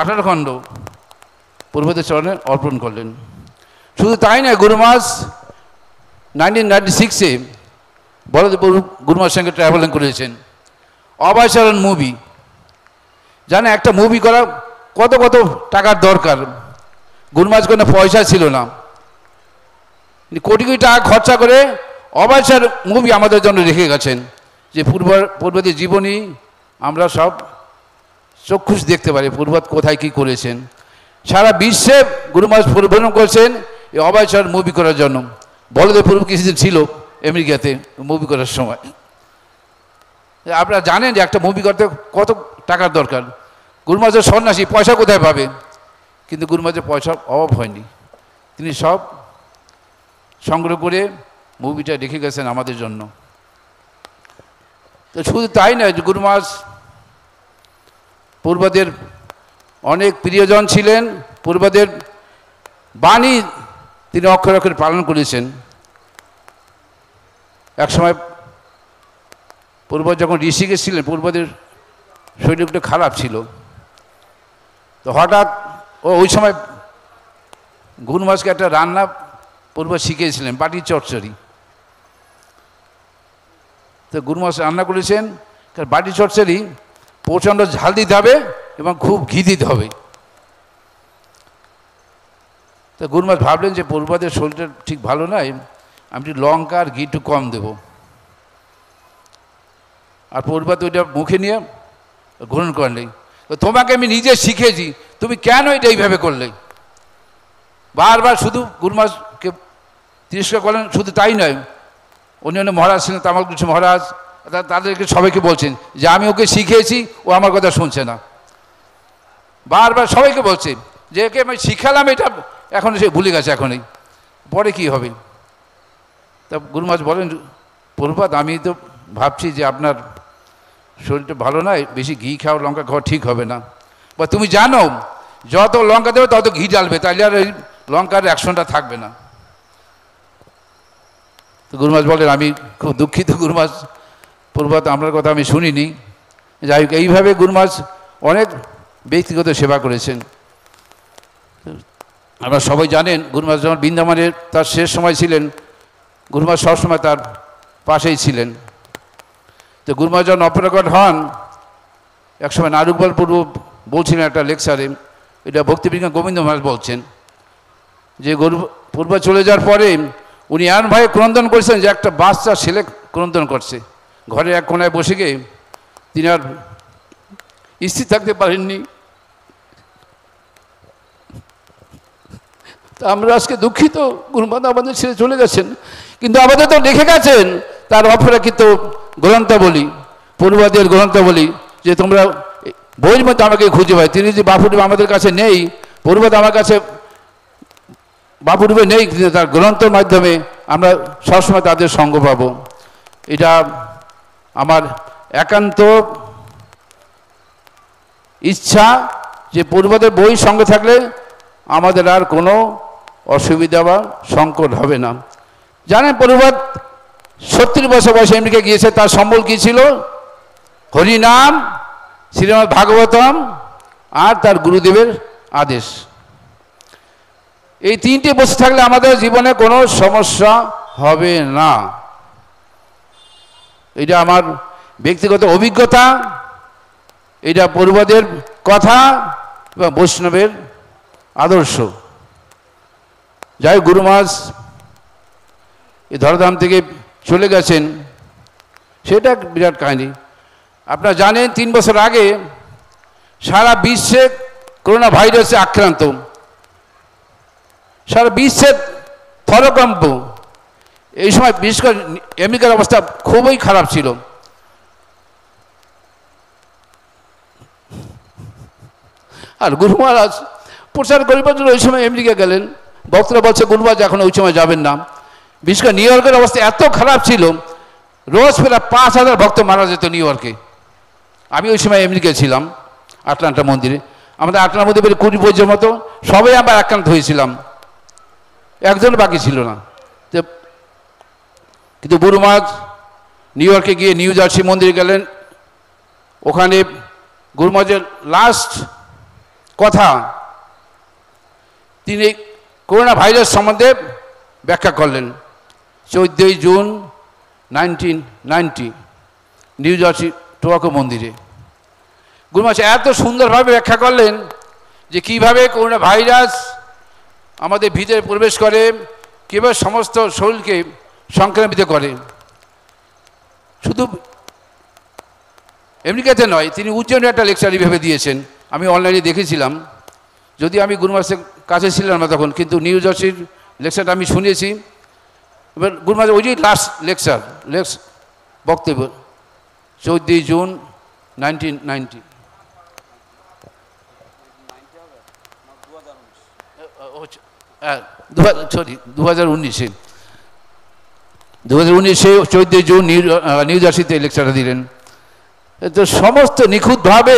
18 খণ্ড পূর্বদের চরণে অর্পণ করলেন। শুধু তাই নয়, গুরু মহারাজ 1996-এ বলদেবপুর গুরু মহারাজের সঙ্গে ট্রাভেলিং করেছেন। অভয়চরণ মুভি, জানে একটা মুভি করা কত কত টাকার দরকার। গুরু মহারাজ কোনো পয়সা ছিল না, কোটি কোটি টাকা খরচা করে অভয়চর মুভি আমাদের জন্য রেখে গেছেন, যে পূর্বদের জীবনী আমরা সব চক্ষুষ দেখতে পারি, পূর্বত কোথায় কী করেছেন। সারা বিশ্বে গুরু মহারাজ পরিভ্রমণ করেছেন এই অভয়চর মুভি করার জন্য। বলদেব পূর্ব কিছুদিন ছিল আমেরিকাতে মুভি করার সময়। আপনারা জানেন যে একটা মুভি করতে কত টাকার দরকার। গুরু মহারাজের সন্ন্যাসী, পয়সা কোথায় পাবে? কিন্তু গুরু মহারাজের পয়সার অভাব হয়নি, তিনি সব সংগ্রহ করে মুভিটা রেখে গেছেন আমাদের জন্য। তো শুধু তাই নয়, গুরু মহারাজ পূর্বদের অনেক প্রিয়জন ছিলেন, পূর্বদের বাণী তিনি অক্ষরে অক্ষরে পালন করেছেন। একসময় পূর্ব যখন ঋষিকেশ ছিলেন, পূর্বদের শরীর একটু খারাপ ছিল। তো হঠাৎ ওই সময় গুরু মহারাজকে একটা রান্না পূর্ব শিখিয়েছিলেন, বাটি চচ্চড়ি। তো গুরু মহারাজ রান্না করেছেন, কারণ বাটি চচ্চড়ি প্রচণ্ড ঝাল দিতে হবে এবং খুব ঘি দিতে হবে। তো গুরু মহারাজ ভাবলেন যে পূর্বদের শরীরটা ঠিক ভালো নয়, আমি একটু লঙ্কা আর ঘি একটু কম দেবো। আর পূর্বত ওইটা মুখে নিয়ে গ্রহণ করলে, তো তোমাকে আমি নিজে শিখেছি, তুমি কেন এটা এইভাবে করলে? বারবার শুধু গুরু মহারাজকে তিরস্কার করলেন। শুধু তাই নয়, অন্যান্য মহারাজ ছিলেন, তামালকৃষ্ণ মহারাজ, তাদেরকে সবাইকে বলছেন যে আমি ওকে শিখিয়েছি, ও আমার কথা শুনছে না। বারবার সবাইকে বলছে যে একে আমি শিখালাম, এটা এখন সে ভুলে গেছে, এখনই পরে কি হবে। তা গুরু মহারাজ বলেন, প্রভুপাদ আমি তো ভাবছি যে আপনার শরীরটা ভালো নয়, বেশি ঘি খাওয়া লঙ্কা খাওয়া ঠিক হবে না। বা তুমি জানো যত লঙ্কা দেবে তত ঘি ঢালবে, তাইলে আর ওই লঙ্কার অ্যাকশনটা থাকবে না। তো গুরু মহারাজ বলেন, আমি খুব দুঃখিত গুরু মহারাজ, প্রভুপাদ আপনার কথা আমি শুনিনি। যাই হোক, এইভাবে গুরু মহারাজ অনেক ব্যক্তিগত সেবা করেছেন। আপনারা সবাই জানেন, গুরু মহারাজ যখন বৃন্দাবনের তার শেষ সময় ছিলেন, গুরু মহারাজ সবসময় তার পাশেই ছিলেন। তো গুরু মহারাজ যখন অপরাগত হন, একসময় নারুকবাল পূর্ব বলছিলেন একটা লেকচারে, এটা ভক্তিবিজ্ঞান গোবিন্দ মহারাজ বলছেন যে পূর্ব চলে যাওয়ার পরে উনি এমন ভাবে ক্রন্দন করেছেন যে একটা বাচ্চা ছেলে ক্রন্দন করছে। ঘরে এক কোনায় বসে গিয়ে তিনি আর স্থির থাকতে পারেননি। তা আমরা আজকে দুঃখিত, গুরু মহারাজ আমাদের ছেড়ে চলে গেছেন, কিন্তু আমাদের তো লিখে গেছেন তার অপরাকৃত গ্রন্থাবলী, পূর্বদের গ্রন্থাবলী, যে তোমরা বইয়ের মধ্যে আমাকে খুঁজে পাই। তিনি যে বাপুরূপে আমাদের কাছে নেই, পূর্বদ আমার কাছে বাপুরূপে নেই, কিন্তু তার গ্রন্থের মাধ্যমে আমরা সবসময় তাদের সঙ্গ পাব। এটা আমার একান্ত ইচ্ছা যে পূর্বদের বই সঙ্গে থাকলে আমাদের আর কোনো অসুবিধা বা সংকট হবে না। জানেন, পূর্বদ 70 বছর বয়সে আমেরিকা গিয়েছে। তার সম্বল কী ছিল? হরিনাম, শ্রীমদ্ ভাগবতম আর তার গুরুদেবের আদেশ। এই তিনটে বস্তু থাকলে আমাদের জীবনে কোনো সমস্যা হবে না। এটা আমার ব্যক্তিগত অভিজ্ঞতা, এটা পূর্বদের কথা এবং বৈষ্ণবের আদর্শ। যাই গুরু মহারাজ এই ধরাধাম থেকে চলে গেছেন, সেটা বিরাট কাহিনী। আপনারা জানেন 3 বছর আগে সারা বিশ্বে করোনা ভাইরাসে আক্রান্ত, সারা বিশ্বের থরকম্প। এই সময় বিশেষ করে আমেরিকার অবস্থা খুবই খারাপ ছিল। আর গুরু মহারাজ প্রচার করিবার জন্য ওই সময় আমেরিকা গেলেন। ভক্তরা বলছে গুরু মহারাজ এখন ওই সময় যাবেন না। বিশেষ করে নিউ ইয়র্কের অবস্থা এত খারাপ ছিল, রোজ প্রায় 5000 ভক্ত মারা যেত নিউ ইয়র্কে। আমি ওই সময় আমেরিকায় ছিলাম, আটলান্টা মন্দিরে। আমাদের আটলান্টা মন্দিরে 20-25 মতো, সবাই আমরা আক্রান্ত হয়েছিলাম, একজন বাকি ছিল না। কিন্তু গুরু মহারাজ নিউ ইয়র্কে গিয়ে নিউ জার্সি মন্দিরে গেলেন। ওখানে গুরু মহারাজের লাস্ট কথা, তিনি করোনা ভাইরাস সম্বন্ধে ব্যাখ্যা করলেন। 14 জুন 1990 নিউ জার্সি টোবাকো মন্দিরে গুরু মহারাজ এত সুন্দরভাবে ব্যাখ্যা করলেন যে কীভাবে করোনা ভাইরাস আমাদের ভিতরে প্রবেশ করে, কীভাবে সমস্ত শরীরকে সংক্রামিত করে। শুধু আমেরিকাতে নয়, তিনি উজ্জয়নে একটা লেকচার এইভাবে দিয়েছেন, আমি অনলাইনে দেখেছিলাম। যদি আমি গুরু মহারাজের কাছে ছিলাম না তখন, কিন্তু নিউ জার্সির লেকচারটা আমি শুনেছি। এবার গুরু মহারাজ ওই যে লাস্ট লেকচার বক্তব্য 14 জুন 1990। সরি 2019-এ 14 জুন নিউ জার্সিতে লেকচারটা দিলেন। তো সমস্ত নিখুঁতভাবে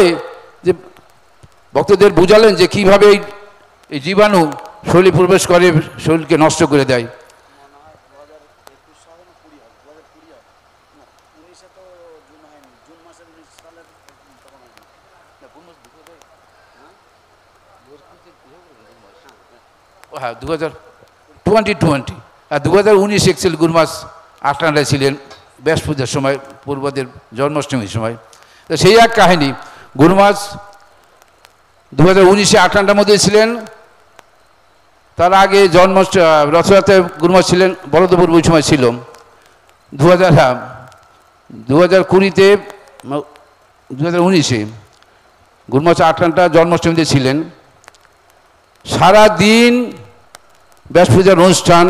যে ভক্তদের বুঝালেন যে কীভাবে এই জীবাণু শরীরে প্রবেশ করে, শরীরকে নষ্ট করে দেয়। হ্যাঁ 2020 আর 2019 অ্যাকচুয়ালি গুরু মহারাজ আটলান্টায় ছিলেন ব্যাস পূজার সময়, পূর্বদের জন্মাষ্টমীর সময়। তো সেই এক কাহিনী। গুরু মহারাজ 2019-এ আটলান্টার মধ্যে ছিলেন। তার আগে রথযাত্রায় গুরু মহারাজ ছিলেন, বলদপুর ওই সময় ছিল। 2020-তে 2019-এ গুরু মহারাজ আটলান্টা জন্মাষ্টমীতে ছিলেন। সারা দিন ব্যাস পূজার অনুষ্ঠান,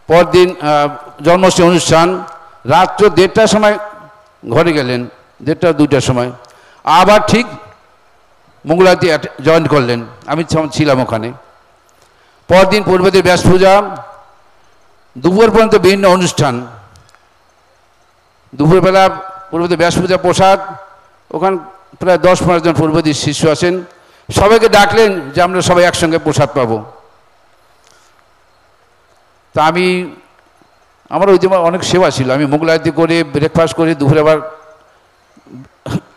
পরদিন জন্মাষ্টমী অনুষ্ঠান, রাত্র 1:30টার সময় ঘরে গেলেন, 1:30-2টার সময়। আবার ঠিক মঙ্গলারতি জয়েন করলেন, আমি ছিলাম ওখানে। পরদিন পূর্বদের ব্যাস পূজা, দুপুর পর্যন্ত বিভিন্ন অনুষ্ঠান। দুপুরবেলা পূর্বদের ব্যাস পূজা প্রসাদ, ওখানে প্রায় 10-15 জন পূর্বদের শিষ্য আসেন, সবাইকে ডাকলেন যে আমরা সবাই একসঙ্গে প্রসাদ পাবো। তা আমার ওই দিন অনেক সেবা ছিল, আমি মোগলাইতি করে ব্রেকফাস্ট করে দুপুরে আবার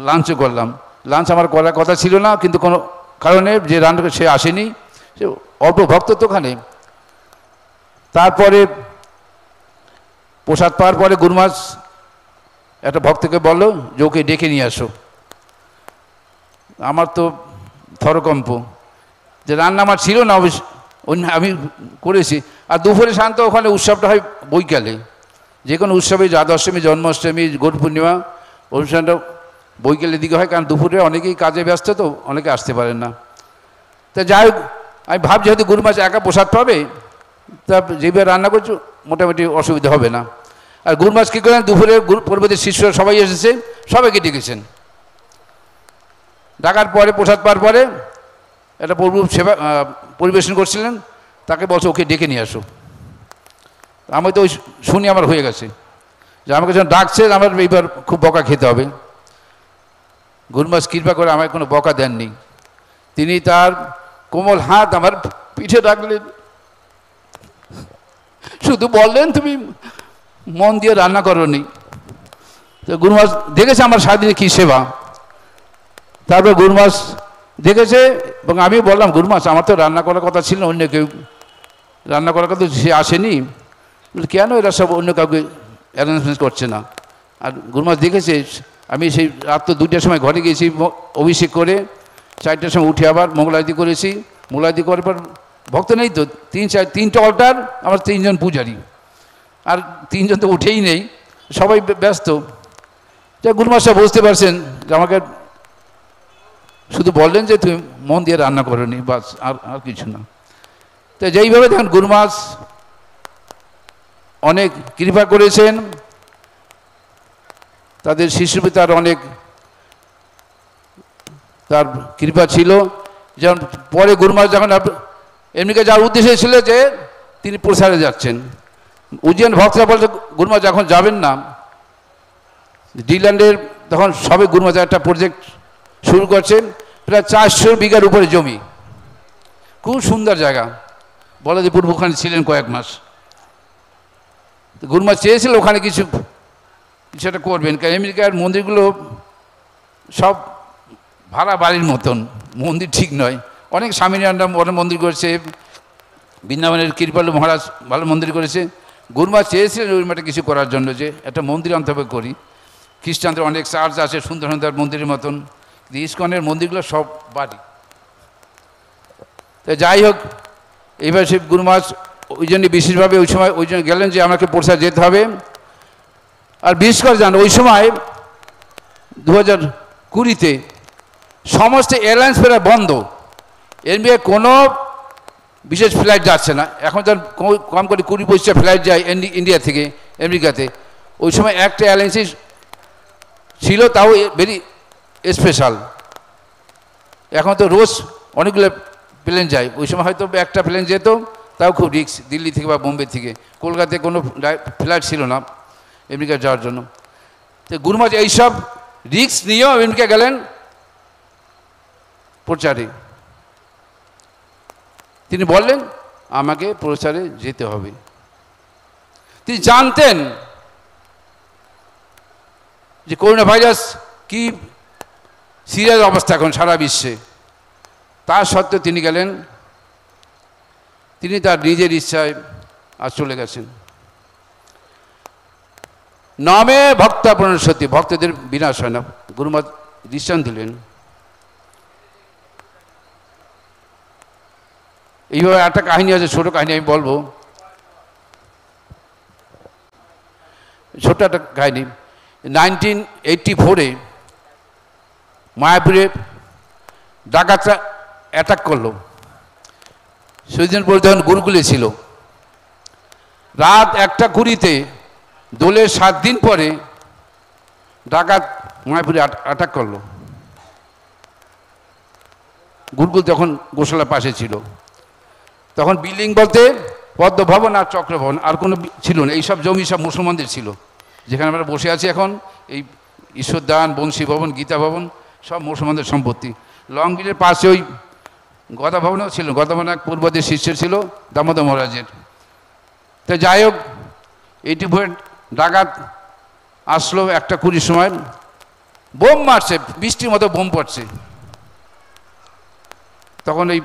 লাঞ্চও করলাম। লাঞ্চ আমার করার কথা ছিল না, কিন্তু কোনো কারণে যে রান্না সে আসেনি, সে অল্প ভক্ত তো ওখানে। তারপরে প্রসাদ পাওয়ার পরে গুরু মহারাজ একটা ভক্তকে বললো যে ওকে ডেকে নিয়ে আসো। আমার তো থরকম্প, যে রান্না আমার ছিল না, অন্য আমি করেছি। আর দুপুরে শান্ত ওখানে উৎসবটা হয় বৈকালে, যে কোনো উৎসবে দ্বাদশমী, জন্মাষ্টমী, গৌর পূর্ণিমা অনুষ্ঠানটা বৈকালের দিকে হয়, কারণ দুপুরে অনেকেই কাজে ব্যস্ত, তো অনেকে আসতে পারেন না। তা যাই হোক, আমি ভাবছি হয়তো গুরু মহারাজ একা প্রসাদ পাবে, তা যেভাবে রান্না করছো মোটামুটি অসুবিধা হবে না। আর গুরু মহারাজ কী করেন, দুপুরে পূর্বদের শিষ্যরা সবাই এসেছে, সবাইকে ডেকেছেন। ডাকার পরে প্রসাদ পাওয়ার পরে একটা প্রভু সেবা পরিবেশন করছিলেন, তাকে বলছে ওকে ডেকে নিয়ে আসো। আমি তো ওই শুনি আমার হয়ে গেছে যে আমাকে যখন ডাকছে আমার এইবার খুব বকা খেতে হবে। গুরু মহারাজ কৃপা করে আমায় কোনো বকা দেননি, তিনি তার কোমল হাত আমার পিঠে রাখলেন, শুধু বললেন তুমি মন দিয়ে রান্না করনি। তো গুরু মহারাজ দেখেছে আমার সারাদিনে কী সেবা। তারপর গুরু মহারাজ দেখেছে এবং আমি বললাম গুরু মহারাজ আমার তো রান্না করার কথা ছিল না, অন্য কেউ রান্না করার কথা সে আসেনি, কেন এরা সব অন্য কাউকে অ্যারেঞ্জমেন্ট করছে না। আর গুরু মহারাজ দেখেছে আমি সেই রাত 2টার সময় ঘরে গিয়েছি অভিষেক করে, 4টার সময় উঠে আবার মঙ্গলারতি করেছি। মঙ্গলারতি করার পর ভক্ত নেই তো, 3টা অল্টার, আমার 3জন পূজারি, আর 3জন তো উঠেই নেই, সবাই ব্যস্ত। যা গুরু মহারাজ বুঝতে পারছেন যে আমাকে শুধু বললেন যে তুমি মন দিয়ে রান্না করোনি, বাস, আর কিছু না। তো যেইভাবে দেখেন গুরু মহারাজ অনেক কৃপা করেছেন, তাদের শিষ্যরূপে তার অনেক তার কৃপা ছিল। যেমন পরে গুরু মহারাজ যখন এমনিকে যাওয়ার উদ্দেশ্য ছিল যে তিনি প্রসারে যাচ্ছেন, উজ্জয়ন ভক্তরা বলছে গুরু মহারাজ এখন যাবেন না, ডিল্যান্ডের তখন সবে গুরু মহারাজ একটা প্রজেক্ট শুরু করছেন, প্রায় 400 বিঘার উপরে জমি, খুব সুন্দর জায়গা। বলদেবপুর ওখানে ছিলেন কয়েক মাস। গুরু মহারাজ চেয়েছিল ওখানে কিছু একটা করবেন, কারণ আমেরিকার মন্দিরগুলো সব ভাড়া বাড়ির মতন, মন্দির ঠিক নয়। অনেক স্বামীনারায়ণ বড় মন্দির করেছে, বৃন্দাবনের কৃপালু মহারাজ ভালো মন্দির করেছে। গুরু মহারাজ চেয়েছিলেন ওই মাঠে কিছু করার জন্য, যে একটা মন্দির অন্তত করি। খ্রিস্টানদের অনেক চার্চ আছে সুন্দর সুন্দর মন্দিরের মতন, ইস্কনের মন্দিরগুলো সব বাড়ি। তো যাই হোক, এইবার সে গুরু মহারাজ ওই জন্য বিশেষভাবে ওই সময় ওই জন্য গেলেন যে আমাকে প্রসাদ যেতে হবে। আর বিশেষ করে জান ওই সময় 2020-তে সমস্ত এয়ারলাইন্স প্রায় বন্ধ, এর মেয়ে কোনো বিশেষ ফ্লাইট যাচ্ছে না। এখন যখন কম করে 20-25টা ফ্লাইট যায় ইন্ডিয়া থেকে আমেরিকাতে, ওই সময় একটা এয়ারলাইন্সই ছিল, তাও ভেরি স্পেশাল। এখন তো রোজ অনেকগুলো প্লেন যায়, ওই সময় হয়তো একটা প্লেন যেত, তাও খুব রিস্ক, দিল্লি থেকে বা বোম্বে থেকে। কলকাতায় কোনো ফ্লাইট ছিল না আমেরিকা যাওয়ার জন্য। তো গুরু মহারাজ এইসব রিস্ক নিয়েও আমেরিকা গেলেন প্রচারে। তিনি বললেন আমাকে প্রচারে যেতে হবে। তিনি জানতেন যে করোনা ভাইরাস কি সিরিয়াস অবস্থা এখন সারা বিশ্বে, তা সত্ত্বেও তিনি গেলেন। তিনি তার নিজের ইচ্ছায় আজ চলে গেছেন। নামে ভক্তা প্রণশতি, ভক্তদের বিনাশ হয় না, গুরু মহারাজ দৃষ্টান্ত দিলেন। এইভাবে একটা কাহিনী আছে, ছোট কাহিনী আমি বলবো, ছোট্ট একটা কাহিনী। 1984-এ মায়াপুরে ডাকাতরা অ্যাটাক করলো। সেদিন পরে তখন গুরুকুলে ছিল। রাত 1:20-তে দোলের 7 দিন পরে ডাকাত মায়াপুরে অ্যাটাক করলো। গুরুকুল তখন গোশালার পাশে ছিল। তখন বিল্ডিং বলতে পদ্মভবন আর চক্রভবন, আর কোনো ছিল না। এইসব জমি সব মুসলমানদের ছিল, যেখানে আমরা বসে আছি এখন। এই ঈশ্বরদান, বংশী ভবন, গীতা ভবন সব মুসলমানদের সম্পত্তি। লং ব্রিজের পাশে ওই গদা ভবনও ছিল, গদা ভবন এক পূর্বদের শিষ্য ছিল দামোদর মহারাজের। তো যাই হোক, 84 ডাকাত আসলো 1:20 সময়, বোম মারছে, বৃষ্টির মতো বোম পড়ছে। তখন এই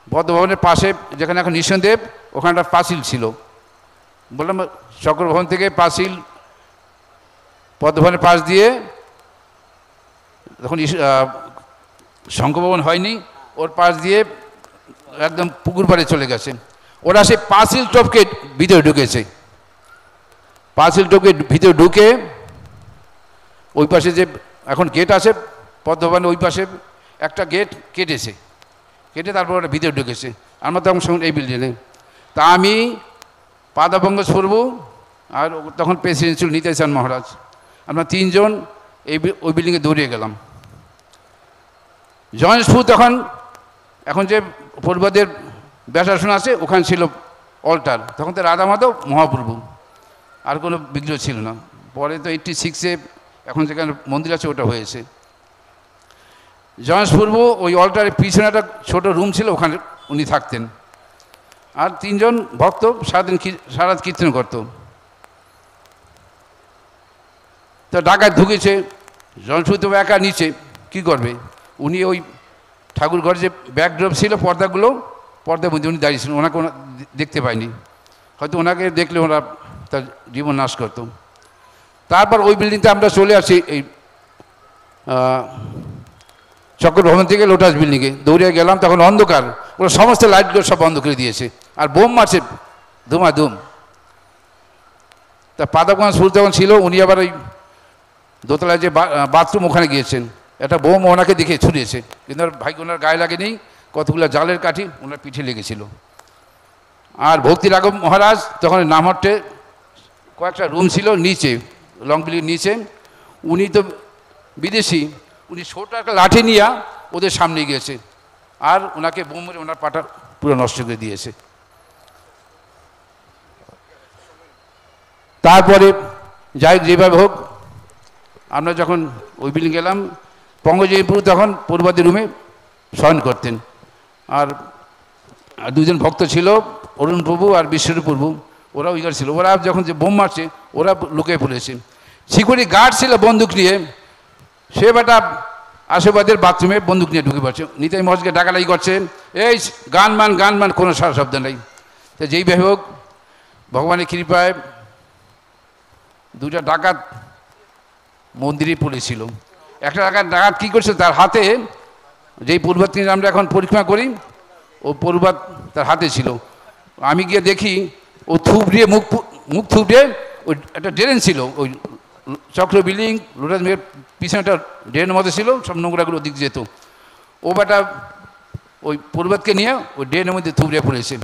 পদ্মভবনের পাশে যেখানে এখন নিঃসন্দেব, ওখানে একটা পাঁচিল ছিল। বললাম চক্রভবন থেকে পাঁচিল পদ্মভবনের পাশ দিয়ে, তখন শঙ্করভবন হয়নি, ওর পাশ দিয়ে একদম পুকুর পাড়ে চলে গেছে। ওরা সেই পাঁচিল টপকে ভিতরে ঢুকেছে। পাঁচিল টপকে ভিতরে ঢুকে ওই পাশে যে এখন গেট আছে পদ্মভবনের ওই পাশে একটা গেট কেটেছে, কেটে তারপর ওরা ভিতরে ঢুকেছে। আমরা তখন সঙ্গে এই বিল্ডিংয়ে, তা আমি পাদাভঙ্গ করবো, আর তখন প্রেসিডেন্ট ছিল নিতাই চাঁদ মহারাজ। আমরা 3 জন ওই বিল্ডিংয়ে দৌড়িয়ে গেলাম। জয়ন্সপুর তখন এখন যে পূর্বদের ব্যাসাসন আছে, ওখানে ছিল অল্টার। তখন তো রাধা মাধব মহাপ্রভু, আর কোনো বিগ্রহ ছিল না। পরে তো 86-এ এখন যেখানে মন্দির আছে ওটা হয়েছে। জয়ন্সপূর্ব ওই অল্টারের পিছনে একটা ছোটো রুম ছিল, ওখানে উনি থাকতেন। আর 3 জন ভক্ত সারাদিন সারা কীর্তন করত। তো ডাকাত ঢুকেছে, জনসূত্র একা নিচে কি করবে, উনি ওই ঠাকুর ঘরে যে ব্যাকড্রপ ছিল পর্দার মধ্যে উনি দাঁড়িয়েছিলেন, ওনাকে দেখতে পায়নি, হয়তো ওনাকে দেখলে ওরা তার জীবন নাশ করত। তারপর ওই বিল্ডিংতে আমরা চলে আসি, এই চক্র ভবন থেকে লোটাস বিল্ডিংয়ে দৌড়ে গেলাম, তখন অন্ধকার, ওরা সমস্ত লাইটগুলো সব বন্ধ করে দিয়েছে, আর বোম মারছে ধুমাধুম। তা পাদাকুমার সুর যখন ছিল, উনি আবার ওই দোতলায় যে বাথরুম ওখানে গিয়েছেন, একটা বোম ওনাকে দেখে ছুড়িয়েছে, কিন্তু ভাই ওনার গায়ে লাগেনি, কতগুলো জালের কাঠি ওনার পিঠে লেগেছিল। আর ভক্তি রাঘব মহারাজ তখন নামহট্টে কয়েকটা রুম ছিল নিচে, লং বিল্ডিং নিচে, উনি তো বিদেশি, উনি ছোট একটা লাঠি নিয়ে ওদের সামনে গিয়েছে, আর ওনাকে বোম মেরে ওনার পাটা পুরো নষ্ট করে দিয়েছে। তারপরে যাই যেভাবে হোক, আমরা যখন ওই বিল্ডিং গেলাম, পঙ্কজয়পুর তখন পূর্বাদের রুমে শয়ন করতেন, আর দুজন ভক্ত ছিল, অরুণ প্রভু আর বিশ্বরূপ প্রভু, ওরা ওইখানে ছিল। ওরা যখন যে বোম মারছে ওরা লুকিয়ে পড়েছে, সিকিউরিটি গার্ড ছিল বন্দুক নিয়ে, সে বেটা আশেপাশের বাথরুমে বন্দুক নিয়ে ঢুকে পড়ছে, নিতাই মহাজকে ডাকাডাকি করছে, এই গান মান, কোনো সারা শব্দ নেই। তো যেইভাবে হোক ভগবানের কৃপায় দুটা ডাকাত মন্দিরে পড়েছিল। একটা ডাকাত কী করছে, তার হাতে যেই পূর্বাত আমরা এখন পরিক্রমা করি, ও পূর্বাত তার হাতে ছিল। আমি গিয়ে দেখি ও থুবড়িয়ে মুখ থুবড়িয়ে, ওই একটা ড্রেন ছিল, ওই চক্র বিল্ডিং লোটাস মেয়ের পিছনে একটা ড্রেনের মধ্যে ছিল, সব নোংরাগুলো দিক যেত, ও বেটা ওই পূর্বাতকে নিয়ে ওই ড্রেনের মধ্যে থুবড়িয়ে পড়েছে।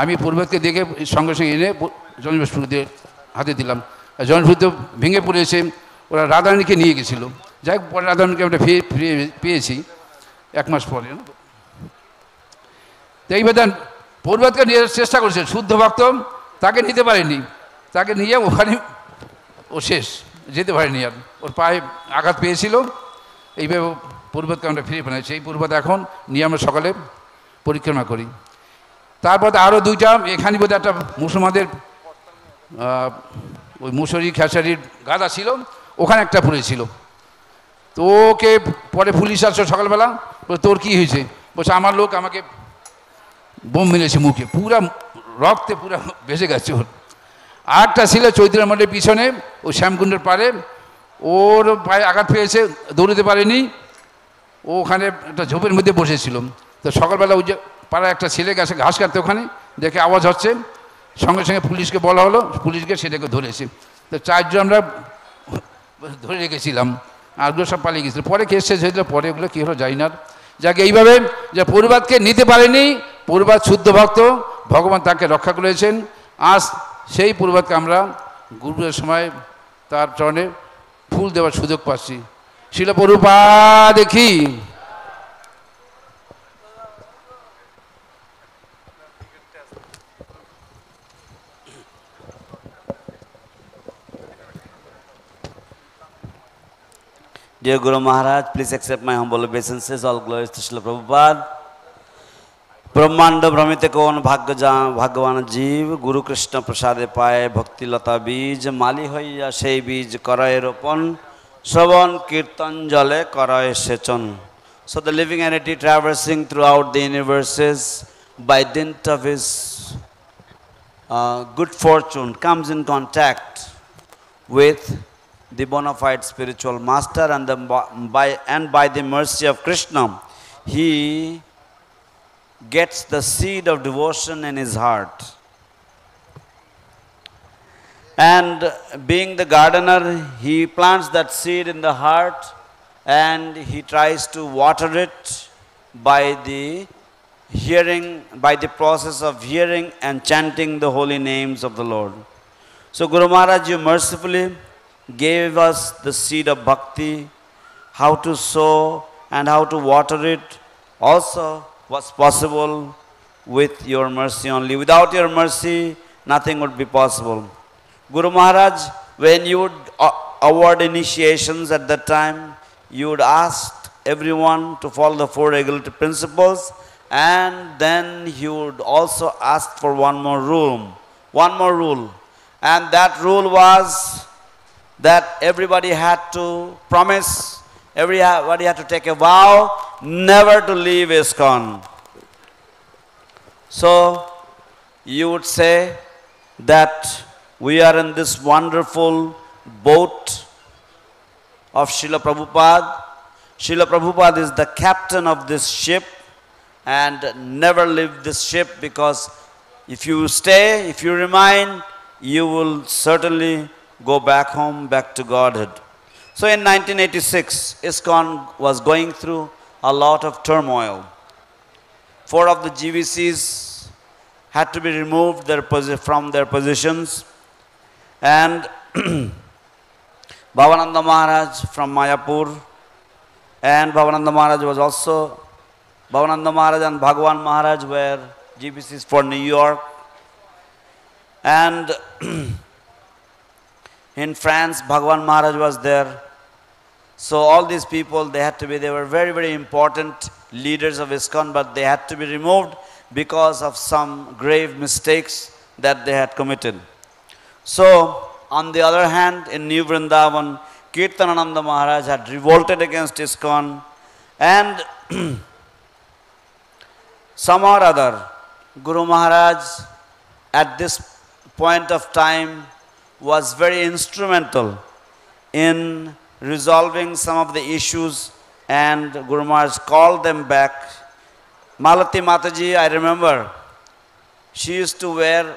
আমি পূর্বাতকে দেখে সঙ্গে সঙ্গে এনে জনবস্তুর দিয়ে হাতে দিলাম, জনসূত্র ভেঙে পড়েছে। ওরা রাধারানীকে নিয়ে গেছিলো, যাই হোক পরে রাধারানীকে আমরা ফিরে পেয়েছি 1 মাস পরে। তো এইভাবে পূর্বাতকে নিয়ে চেষ্টা করেছে, শুদ্ধ ভক্ত তাকে নিতে পারেনি, তাকে নিয়ে ওখানে ও শেষ, যেতে পারেনি, আর ওর পায়ে আঘাত পেয়েছিল। এইভাবে পূর্বাতকে আমরা ফিরে পেয়েছি। সেই পূর্বাত এখন নিয়ে আমরা সকালে পরিক্রমা করি। তারপর আরও দুইটা, এখানে বোধহয় একটা মুসলমানদের ওই মুসরি খেসারির গাদা ছিল, ওখানে একটা পড়েছিল। তো ওকে পরে পুলিশ আসলো সকালবেলা, তোর কী হয়েছে, বলছে আমার লোক আমাকে বোম মেরেছে মুখে, পুরা রক্তে পুরা ভেসে গেছে ওর। আরেকটা ছিল চৈত্র মঠের পিছনে ওই শ্যামকুণ্ডের পাড়ে, ওর পায়ে আঘাত পেয়েছে, দৌড়তে পারেনি, ও ওখানে একটা ঝোপের মধ্যে বসেছিল। তো সকালবেলা ওই যে পাড়ায় একটা ছেলে গেছে ঘাস কাটতে, ওখানে দেখে আওয়াজ হচ্ছে, সঙ্গে সঙ্গে পুলিশকে বলা হলো, পুলিশকে সেটাকে ধরেছে। তো 4 জন আমরা ধরে রেখেছিলাম, আরগুলো সব পালিয়ে গেছিল। পরে কেস শেষ হয়েছিল, পরে ওগুলো কী হলো জানি না। যাকে এইভাবে যে পূর্বাতকে নিতে পারেনি, পূর্বাত শুদ্ধ ভক্ত, ভগবান তাকে রক্ষা করেছেন। আজ সেই পূর্বাতকে আমরা গুরুদের সময় তার চরণে ফুল দেওয়ার সুযোগ পাচ্ছি। শিল প্রভুপাদ দেখি। Dear Guru Maharaj, please accept my humble obeisances. All glories to Srila Prabhupada. ब्रह्मांड भ्रमित कौन भाग्यवान जीव गुरु कृष्ण प्रसादे पाए भक्ति लता बीज माली हইয়া সেই বীজ করয় রোপণ শ্রবণ কীর্তন জলে করয় সেচন. So the living entity traversing throughout the universes by dint of his good fortune comes in contact with the bona fide spiritual master, and by the mercy of Krishna he gets the seed of devotion in his heart. And being the gardener, he plants that seed in the heart and he tries to water it by the process of hearing and chanting the holy names of the Lord. So Guru Maharaj, you mercifully gave us the seed of bhakti, how to sow and how to water it also was possible with your mercy only. Without your mercy, nothing would be possible. Guru Maharaj, when you would award initiations at that time, you would ask everyone to follow the 4 regulative principles, and then you would also ask for one more rule. And that rule was that everybody had to promise, everybody had to take a vow never to leave ISKCON. So you would say that we are in this wonderful boat of Srila Prabhupada. Srila Prabhupada is the captain of this ship, and never leave this ship, because if you stay, if you remain, you will certainly go back home, back to Godhead. So in 1986, ISKCON was going through a lot of turmoil. 4 of the GVCs had to be removed from their positions, and Bhavananda Maharaj from Mayapur, and Bhavananda Maharaj was also, Bhavananda Maharaj and Bhagwan Maharaj were GBCs for New York. And in France, Bhagwan Maharaj was there. So all these people, they were very, very important leaders of ISKCON, but they had to be removed because of some grave mistakes that they had committed. So, on the other hand, in New Vrindavan, Kirtanananda Maharaj had revolted against ISKCON, and somehow or other, Guru Maharaj at this point of time was very instrumental in resolving some of the issues, and Guru Maharaj called them back. Malati Mataji, I remember, she used to wear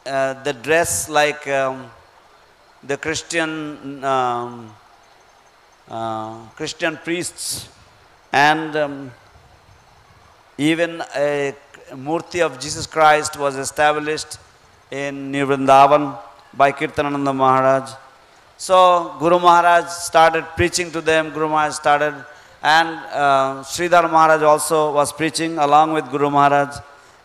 the dress like the Christian priests, and even a Murti of Jesus Christ was established in New Vrindavan by Kirtanananda Maharaj. So Guru Maharaj started preaching to them, Guru Maharaj started, and Sridhar Maharaj also was preaching along with Guru Maharaj.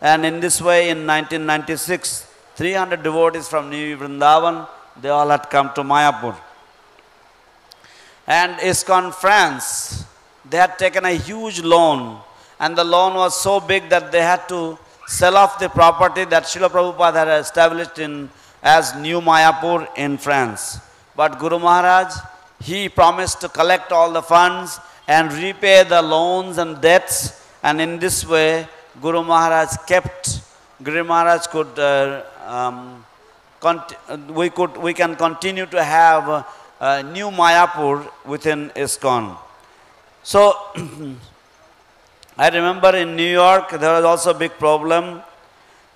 And in this way, in 1996, 300 devotees from New Vrindavan, they all had come to Mayapur. And ISKCON France, they had taken a huge loan, and the loan was so big that they had to sell off the property that Srila Prabhupada had established as New Mayapur in France. But Guru Maharaj, he promised to collect all the funds and repay the loans and debts, and in this way, Guru Maharaj could we can continue to have New Mayapur within ISKCON. So I remember in New York there was also a big problem,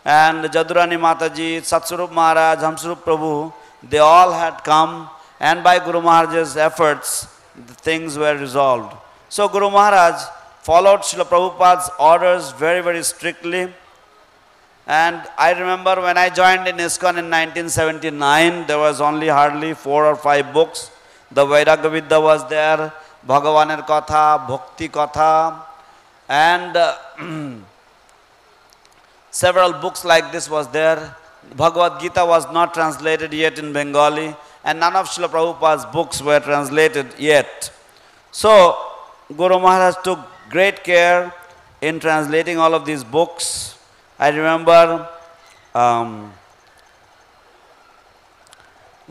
and Jadurani Mataji, Satswarup Maharaj, Hamswarup Prabhu, they all had come, and by Guru Maharaj's efforts, the things were resolved. So Guru Maharaj followed Srila Prabhupada's orders very, very strictly. And I remember when I joined in ISKCON in 1979, there was only hardly 4 or 5 books. The Vairagya Vidya was there, Bhagavaner Katha, Bhakti Katha, and several books like this was there. Bhagavad Gita was not translated yet in Bengali, and none of Srila Prabhupada's books were translated yet. So Guru Maharaj took great care in translating all of these books. I remember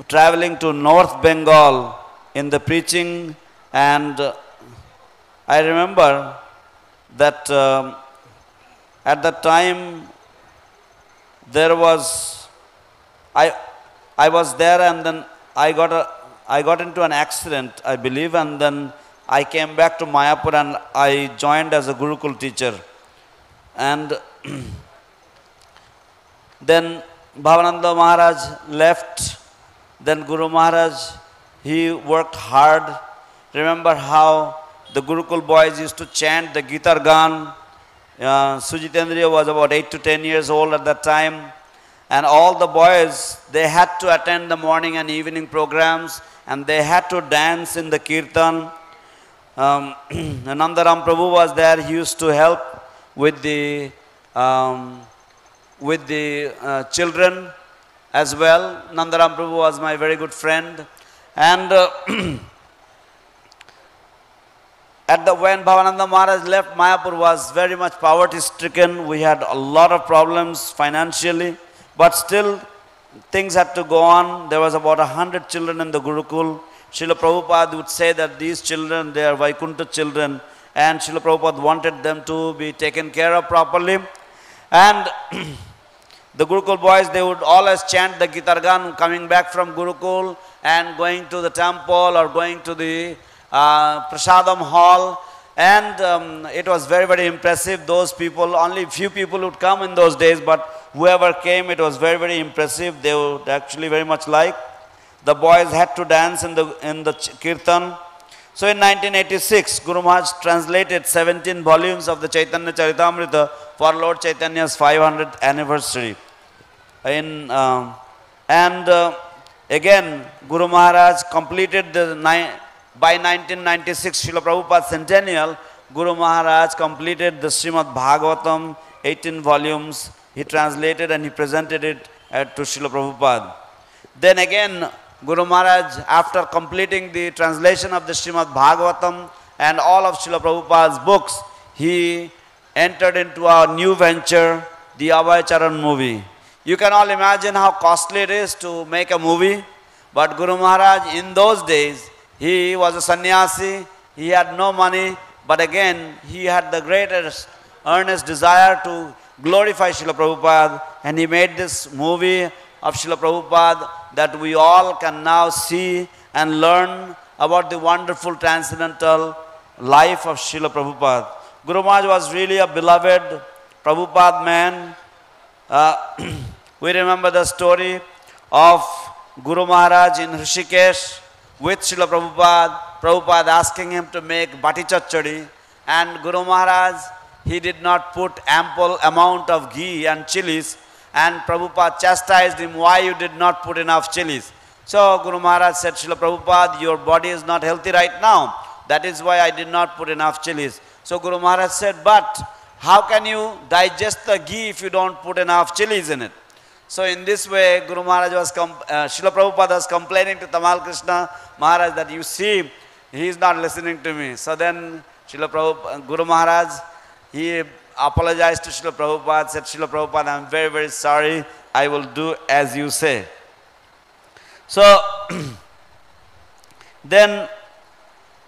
traveling to North Bengal in the preaching, and I remember that at that time there was, I was there, and then I got into an accident, I believe, and then I came back to Mayapur and I joined as a Gurukul teacher. And then Bhavananda Maharaj left. Then Guru Maharaj, he worked hard. Remember how the Gurukul boys used to chant the Gitar Gan. Sujitendriya was about 8 to 10 years old at that time. And all the boys, they had to attend the morning and evening programs, and they had to dance in the Kirtan. Nandaram Prabhu was there. He used to help with the children as well. Nandaram Prabhu was my very good friend. And when Bhavananda Maharaj left, Mayapur was very much poverty stricken. We had a lot of problems financially, but still things had to go on. There was about 100 children in the Gurukul. Srila Prabhupada would say that these children, they are Vaikuntha children, and Srila Prabhupada wanted them to be taken care of properly. And the Gurukul boys, they would always chant the Gitargan coming back from Gurukul and going to the temple or going to the Prasadam hall. And it was very, very impressive. Those people, only few people would come in those days, but whoever came, it was very, very impressive. They would actually very much like. The boys had to dance in the kirtan. So in 1986, Guru Maharaj translated 17 volumes of the Chaitanya Charitamrita for Lord Chaitanya's 500th anniversary. Again, Guru Maharaj completed by 1996, Srila Prabhupada centennial, Guru Maharaj completed the Srimad Bhagavatam, 18 volumes. He translated and he presented it to Srila Prabhupada. Then again, Guru Maharaj, after completing the translation of the Srimad Bhagavatam and all of Srila Prabhupada's books, he entered into a new venture, the Abhay Charan movie. You can all imagine how costly it is to make a movie. But Guru Maharaj, in those days, he was a sannyasi, he had no money, but again, he had the greatest earnest desire to glorify Srila Prabhupada, and he made this movie of Srila Prabhupada that we all can now see and learn about the wonderful transcendental life of Srila Prabhupada. Guru Maharaj was really a beloved Prabhupada man. We remember the story of Guru Maharaj in Rishikesh with Srila Prabhupada. Prabhupada asking him to make bati chachadi, and Guru Maharaj, he did not put ample amount of ghee and chilies, and Prabhupada chastised him, why you did not put enough chilies. So Guru Maharaj said, Srila Prabhupada, your body is not healthy right now. That is why I did not put enough chilies. So Guru Maharaj said, but how can you digest the ghee if you don't put enough chilies in it? So in this way, Guru Maharaj was, Srila Prabhupada was complaining to Tamal Krishna Maharaj that you see, he is not listening to me. So then Guru Maharaj, he apologized to Srila Prabhupada, said, Srila Prabhupada, I am very, very sorry. I will do as you say. So then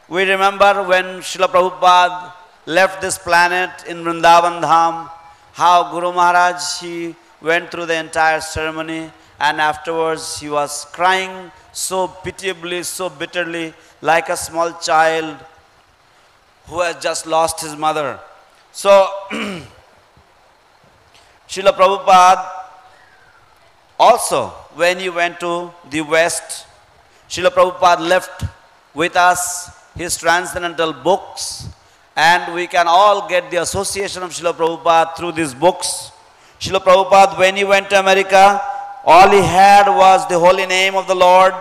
we remember when Srila Prabhupada left this planet in Vrindavan Dham, how Guru Maharaj, he went through the entire ceremony, and afterwards he was crying so pitiably, so bitterly, like a small child who has just lost his mother. So, Srila Prabhupada also, when he went to the West, Srila Prabhupada left with us his transcendental books, and we can all get the association of Srila Prabhupada through these books. Srila Prabhupada, when he went to America, all he had was the holy name of the Lord,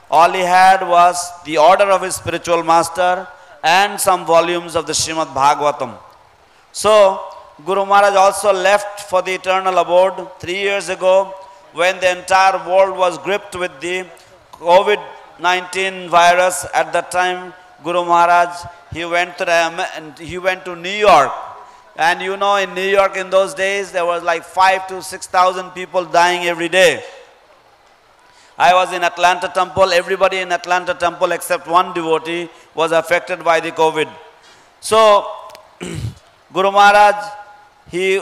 all he had was the order of his spiritual master, and some volumes of the Srimad Bhagavatam. So, Guru Maharaj also left for the eternal abode 3 years ago, when the entire world was gripped with the COVID-19 virus. At that time, Guru Maharaj, he went to New York. And you know, in New York in those days, there was like 5,000 to 6,000 people dying every day. I was in Atlanta temple. Everybody in Atlanta temple except one devotee was affected by the COVID. So, Guru Maharaj, he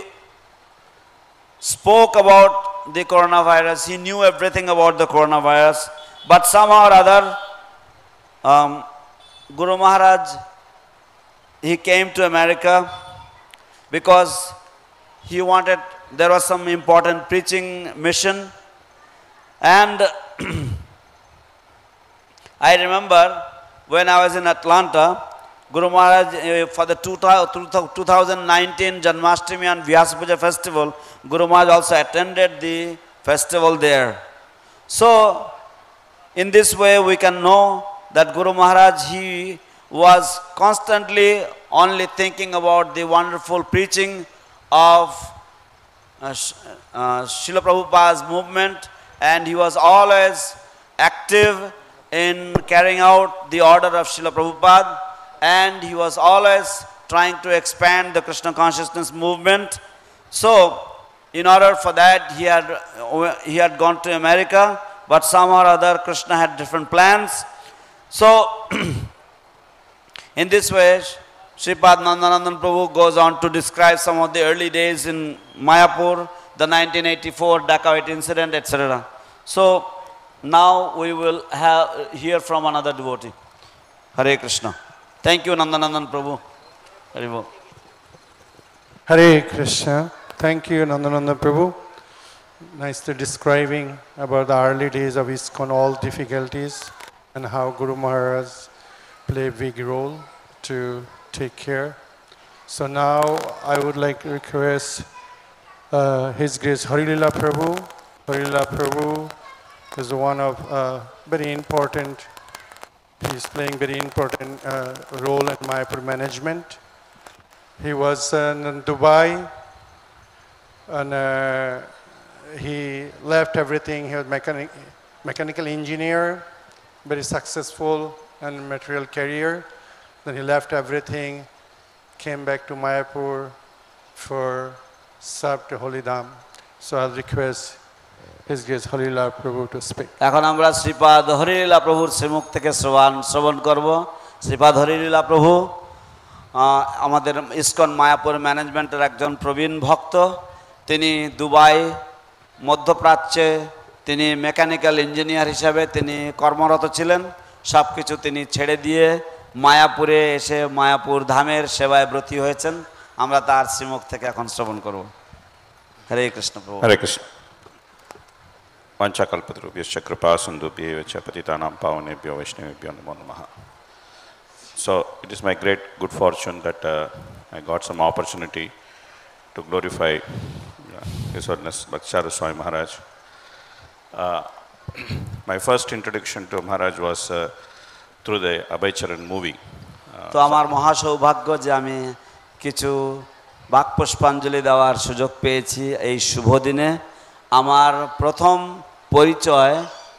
spoke about the coronavirus. He knew everything about the coronavirus. But somehow or other, Guru Maharaj, he came to America because he wanted, there was some important preaching mission. And I remember when I was in Atlanta, Guru Maharaj, for the 2019 Janmashtami and Vyasa Puja festival, Guru Maharaj also attended the festival there. So, in this way we can know that Guru Maharaj, he was constantly only thinking about the wonderful preaching of Srila Prabhupada's movement, and he was always active in carrying out the order of Srila Prabhupada, and he was always trying to expand the Krishna consciousness movement. So, In order for that, he had gone to America, but somehow or other Krishna had different plans. So, in this way, Sripad Nandanandan Prabhu goes on to describe some of the early days in Mayapur, the 1984 Dacoit incident, etc. So, now we will hear from another devotee. Hare Krishna. Thank you, Nandanandan Prabhu. Hare Bol. Hare Krishna. Thank you, Nandanandan Prabhu. Nicely describing about the early days of ISKCON, all difficulties, and how Guru Maharaj played a big role to take care. So now I would like to request His Grace Harilila Prabhu. Harilila Prabhu is one of very important, he's playing very important role in Mayapur management. He was in Dubai and he left everything. He was mechanical engineer, very successful and material career. Then he left everything, came back to Mayapur for serve to Holy Dham. So I'll request His Grace Harilila Prabhu to speak. এখন আমরা শ্রীপাদ হরিলীলা প্রভুর শ্রীমুখ থেকে শ্রবণ করব। শ্রীপাদ হরিলীলা প্রভু আমাদের ISKCON Mayapur ম্যানেজমেন্টের একজন প্রবীণ ভক্ত। তিনি দুবাই, মধ্যপ্রাচ্যে তিনি মেকানিক্যাল ইঞ্জিনিয়ার হিসাবে তিনি কর্মরত ছিলেন। সব কিছু তিনি ছেড়ে দিয়ে মায়াপুরে এসে মায়াপুর ধামের সেবায় ব্রতী হয়েছেন। আমরা তার শ্রীমুখ থেকে এখন শ্রবণ করব। হরে কৃষ্ণ প্রভু। হরে Krishna. Vanchakalpadrubhyascha kripa sindhubhyevacha patitanam pavanebhyo vaishnavebhyo namo namaha. So it is my great good fortune that I got some opportunity to glorify His Holiness Bhakti Charu Swami Maharaj. My first introduction to Maharaj was through the Bhakti Charu movie. তো আমার মহা সৌভাগ্য যে আমি কিছু বাক পুষ্পাঞ্জলি দেওয়ার সুযোগ পেয়েছি এই শুভ দিনে। আমার প্রথম পরিচয়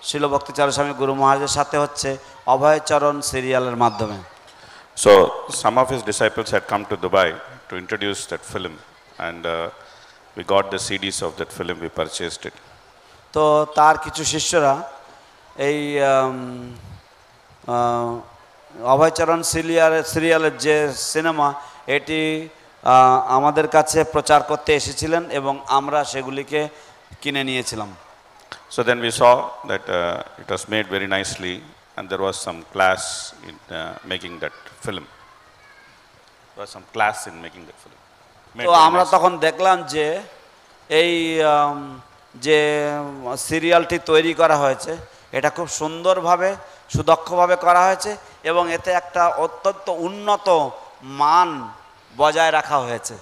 শিল ভক্তি চারু স্বামী গুরু মহারাজের সাথে হচ্ছে অভয়চরণ সিরিয়ালের মাধ্যমে। So some of his disciples had come to Dubai to introduce that film, and we got the CDs of that film. We purchased it. তো তার কিছু শিষ্যরা এই অভয়চরণ সিরিয়ালের যে সিনেমা এটি আমাদের কাছে প্রচার করতে এসেছিলেন এবং আমরা সেগুলিকে কিনে নিয়েছিলাম। So then we saw that it was made very nicely, and there was some class in making that film. There was some class in making that film. তো আমরা তখন দেখলাম যে এই যে সিরিয়ালটি তৈরি করা হয়েছে এটা খুব সুন্দরভাবে সুদক্ষভাবে করা হয়েছে এবং এতে একটা অত্যন্ত উন্নত মান বজায় রাখা হয়েছে।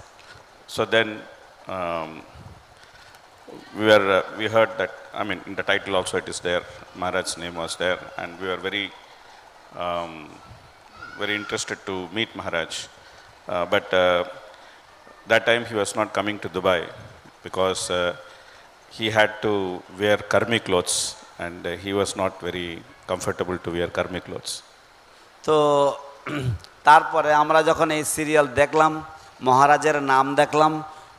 So then we heard that, I mean, in the title also it is there, Maharaj's name was there, and we were very interested to meet Maharaj. But that time he was not coming to Dubai because he had to wear karmi clothes, and he was not very comfortable to wear karmi clothes. তো তারপরে আমরা যখন এই serial দেখলাম, মহারাজের নাম দেখলাম,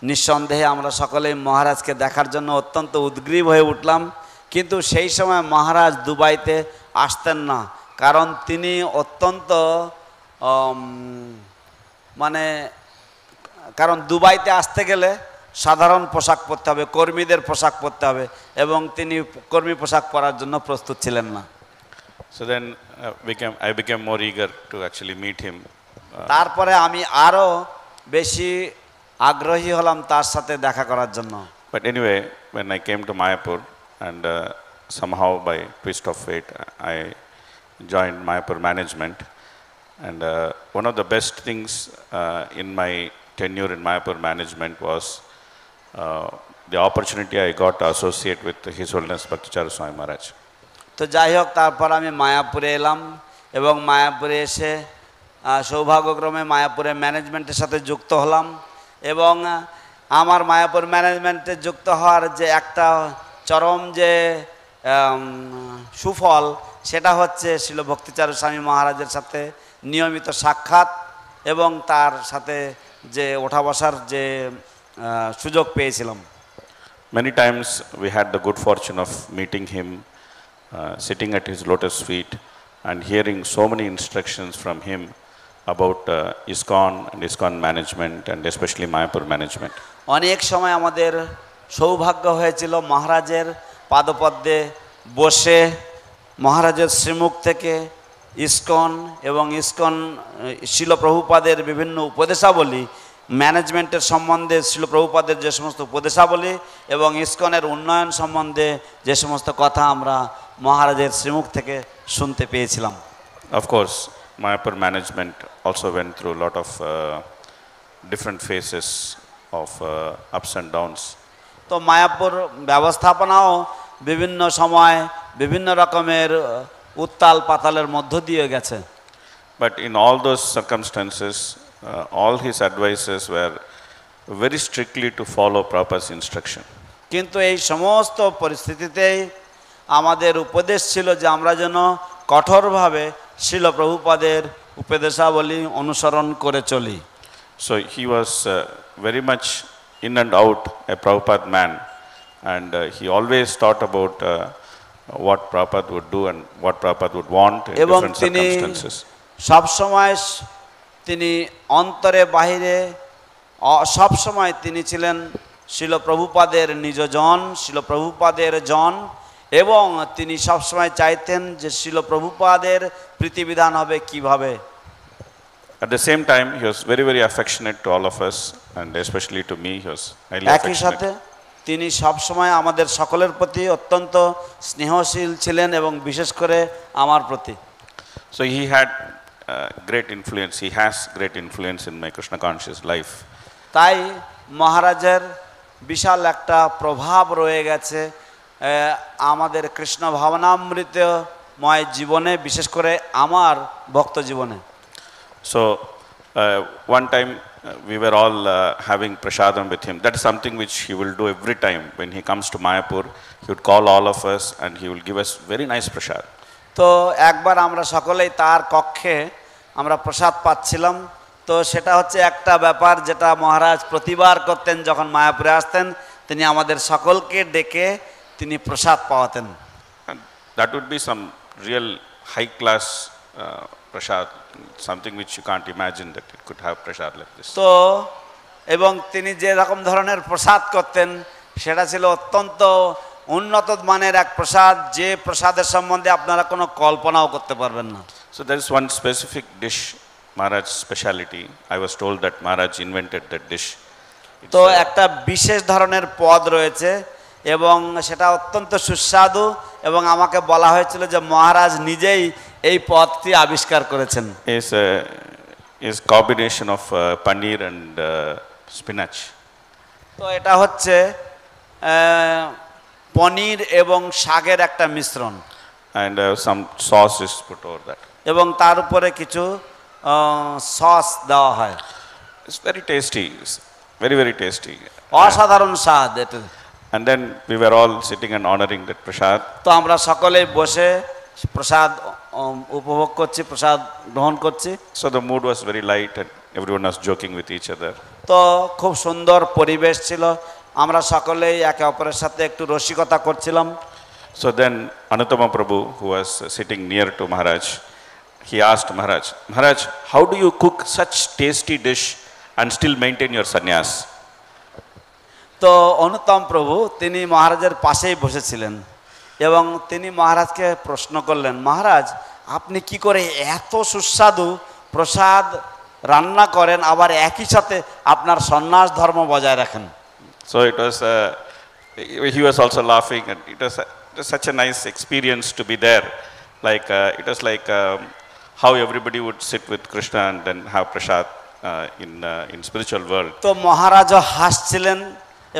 নিঃসন্দেহে আমরা সকলেই মহারাজকে দেখার জন্য অত্যন্ত উদ্গ্রীব হয়ে উঠলাম। কিন্তু সেই সময় মহারাজ দুবাইতে আসতেন না, কারণ তিনি অত্যন্ত কারণ দুবাইতে আসতে গেলে সাধারণ পোশাক পরতে হবে, কর্মীদের পোশাক পরতে হবে এবং তিনি কর্মী পোশাক পরার জন্য প্রস্তুত ছিলেন না। So then I became more eager to actually meet him. তারপরে আমি আরো বেশি আগ্রহী হলাম তার সাথে দেখা করার জন্য। But anyway, when I came to Mayapur, and somehow by twist of fate I joined Mayapur management, and one of the best things in my tenure in Mayapur management was the opportunity I got to associate with His Holiness Bhakti Charu Swami Maharaj. তো যাই হোক, তারপর আমি মায়াপুরে এলাম এবং মায়াপুরে এসে সৌভাগ্যক্রমে মায়াপুরের ম্যানেজমেন্টের সাথে যুক্ত হলাম এবং আমার মায়াপুর ম্যানেজমেন্টে যুক্ত হওয়ার যে একটা চরম যে সুফল সেটা হচ্ছে শিল ভক্তিচারু স্বামী মহারাজের সাথে নিয়মিত সাক্ষাৎ এবং তার সাথে যে ওঠা বসার যে সুযোগ পেয়েছিলাম। Many times we had the good fortune of meeting him, sitting at his lotus feet and hearing so many instructions from him about ISKCON and ISKCON management and especially Mayapur management. অনেক সময় আমাদের সৌভাগ্য হয়েছিল মহারাজের পাদপদ্মে বসে মহারাজের শ্রীমুখ থেকে ISKCON এবং ইসকন শিল প্রভুপাদের বিভিন্ন উপদেশাবলী ম্যানেজমেন্টের সম্বন্ধে শিল প্রভুপাদের যে সমস্ত উপদেশাবলী এবং ইসকনের উন্নয়ন সম্বন্ধে যে সমস্ত কথা আমরা মহারাজের শ্রীমুখ থেকে শুনতে পেয়েছিলাম। Of course, Mayapur management also went through a lot of different phases of ups and downs. তো মায়াপুর ব্যবস্থাপনাও বিভিন্ন সময় বিভিন্ন রকমের উত্তাল পাতালের মধ্য দিয়ে গেছে। But in all those circumstances, all his advices were very strictly to follow Prabhupada's instruction. কিন্তু এই সমস্ত পরিস্থিতিতেই আমাদের উপদেশ ছিল যে আমরা যেন কঠোরভাবে শিল প্রভুপাদের উপদেশাবলী অনুসরণ করে চলি। So he was very much in and out a Prabhupada man, and he always thought about what Prabhupada would do and what Prabhupada would want in different circumstances. সব সময় তিনি অন্তরে বাহিরে সব সময় তিনি ছিলেন শিল প্রভুপাদের নিজজন, শিল প্রভুপাদের জন, এবং তিনি সব সময় চাইতেন যে শিল প্রভুপাদের প্রীতিবিধান হবে কিভাবে। At the same time, he was very, very affectionate to all of us, and especially to me, he was highly একই সাথে affectionate. তিনি সব সময় আমাদের সকলের প্রতি অত্যন্ত স্নেহশীল ছিলেন এবং বিশেষ করে আমার প্রতি। So he had great influence. He has great influence in my Krishna conscious life. তাই মহারাজের বিশাল একটা প্রভাব রয়ে গেছে আমাদের কৃষ্ণ ভাবনামৃতময় জীবনে, বিশেষ করে আমার ভক্ত জীবনে। So one time we were all having prasadam with him. That is something which he will do every time when he comes to Mayapur. He would call all of us and he will give us very nice prasad. তো একবার আমরা সকলেই তার কক্ষে আমরা প্রসাদ পাচ্ছিলাম। তো সেটা হচ্ছে একটা ব্যাপার যেটা মহারাজ প্রতিবার করতেন, যখন মায়াপুরে আসতেন তিনি আমাদের সকলকে ডেকে তিনি প্রসাদ পাওয়াতেন। And that would be some real high class prasad, something which you can't imagine that it could have prasad like this. তো এবং তিনি যে রকম ধরনের প্রসাদ করতেন সেটা ছিল অত্যন্ত উন্নত মানের এক প্রসাদ, যে প্রসাদের সম্বন্ধে আপনারা কোনো কল্পনাও করতে পারবেন না। So there is one specific dish, Maharaj's speciality. I was told that Maharaj invented that dish. তো একটা বিশেষ ধরনের পদ রয়েছে এবং সেটা অত্যন্ত সুস্বাদু, এবং আমাকে বলা হয়েছিল যে মহারাজ নিজেই এই পদটি আবিষ্কার করেছেন। Is combination of paneer and spinach. তো এটা হচ্ছে পনির এবং শাকের একটা মিশ্রণ, and some sauce is put over that. এবং তার উপরে কিছু সস দেওয়া হয়। It's very tasty. It's very, very tasty. অসাধারণ স্বাদ এটা। And then we were all sitting and honoring that prasad. তো আমরা সকলেই বসে প্রসাদ উপভোগ করছি, প্রসাদ গ্রহণ করছি। So the mood was very light and everyone was joking with each other. তো খুব সুন্দর পরিবেশ ছিল, আমরা সকলেই একে অপরের সাথে একটু রসিকতা করছিলাম। So then Anutama Prabhu, who was sitting near to Maharaj, he asked Maharaj, Maharaj, how do you cook such tasty dish and still maintain your sannyas? তো অনুত্তম প্রভু তিনি মহারাজের পাশেই বসেছিলেন এবং তিনি মহারাজকে প্রশ্ন করলেন, মহারাজ আপনি কি করে এত সুস্বাদু প্রসাদ রান্না করেন আবার একই সাথে আপনার সন্ন্যাস ধর্ম বজায় রাখেন? So it was, he was also laughing, and it was such a nice experience to be there. Like it was like how everybody would sit with Krishna and then have prasad in spiritual world. তো মহারাজও হাসছিলেন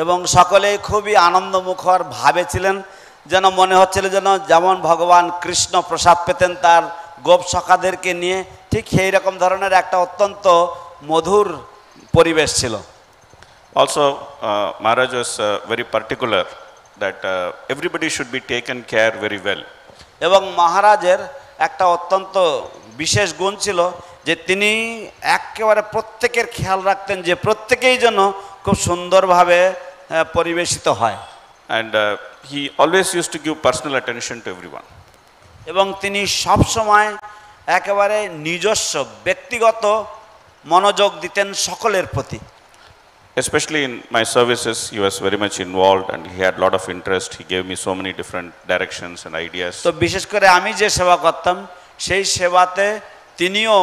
এবং সকলেই খুবই আনন্দমুখর ভাবে ছিলেন, যেন মনে হচ্ছিল যেন যেমন ভগবান কৃষ্ণ প্রসাদ পেতেন তার গোপ সখাদেরকে নিয়ে, ঠিক সেই রকম ধরনের একটা অত্যন্ত মধুর পরিবেশ ছিল। Also, Maharaj was very particular that everybody should be taken care very well. এবং মহারাজের একটা অত্যন্ত বিশেষ গুণ ছিল যে তিনি একেবারে প্রত্যেকের খেয়াল রাখতেন যে প্রত্যেকেই যেন খুব সুন্দরভাবে পরিবেশিত হয়। And he always used to give personal attention to everyone. এবং তিনি সব সময় একেবারে নিজস্ব ব্যক্তিগত মনোযোগ দিতেন সকলের প্রতি। Especially in my services, he was very much involved and he had a lot of interest. He gave me so many different directions and ideas. তো বিশেষ করে আমি যে সেবা করতাম সেই সেবাতে তিনিও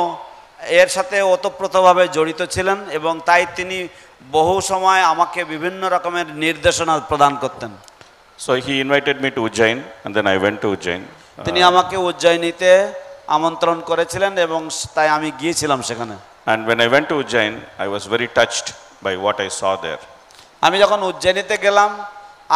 এর সাথে ওতপ্রোতভাবে জড়িত ছিলেন এবং তাই তিনি বহু সময় আমাকে বিভিন্ন রকমের নির্দেশনা প্রদান করতেন। So he invited me to Ujjain and then I went to Ujjain. তিনি আমাকে উজ্জয়িনীতে আমন্ত্রণ করেছিলেন এবং তাই আমি গিয়েছিলাম সেখানে। And when I went to Ujjain, I was very touched by what I saw there. আমি যখন উজ্জয়িনীতে গেলাম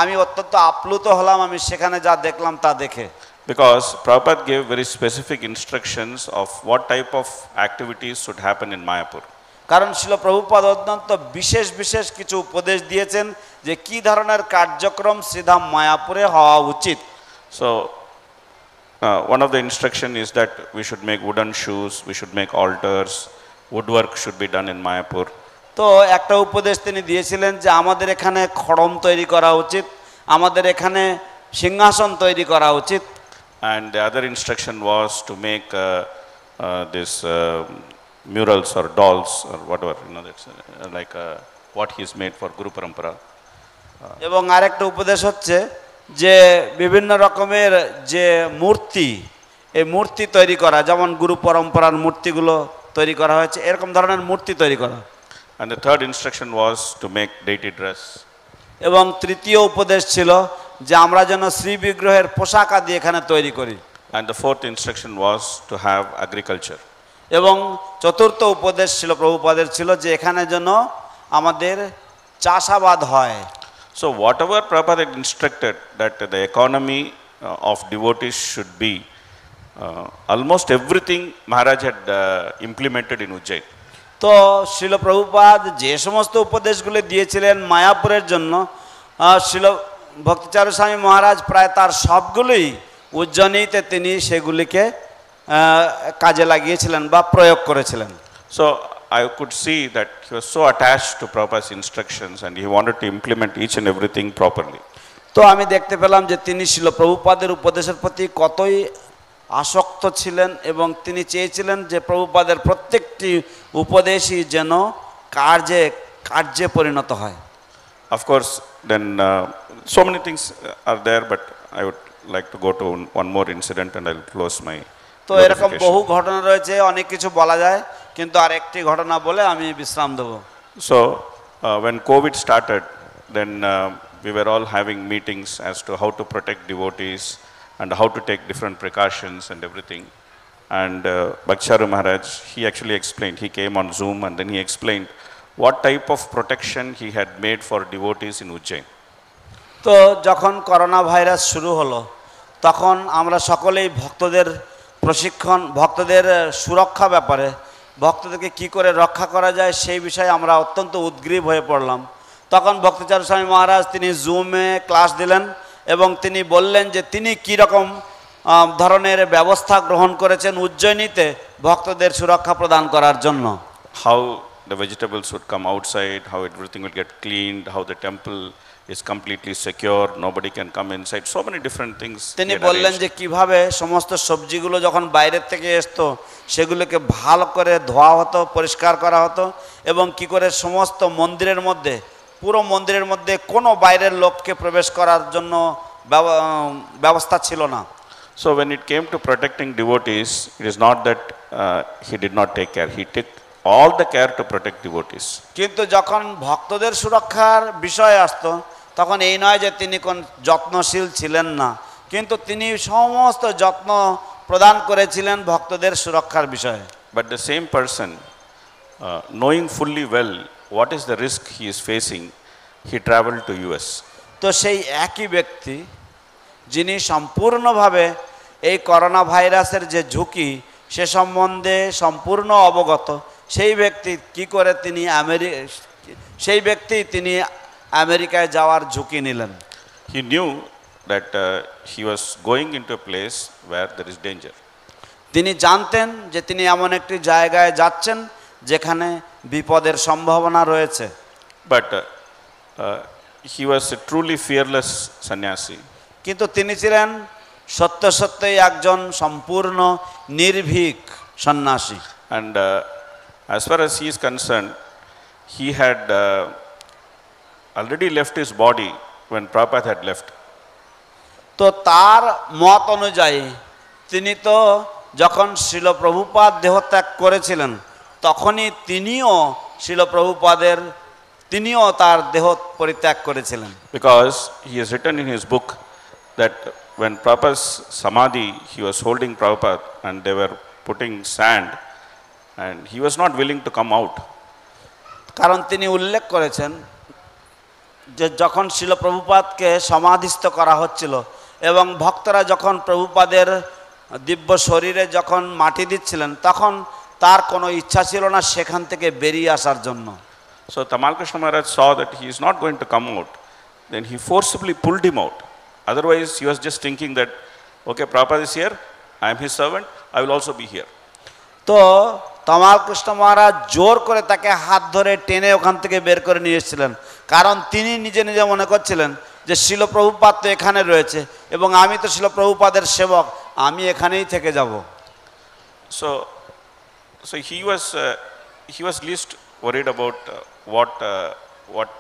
আমি অত্যন্ত আপ্লুত হলাম আমি সেখানে যা দেখলাম তা দেখে। Because Prabhupada gave very specific instructions of what type of activities should happen in Mayapur. কারণ ছিল প্রভুপাদ অত্যন্ত বিশেষ বিশেষ কিছু উপদেশ দিয়েছেন যে কি ধরনের কার্যক্রম শ্রীধাম মায়াপুরে হওয়া উচিত। So one of the instruction is that we should make wooden shoes, we should make altars, woodwork should be done in Mayapur. তো একটা উপদেশ তিনি দিয়েছিলেন যে আমাদের এখানে খড়ম তৈরি করা উচিত, আমাদের এখানে সিংহাসন তৈরি করা উচিত। And the other instruction was to make this murals or dolls or whatever, you know, that's like what he's made for Guru Parampara. এবং আরেকটা উপদেশ হচ্ছে যে বিভিন্ন রকমের যে মূর্তি এই মূর্তি তৈরি করা, যেমন গুরু পরম্পরার মূর্তিগুলো তৈরি করা হয়েছে এরকম ধরনের মূর্তি তৈরি করা। And the third instruction was to make deity dress. এবং তৃতীয় উপদেশ ছিল যে আমরা যেন শ্রী বিগ্রহের পোশাক আদি এখানে তৈরি করি। And the fourth instruction was to have agriculture. এবং চতুর্থ উপদেশ ছিল প্রভুপাদের ছিল যে এখানে যেন আমাদের চাষাবাদ হয়। So whatever Prabhupada had instructed that the economy of devotees should be, almost everything Maharaj had implemented in Ujjain. তো শিল প্রভুপাদ যে সমস্ত উপদেশগুলি দিয়েছিলেন মায়াপুরের জন্য শিল ভক্তিচারু স্বামী মহারাজ প্রায় তার সবগুলোই উজ্জয়িনীতে তিনি সেগুলিকে কাজে লাগিয়েছিলেন বা প্রয়োগ করেছিলেন। So I could see that he was so attached to Prabhupada's instructions and he wanted to implement each and everything properly. তো আমি দেখতে পেলাম যে তিনি শিল প্রভুপাদের উপদেশের প্রতি কতই আসক্ত ছিলেন এবং তিনি চেয়েছিলেন যে প্রভুপাদের প্রত্যেকটি উপদেশই যেন কার্যে পরিণত হয়। Of course, then so many things are there, but I would like to go to one more incident and I'll close my. তো এরকম বহু ঘটনা রয়েছে, অনেক কিছু বলা যায়, কিন্তু আর একটি ঘটনা বলে আমি বিশ্রাম দেব। So when COVID started, then we were all having meetings as to how to protect devotees and how to take different precautions and everything. And Bhakti Charu Maharaj, he actually explained, he came on Zoom and then he explained what type of protection he had made for devotees in Ujjain. তো যখন corona virus শুরু হলো তখন আমরা সকলেই ভক্তদের প্রশিক্ষণ, ভক্তদের সুরক্ষা ব্যাপারে, ভক্তদেরকে কি করে রক্ষা করা যায় সেই বিষয়ে আমরা অত্যন্ত উদ্গ্রীব হয়ে পড়লাম। তখন ভক্তিচারু স্বামী মহারাজ তিনি জুমে ক্লাস দিলেন এবং তিনি বললেন যে তিনি কীরকম ধরনের ব্যবস্থা গ্রহণ করেছেন উজ্জয়িনীতে ভক্তদের সুরক্ষা প্রদান করার জন্য। How the vegetables would come outside, how everything will get cleaned, how the temple is completely secure, nobody can come inside, so many different things. তিনি বললেন যে কিভাবে সমস্ত সবজিগুলো যখন বাইরের থেকে আসতো সেগুলোকে ভালো করে ধোয়া হতো, পরিষ্কার করা হতো এবং কি করে সমস্ত মন্দিরের মধ্যে, পুরো মন্দিরের মধ্যে কোনো বাইরের লোককে প্রবেশ করার জন্য ব্যবস্থা ছিল না। So when it came to protecting devotees, it is not that he did not take care, he took all the care to protect devotees. কিন্তু যখন ভক্তদের সুরক্ষার বিষয় আসতো তখন এই নয় যে তিনি কোন যত্নশীল ছিলেন না, কিন্তু তিনি সমস্ত যত্ন প্রদান করেছিলেন ভক্তদের সুরক্ষার বিষয়ে। But the same person, knowing fully well what is the risk he is facing, he traveled to US. তো সেই একই ব্যক্তি যিনি সম্পূর্ণভাবে এই করোনা ভাইরাসের যে ঝুঁকি সে সম্বন্ধে সম্পূর্ণ অবগত, সেই ব্যক্তি কি করে তিনি আমেরিকায় যাওয়ার ঝুঁকি নিলেন। He knew that he was going into a place where there is danger. তিনি জানতেন যে তিনি এমন একটি জায়গায় যাচ্ছেন যেখানে বিপদের সম্ভাবনা রয়েছে। But he was a truly fearless sannyasi. কিন্তু তিনি ছিলেন সত্য সত্যই একজন সম্পূর্ণ নির্ভীক সন্ন্যাসী। And as far as he is concerned, he had already left his body when Prabhupada had left. তো তার মত অনুযায়ী তিনি তো যখন শিল প্রভুপাদ দেহত্যাগ করেছিলেন তখনই তিনিও তার দেহ পরিত্যাগ করেছিলেন। Because he has written in his book that when Prabhupada's samadhi, he was holding Prabhupada and they were putting sand and he was not willing to come out. কারণ তিনি উল্লেখ করেছেন যে যখন শিল প্রভুপাদকে সমাধিস্থ করা হচ্ছিল এবং ভক্তরা যখন প্রভুপাদের দিব্য শরীরে যখন মাটি দিচ্ছিলেন তখন তার কোনো ইচ্ছা ছিল না সেখান থেকে বেরিয়ে আসার জন্য। So Tamal Krishna Maharaj saw that he is not going to come out. Then he forcibly pulled him out. Otherwise he was just thinking that, okay, Prabhupada is here, I am his servant, I will also be here. তো তমাল কৃষ্ণ মহারাজ জোর করে তাকে হাত ধরে টেনে ওখান থেকে বের করে নিয়ে এসেছিলেন, কারণ তিনি নিজে নিজে মনে করছিলেন যে শিল প্রভুপাদ তো এখানে রয়েছে এবং আমি তো শিল প্রভুপাদের সেবক, আমি এখানেই থেকে যাব। So he was least worried about what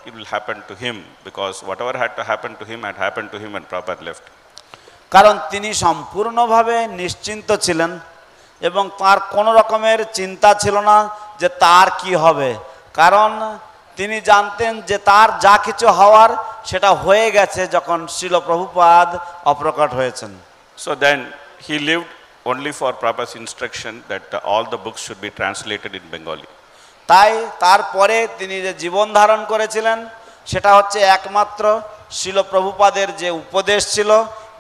it will happen to him, because whatever had to happen to him had happened to him when Prabhupada left. কারণ তিনি সম্পূর্ণভাবে নিশ্চিন্ত ছিলেন এবং তার কোনো রকমের চিন্তা ছিল না যে তার কি হবে, কারণ তিনি জানতেন যে তার যা কিছু হওয়ার সেটা হয়ে গেছে যখন শিল প্রভুপাদ অপ্রকট হয়েছেন। So then he lived only for Prabhupada's instruction that all the books should be translated in Bengali. তাই তারপরে তিনি যে জীবন ধারণ করেছিলেন সেটা হচ্ছে একমাত্র শিল প্রভুপাদের যে উপদেশ ছিল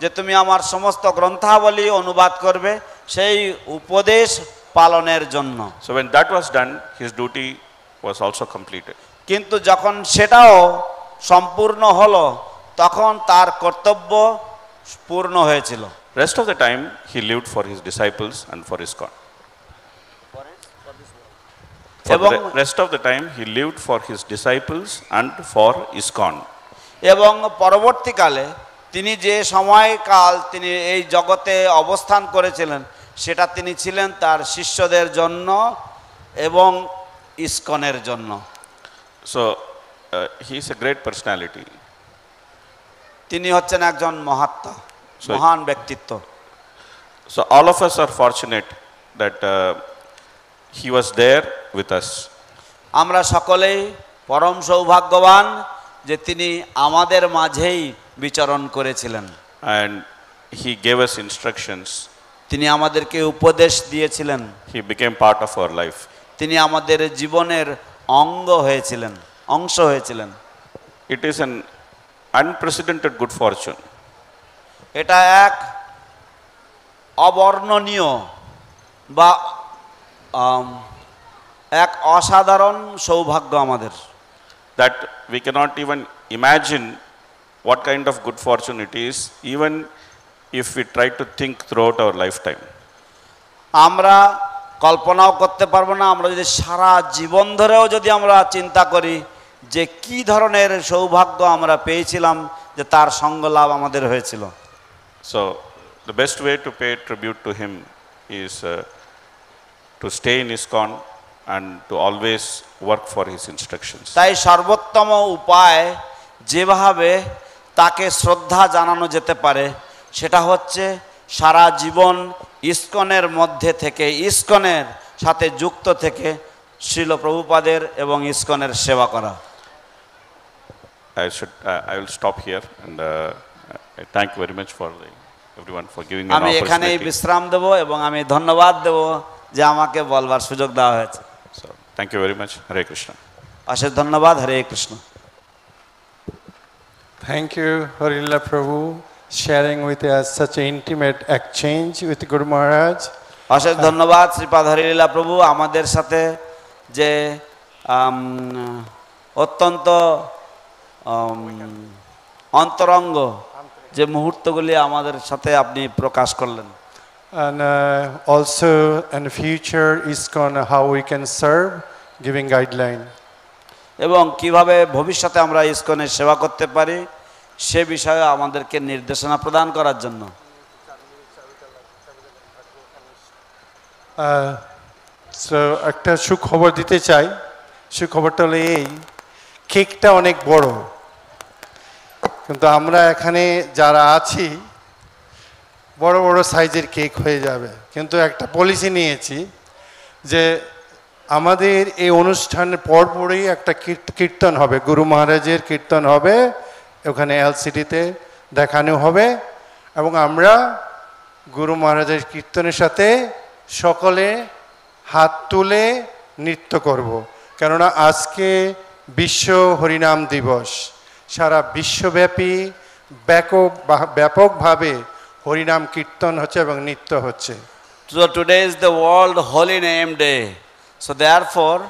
যে তুমি আমার সমস্ত গ্রন্থাবলী অনুবাদ করবে, সেই উপদেশ পালনের জন্য। So when that was done, his duty was also completed. কিন্তু যখন সেটাও সম্পূর্ণ হলো তখন তার কর্তব্য পূর্ণ হয়েছিল। Rest of the time he lived for his disciples and for ISKCON. For the rest of the time he lived for his disciples and for ISKCON. এবং পরবর্তীকালে তিনি যে সময়কাল তিনি এই জগতে অবস্থান করেছিলেন সেটা তিনি ছিলেন তার শিষ্যদের জন্য এবং ইসকনের জন্য। So he is a great personality. তিনি হচ্ছেন একজন মহাত্মা, মহান ব্যক্তিত্ব। So all of us are fortunate that he was there with us. আমরা সকলেই পরম সৌভাগ্যবান যে তিনি আমাদের মাঝেই বিচরণ করেছিলেন। And he gave us instructions. তিনি আমাদেরকে উপদেশ দিয়েছিলেন। He became part of our life. তিনি আমাদের জীবনের অঙ্গ হয়েছিলেন, অংশ হয়েছিলেন। It is an unprecedented good fortune. এটা এক অবর্ণনীয় বা এক অসাধারণ সৌভাগ্য আমাদের, that we cannot even imagine what kind of good fortune it is, even if we try to think throughout our lifetime. আমরা কল্পনাও করতে পারবো না, আমরা যদি সারা জীবন ধরেও যদি আমরা চিন্তা করি যে কি ধরনের সৌভাগ্য আমরা পেয়েছিলাম যে তার সঙ্গ লাভ আমাদের হয়েছিল। So the best way to pay tribute to him is to stay in ISKCON and to always work for his instructions. তাই সর্বোত্তম উপায় যেভাবে তাকে শ্রদ্ধা জানানো যেতে পারে সেটা হচ্ছে সারা জীবন ইসকনের মধ্যে থেকে, ইসকনের সাথে যুক্ত থেকে শ্রীল প্রভুপাদের এবং ইসকনের সেবা করা। I will stop here and I thank you very much for everyone for giving me an আমি opportunity. এখানেই বিশ্রাম দেব এবং আমি ধন্যবাদ দেব যে আমাকে বলবার সুযোগ দেওয়া হয়েছে। So thank you very much. Hare Krishna. অশেষ ধন্যবাদ। হরে Krishna. Thank you, Harila Prabhu, sharing with us such an intimate exchange with Guru Maharaj. অশেষ ধন্যবাদ শ্রীপাদ হরিলীলা প্রভু আমাদের সাথে যে অত্যন্ত অন্তরঙ্গ যে মুহূর্তগুলি আমাদের সাথে আপনি প্রকাশ করলেন। And also in the future ISKCON how we can serve, giving guideline. এবং কিভাবে ভবিষ্যতে আমরা ইসকনের সেবা করতে পারি সে বিষয়ে আমাদেরকে নির্দেশনা প্রদান করার জন্য। সো একটা সুখবর দিতে চাই। সুখবরটা হলো এই, কেকটা অনেক বড়, কিন্তু আমরা এখানে যারা আছি বড় বড় সাইজের কেক হয়ে যাবে, কিন্তু একটা পলিসি নিয়েছি যে আমাদের এই অনুষ্ঠানের পরপরই একটা কীর্তন হবে, গুরু মহারাজের কীর্তন হবে, ওখানে এলসিডিতে দেখানো হবে এবং আমরা গুরু মহারাজের কীর্তনের সাথে সকলে হাত তুলে নৃত্য করব। কেননা আজকে বিশ্ব হরিনাম দিবস, সারা বিশ্বব্যাপী ব্যাপকভাবে হরিনাম কীর্তন হচ্ছে এবং নৃত্য হচ্ছে। So today is the World Holy Name Day. So therefore,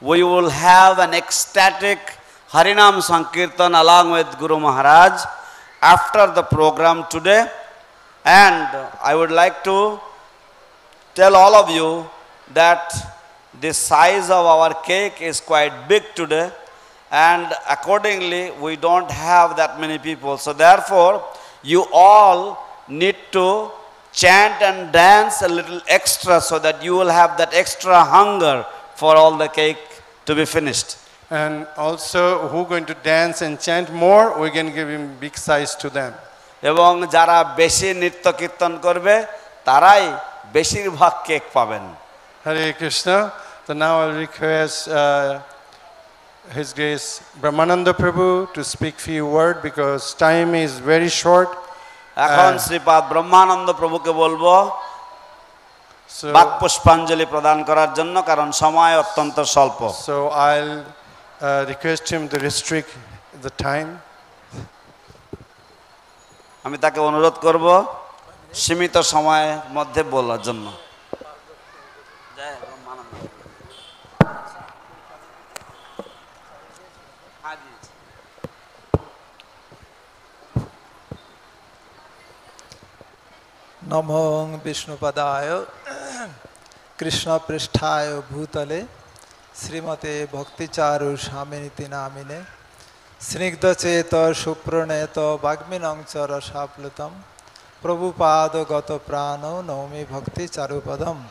we will have an ecstatic Harinam Sankirtan along with Guru Maharaj after the program today. And I would like to tell all of you that the size of our cake is quite big today, and accordingly we don't have that many people. So therefore, you all need to chant and dance a little extra so that you will have that extra hunger for all the cake to be finished. And also who going to dance and chant more, we can give him big size to them. এবং যারা বেশি নৃত্য কীর্তন করবে তারাই বেশিরভাগ cake পাবেন। Hare Krishna. So now I'll request His Grace Brahmananda Prabhu to speak few words because time is very short. এখন শ্রীপাদ ব্রহ্মানন্দ প্রভুকে বলবো বাক পুষ্পাঞ্জলি প্রদান করার জন্য, কারণ সময় অত্যন্ত স্বল্প। So I'll request him to restrict the time. আমি তাকে অনুরোধ করব সীমিত সময়ের মধ্যে বলার জন্য। नमो विष्णुपदाय कृष्णपृष्ठाय भूतले श्रीमते भक्ति चारु स्वामिनिति नामिने स्निग्धचेत सुप्रणेत वाग्मिनं च रसाप्लुतं प्रभुपादगत प्राणो नौमि भक्ति चारुपदम्।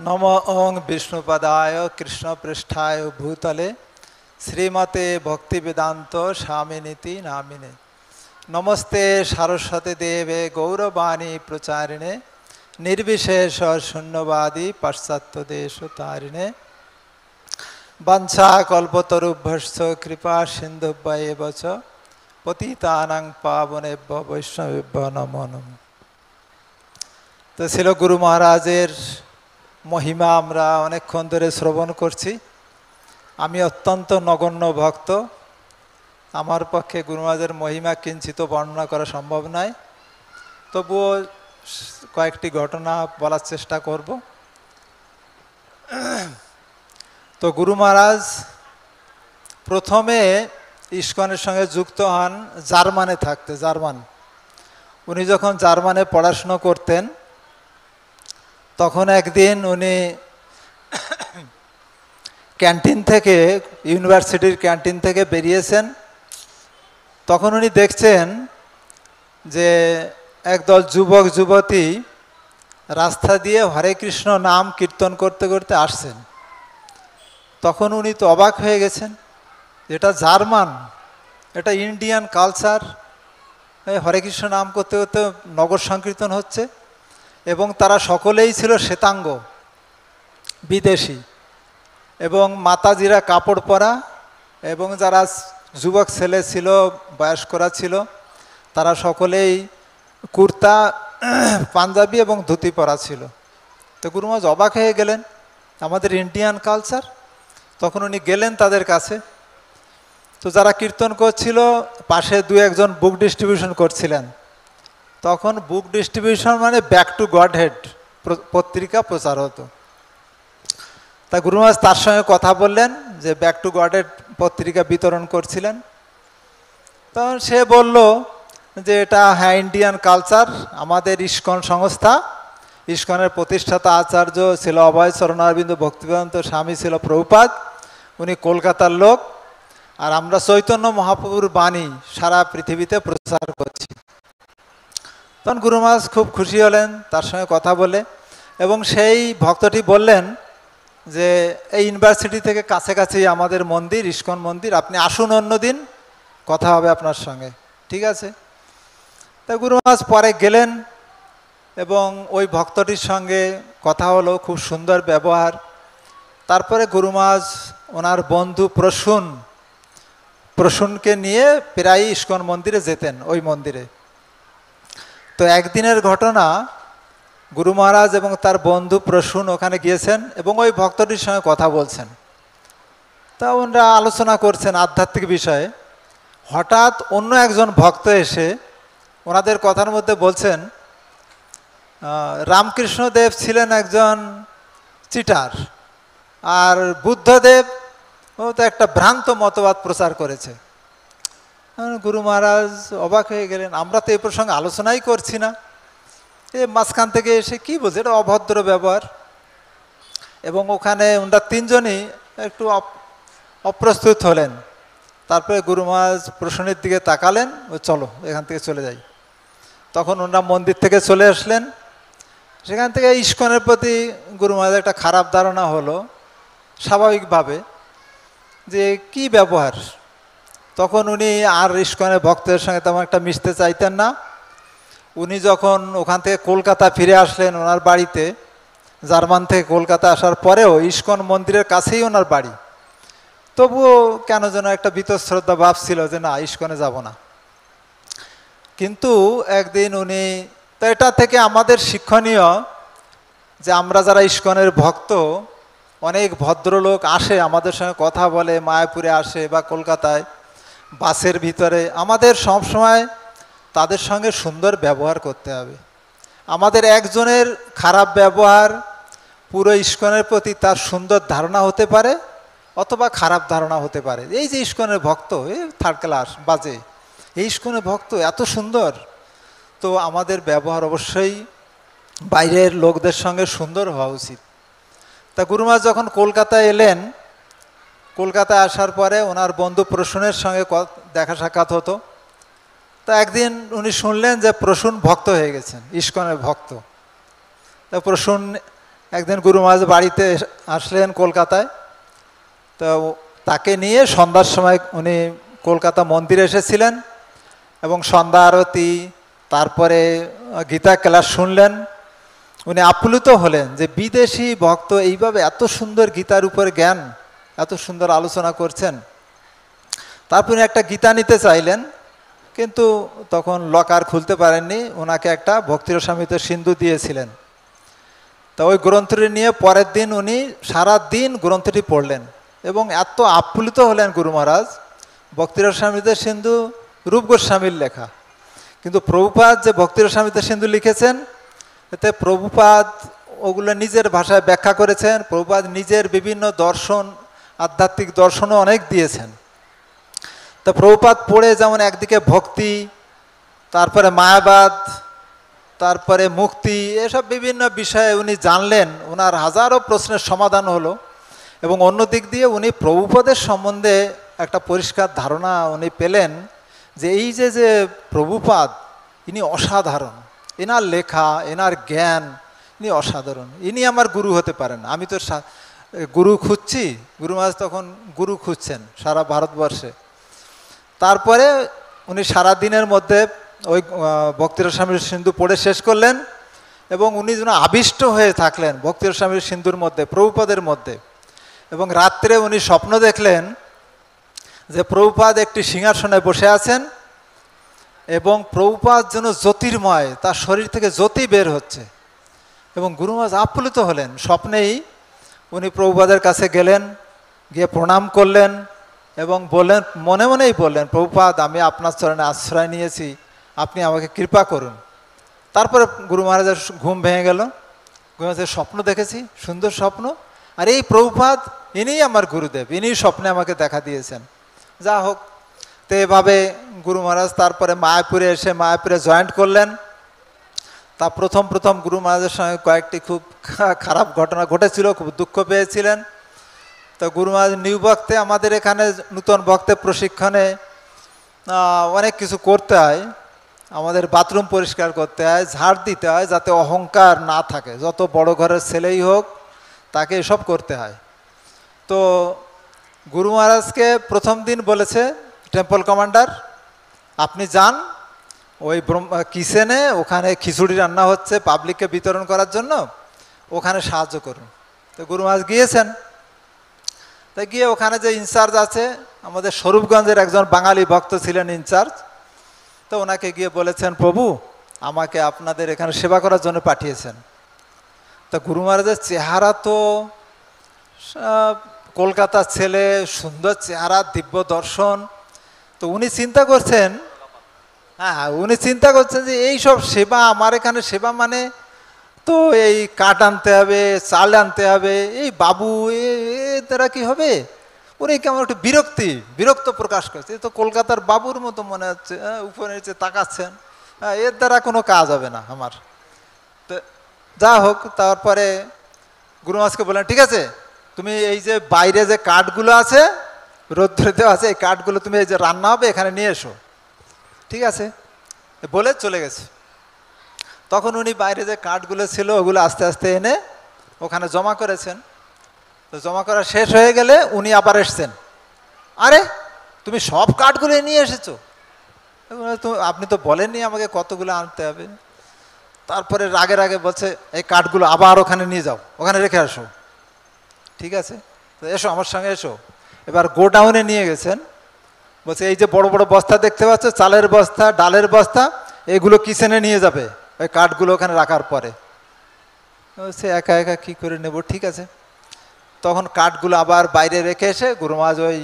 नमो ओं विष्णुपदाय कृष्णपृष्ठाय भूतले श्रीमते भक्तिवेदांत स्वामिनिति नामिने नमस्ते सरस्वती देवे गौरवाणी प्रचारिणे निर्विशेष शून्यवादी पाश्चात्य देश तारिणे वंशा कल्पतरुभ्यश्च कृपा सिन्धुभ्येव च पतितानां पावनेभ्यो वैष्णवेभ्यो नमो नमः। तो ছিল গুরু মহারাজের মহিমা আমরা অনেকক্ষণ ধরে শ্রবণ করছি। আমি অত্যন্ত নগণ্য ভক্ত, আমার পক্ষে গুরু মহারাজের মহিমা কিঞ্চিত বর্ণনা করা সম্ভব নয়, তবুও কয়েকটি ঘটনা বলার চেষ্টা করব। তো গুরু মহারাজ প্রথমে ইস্কনের সঙ্গে যুক্ত হন জার্মানে থাকতে। উনি যখন জার্মানে পড়াশুনো করতেন তখন একদিন উনি ক্যান্টিন থেকে, ইউনিভার্সিটির ক্যান্টিন থেকে বেরিয়েছেন। তখন উনি দেখছেন যে একদল যুবক যুবতী রাস্তা দিয়ে হরে কৃষ্ণ নাম কীর্তন করতে করতে আসছেন। তখন উনি তো অবাক হয়ে গেছেন, এটা জার্মান, এটা ইন্ডিয়ান কালচার, হরে কৃষ্ণ নাম করতে করতে নগর সংকীর্তন হচ্ছে। এবং তারা সকলেই ছিল শ্বেতাঙ্গ, বিদেশি, এবং মাতাজিরা কাপড় পরা, এবং যারা যুবক ছেলে ছিল, বয়স্করা ছিল, তারা সকলেই কুর্তা পাঞ্জাবি এবং ধুতি পরা ছিল। তো গুরু মহারাজ অবাক হয়ে গেলেন, আমাদের ইন্ডিয়ান কালচার। তখন উনি গেলেন তাদের কাছে। তো যারা কীর্তন করছিল পাশে দু একজন বুক ডিস্ট্রিবিউশন করছিলেন। তখন বুক ডিস্ট্রিবিউশন মানে ব্যাক টু গড হেড পত্রিকা প্রচার হতো। তা গুরু মহারাজ তার সঙ্গে কথা বললেন যে ব্যাক টু গড হেড পত্রিকা বিতরণ করছিলেন। তখন সে বলল যে এটা হ্যাঁ ইন্ডিয়ান কালচার, আমাদের ইস্কন সংস্থা, ইস্কনের প্রতিষ্ঠাতা আচার্য ছিল অভয় চরণারবিন্দ ভক্তিবেদান্ত স্বামী ছিল প্রভুপাদ, উনি কলকাতার লোক, আর আমরা চৈতন্য মহাপ্রভুর বাণী সারা পৃথিবীতে প্রচার করছি। তখন গুরু মহারাজ খুব খুশি হলেন তার সঙ্গে কথা বলে, এবং সেই ভক্তটি বললেন যে এই ইউনিভার্সিটি থেকে কাছাকাছি আমাদের মন্দির, ইস্কন মন্দির, আপনি আসুন অন্যদিন, কথা হবে আপনার সঙ্গে। ঠিক আছে। তা গুরু মহারাজ পরে গেলেন এবং ওই ভক্তটির সঙ্গে কথা হলো, খুব সুন্দর ব্যবহার। তারপরে গুরু মহারাজ ওনার বন্ধু প্রসূনকে নিয়ে প্রায় ইস্কন মন্দিরে যেতেন, ওই মন্দিরে। তো একদিনের ঘটনা, গুরু মহারাজ এবং তার বন্ধু প্রসূন ওখানে গিয়েছেন এবং ওই ভক্তটির সঙ্গে কথা বলছেন। তা ওনারা আলোচনা করছেন আধ্যাত্মিক বিষয়ে। হঠাৎ অন্য একজন ভক্ত এসে ওনাদের কথার মধ্যে বলছেন, রামকৃষ্ণদেব ছিলেন একজন চিটার, আর বুদ্ধদেব ও তো একটা ভ্রান্ত মতবাদ প্রচার করেছে। গুরু মহারাজ অবাক হয়ে গেলেন, আমরা তো এই প্রসঙ্গে আলোচনাই করছি না, এ মাঝখান থেকে এসে কি বলছে, এটা অভদ্র ব্যবহার। এবং ওখানে ওনারা তিনজনই একটু অপ্রস্তুত হলেন। তারপরে গুরু মহারাজ প্রসন্নের দিকে তাকালেন, ও চলো এখান থেকে চলে যাই। তখন ওনারা মন্দির থেকে চলে আসলেন। সেখান থেকে ইস্কনের প্রতি গুরু মহারাজ একটা খারাপ ধারণা হলো স্বাভাবিকভাবে, যে কি ব্যবহার। তখন উনি আর ইস্কনের ভক্তদের সঙ্গে তেমন একটা মিশতে চাইতেন না। উনি যখন ওখান থেকে কলকাতা ফিরে আসলেন ওনার বাড়িতে, জার্মান থেকে কলকাতা আসার পরেও ইস্কন মন্দিরের কাছেই ওনার বাড়ি, তবুও কেন যেন একটা বীতশ্রদ্ধা ভাব ছিল যে না, ইস্কনে যাব না। কিন্তু একদিন উনি, তো এটা থেকে আমাদের শিক্ষণীয় যে আমরা যারা ইস্কনের ভক্ত, অনেক ভদ্রলোক আসে আমাদের সঙ্গে কথা বলে, মায়াপুরে আসে বা কলকাতায় বাসের ভিতরে, আমাদের সবসময় তাদের সঙ্গে সুন্দর ব্যবহার করতে হবে। আমাদের একজনের খারাপ ব্যবহার পুরো ইস্কনের প্রতি তার সুন্দর ধারণা হতে পারে অথবা খারাপ ধারণা হতে পারে। এই যে ইস্কনের ভক্ত, এই থার্ড ক্লাস বাজে, এই ইস্কনের ভক্ত এত সুন্দর, তো আমাদের ব্যবহার অবশ্যই বাইরের লোকদের সঙ্গে সুন্দর হওয়া উচিত। তা গুরু মহারাজ যখন কলকাতায় এলেন, কলকাতায় আসার পরে ওনার বন্ধু প্রসূনের সঙ্গে দেখা সাক্ষাৎ হতো। তা একদিন উনি শুনলেন যে প্রসূন ভক্ত হয়ে গেছেন, ইস্কনের ভক্ত। তা প্রসূন একদিন গুরু মহারাজ বাড়িতে আসলেন কলকাতায়। তো তাকে নিয়ে সন্ধ্যার সময় উনি কলকাতা মন্দিরে এসেছিলেন এবং সন্ধ্যা আরতি, তারপরে গীতা ক্লাস শুনলেন। উনি আপ্লুত হলেন যে বিদেশি ভক্ত এইভাবে এত সুন্দর গীতার উপর জ্ঞান, এত সুন্দর আলোচনা করছেন। তারপরে একটা গীতা নিতে চাইলেন, কিন্তু তখন লকার খুলতে পারেননি। ওনাকে একটা ভক্তিরসামিত সিন্ধু দিয়েছিলেন। তা ওই গ্রন্থটি নিয়ে পরের দিন উনি সারা দিন গ্রন্থটি পড়লেন এবং এত আপ্লুত হলেন গুরু মহারাজ। ভক্তিরসামিত সিন্ধু রূপ গোস্বামীর লেখা, কিন্তু প্রভুপাদ যে ভক্তিরসামিত সিন্ধু লিখেছেন, এতে প্রভুপাদ ওগুলো নিজের ভাষায় ব্যাখ্যা করেছেন। প্রভুপাদ নিজের বিভিন্ন দর্শন, আধ্যাত্মিক দর্শনও অনেক দিয়েছেন। তা প্রভুপাদ পড়ে যেমন একদিকে ভক্তি, তারপরে মায়াবাদ, তারপরে মুক্তি, এসব বিভিন্ন বিষয়ে উনি জানলেন, ওনার হাজারো প্রশ্নের সমাধান হলো। এবং অন্য দিক দিয়ে উনি প্রভুপাদের সম্বন্ধে একটা পরিষ্কার ধারণা উনি পেলেন যে এই যে প্রভুপাদ, ইনি অসাধারণ, এনার লেখা, এনার জ্ঞান, ইনি অসাধারণ, ইনি আমার গুরু হতে পারেন। আমি তো গুরু খুঁজছি, গুরু মহারাজ তখন গুরু খুঁজছেন সারা ভারতবর্ষে। তারপরে উনি সারা দিনের মধ্যে ওই ভক্তিরসামির সিন্ধু পড়ে শেষ করলেন এবং উনি যেন আবিষ্ট হয়ে থাকলেন ভক্তিরসামির সিন্ধুর মধ্যে, প্রভুপাদের মধ্যে। এবং রাত্রে উনি স্বপ্ন দেখলেন যে প্রভুপাদ একটি সিংহাসনে বসে আছেন এবং প্রভুপাদ যেন জ্যোতির্ময়, তার শরীর থেকে জ্যোতি বের হচ্ছে। এবং গুরু মহারাজ আপ্লুত হলেন। স্বপ্নেই উনি প্রভুপাদের কাছে গেলেন, গিয়ে প্রণাম করলেন এবং বললেন, মনে মনেই বললেন, প্রভুপাদ আমি আপনার চরণে আশ্রয় নিয়েছি, আপনি আমাকে কৃপা করুন। তারপরে গুরু মহারাজের ঘুম ভেঙে গেল। গুরু মহারাজের স্বপ্ন দেখেছি, সুন্দর স্বপ্ন, আর এই প্রভুপাদ ইনিই আমার গুরুদেব, ইনিই স্বপ্নে আমাকে দেখা দিয়েছেন। যা হোক, তো এভাবে গুরু মহারাজ তারপরে মায়াপুরে এসে মায়াপুরে জয়েন্ট করলেন। তা প্রথম গুরু মহারাজের সঙ্গে কয়েকটি খুব খারাপ ঘটনা ঘটেছিল, খুব দুঃখ পেয়েছিলেন। তো গুরু মহারাজ নিউ ভক্তে আমাদের এখানে নূতন ভক্তের প্রশিক্ষণে অনেক কিছু করতে হয়। আমাদের বাথরুম পরিষ্কার করতে হয়, ঝাড় দিতে হয়, যাতে অহংকার না থাকে। যত বড় ঘরের ছেলেই হোক তাকে এসব করতে হয়। তো গুরু মহারাজকে প্রথম দিন বলেছে টেম্পল কমান্ডার, আপনি যান ওই কিচেনে, ওখানে খিচুড়ি রান্না হচ্ছে পাবলিককে বিতরণ করার জন্য, ওখানে সাহায্য করুন। তো গুরু মহারাজ গিয়েছেন। তাই গিয়ে ওখানে যে ইনচার্জ আছে, আমাদের স্বরূপগঞ্জের একজন বাঙালি ভক্ত ছিলেন ইনচার্জ, তো ওনাকে গিয়ে বলেছেন, প্রভু আমাকে আপনাদের এখানে সেবা করার জন্য পাঠিয়েছেন। তা গুরু মহারাজের চেহারা তো কলকাতার ছেলে, সুন্দর চেহারা, দিব্য দর্শন। তো উনি চিন্তা করছেন, উনি চিন্তা করছেন যে এই সব সেবা, আমার এখানে সেবা মানে তো এই কাঠ আনতে হবে, চাল আনতে হবে, এই বাবু এর দ্বারা কি হবে? উনি কেমন একটু বিরক্ত প্রকাশ করছে। তো কলকাতার বাবুর মতো মনে হচ্ছে, উপরে নিচে তাকাচ্ছেন, এর দ্বারা কোনো কাজ হবে না আমার। তো যা হোক, তারপরে গুরু মহারাজকে বললেন, ঠিক আছে তুমি এই যে বাইরে যে কাঠগুলো আছে রৌদ্রে দেওয়া আছে, এই কাঠগুলো তুমি এই যে রান্না হবে এখানে নিয়ে এসো। ঠিক আছে বলে চলে গেছে। তখন উনি বাইরে যে কাঠগুলো ছিল ওগুলো আস্তে আস্তে এনে ওখানে জমা করেছেন। তো জমা করা শেষ হয়ে গেলে উনি আবার এসছেন, আরে তুমি সব কাঠগুলো নিয়ে এসেছো? আপনি তো বলেননি আমাকে কতগুলো আনতে হবে। তারপরে রাগে রাগে বলছে, এই কাঠগুলো আবার ওখানে নিয়ে যাও, ওখানে রেখে আসো। ঠিক আছে, তো এসো আমার সঙ্গে এসো। এবার গোডাউনে নিয়ে গেছেন। বলছে, এই যে বড় বড় বস্তা দেখতে পাচ্ছ, চালের বস্তা, ডালের বস্তা, এগুলো কিচেনে নিয়ে যাবে ওই কাঠগুলো ওখানে রাখার পরে। সে একা একা কী করে নেব? ঠিক আছে। তখন কাঠগুলো আবার বাইরে রেখে এসে গুরু মহারাজ ওই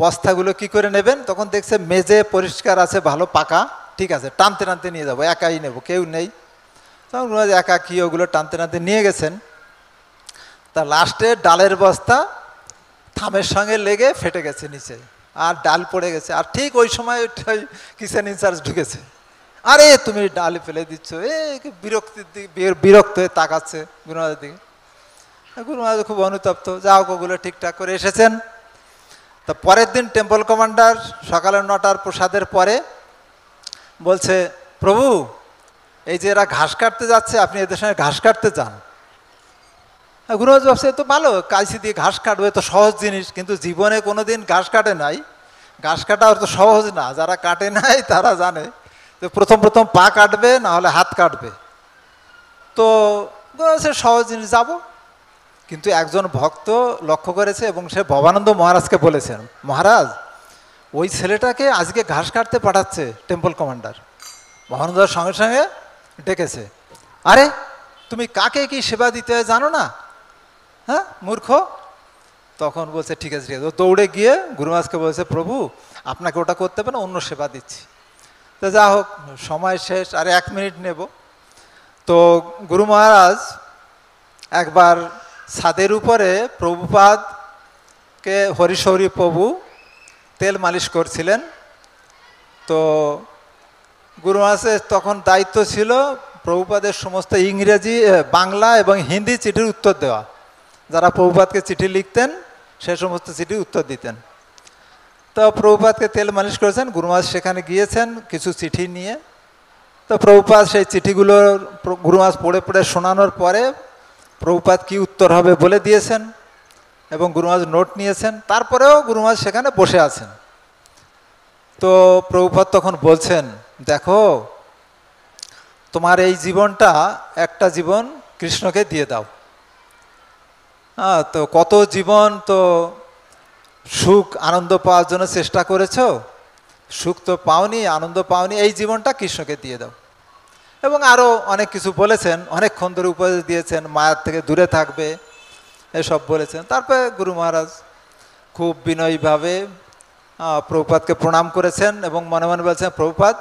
বস্তাগুলো কি করে নেবেন, তখন দেখছে মেজে পরিষ্কার আছে, ভালো পাকা, ঠিক আছে টানতে টানতে নিয়ে যাবো, একাই নেব, কেউ নেই। তখন গুরু মহারাজ একা কি ওগুলো টানতে টানতে নিয়ে গেছেন। তা লাস্টে ডালের বস্তা থামের সঙ্গে লেগে ফেটে গেছে নিচে, আর ডাল পড়ে গেছে। আর ঠিক ওই সময় কিচেন ইনচার্জ ঢুকেছে, আরে তুমি ডাল ফেলে দিচ্ছ, বিরক্ত হয়ে তাকাচ্ছে গুরু মহারাজের দিকে। গুরু মহারাজ খুব অনুতপ্ত। যা হোক ওগুলো ঠিকঠাক করে এসেছেন। তা পরের দিন টেম্পল কমান্ডার সকালে 9টার প্রসাদের পরে বলছে, প্রভু এই যে এরা ঘাস কাটতে যাচ্ছে, আপনি এদের সঙ্গে ঘাস কাটতে যান। গুরু মহারাজ ভাবছে, তো ভালো, কাঁচি দিয়ে ঘাস কাটবে, তো সহজ জিনিস, কিন্তু জীবনে কোনোদিন ঘাস কাটে নাই। ঘাস কাটা তো সহজ না, যারা কাটে নাই তারা জানে যে প্রথম প্রথম পা কাটবে, না হলে হাত কাটবে। তো সহজ জিনিস, যাব। কিন্তু একজন ভক্ত লক্ষ্য করেছে এবং সে ভবানন্দ মহারাজকে বলেছেন, মহারাজ ওই ছেলেটাকে আজকে ঘাস কাটতে পাঠাচ্ছে টেম্পল কমান্ডার। ভবানন্দের সঙ্গে সঙ্গে ডেকেছে, আরে তুমি কাকে কি সেবা দিতে হয় জানো না? হ্যাঁ মূর্খ। তখন বলছে, ঠিক আছে ঠিক আছে। ও দৌড়ে গিয়ে গুরু মহারাজকে বলছে, প্রভু আপনাকে ওটা করতে হবে না, অন্য সেবা দিচ্ছি। তো যা হোক, সময় শেষ, আর 1 মিনিট নেব। তো গুরু মহারাজ একবার ছাদের উপরে প্রভুপাদকে, হরিশৌরী প্রভু তেল মালিশ করছিলেন। তো গুরু মহারাজের তখন দায়িত্ব ছিল প্রভুপাদের সমস্ত ইংরেজি, বাংলা এবং হিন্দি চিঠির উত্তর দেওয়া। যারা প্রভুপাদকে চিঠি লিখতেন সে সমস্ত চিঠির উত্তর দিতেন। তো প্রভুপাদকে তেল মালিশ করেছেন, গুরু মহারাজ সেখানে গিয়েছেন কিছু চিঠি নিয়ে। তো প্রভুপাদ সেই চিঠিগুলো গুরু মহারাজ পড়ে পড়ে শোনানোর পরে প্রভুপাদ কি উত্তর হবে বলে দিয়েছেন এবং গুরু মহারাজ নোট নিয়েছেন। তারপরেও গুরু মহারাজ সেখানে বসে আছেন। তো প্রভুপাদ তখন বলছেন, দেখো তোমার এই জীবনটা একটা জীবন কৃষ্ণকে দিয়ে দাও। তো কত জীবন তো সুখ আনন্দ পাওয়ার জন্য চেষ্টা করেছো, সুখ তো পাওনি, আনন্দ পাওনি, এই জীবনটা কৃষ্ণকে দিয়ে দাও। এবং আরও অনেক কিছু বলেছেন, অনেকক্ষণ ধরে উপদেশ দিয়েছেন, মায়ার থেকে দূরে থাকবে, এসব বলেছেন। তারপরে গুরু মহারাজ খুব বিনয়ীভাবে প্রভুপাদকে প্রণাম করেছেন এবং মনে মনে বলছেন, প্রভুপাদ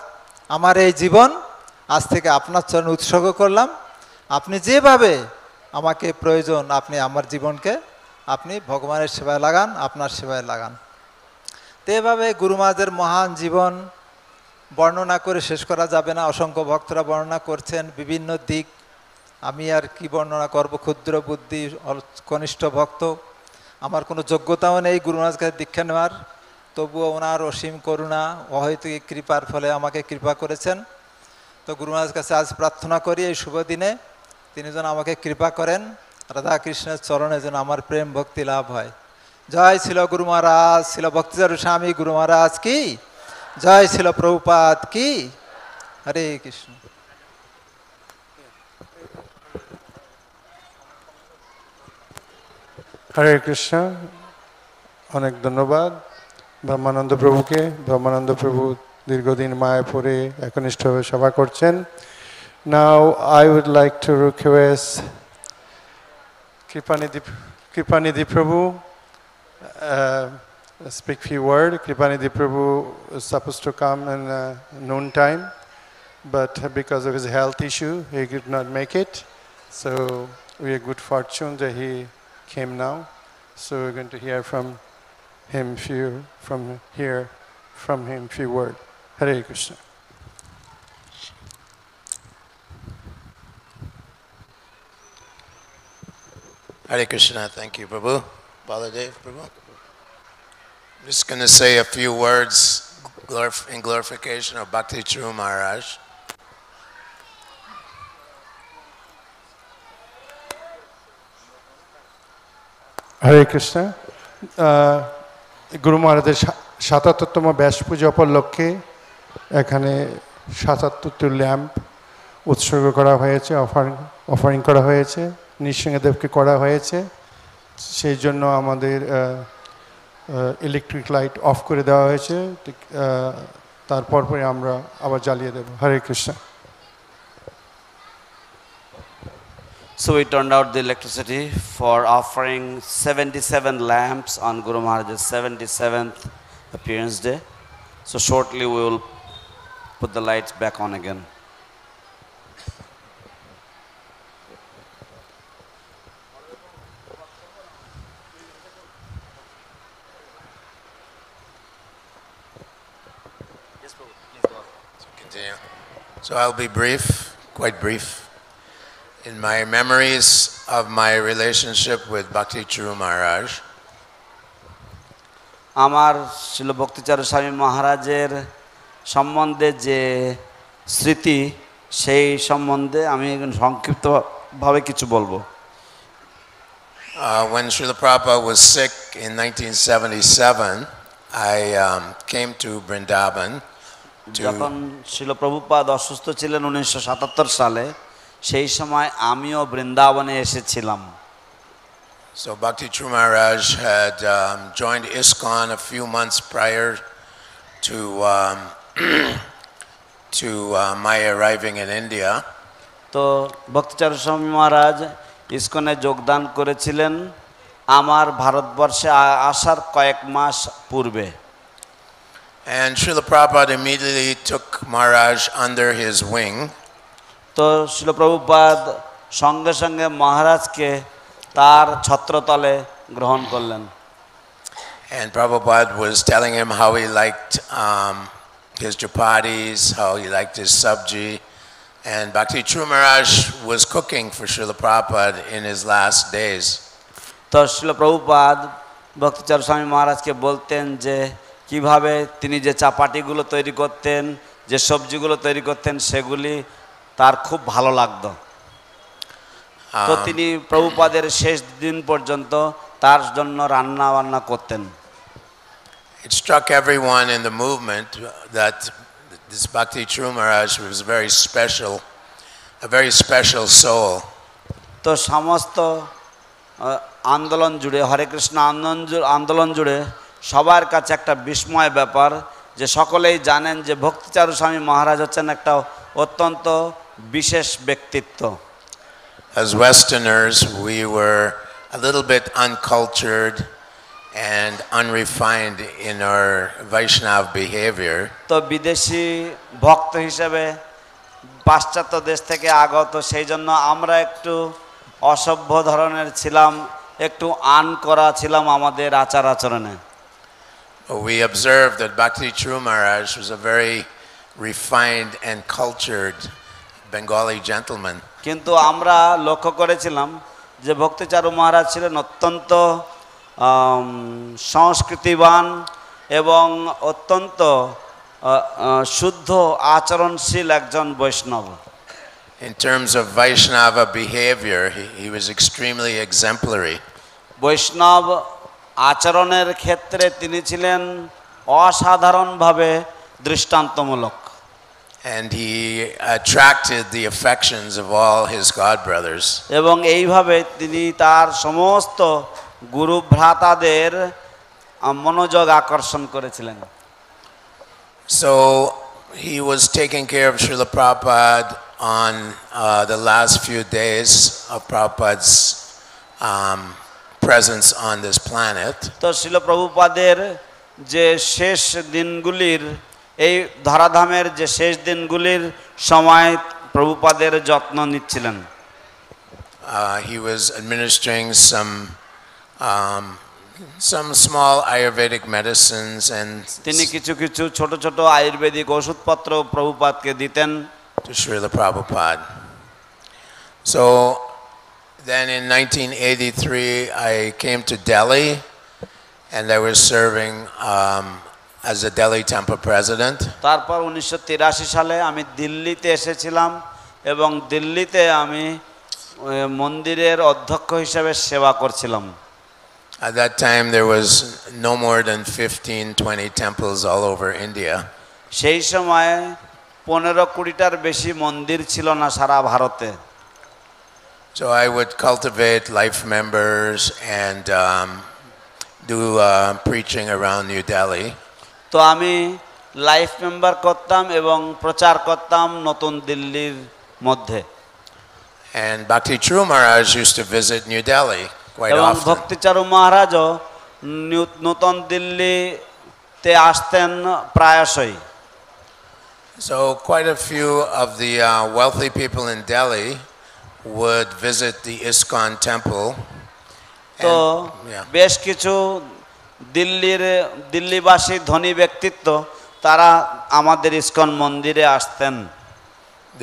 আমার এই জীবন আজ থেকে আপনার চরণে উৎসর্গ করলাম। আপনি যেভাবে আমাকে প্রয়োজন, আপনি আমার জীবনকে আপনি ভগবানের সেবায় লাগান, আপনার সেবায় লাগান। তো এভাবে গুরু মহারাজের মহান জীবন বর্ণনা করে শেষ করা যাবে না। অসংখ্য ভক্তরা বর্ণনা করছেন বিভিন্ন দিক, আমি আর কি বর্ণনা করব, ক্ষুদ্র বুদ্ধি কনিষ্ঠ ভক্ত। আমার কোনো যোগ্যতাও নেই গুরু মহারাজ কাছে দীক্ষা নেওয়ার, তবুও ওনার অসীম করুণা অহৈতুকী কৃপার ফলে আমাকে কৃপা করেছেন। তো গুরু মহারাজ কাছে আজ প্রার্থনা করি এই শুভ দিনে তিনি যেন আমাকে কৃপা করেন, রাধা কৃষ্ণের চরণে যেন আমার প্রেম ভক্তি লাভ হয়। জয় ছিল গুরু মহারাজ, ছিল ভক্তিচারু স্বামী গুরু মহারাজ কি জয়, ছিল প্রভুপাদ কি। হরে কৃষ্ণ। হরে কৃষ্ণ। অনেক ধন্যবাদ ব্রহ্মানন্দ প্রভুকে। ব্রহ্মানন্দ প্রভু দীর্ঘদিন মায়াপুরে একনিষ্ঠভাবে সেবা করছেন। Now I would like to request Kripanidhi Prabhu speak few words. Kripanidhi Prabhu is supposed to come in noon time, but because of his health issue, he could not make it. So we are good fortune that he came now. So we're going to hear from him few words. Hare Krishna. Hare Krishna. Thank you, Prabhu. Baladev, Prabhu. I'm just going to say a few words in glorification of Bhakti Charu Maharaj. হরে কৃষ্ণ। গুরু মহারাজের ৭৭তম ব্যাস পূজা উপলক্ষে এখানে ৭৭টি lamp উৎসর্গ করা হয়েছে, offering করা হয়েছে, নৃসিংহদেবকে করা হয়েছে। সেই জন্য আমাদের ইলেকট্রিক লাইট অফ করে দেওয়া হয়েছে, তারপর পরে আমরা আবার জ্বালিয়ে দেব। হরে Krishna. So we turned out the electricity for offering 77 lamps on Guru Maharaj's 77th appearance day. So shortly we will put the lights back on again. Yes, Prabhu, please go on. So continue. So I'll be brief, quite brief. In my memories of my relationship with Bhakti Charu Maharaj, আমার শিল ভক্তি চারু স্বামী মহারাজের সম্বন্ধে যে স্মৃতি, সেই সম্বন্ধে আমি সংক্ষিপ্তভাবে কিছু বলবো। when Srila Prabhupada was sick in 1977, I came to Vrindavan যখন শিল প্রভুপাদ অসুস্থ ছিলেন 1977 সালে, সেই সময় আমিও বৃন্দাবনে এসেছিলাম। So Bhakti Charu Maharaj had joined ISKCON a few months prior to my arriving in India. তো ভক্তি চারু স্বামী মহারাজ ইসকনে যোগদান করেছিলেন আমার ভারতবর্ষে আসার কয়েক মাস পূর্বে। And Srila Prabhupada immediately took Maharaj under his wing. তো শিল প্রভুপাদ সঙ্গে সঙ্গে মহারাজকে তার ছত্রতলে গ্রহণ করলেন। And Prabhupada was telling him how he liked his chapatis, how he liked his sabji. And Bhakti Charu Maharaj was cooking for Srila Prabhupada in his last days. তো শিল প্রভুপাদ ভক্তি চারু স্বামী মহারাজকে বলতেন যে কিভাবে তিনি যে চাপাটিগুলো তৈরি করতেন, যে সবজিগুলো তৈরি করতেন, সেগুলি তার খুব ভালো লাগতো। তো তিনি প্রভুপাদের শেষ দিন পর্যন্ত তার জন্য রান্না বান্না করতেন। It struck everyone in the movement that this Bhakti Charu Maharaj was a very special soul. তো সমস্ত আন্দোলন জুড়ে, হরে কৃষ্ণ আন্দোলন জুড়ে সবার কাছে একটা বিস্ময় ব্যাপার যে সকলেই জানেন যে ভক্তি চারু স্বামী মহারাজ হচ্ছেন একটা অত্যন্ত বিশেষ ব্যক্তিত্ব। As Westerners, we were a little bit uncultured and unrefined in our Vaishnav behavior. তো বিদেশি ভক্ত হিসেবে পাশ্চাত্য দেশ থেকে আগত, সেই জন্য আমরা একটু অসভ্য ধরনের ছিলাম, একটু আনকরা ছিলাম আমাদের আচার আচরণে। We observed that Bhakti Charu Maharaj was a very refined and cultured Bengali gentleman. কিন্তু আমরা লক্ষ্য করেছিলাম যে ভক্তি চারু মহারাজ ছিলেন অত্যন্ত সংস্কৃতিবান এবং অত্যন্ত শুদ্ধ আচরণশীল একজন বৈষ্ণব। In terms of Vaishnava behavior, he was extremely exemplary. বৈষ্ণব আচরণের ক্ষেত্রে তিনি ছিলেন অসাধারণভাবে দৃষ্টান্তমূলক। And he attracted the affections of all his god brothers. এবং এইভাবে তিনি তার সমস্ত গুরু ভ্রাতাদের মনোযোগ আকর্ষণ করেছিলেন। So he was taking care of Srila Prabhupada on the last few days of Prabhupada's presence on this planet. তো শ্রীল প্রভুপাদের যে শেষ দিনগুলির এই ধরাধামের যে শেষ দিনগুলির সময় প্রভুপাদের যত্ন নিচ্ছিলেন। He was administering some small Ayurvedic medicines and তিনি কিছু কিছু ছোট ছোট আয়ুর্বেদিক ওষুধপত্র প্রভুপাদকে দিতেন to Srila Prabhupada. So then in 1983 I came to Delhi and I was serving as a Delhi temple president. তারপর 1983 সালে আমি দিল্লিতে এসেছিলাম এবং দিল্লিতে আমি মন্দিরের অধ্যক্ষ হিসেবে সেবা করছিলাম। At that time there was no more than 15-20 temples all over India. সেই সময় 15-20টার বেশি মন্দির ছিল না সারা ভারতে। So I would cultivate life members and do preaching around New Delhi. তো আমি লাইফ মেম্বার করতাম এবং প্রচার করতাম নতুন দিল্লির মধ্যে। And Bhakti Charu Maharaj used to visit New Delhi quite এবং often. ভক্তি চারু মহারাজও নতুন দিল্লিতে আসতেন প্রায়শই। So quite a few of the wealthy people in Delhi would visit the ISKCON temple. তো বেশ কিছু দিল্লিবাসী ধনী ব্যক্তিত্ব তারা আমাদের ইসকন মন্দিরে আসতেন।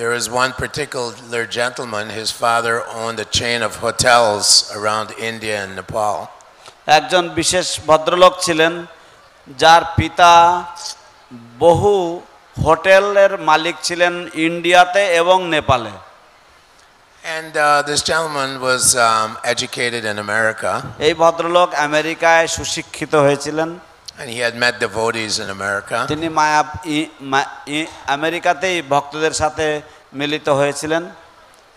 There is one particular gentleman, his father owned a chain of hotels around India and Nepal. একজন বিশেষ ভদ্রলোক ছিলেন যার পিতা বহু হোটেলের মালিক ছিলেন ইন্ডিয়াতে এবং নেপালে। And this gentleman was educated in America. এই ভদ্রলোক আমেরিকায় সুশিক্ষিত হয়েছিলেন। And he had met devotees in America. তিনি আমেরিকাতেই ভক্তদের সাথে মিলিত হয়েছিলেন।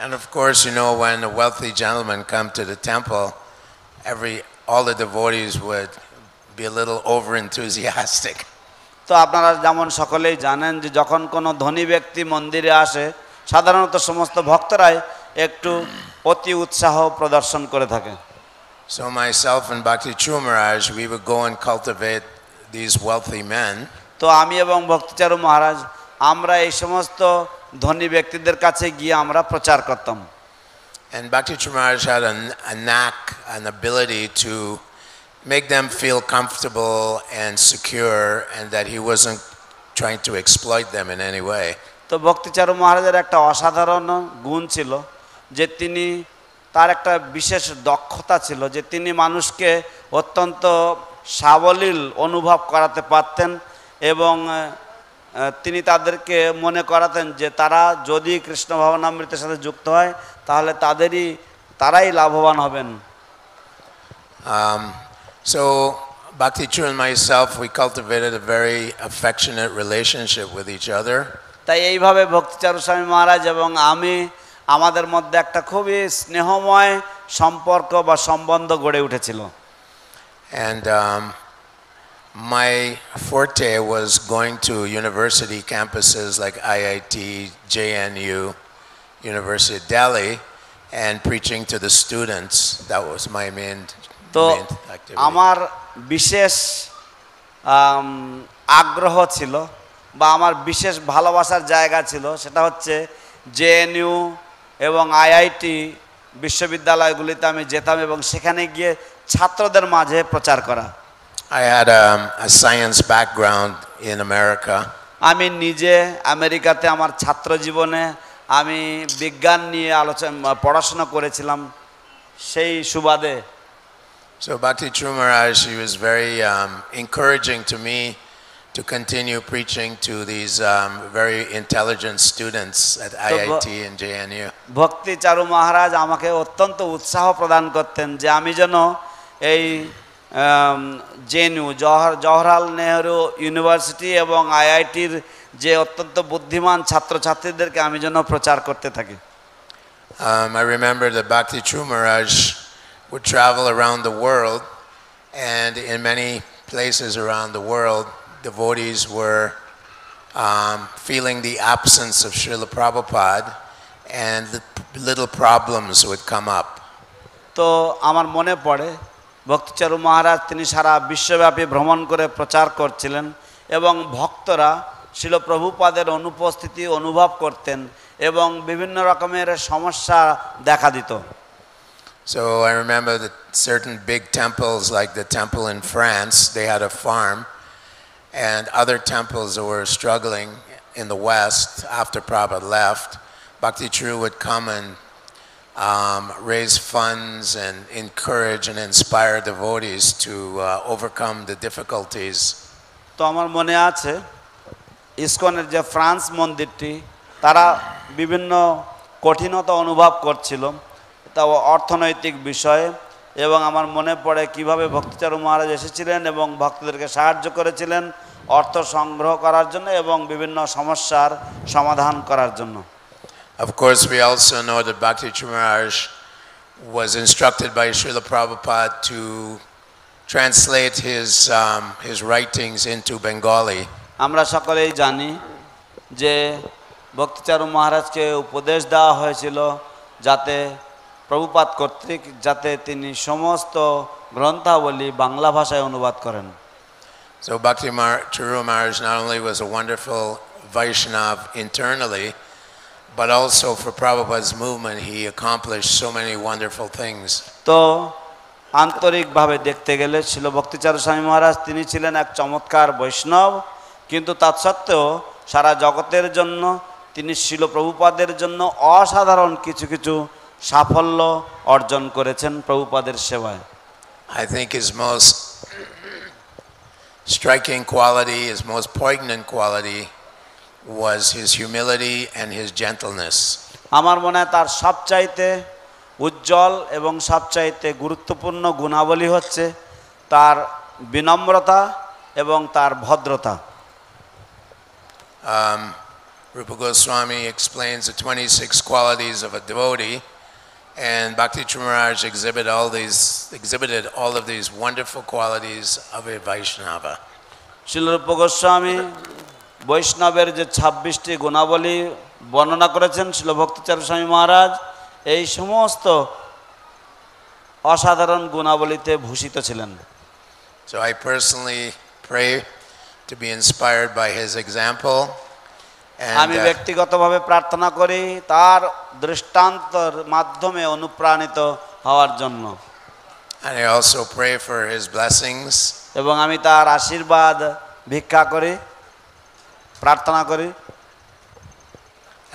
And of course, you know, when a wealthy gentleman come to the temple, all the devotees would be a little over enthusiastic. তো আপনারা যেমন সকলেই জানেন যে যখন কোনো ধনী ব্যক্তি মন্দিরে আসে সাধারণত সমস্ত ভক্তরাই একটু অতি উৎসাহ প্রদর্শন করে থাকে। So myself and Bhakti Charu Maharaj, we would go and cultivate these wealthy men. তো আমি এবং ভক্তি চারু মহারাজ আমরা এই সমস্ত ধনী ব্যক্তিদের কাছে গিয়ে আমরা প্রচার করতাম। And Bhakti Charu Maharaj had a knack, an ability to make them feel comfortable and secure, and that he wasn't trying to exploit them in any way. তো ভক্তি চারু মহারাজের একটা অসাধারণ গুণ ছিল যে তিনি তার একটা বিশেষ দক্ষতা ছিল যে তিনি মানুষকে অত্যন্ত সাবলীল অনুভব করাতে পারতেন এবং তিনি তাদেরকে মনে করাতেন যে তারা যদি কৃষ্ণ ভাবনামৃতের সাথে যুক্ত হয় তাহলে তারাই লাভবান হবেন। So Bhakti Charu and myself, we cultivated a very affectionate relationship with each other. তাই এইভাবে ভক্তি চারু স্বামী মহারাজ এবং আমি আমাদের মধ্যে একটা খুবই স্নেহময় সম্পর্ক বা সম্বন্ধ গড়ে উঠেছিল। And my forte was going to university campuses like IIT, JNU, University of Delhi, and preaching to the students. That was my main activity. আমার বিশেষ আগ্রহ ছিল বা আমার বিশেষ ভালোবাসার জায়গা ছিল সেটা হচ্ছে জেএনইউ এবং আইআইটি বিশ্ববিদ্যালয়গুলিতে আমি যেতাম এবং সেখানে গিয়ে ছাত্রদের মাঝে প্রচার করা। I had a science background in America. আমি নিজে আমেরিকাতে আমার ছাত্র জীবনে আমি বিজ্ঞান নিয়ে পড়াশোনা করেছিলাম সেই সুবাদে। So Bhakti Charu Maharaj, he was very encouraging to me to continue preaching to these very intelligent students at IIT and JNU. ভক্তি চারু মহারাজ আমাকে অত্যন্ত উৎসাহ প্রদান করতেন যে আমি যেন এই জেএনইউ জওহরলাল নেহরু ইউনিভার্সিটি এবং আইআইটির যে অত্যন্ত বুদ্ধিমান ছাত্রছাত্রীদেরকে আমি যেন প্রচার করতে থাকি। I remember that Bhakti Charu Maharaj would travel around the world, and in many places around the world, devotees were feeling the absence of Srila Prabhupada, and little problems would come up. তো আমার মনে পড়ে ভক্তিচারু মহারাজ তিনি সারা বিশ্বব্যাপী ভ্রমণ করে প্রচার করছিলেন এবং ভক্তরা শিল প্রভুপাদের অনুপস্থিতি অনুভব করতেন এবং বিভিন্ন রকমের সমস্যা দেখা দিত। So I remember that certain big temples, like the temple in France, they had a farm, and other temples that were struggling in the West after Prabhupada left, Bhakti Charu would come and raise funds and encourage and inspire devotees to overcome the difficulties. তো আমার মনে আছে ইসকনের যে France মন্দিরটি তারা বিভিন্ন কঠিনতা অনুভব করছিল তা অর্থনৈতিক বিষয়ে, এবং আমার মনে পড়ে কিভাবে ভক্তিচারু মহারাজ এসেছিলেন এবং ভক্তদেরকে সাহায্য করেছিলেন অর্থ সংগ্রহ করার জন্য এবং বিভিন্ন সমস্যার সমাধান করার জন্য। Of course, we also know that Bhakti Charu Maharaj was instructed by Srila Prabhupada to translate his writings into Bengali. আমরা সকলেই জানি যে ভক্তিচারু মহারাজকে উপদেশ দেওয়া হয়েছিল যাতে প্রভুপাদ কর্তৃক যাতে তিনি সমস্ত গ্রন্থাবলী বাংলা ভাষায় অনুবাদ করেন। So Bhakti Charu Maharaj not only was a wonderful Vaishnav internally, but also for Prabhupada's movement, he accomplished so many wonderful things. তো আন্তরিকভাবে দেখতে গেলে শিল ভক্তিচারু স্বামী মহারাজ তিনি ছিলেন এক চমৎকার বৈষ্ণব, কিন্তু তৎসত্ত্বেও সারা জগতের জন্য তিনি শিল প্রভুপাদের জন্য অসাধারণ কিছু কিছু সাফল্য অর্জন করেছেন প্রভুপাদের সেবায়। I think his most striking quality, his most poignant quality was his humility and his gentleness. আমার মনে হয় তার সবচাইতে উজ্জ্বল এবং সবচাইতে গুরুত্বপূর্ণ গুণাবলী হচ্ছে তার বিনম্রতা এবং তার ভদ্রতা। Rupa Goswami explains the 26 qualities of a devotee, and Bhakti Charu Maharaj exhibited all of these wonderful qualities of a Vaishnava. শিল রূপা গোস্বামী বৈষ্ণবের যে 26টি গুণাবলী বর্ণনা করেছেন শিল ভক্তিচারু স্বামী মহারাজ এই সমস্ত অসাধারণ গুণাবলীতে ভূষিত ছিলেন। So I personally pray to be inspired by his example, আমি ব্যক্তিগতভাবে প্রার্থনা করি তার দৃষ্টান্তর মাধ্যমে অনুপ্রাণিত হওয়ার জন্য। And I also pray for his blessings. এবং আমি তার আশীর্বাদ ভিক্ষা করি, প্রার্থনা করি।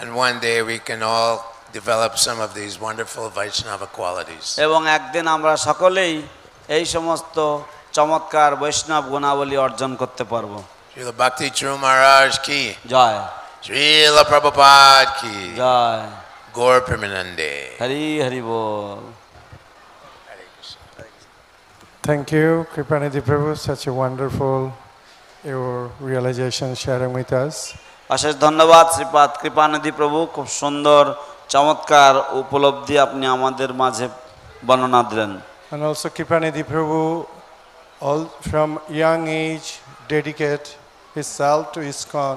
And one day we can all develop some of these wonderful Vaishnava qualities. এবং একদিন আমরা সকলেই এই সমস্ত চমৎকার বৈষ্ণব গুণাবলী অর্জন করতে পারবো। Srila Bhakti Charu Maharaj ki Joy. Srila Prabhupada ki Joy. Gaur Premanande. Hari Hari ball. Thank you, Kripanidhi Prabhu, such a wonderful your realization sharing with us. অশেষ ধন্যবাদ শ্রীপাদ কৃপানিধি প্রভু, খুব সুন্দর চমৎকার উপলব্ধি আপনি আমাদের মাঝে বর্ণনা দিলেন। And also Kripanidhi Prabhu, all from young age, dedicate himself to ISKCON,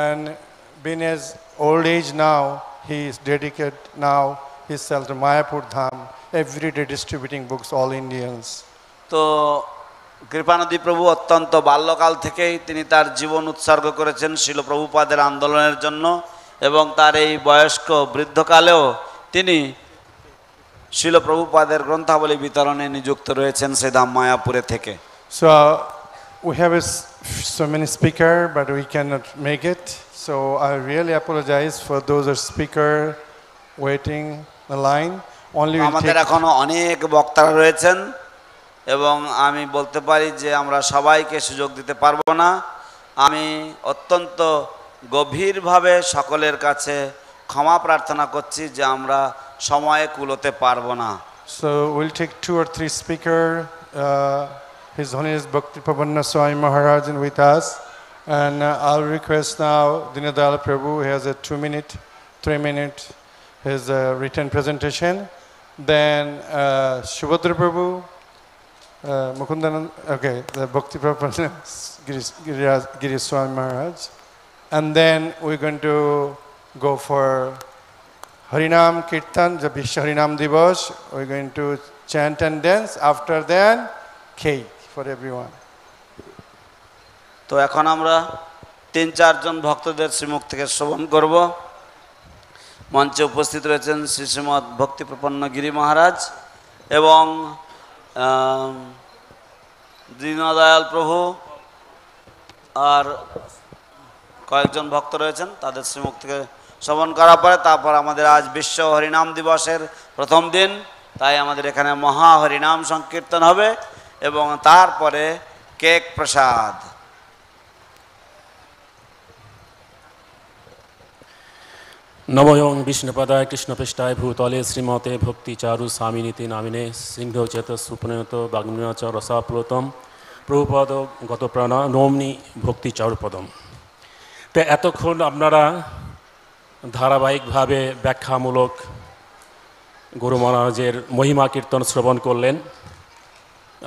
and being his old age now, he is dedicated now himself to Mayapur Dham, every day distributing books all Indians. তো কৃপানদী প্রভু অত্যন্ত বাল্যকাল থেকেই তিনি তার জীবন উৎসর্গ করেছেন শিল প্রভুপাদের আন্দোলনের জন্য, এবং তার এই বয়স্ক বৃদ্ধকালেও তিনি শিল প্রভুপাদের গ্রন্থাবলী বিতরণে নিযুক্ত রয়েছেন সেদাম মায়াপুরে থেকে। So we have so many speakers, but we cannot make it. So I really apologize for those speaker waiting the line. Only we'll আমাদের take এখনো অনেক বক্তারা রয়েছেন, এবং আমি বলতে পারি যে আমরা সবাইকে সুযোগ দিতে পারবো না। আমি অত্যন্ত গভীরভাবে সকলের কাছে ক্ষমা প্রার্থনা করছি যে আমরা সময়ে কুলোতে পারবো না। So we'll take 2 or 3 speakers. His Holiness Bhakti Charu Swami Maharaj with us. And I'll request now Dinadal Prabhu, he has a 2-minute, 3-minute, his written presentation. Then Shubhadra Prabhu, Mukundanand, okay, the Bhakti Charu Swami Maharaj. And then we're going to go for Harinam Kirtan, the Vishwa Harinam Divas. We're going to chant and dance. After that, cake for everyone. তো এখন আমরা 3-4 জন ভক্তদের শ্রীমুখ থেকে শ্রবণ করব। মঞ্চে উপস্থিত রয়েছেন শ্রী শ্রীমৎ ভক্তি প্রপন্ন গিরি মহারাজ এবং দীনদয়াল প্রভু আর কয়েকজন ভক্ত রয়েছেন, তাদের শ্রীমুখ থেকে শ্রবণ করার পরে তারপর আমাদের আজ বিশ্ব হরিনাম দিবসের প্রথম দিন, তাই আমাদের এখানে মহা হরিনাম সংকীর্তন হবে এবং তারপরে কেক প্রসাদ। নময়ং বিষ্ণুপদায় কৃষ্ণপৃষ্ঠায় ভূতলে শ্রীমতে ভক্তি চারু স্বামী নীতি নামিনে সিংহ চেত সুপনয়ত বাগ্মীচ রসাপ্লুতম প্রভুপদ গত প্রাণ নমনি ভক্তি চারুপদম। তো এতক্ষণ আপনারা ধারাবাহিকভাবে ব্যাখ্যামূলক গুরু মহারাজের মহিমা কীর্তন শ্রবণ করলেন।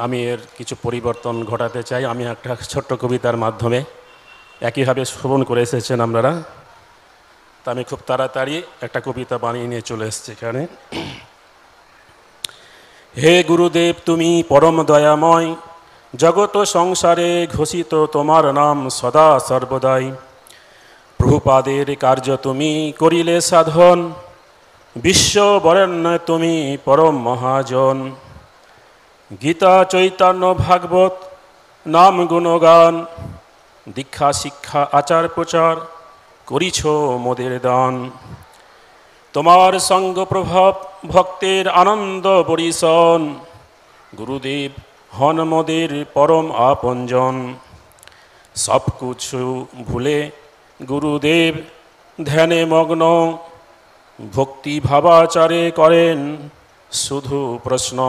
আমি এর কিছু পরিবর্তন ঘটাতে চাই। আমি একটা ছোট্ট কবিতার মাধ্যমে একইভাবে শ্রবণ করে এসেছেন আপনারা, তা আমি খুব তাড়াতাড়ি একটা কবিতা বানিয়ে নিয়ে চলে এসেছি এখানে। হে গুরুদেব তুমি পরম দয়াময়, জগত সংসারে ঘোষিত তোমার নাম সদা সর্বদাই। প্রভুপাদের কার্য তুমি করিলে সাধন, বিশ্ব বরেণ্য তুমি পরম মহাজন। গীতা চৈতন্য ভাগবত নাম গুণগান, দীক্ষা শিক্ষা আচার প্রচার করিছ মোদের দান। তোমার সঙ্গ প্রভাব ভক্তের আনন্দ বরিশন, গুরুদেব হন মোদের পরম আপনজন। সব কিছু ভুলে গুরুদেব ধ্যানে মগ্ন, ভক্তি ভাবাচারে করেন শুধু প্রশ্ন।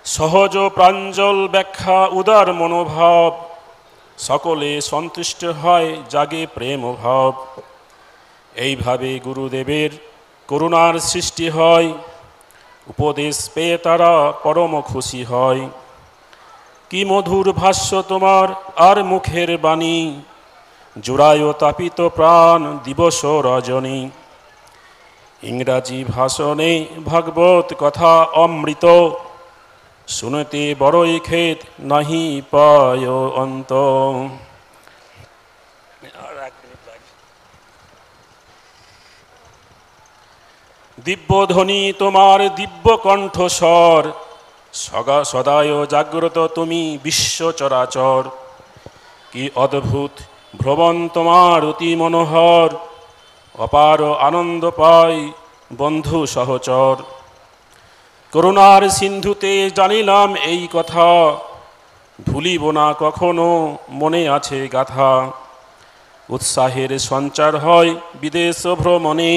সহজ প্রাঞ্জল ব্যাখ্যা উদার মনোভাব, সকলে সন্তুষ্ট হয় জাগে প্রেম ভাব। এইভাবে গুরুদেবের করুণার সৃষ্টি হয়, উপদেশ পেয়ে তারা পরম খুশি হয়। কি মধুর ভাষ্য তোমার আর মুখের বাণী, জোড়ায় তাপিত প্রাণ দিবস রজনী। ইংরাজি ভাষণে ভাগবত কথা অমৃত, শুনতে বড়ই খেত নাহি পায় অন্ত। দিব্যধ্বনি তোমার দিব্য কণ্ঠস্বর, সদায় জাগ্রত তুমি বিশ্ব চরাচর। কি অদ্ভুত ভ্রমণ তোমার অতি মনোহর, অপার আনন্দ পাই বন্ধু সহচর। করুণার সিন্ধুতে জানিলাম এই কথা, ভুলিব না কখনো মনে আছে গাথা। উৎসাহের সঞ্চার হয় বিদেশ ভ্রমণে,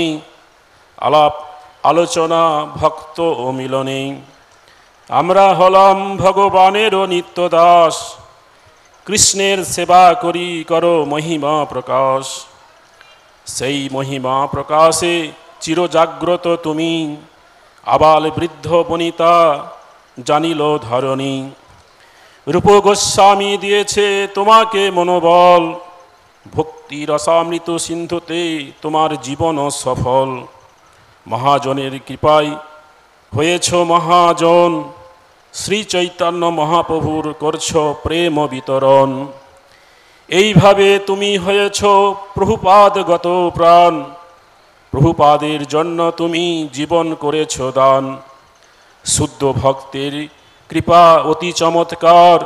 আলাপ আলোচনা ভক্ত ও মিলনে। আমরা হলাম ভগবানেরও নিত্য দাস, কৃষ্ণের সেবা করি করো মহিমা প্রকাশ। সেই মহিমা প্রকাশে চিরজাগ্রত তুমি, আবাল বৃদ্ধ বনিতা জানিল ধরণী। রূপ গোস্বামী দিয়েছে তোমাকে মনোবল, ভক্তি রসামৃত সিন্ধুতে তোমার জীবন সফল। মহাজনের কৃপায় হয়েছ মহাজন, শ্রী চৈতন্য মহাপ্রভুর করছ প্রেম বিতরণ। এইভাবে তুমি হয়েছ প্রভুপাদগত প্রাণ, প্রভুপাদের জন্য তুমি জীবন করেছ দান। শুদ্ধ ভক্তের কৃপা অতি চমৎকার,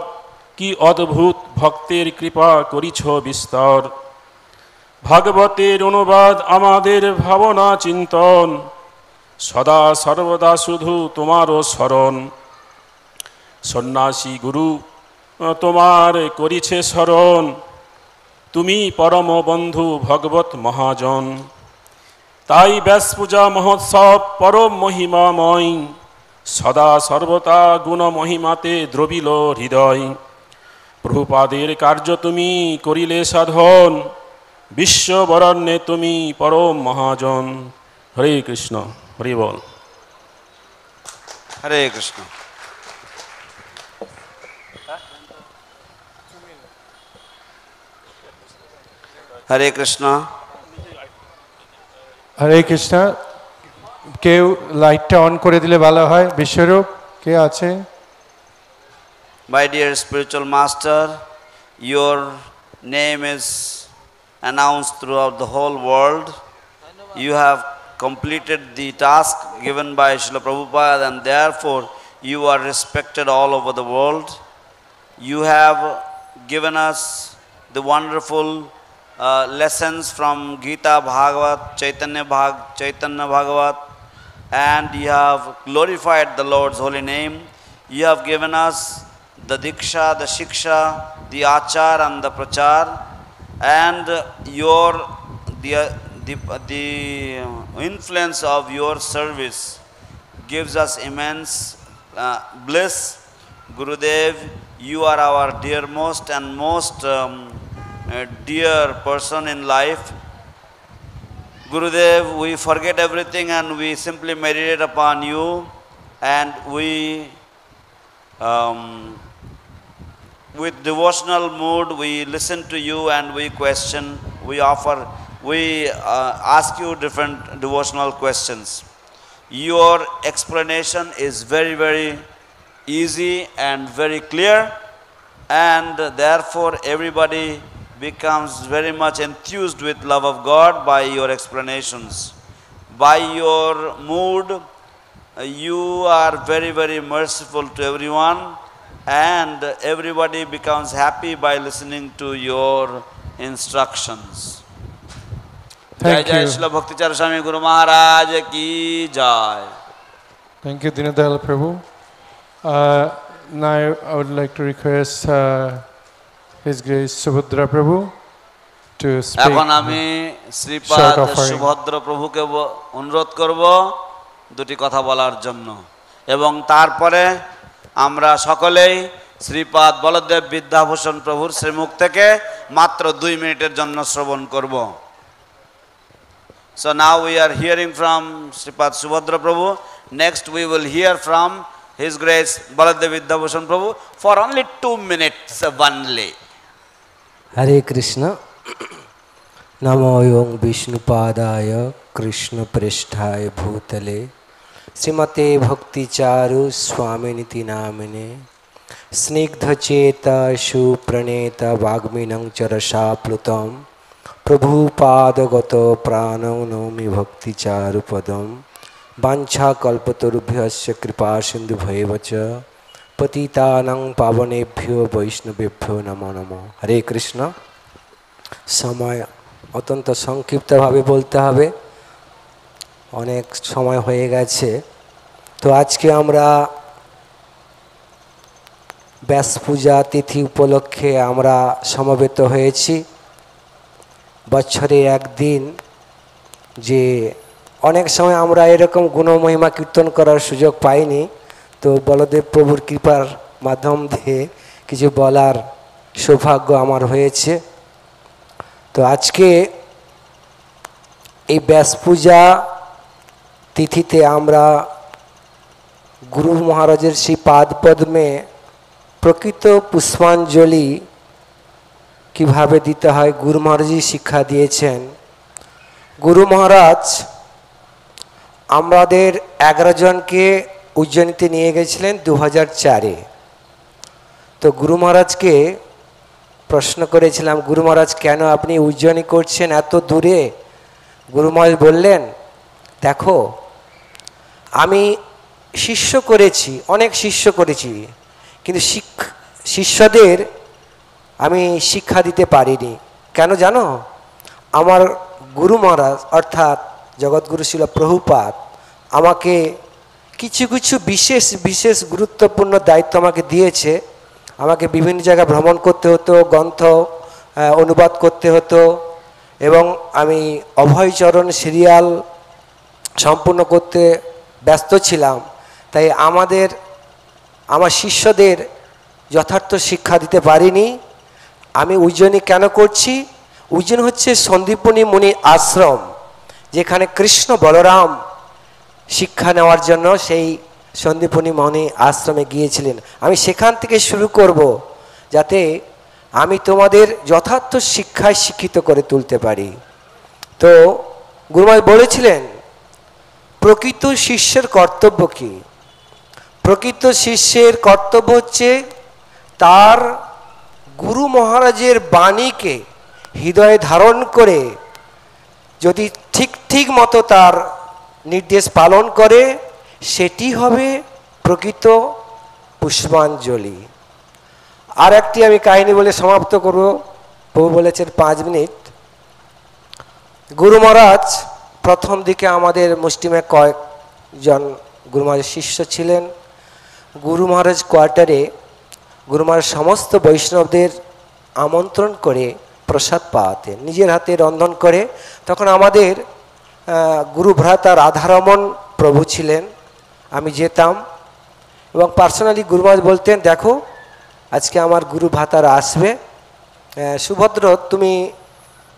কি অদ্ভুত ভক্তের কৃপা করিছ বিস্তার। ভাগবতের অনুবাদ আমাদের ভাবনা চিন্তন, সদা সর্বদা শুধু তোমারও স্মরণ। সন্ন্যাসী গুরু তোমার করিছে শরণ, তুমি পরম বন্ধু ভগবত মহাজন। তাই ব্যাস পূজা মহোৎসব পরম মহিমাময়, সদা সর্বদা গুণ মহিমাতে দ্রবিল হৃদয়। প্রভুপাদের কার্য তুমি করিলে সাধন, বিশ্ববরণ্যে তুমি পরম মহাজন। হরে কৃষ্ণ, হরি বল। হরে কৃষ্ণ। হরে কৃষ্ণ। হরে কৃষ্ণ। কেউ লাইটটা অন করে দিলে ভালো হয়। বিশ্বরূপ কে আছে? My dear spiritual master, your name is announced throughout the whole world. You have completed the task given by Srila Prabhupada, and therefore you are respected all over the world. You have given us the wonderful lessons from Gita Bhagavat, Chaitanya Bhagavat, and you have glorified the Lord's holy name. You have given us the Diksha, the Shiksha, the Achar and the Prachar, and the influence of your service gives us immense bliss. Gurudev, you are our dearmost and most dear person in life. Gurudev, we forget everything and we simply meditate upon you, and we with devotional mood we listen to you and we question, we ask you different devotional questions. Your explanation is very, very easy and very clear, and therefore everybody becomes very much enthused with love of God by your explanations. By your mood, you are very, very merciful to everyone, and everybody becomes happy by listening to your instructions. Thank Jai you. Srila Bhakti Charu Swami Guru Maharaj ki jai. Thank you, Dinadayal Prabhu. Now I would like to request His Grace Subhadra Prabhu to speak. এখন আমি শ্রীপাদ সুভদ্র প্রভুকে অনুরোধ করব দুটি কথা বলার জন্য, এবং তারপরে আমরা সকলেই শ্রীপাদ বলদেব বিদ্যাভূষণ প্রভুর শ্রীমুখ থেকে মাত্র 2 মিনিটের জন্য শ্রবণ করব। So now we are hearing from Sripad Subhadra Prabhu. Next we will hear from His Grace Baladev Vidyabhushan Prabhu for only 2 minutes only. Hare Krishna. Namo Yom Vishnupadaya Krishna Prishthaya Bhutale Srimate Bhakti Charu Swami Niti Namine Snigdha Cheta Shu Praneta Vagminang Charasha Plutam Prabhupada Pranam Nomi Bhakti Charu Padam Vancha Kalpatarubhyasya Kripa Sindhu Bhaivacha Patitanang Pavanebhyo Vaishnavebhyo Namo Namo. Hare Krishna. সময় অত্যন্ত সংক্ষিপ্তভাবে বলতে হবে, অনেক সময় হয়ে গেছে। তো আজকে আমরা ব্যাস পূজা তিথি উপলক্ষে আমরা সমবেত হয়েছি। বছরে একদিন, যে অনেক সময় আমরা এরকম গুণমহিমা কীর্তন করার সুযোগ পাইনি, তো বলদেব প্রভুর কৃপার মাধ্যম দিয়ে কিছু বলার সৌভাগ্য আমার হয়েছে। তো আজকে এই ব্যাস পূজা তিথিতে আমরা গুরু মহারাজের সেই পাদপদ্মে প্রকৃত পুষ্পাঞ্জলি কিভাবে দিতে হয় গুরু মহারাজই শিক্ষা দিয়েছেন। গুরু মহারাজ আমাদের 11 জনকে উজ্জয়িনীতে নিয়ে গেছিলেন 2004-এ। তো গুরু মহারাজকে প্রশ্ন করেছিলাম, গুরু মহারাজ কেন আপনি উজ্জয়িনী করছেন এত দূরে? গুরু মহারাজ বললেন, দেখো আমি শিষ্য করেছি, অনেক শিষ্য করেছি, কিন্তু শিষ্যদের আমি শিক্ষা দিতে পারিনি। কেন জানো? আমার গুরু মহারাজ অর্থাৎ জগৎগুরু শিল প্রভুপাদ আমাকে কিছু কিছু বিশেষ বিশেষ গুরুত্বপূর্ণ দায়িত্ব আমাকে দিয়েছে। আমাকে বিভিন্ন জায়গায় ভ্রমণ করতে হতো, গ্রন্থ অনুবাদ করতে হতো, এবং আমি অভয়চরণ সিরিয়াল সম্পূর্ণ করতে ব্যস্ত ছিলাম। তাই আমার শিষ্যদের যথার্থ শিক্ষা দিতে পারিনি। আমি উজ্জয়িনী কেন করছি? উজ্জয়িনী হচ্ছে সন্দীপনী মুনি আশ্রম, যেখানে কৃষ্ণ বলরাম শিক্ষা নেওয়ার জন্য সেই সন্দীপনী মুনি আশ্রমে গিয়েছিলেন। আমি সেখান থেকে শুরু করব, যাতে আমি তোমাদের যথার্থ শিক্ষায় শিক্ষিত করে তুলতে পারি। তো গুরুমহারাজ বলেছিলেন প্রকৃত শিষ্যের কর্তব্য কি? প্রকৃত শিষ্যের কর্তব্য হচ্ছে তার গুরু মহারাজের বাণীকে হৃদয়ে ধারণ করে যদি ঠিক মতো তার নির্দেশ পালন করে, সেটি হবে প্রকৃত পুষ্পাঞ্জলি। আর একটি আমি কাহিনী বলে সমাপ্ত করব। প্রভু বলেছেন 5 মিনিট। গুরু মহারাজ প্রথম দিকে আমাদের মুষ্টিমে কয়েকজন গুরু মহারাজের শিষ্য ছিলেন। গুরু মহারাজ কোয়ার্টারে গুরু মহারাজ সমস্ত বৈষ্ণবদের আমন্ত্রণ করে প্রসাদ পাওয়াতেন, নিজের হাতে রন্ধন করে। তখন আমাদের গুরু ভ্রাতা রাধারমণ প্রভু ছিলেন, আমি যেতাম এবং পার্সোনালি গুরু মহারাজ বলতেন, দেখো আজকে আমার গুরু ভ্রাতারা আসবে, সুভদ্র তুমি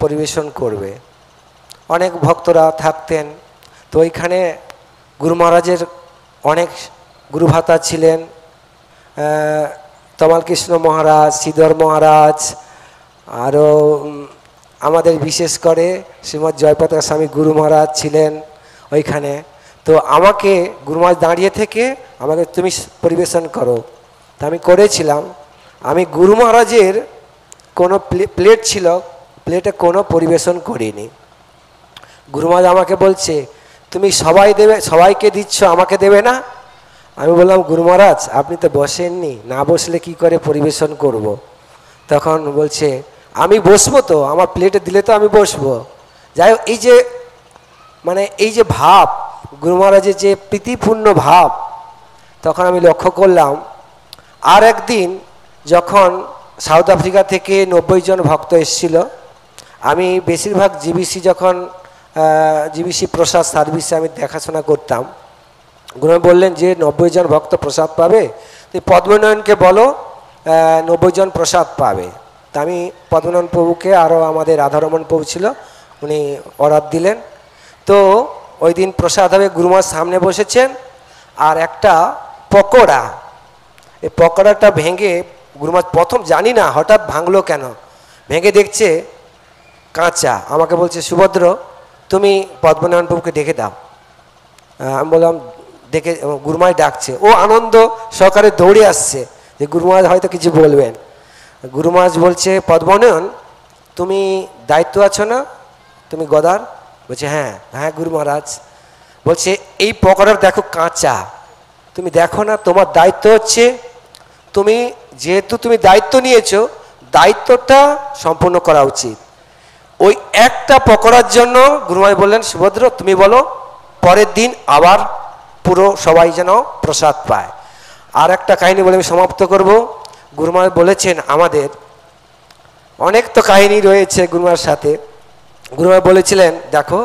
পরিবেশন করবে। অনেক ভক্তরা থাকতেন। তো ওইখানে গুরু মহারাজের অনেক গুরু ভ্রাতা ছিলেন, তমাল কৃষ্ণ মহারাজ, শ্রীধর মহারাজ, আরও আমাদের বিশেষ করে শ্রীমৎ জয়পতাকা স্বামী গুরু মহারাজ ছিলেন ওইখানে। তো আমাকে গুরু মহারাজ দাঁড়িয়ে থেকে আমাকে তুমি পরিবেশন করো, তা আমি করেছিলাম। আমি গুরু মহারাজের কোনো প্লেট ছিল, প্লেটে কোনো পরিবেশন করিনি। গুরু মহারাজ আমাকে বলছে তুমি সবাইকে দিচ্ছ, আমাকে দেবে না? আমি বললাম গুরু মহারাজ আপনি তো বসেননি, না বসলে কি করে পরিবেশন করব। তখন বলছে আমি বসবো তো, আমার প্লেটে দিলে তো আমি বসবো। যাই হোক, এই যে ভাব, গুরু মহারাজের যে প্রীতিপূর্ণ ভাব, তখন আমি লক্ষ্য করলাম। আর একদিন যখন সাউথ আফ্রিকা থেকে 90 জন ভক্ত এসেছিল, আমি বেশিরভাগ জিবিসি প্রসাদ সার্ভিসে আমি দেখাশোনা করতাম। গুরু বললেন যে 90 জন ভক্ত প্রসাদ পাবে, তো পদ্মনয়নকে বলো 90 জন প্রসাদ পাবে। তা আমি পদ্মনয়ন প্রভুকে, আরও আমাদের রাধারমণ প্রভু ছিল, উনি অর্ডার দিলেন। তো ওই দিন প্রসাদ হবে, গুরুমার সামনে বসেছেন, আর একটা পকোড়া, এই পকোড়াটা ভেঙে গুরুমার প্রথম জানি না হঠাৎ ভাঙলো কেন, ভেঙে দেখছে কাঁচা। আমাকে বলছে সুভদ্র তুমি পদ্মনারায়ণ প্রভুকে ডেকে দাও। আমি বললাম ডেকে, গুরুমায় ডাকছে, ও আনন্দ সহকারে দৌড়ে আসছে যে গুরুমহারাজ হয়তো কিছু বলবেন। গুরুমহারাজ বলছে পদ্মনয়ন তুমি দায়িত্ব আছো না, তুমি গদার? বলছে হ্যাঁ হ্যাঁ গুরু মহারাজ। বলছে এই পকোড়ার দেখো কাঁচা, তুমি দেখো না, তোমার দায়িত্ব হচ্ছে, যেহেতু তুমি দায়িত্ব নিয়েছো, দায়িত্বটা সম্পূর্ণ করা উচিত। ওই একটা পকোড়ার জন্য গুরুমহারাজ বললেন সুভদ্র তুমি বলো পরের দিন আবার পুরো সবাই যেন প্রসাদ পায়। আর একটা কাহিনী বলে আমি সমাপ্ত করব। গুরুমহারাজ বলেছেন, আমাদের অনেক তো কাহিনী রয়েছে গুরুমহারাজের সাথে। গুরুমহারাজ বলেছিলেন দেখো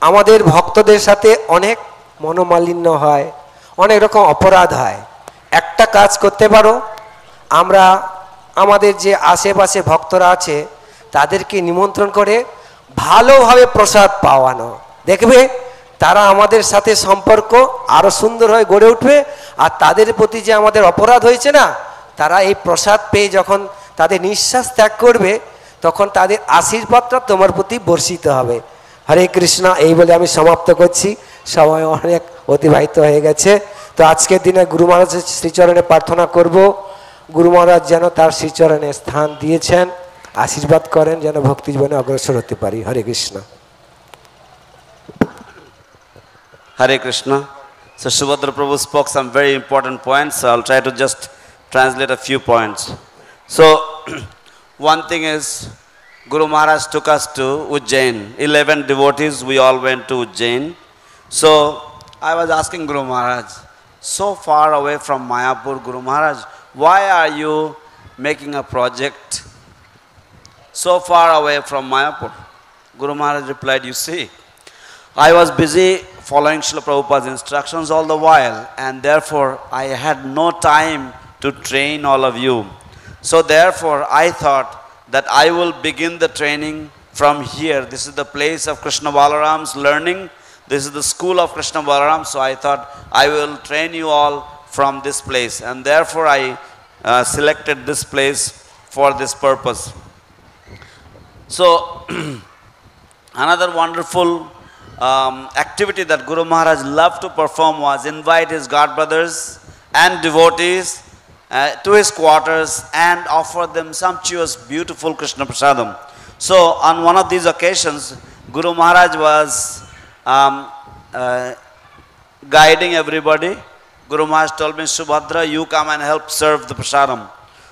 আমাদের ভক্তদের সাথে অনেক মনোমালিন্য হয়, অনেক রকম অপরাধ হয়। একটা কাজ করতে পারো, আমরা আমাদের যে আশেপাশে ভক্তরা আছে তাদেরকে নিমন্ত্রণ করে ভালোভাবে প্রসাদ পাওয়ানো, দেখবে তারা আমাদের সাথে সম্পর্ক আরও সুন্দর হয়ে গড়ে উঠবে। আর তাদের প্রতি যে আমাদের অপরাধ হয়েছে না, তারা এই প্রসাদ পেয়ে যখন তাদের নিঃশ্বাস ত্যাগ করবে, তখন তাদের আশীর্বাদটা তোমার প্রতি বর্ষিত হবে। হরে কৃষ্ণ। এই বলে আমি সমাপ্ত করছি, সময় অনেক অতিবাহিত হয়ে গেছে। তো আজকের দিনে গুরু মহারাজের শ্রীচরণে প্রার্থনা করব, গুরু মহারাজ যেন তার শ্রীচরণে স্থান দিয়েছেন, আশীর্বাদ করেন যেন ভক্তি জীবনে অগ্রসর হতে পারি। হরে Krishna. Hare Krishna. So Subhadra Prabhu spoke some very important points. So I'll try to just translate a few points. So one thing is, Guru Maharaj took us to Ujjain. 11 devotees, we all went to Ujjain. So I was asking Guru Maharaj, so far away from Mayapur, Guru Maharaj, why are you making a project so far away from Mayapur? Guru Maharaj replied, you see, I was busy following Srila Prabhupada's instructions all the while, and therefore I had no time to train all of you. So therefore I thought that I will begin the training from here. This is the place of Krishna Balaram's learning. This is the school of Krishna Balaram. So I thought I will train you all from this place. And therefore I selected this place for this purpose. So another wonderful activity that Guru Maharaj loved to perform was invite his godbrothers and devotees to his quarters and offer them sumptuous, beautiful Krishna Prasadam. So on one of these occasions, Guru Maharaj was guiding everybody. Guru Maharaj told me, Subhadra, you come and help serve the Prasadam.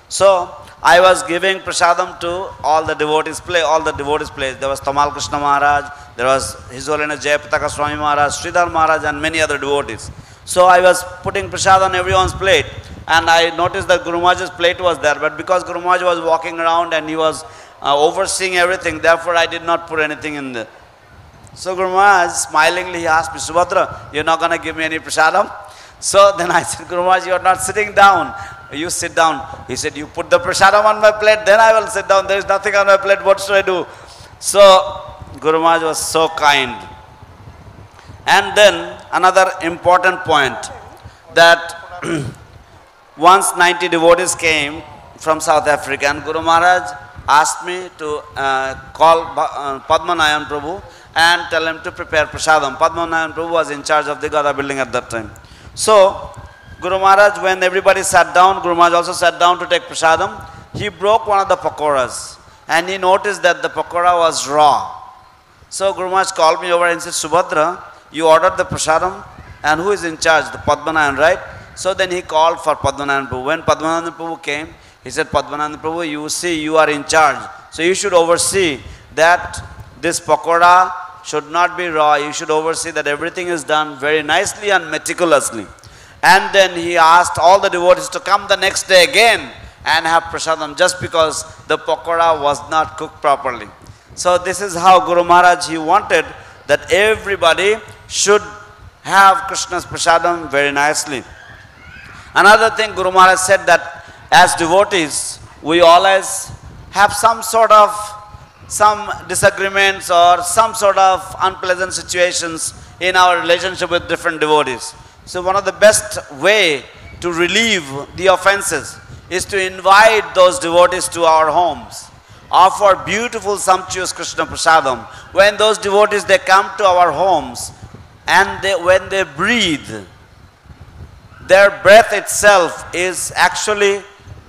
So I was giving Prasadam to all the devotees' place. There was Tamal Krishna Maharaj, there was His Holiness Jayapataka Swami Maharaj, Sridhar Maharaj, and many other devotees. So I was putting Prasad on everyone's plate, and I noticed that Guru Maharaj's plate was there, but because Guru Maharaj was walking around and he was overseeing everything, therefore I did not put anything in there. So Guru Maharaj smilingly he asked me, Subhadra, you're not going to give me any prasadam? So then I said, Guru Maharaj, you're not sitting down. You sit down. He said, you put the prasadam on my plate, then I will sit down. There is nothing on my plate. What should I do? So Guru Maharaj was so kind. And then another important point, that once 90 devotees came from South Africa, and Guru Maharaj asked me to call Padmanayan Prabhu and tell him to prepare prasadam. Padmanayan Prabhu was in charge of the Gada building at that time. So Guru Maharaj, when everybody sat down, Guru Maharaj also sat down to take prasadam. He broke one of the pakoras and he noticed that the pakora was raw. So Guru Maharaj called me over and said, Subhadra, you ordered the prasadam, and who is in charge? The Padmanayan, right? So then he called for Padmanayan Prabhu. When Padmanayan Prabhu came, he said, Padmanayan Prabhu, you see, you are in charge. So you should oversee that this pakora should not be raw. You should oversee that everything is done very nicely and meticulously. And then he asked all the devotees to come the next day again and have prasadam, just because the pakora was not cooked properly. So this is how Guru Maharaj, he wanted that everybody should have Krishna's prasadam very nicely. Another thing Guru Maharaj said, that as devotees, we always have some disagreements or some sort of unpleasant situations in our relationship with different devotees. So one of the best way to relieve the offenses is to invite those devotees to our homes, offer beautiful sumptuous Krishna Prasadam. When those devotees, they come to our homes, and when they breathe, their breath itself is actually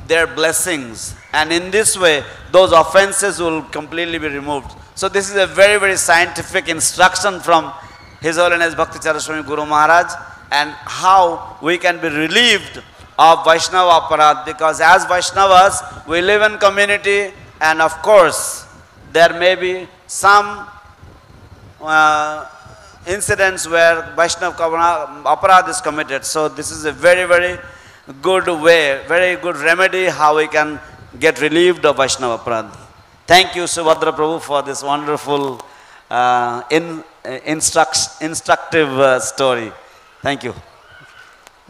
their blessings. And in this way, those offenses will completely be removed. So this is a very, very scientific instruction from His Holiness Bhakti Charu Swami Guru Maharaj, and how we can be relieved of Vaishnava aparad, because as Vaishnavas, we live in community, and of course, there may be some incidents where Vaishnava aparad is committed. So this is a very, very good way, very good remedy how we can get relieved of Vaishnava aparad. Thank you, Subhadra Prabhu, for this wonderful instructive story. Thank you.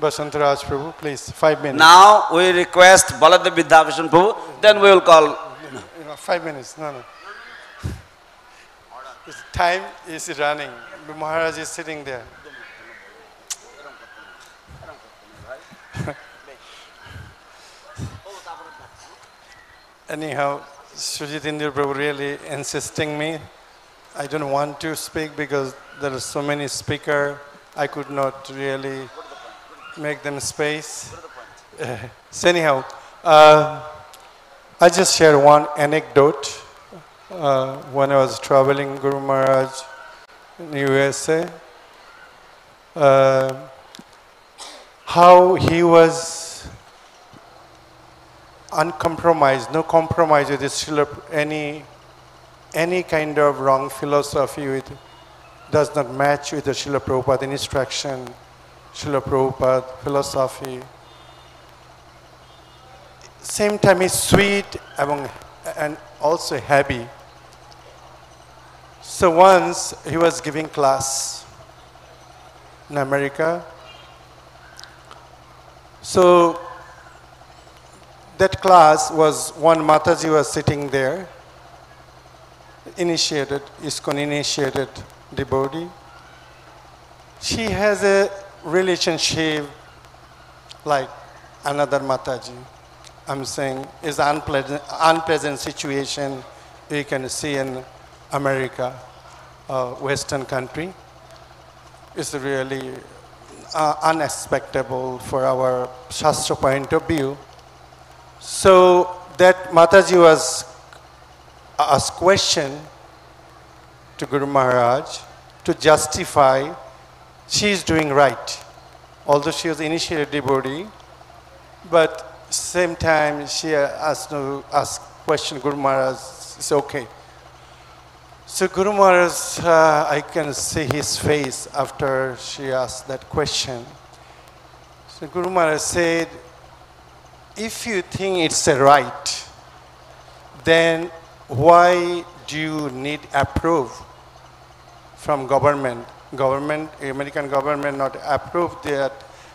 Basantaraj Prabhu, please, 5 minutes. Now we request Baladev Vidyavishan Prabhu, then we will call. 5 minutes, no. This time is running. Maharaj is sitting there. Anyhow, Sujitendra Prabhu really insisting me. I don't want to speak because there are so many speakers. I could not really make them space. So anyhow, I just share one anecdote. When I was traveling Guru Maharaj in USA, how he was uncompromised, no compromise with his any kind of wrong philosophy, with does not match with the Srila Prabhupada instruction, Srila Prabhupada philosophy. Same time is sweet and also heavy. So once he was giving class in America. So that class was one Mataji was sitting there, initiated, ISKCON initiated devotee. She has a relationship like another Mataji. I'm saying is unpleasant situation you can see in America, Western country. It's really unexpected for our Shastra point of view. So that Mataji was asked question to Guru Maharaj to justify she is doing right. Although she was initiated devotee, but same time she asked question Guru Maharaj, it's okay. So Guru Maharaj, I can see his face after she asked that question. So Guru Maharaj said, if you think it's a right, then why do you need approve from government? American government not approve that,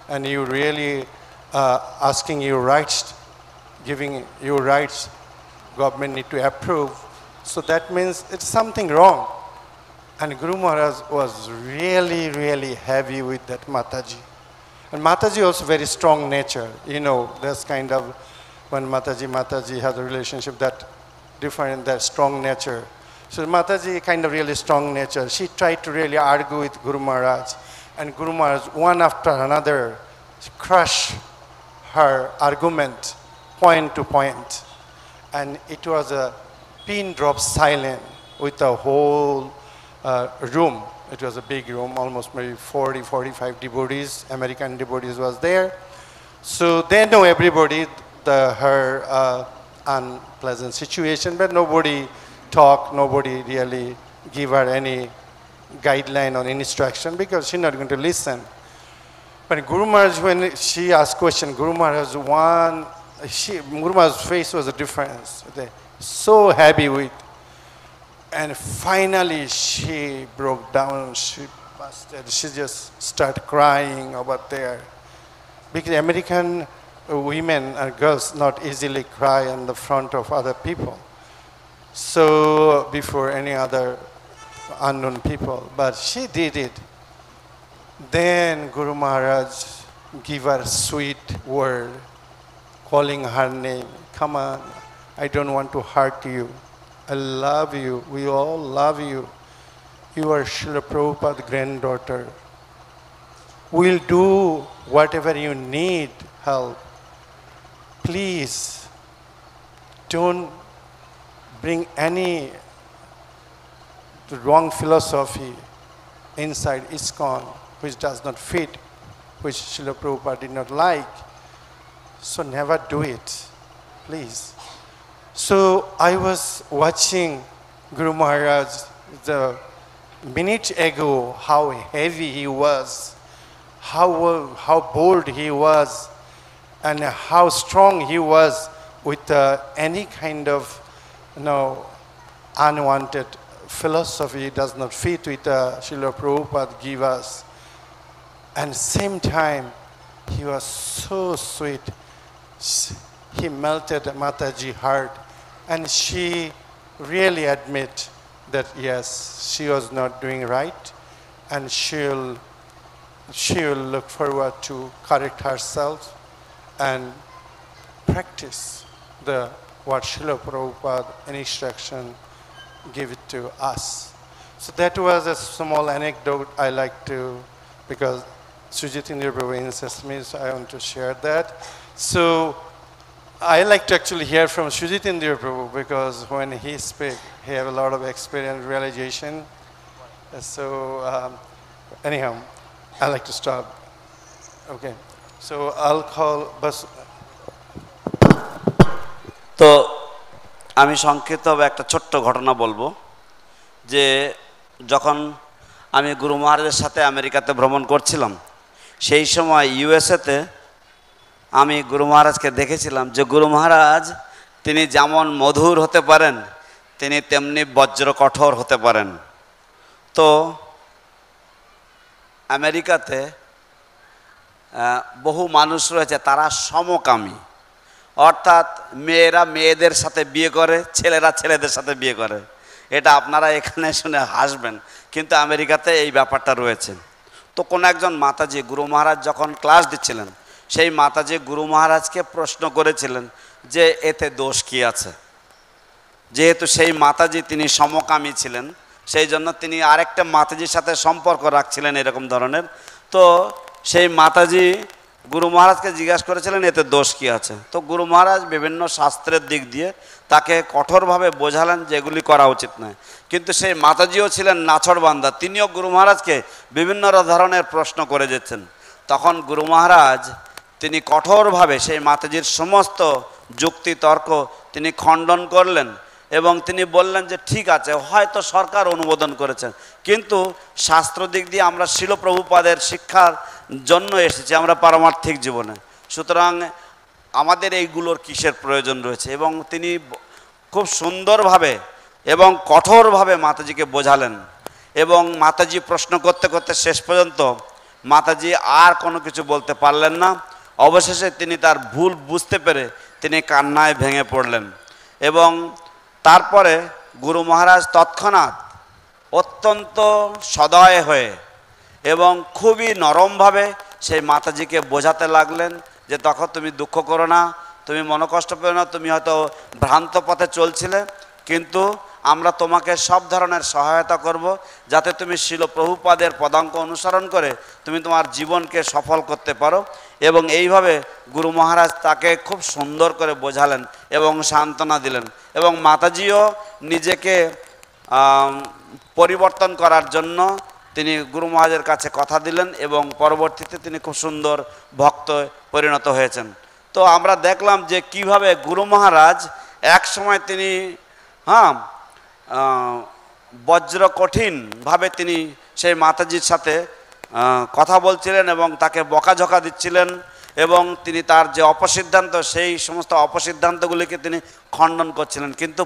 and you really asking your rights, giving your rights, government need to approve. So that means it's something wrong. And Guru Maharaj was really, really heavy with that Mataji. And Mataji also very strong nature. You know, there's kind of, when Mataji has a relationship that different, that strong nature. So Mataji kind of really strong nature. She tried to really argue with Guru Maharaj. And Guru Maharaj, one after another, crush her argument, point to point. And it was a pin drop silent with the whole room. It was a big room, almost maybe 40, 45 devotees, American devotees was there. So they know everybody, her unpleasant situation, but nobody talked, nobody really give her any guideline or instruction because she's not going to listen. But Guru Maharaj, when she asked question, Guru Maharaj's face was a difference. So happy with. And finally she broke down, she busted, she just started crying over there. Because American women and girls not easily cry in the front of other people. So before any other unknown people, but she did it. Then Guru Maharaj gave her sweet word, calling her name. Come on, I don't want to hurt you. I love you. We all love you. You are Srila Prabhupada's granddaughter. We'll do whatever you need help. Please don't bring any wrong philosophy inside ISKCON which does not fit, which Srila Prabhupada did not like. So never do it, please. So I was watching Guru Maharaj the minute ago, how heavy he was, how bold he was, and how strong he was with any kind of unwanted philosophy does not fit with Srila Prabhupada give us. And same time, he was so sweet. He melted Mataji's heart, and she really admit that yes, she was not doing right, and she'll look forward to correct herself and practice what Srila Prabhupada instruction give it to us. So that was a small anecdote I like to, because Sujitendra Prabhu insists me, so I want to share that. So I like to actually hear from Sujitendra Prabhu because when he speaks, he has a lot of experience, realization. So anyhow, I like to stop. Okay. So I'll call Bas. তো আমি সংক্ষিপ্তভাবে একটা ছোট্ট ঘটনা বলবো যে যখন আমি গুরু মহারাজের সাথে আমেরিকাতে ভ্রমণ করছিলাম। সেই সময় ইউএসএতে আমি গুরু মহারাজকে দেখেছিলাম যে গুরু মহারাজ তিনি যেমন মধুর হতে পারেন তিনি তেমনি বজ্র কঠোর হতে পারেন। তো আমেরিকাতে বহু মানুষ রয়েছে তারা সমকামী, অর্থাৎ মেয়েরা মেয়েদের সাথে বিয়ে করে, ছেলেরা ছেলেদের সাথে বিয়ে করে। এটা আপনারা এখানে শুনে হাসবেন, কিন্তু আমেরিকাতে এই ব্যাপারটা রয়েছে। তো কোনো একজন মাতাজি গুরু মহারাজ যখন ক্লাস দিচ্ছিলেন, সেই মাতাজি গুরু মহারাজকে প্রশ্ন করেছিলেন যে এতে দোষ কী আছে। যেহেতু সেই মাতাজি তিনি সমকামী ছিলেন, সেই জন্য তিনি আরেকটা মাতাজির সাথে সম্পর্ক রাখছিলেন এরকম ধরনের। তো সেই মাতাজি গুরু মহারাজকে জিজ্ঞাসা করেছিলেন এতে দোষ কী আছে। তো গুরু মহারাজ বিভিন্ন শাস্ত্রের দিক দিয়ে তাকে কঠোরভাবে বোঝালেন যে এগুলি করা উচিত নয়। কিন্তু সেই মাতাজিও ছিলেন নাছড়বান্দা, তিনিও গুরু মহারাজকে বিভিন্ন ধরনের প্রশ্ন করে যেতেন। তখন গুরু মহারাজ তিনি কঠোরভাবে সেই মাতাজির সমস্ত যুক্তি তর্ক তিনি খণ্ডন করলেন এবং তিনি বললেন যে ঠিক আছে, হয়তো সরকার অনুমোদন করেছেন, কিন্তু শাস্ত্র দিক দিয়ে আমরা শিল প্রভুপাদের শিক্ষার জন্য এসেছি আমরা পারমার্থিক জীবনে, সুতরাং আমাদের এইগুলোর কিসের প্রয়োজন রয়েছে। এবং তিনি খুব সুন্দরভাবে এবং কঠোরভাবে মাতাজিকে বোঝালেন। এবং মাতাজি প্রশ্ন করতে করতে শেষ পর্যন্ত মাতাজি আর কোনো কিছু বলতে পারলেন না। অবশেষে তিনি তার ভুল বুঝতে পেরে তিনি কান্নায় ভেঙে পড়লেন। এবং তারপরে গুরু মহারাজ তৎক্ষণাৎ অত্যন্ত সদয় হয়ে এবং খুবই নরমভাবে সেই মাতাজিকে বোঝাতে লাগলেন যে তখন তুমি দুঃখ করো না, তুমি মনোকষ্ট পেও না, তুমি হয়তো ভ্রান্ত পথে চলছিলে, কিন্তু আমরা তোমাকে সব ধরনের সহায়তা করব যাতে তুমি শিল প্রভুপাদের পদাঙ্ক অনুসরণ করে তুমি তোমার জীবনকে সফল করতে পারো। এবং এইভাবে গুরু মহারাজ তাকে খুব সুন্দর করে বোঝালেন এবং সান্ত্বনা দিলেন। এবং মাতাজিও নিজেকে পরিবর্তন করার জন্য তিনি গুরু মহারাজের কাছে কথা দিলেন এবং পরবর্তীতে তিনি খুব সুন্দর ভক্ত পরিণত হয়েছেন। তো আমরা দেখলাম যে কিভাবে গুরু মহারাজ এক সময় তিনি বজ্র কঠিনভাবে তিনি সেই মাতাজির সাথে কথা বলছিলেন এবং তাকে বকাঝকা দিচ্ছিলেন এবং তিনি তার যে অপসিদ্ধান্ত সেই সমস্ত অপসিদ্ধান্তগুলিকে তিনি খণ্ডন করছিলেন। কিন্তু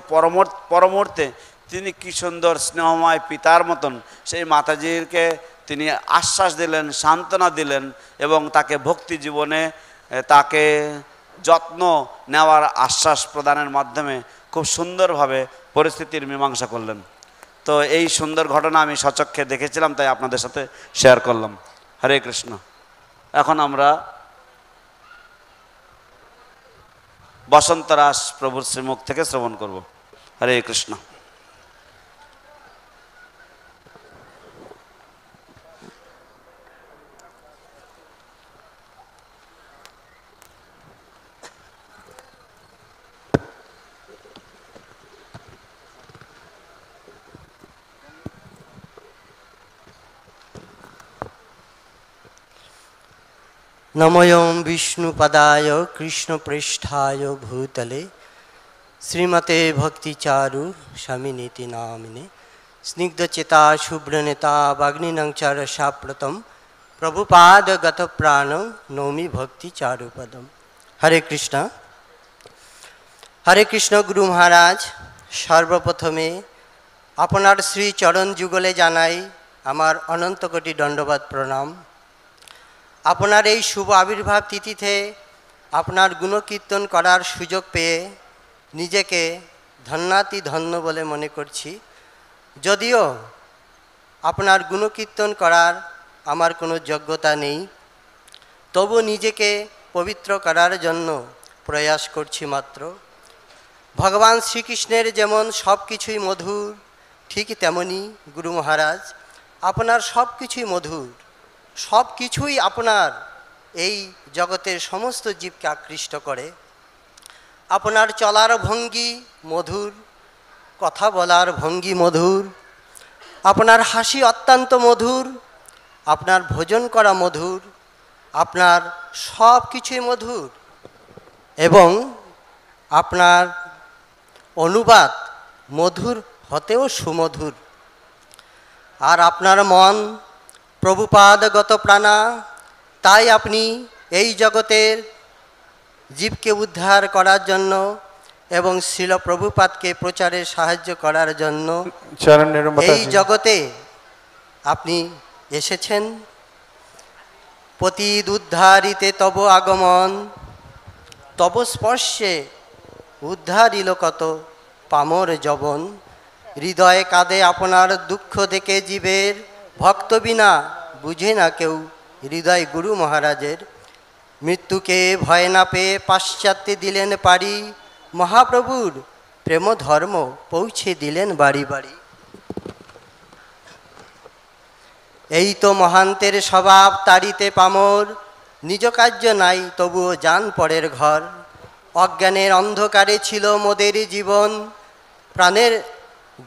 পরমুহূর্তে তিনি কি সুন্দর স্নেহময় পিতার মতন সেই মাতাজিকে তিনি আশ্বাস দিলেন, সান্ত্বনা দিলেন এবং তাকে ভক্তি জীবনে তাকে যত্ন নেওয়ার আশ্বাস প্রদানের মাধ্যমে খুব সুন্দরভাবে পরিস্থিতির মীমাংসা করলেন। তো এই সুন্দর ঘটনা আমি সচক্ষে দেখেছিলাম, তাই আপনাদের সাথে শেয়ার করলাম। হরে কৃষ্ণ। এখন আমরা বসন্ত রাস প্রভুর শ্রীমুখ থেকে শ্রবণ করব। হরে কৃষ্ণ। नमोऽयं विष्णुपदाय कृष्णप्रेष्ठाय भूतले श्रीमते भक्ति चारु स्वामी नामिने स्निग्धचेता शुभ्रनेता वाग्निनंचारसाप्रतं प्रभुपादगत प्राणं नौमि भक्ति चारुपदम। हरे कृष्ण गुरु महाराज, सर्वप्रथमे आपनार श्री चरण जुगले जानाई आमार अनंत कोटी दंडवाद प्रणाम। আপনার এই শুভ আবির্ভাব তিথিতে আপনার গুণকীর্তন করার সুযোগ পেয়ে নিজেকে ধন্যাতি ধন্য বলে মনে করছি। যদিও আপনার গুণকীর্তন করার আমার কোনো যোগ্যতা নেই, তবু নিজেকে পবিত্র করার জন্য প্রয়াস করছি মাত্র। ভগবান শ্রীকৃষ্ণের যেমন সব কিছুই মধুর, ঠিক তেমনি গুরু মহারাজ আপনার সব কিছুই মধুর। সব কিছুই আপনার এই জগতের সমস্ত জীবকে আকৃষ্ট করে। আপনার চলার ভঙ্গি মধুর, কথা বলার ভঙ্গি মধুর, আপনার হাসি অত্যন্ত মধুর, আপনার ভোজন করা মধুর, আপনার সব কিছুই মধুর এবং আপনার অনুবাদ মধুর হতেও সুমধুর। আর আপনার মন প্রভুপাদগত প্রাণা, তাই আপনি এই জগতের জীবকে উদ্ধার করার জন্য এবং শ্রীল প্রভুপাদকে প্রচারে সাহায্য করার জন্য এই জগতে আপনি এসেছেন। পতিত উদ্ধারিতে তব আগমন, তব স্পর্শে উদ্ধারিল কত পামর যবন। হৃদয়ে কাঁদে আপনার দুঃখ দেখে জীবের, ভক্ত বিনা বুঝে না কেউ হৃদয় গুরু মহারাজের। মৃত্যুকে ভয় না পেয়ে পাশ্চাত্যে দিলেন পারি, মহাপ্রভুর প্রেম ধর্ম পৌঁছে দিলেন বাড়ি বাড়ি। এই তো মহান্তের স্বভাব তাড়িতে পামর, নিজ কার্য নাই তবুও যান পরের ঘর। অজ্ঞানের অন্ধকারে ছিল মোদের জীবন, প্রাণের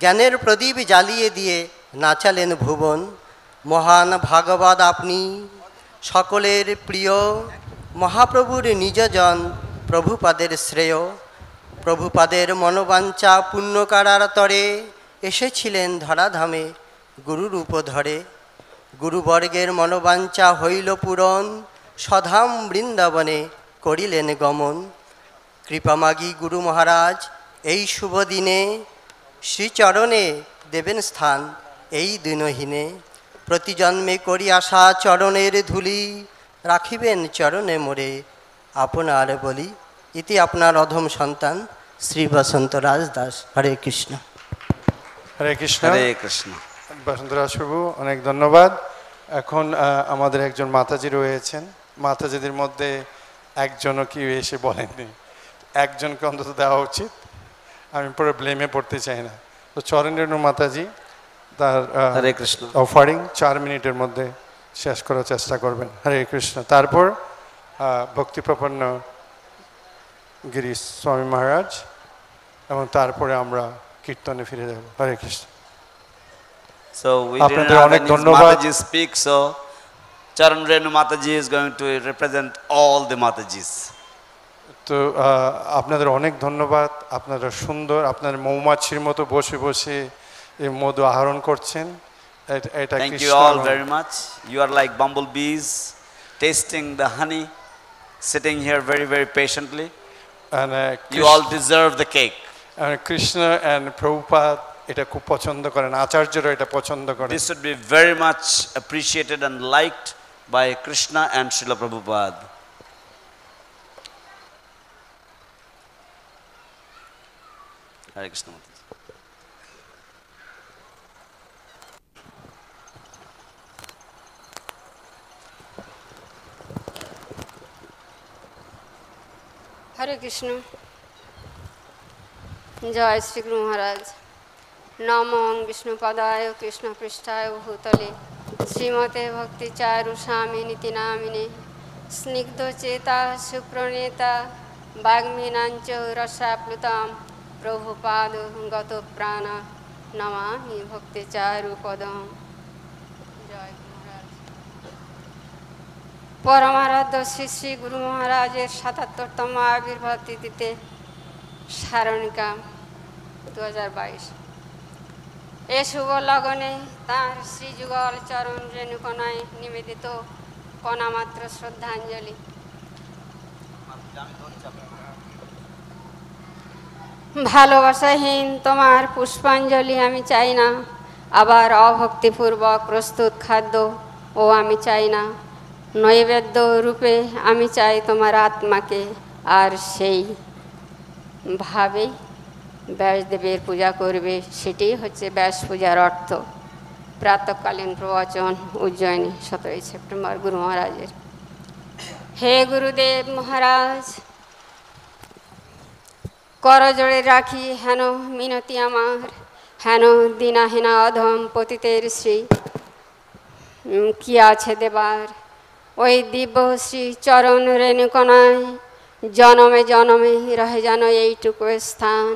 জ্ঞানের প্রদীপ জ্বালিয়ে দিয়ে নাচালেন ভুবন। মহান ভাগবত আপনি সকলের প্রিয়, মহাপ্রভুর নিজজন প্রভুপাদের শ্রেয়। প্রভুপাদের মনোবাঞ্ছা পূর্ণ করার তরে এসেছিলেন ধরাধামে গুরুরূপ ধরে। গুরুবর্গের মনোবাঞ্ছা হইল পূরণ, স্বধাম বৃন্দাবনে করিলেন গমন। কৃপামাগী গুরু মহারাজ এই শুভ দিনে, শ্রীচরণে দেবেন স্থান এই দিনহীনে। প্রতি জন্মে করি আসা চরণের ধুলি, রাখিবেন চরণে মোরে আপনার বলি। ইতি আপনার অধম সন্তান শ্রী বসন্ত রাজ দাস। হরে কৃষ্ণ। হরে কৃষ্ণ। হরে কৃষ্ণ। বসন্ত রাজ প্রভু অনেক ধন্যবাদ। এখন আমাদের একজন মাতাজি রয়েছেন, মাতাজিদের মধ্যে একজনও কি এসে বলেননি, একজনকে অন্তত দেওয়া উচিত, আমি পরে ব্লেমে পড়তে চাই না। তো চরণের মাতাজি তার হরে কৃষ্ণ অফারিং 4 মিনিটের মধ্যে শেষ করার চেষ্টা করবেন। হরে কৃষ্ণ। তারপর ভক্তিপ্রপন্ন গিরি স্বামী মহারাজ, এবং তারপরে আমরা কীর্তনে ফিরে যাব। হরে Krishna. So we didn't have any Mataji speak, so Charan Renu Mataji is going to represent all the Matajis. তো আপনাদের অনেক ধন্যবাদ। আপনারা সুন্দর, আপনার মৌমাছির মতো বসে বসে এই মধু আহরণ করছেন। Thank you all very much. You are like bumblebees tasting the honey, sitting here very, very patiently. And you all deserve the cake. And Krishna and Prabhupada এটা খুব পছন্দ করেন, আচার্যরা এটা পছন্দ করেন। This should be very much appreciated and liked by Krishna and Srila Prabhupada. Hare Krishna. हरे कृष्ण। जय श्री गुरु महाराज। नमो विष्णुपदाय कृष्ण पृष्ठाय भूतले श्रीमते भक्ति चारु स्वामी नीति नामिने स्निग्धचेता सुप्रणेता वाग्मीनांच रसाप्लुतां प्रभुपाद गत प्राण नमामि भक्ति चारु पदम। जय महाराज। परमाराध्य श्री श्री गुरु महाराजेर 77तम आविर्भाव तिथिते सारणिका 2022 এ শুভ লগনে তাঁর শ্রীযুগল চরণ রেণুকণায় নিবেদিত কণামাত্র শ্রদ্ধাঞ্জলি। ভালোবাসাহীন তোমার পুষ্পাঞ্জলি আমি চাই না, আবার অভক্তিপূর্বক প্রস্তুত খাদ্য ও আমি চাই না। নৈবেদ্য রূপে আমি চাই তোমার আত্মাকে, আর সেই ভাবেই ব্যাসদেবের পূজা করবে, সেটাই হচ্ছে ব্যাস পূজার অর্থ। প্রাতঃকালীন প্রবচন উজ্জয়িনী 17 সেপ্টেম্বর গুরু মহারাজের। হে গুরুদেব মহারাজ, করজোড়ে রাখি হেন মিনতি আমার, হেন দীনাহীনা অধম পতিতের শ্রী কি আছে দেবার। ওই দিব্য শ্রী চরণ রেণুকণায় জনমে জনমে রহে যেন এইটুকু স্থান।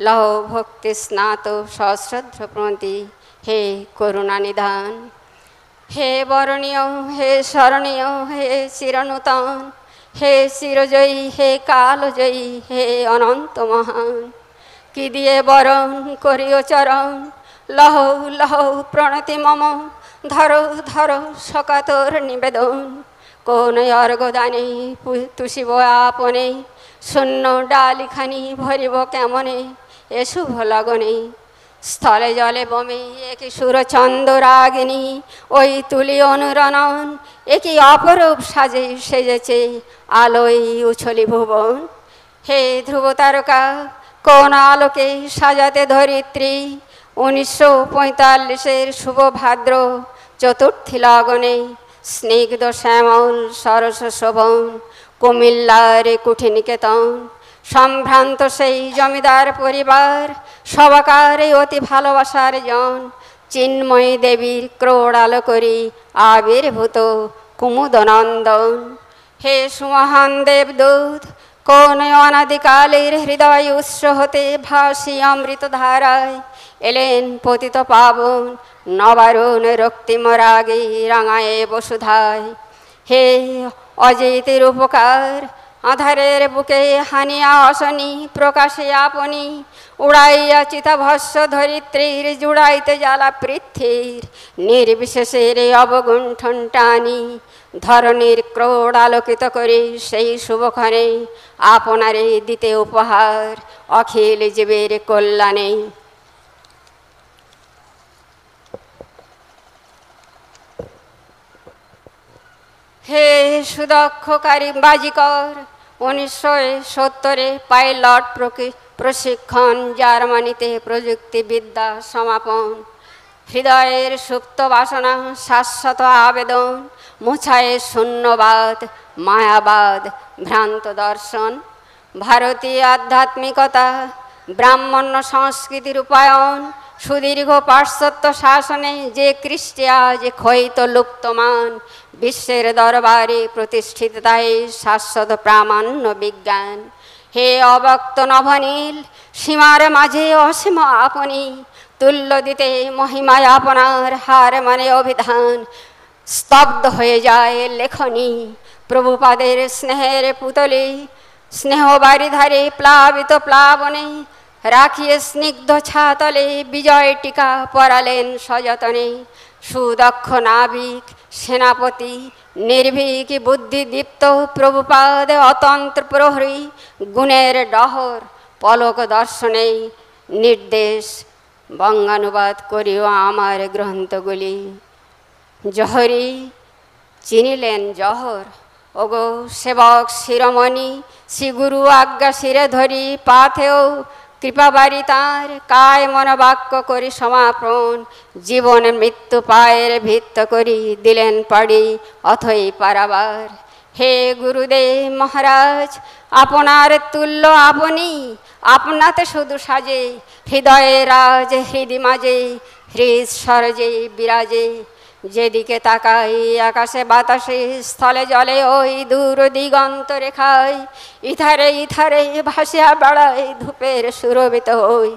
লহ ভক্তি স্নাত সশ্রদ্ধ প্রণতি, হে করুণা নিধান। হে বরণীয়, হে স্মরণীয়, হে চিরনূতন, হে চিরজয়ী, হে কালজয়ী, হে অনন্ত মহান। কি দিয়ে বরণ করিও চরণ লহ লহ প্রণতি মম ধরো ধরো সকাতর নিবেদন কোন অর্ঘদানে তুষিব আপনে শূন্য ডালিখানি ভরিব কেমনে এ শুভ লগনে স্থলে জলে বমে একই সুরচন্দ রাগিনী ওই তুলি অনুরণন একই অপরূপ সাজে সেজেছে আলোয় উছলি ভুবন হে ধ্রুব তারকা কোন আলোকে সাজাতে ধরিত্রী 1945 শুভ ভাদ্র চতুর্থী লগনে স্নিগ্ধ শ্যামল সরস শোভন কুমিল্লার কুঠিনিকেতন সম্ভ্রান্ত সেই জমিদার পরিবার সবাকারে অতি ভালোবাসার জন চিন্ময়ী দেবীর ক্রোড়ালো করি আবির্ভূত কুমুদনন্দন হে সুমহান দেবদূত কোন অনাদিকালের হৃদয় উৎস হতে ভাসি অমৃত ধারায় এলেন পতিত পাবন নবারুণ রক্তিম রাগে রাঙায়ে বসুধায় হে অজিতের উপকার আধারের বুকে হানিয়া অশনি প্রকাশে আপনি উড়াইয়া চিতাভস্য ধরিত্রীর জুড়াইতে জ্বালা পৃথ্বীর নির্বিশেষের অবগুণ্ঠন টানি ধরণীর ক্রোড় আলোকিত করে সেই শুভক্ষণে আপনারে দিতে উপহার অখিল জীবের কল্যাণে হে সুদক্ষকারী বাজিকর 1970 পাইলট প্রশিক্ষণ জার্মানিতে প্রযুক্তিবিদ্যা সমাপন হৃদয়ের সুপ্ত বাসনা শাশ্বত আবেদন মুছায়ে শূন্যবাদ মায়াবাদ ভ্রান্ত দর্শন ভারতীয় আধ্যাত্মিকতা ব্রাহ্মণ্য সংস্কৃতির রূপায়ণ সুদীর্ঘ পাশ্চাত্য শাসনে যে কৃষ্টি আজ ক্ষয়িত লুপ্তমান বিশ্বের দরবারে প্রতিষ্ঠিত তাই শাশ্বত প্রামাণ্য বিজ্ঞান হে অবক্ত নভনীল সীমার মাঝে অসীম আপনি তুল্য দিতে মহিমায় আপনার হার মানে অভিধান স্তব্ধ হয়ে যায় লেখনী প্রভুপাদের স্নেহের পুতলে স্নেহ বারিধারে প্লাবিত প্লাবনে রাখিয়ে স্নিগ্ধ ছাতলে বিজয় টিকা পরালেন সযতনে সুদক্ষ নাবিক সেনাপতি নির্ভীক বুদ্ধিদীপ্ত প্রভুপাদ অতন্ত্র প্রহরী গুণের ডহর পলক দর্শনে নির্দেশ বঙ্গানুবাদ করিও আমার গ্রন্থগুলি জহরি চিনিলেন জহর ওগো সেবক শিরোমণি শ্রীগুরু আজ্ঞা শিরে ধরি পাথেও কৃপাবারি তাঁর কায় মন বাক্য করি সমাপন জীবন মৃত্যু পায়ের ভিত্ত করি দিলেন পাড়ি অথই পারাবার হে গুরুদেব মহারাজ আপনার তুল্য আপনি আপনাতে শুধু সাজে হৃদয়ে রাজ হৃদি মাঝে হৃদ সরজে বিরাজে যেদিকে তাকাই আকাশে বাতাসে স্থলে জলে ওই দূর দিগন্ত রেখায় ইথারে ইথারে ভাসিয়া বেড়ায় ধূপের সুরভিত হই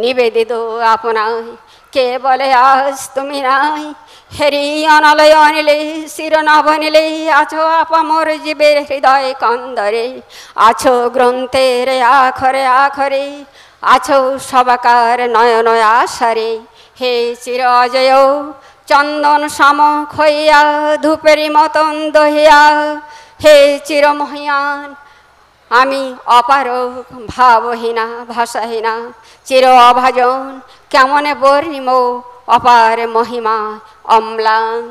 নিবেদিত আপনায় কে বলে আজ তুমি নাই হেরি অনলয় অনিলে শিরনভ নিলে আছো আপামর জীবের হৃদয় কন্দরে আছো গ্রন্থের আখরে আখরে আছো সবাকার নয়ন আশারে হে চির অজয় চন্দন সম খইয়া ধূপেরি মতন দহিয়া হে চিরমহিয়ান আমি অপারক ভাবহীনা ভাষাহীনা চির অভাজন কেমনে বর্ণিম অপার মহিমা অম্লান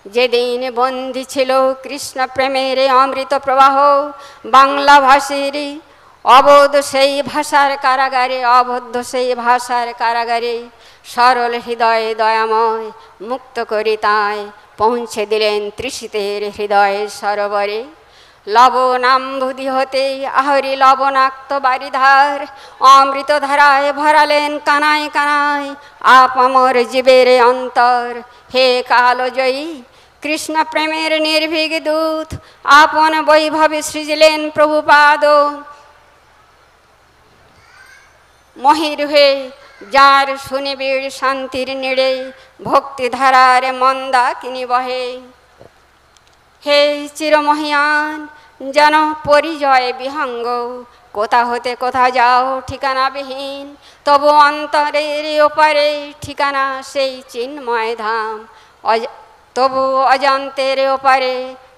যেদিন বন্দী ছিল কৃষ্ণ প্রেমের অমৃত প্রবাহ বাংলা ভাষীর অবোধ সেই ভাষার কারাগারে অবদ্ধ সেই ভাষার কারাগারে সরল হৃদয় দয়াময় মুক্ত করি তাই পৌঁছে দিলেন তৃষিতের হৃদয় সরোবরে লবণাম্বুধি হতে আহরি লবণাক্ত বারিধার অমৃত ধারায় ভরালেন কানায় কানায় আপামর জীবের অন্তর হে কালজয়ী কৃষ্ণ প্রেমের নির্ভীক দূত আপন বৈভবে সৃজিলেন প্রভুপাদ মহির হয়ে যার সুনিবিড় শান্তির নিড়ে ভক্তিধারার মন্দাকিনী বহে হে চিরমহিয়ান যেন পরিজয় বিহঙ্গ কোথা হতে কোথা যাও ঠিকানাবিহীন, তবু অন্তরের ওপারে ঠিকানা সেই চিন্ময় ধাম। তবু অজান্তের ওপারে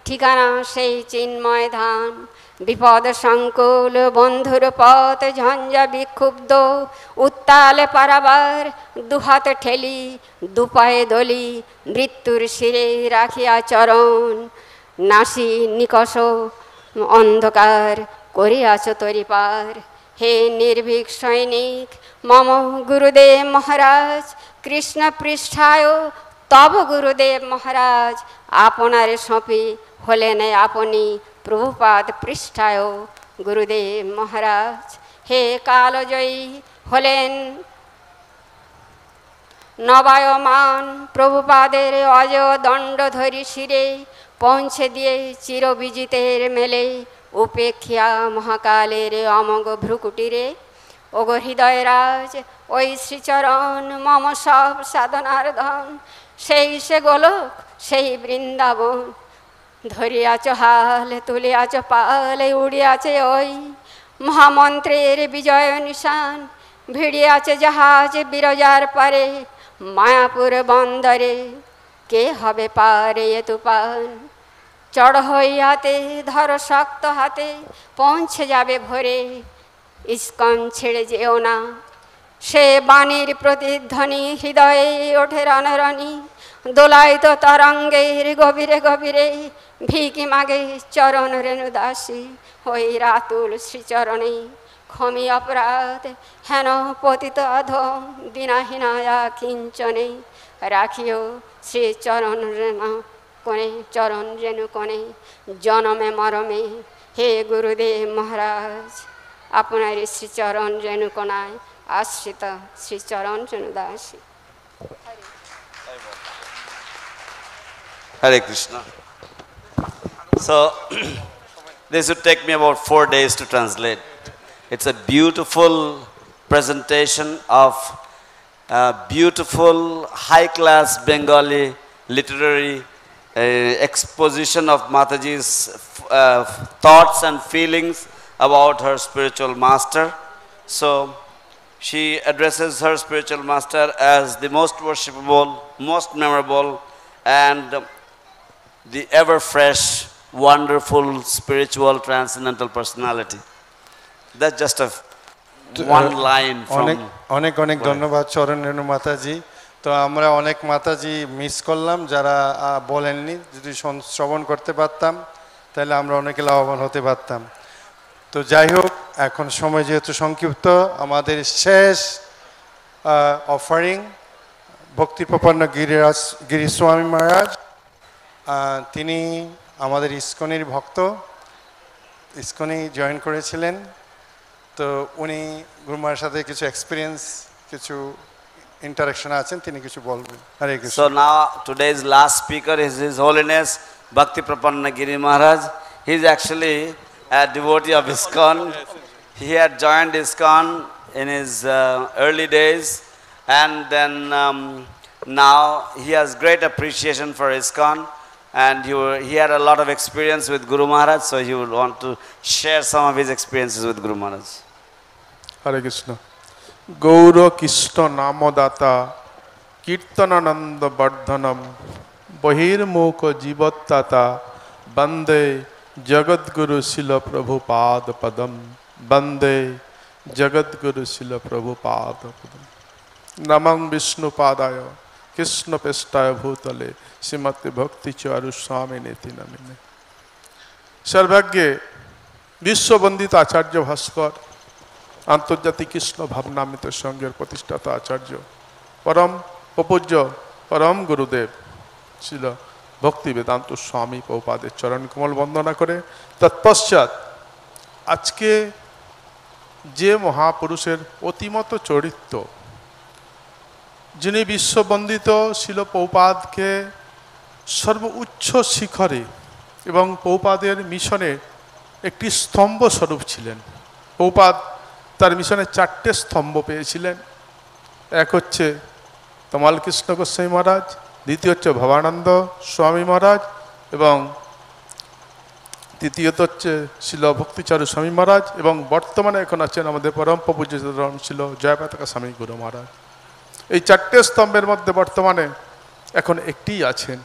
ঠিকানা সেই চিন্ময় ধাম। বিপদ সংকুল বন্ধুর পথ ঝঞ্ঝা বিক্ষুব্ধ, উত্তালে পারাবার দুহাত ঠেলি, দুপায়ে দলি, মৃত্যুর শিরে রাখিয়া চরণ। নাসি নিকষ অন্ধকার করিয়াছ তরি পার। হে নির্ভীক সৈনিক মম গুরুদেব মহারাজ, কৃষ্ণ পৃষ্ঠায় তব গুরুদেব মহারাজ। আপনার সঁপি হলেন আপনি প্রভুপাদ পৃষ্ঠায় গুরুদেব মহারাজ। হে কালজয়ী হলেন নবায়মান প্রভুপাদের অজ দণ্ড ধরি শিরে, পৌঁছে দিয়ে চিরবিজিতের মেলে উপেক্ষিয়া মহাকালের অমোঘ ভ্রুকুটিরে। ওগো হৃদয়রাজ ওই শ্রীচরণ মম সব সাধনার ধন, সেই সে গোলক সেই বৃন্দাবন। ধরিয়াছ হাল তুলিয়াছ পাল উড়িয়াছে ওই মহামন্ত্রের বিজয় নিশান। ভিড়িয়াছে জাহাজ বিরজার পারে মায়াপুর বন্দরে, কে হবে পারে এ তুফান। চড় হইয়াতে ধর শক্ত হাতে পৌঁছে যাবে ভোরে, ইস্কন ছেড়ে যেও না। সে বাণীর প্রতিধ্বনি হৃদয়ে ওঠে রণরণি, দোলায়িত তরঙ্গের গভীরে গভীরে ভিকি মাগে চরণ রেণু দাসী। ওই রাতুল শ্রীচরণে ক্ষমি অপরাধ হেন পতিত অধম, বিনাহীনায়া কিঞ্চনে রাখিও শ্রীচরণ রেণু কোণে, চরণ রেণু কোণে জনমে মরমে। হে গুরুদেব মহারাজ আপনার শ্রীচরণ রেণু কোণায় আশ্রিত শ্রীচরণ রেণু দাসী। Hare Krishna. So, this would take me about 4 days to translate. It's a beautiful presentation of beautiful high-class Bengali literary exposition of Mataji's thoughts and feelings about her spiritual master. So, she addresses her spiritual master as the most worshipable, most memorable, and the ever-fresh, wonderful, spiritual, transcendental personality. That's just a one line from... অনেক অনেক ধন্যবাদ চরণ রেণু মাতাজি। তো আমরা অনেক মাতাজি miss করলাম যারা বলেননি, যদি শ্রবণ করতে পারতাম তাহলে আমরা অনেকে লাভবান হতে পারতাম। তো যাই হোক, এখন সময় যেহেতু সংক্ষিপ্ত, আমাদের শেষ অফারিং ভক্তিপ্রপন্ন গিরি স্বামী মহারাজ। তিনি আমাদের ইস্কনের ভক্ত, ইস্কনে জয়েন করেছিলেন। তো উনি গুরু মহারাজের সাথে কিছু এক্সপিরিয়েন্স, কিছু ইন্টারাকশন আছেন, তিনি কিছু বলবেন। হরে Krishna. So now today's last speaker is His Holiness Bhakti Prapanna Giri Maharaj. He is actually a devotee of ISKCON. He had joined ISKCON in his early days, and then now he has great appreciation for ISKCON, and he had a lot of experience with Guru Maharaj, so he would want to share some of his experiences with Guru Maharaj. Hare Krishna. Gaura Krishna Namadata Kirtanananda Vardhanam Bahirmukha Jivattata Bande Jagat Guru Sila Prabhupada Padam Bande Jagat Guru Sila Prabhupada Padam Namam Vishnu Padaya Krishna Pestaya Bhutale Srimati Bhakti Charu Swami Namine Sarvagye Vishwabandita Acharya Bhaskar আন্তর্জাতিক কৃষ্ণ ভাবনামৃত সংঘের প্রতিষ্ঠাতা আচার্য পরম প্রপূজ্য পরম গুরুদেব ছিল ভক্তি বেদান্ত স্বামী প্রভুপাদের চরণ কমল বন্দনা করে তৎপশ্চাৎ আজকে যে মহাপুরুষের অতিমত চরিত্র, যিনি বিশ্ববন্দিত ছিল প্রভুপাদকে সর্বোচ্চ শিখরে এবং প্রভুপাদের মিশনে একটি স্তম্ভ স্বরূপ ছিলেন। প্রভুপাদ তার মিশনে 4টে স্তম্ভ পেয়েছিলেন। এক হচ্ছে তমাল কৃষ্ণ গোস্বামী মহারাজ, দ্বিতীয় হচ্ছে ভবানন্দ স্বামী মহারাজ এবং তৃতীয়ত হচ্ছে শিল ভক্তি চারু স্বামী মহারাজ, এবং বর্তমানে এখন আছেন আমাদের পরম পূজ্য শিল জয়পাতাকা স্বামী গুরু মহারাজ। এই চারটে স্তম্ভের মধ্যে বর্তমানে এখন একটিই আছেন।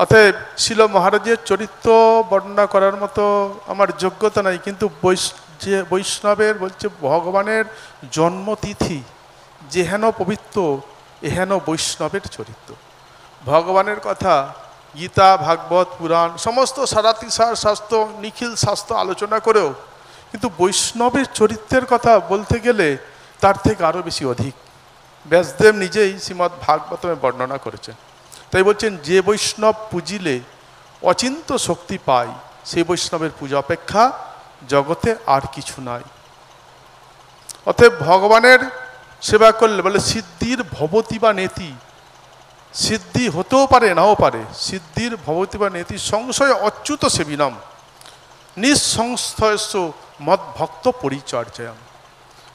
অতএব শিল মহারাজের চরিত্র বর্ণনা করার মতো আমার যোগ্যতা নাই, কিন্তু যে বৈষ্ণবের বলছে ভগবানের জন্মতিথি যেহেন পবিত্র এহেন বৈষ্ণবের চরিত্র। ভগবানের কথা গীতা, ভাগবত, পুরাণ সমস্ত সারাতিসার শাস্ত্র, নিখিল শাস্ত্র আলোচনা করেও কিন্তু বৈষ্ণবের চরিত্রের কথা বলতে গেলে তার থেকে আরও বেশি অধিক। ব্যাসদেব নিজেই শ্রীমদ্ ভাগবতমে বর্ণনা করেছেন। তাই বলছেন যে বৈষ্ণব পুজিলে অচিন্ত শক্তি পায়, সেই বৈষ্ণবের পূজা অপেক্ষা জগতে আর কিছু নাই। অতএব ভগবানের সেবা করলে বলে সিদ্ধির ভবতি বা নেতি, সিদ্ধি হতেও পারে নাও পারে, সিদ্ধির ভবতি বা নেতি সংশয় অচ্যুত সেবিনাম নিঃসংস্থয়স্য মদ ভক্ত পরিচর্যাম।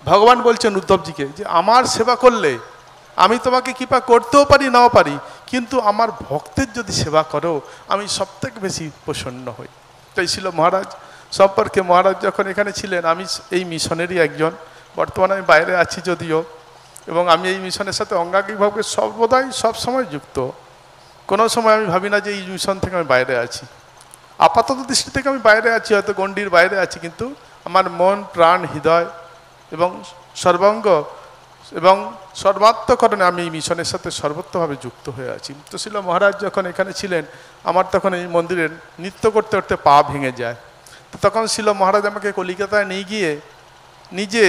ভগবান বলছেন উদ্ধবজিকে যে আমার সেবা করলে আমি তোমাকে কৃপা করতেও পারি নাও পারি, কিন্তু আমার ভক্তের যদি সেবা করো আমি সবথেকে বেশি প্রসন্ন হই। তাই ছিল মহারাজ সম্পর্কে, মহারাজ যখন এখানে ছিলেন, আমি এই মিশনেরই একজন, বর্তমানে আমি বাইরে আছি যদিও, এবং আমি এই মিশনের সাথে অঙ্গাঙ্গিকভাবে সর্বদাই সবসময় যুক্ত। কোনো সময় আমি ভাবি না যে এই মিশন থেকে আমি বাইরে আছি। আপাতত দৃষ্টি থেকে আমি বাইরে আছি, হয়তো গণ্ডির বাইরে আছি, কিন্তু আমার মন, প্রাণ, হৃদয় এবং সর্বাঙ্গ এবং সর্বাত্মকরণে আমি এই মিশনের সাথে সর্বত্রভাবে যুক্ত হয়ে আছি। তো ছিল মহারাজ যখন এখানে ছিলেন, আমার তখন এই মন্দিরের নৃত্য করতে করতে পা ভেঙে যায়। তো তখন ছিল মহারাজ আমাকে কলিকাতায় নিয়ে গিয়ে নিজে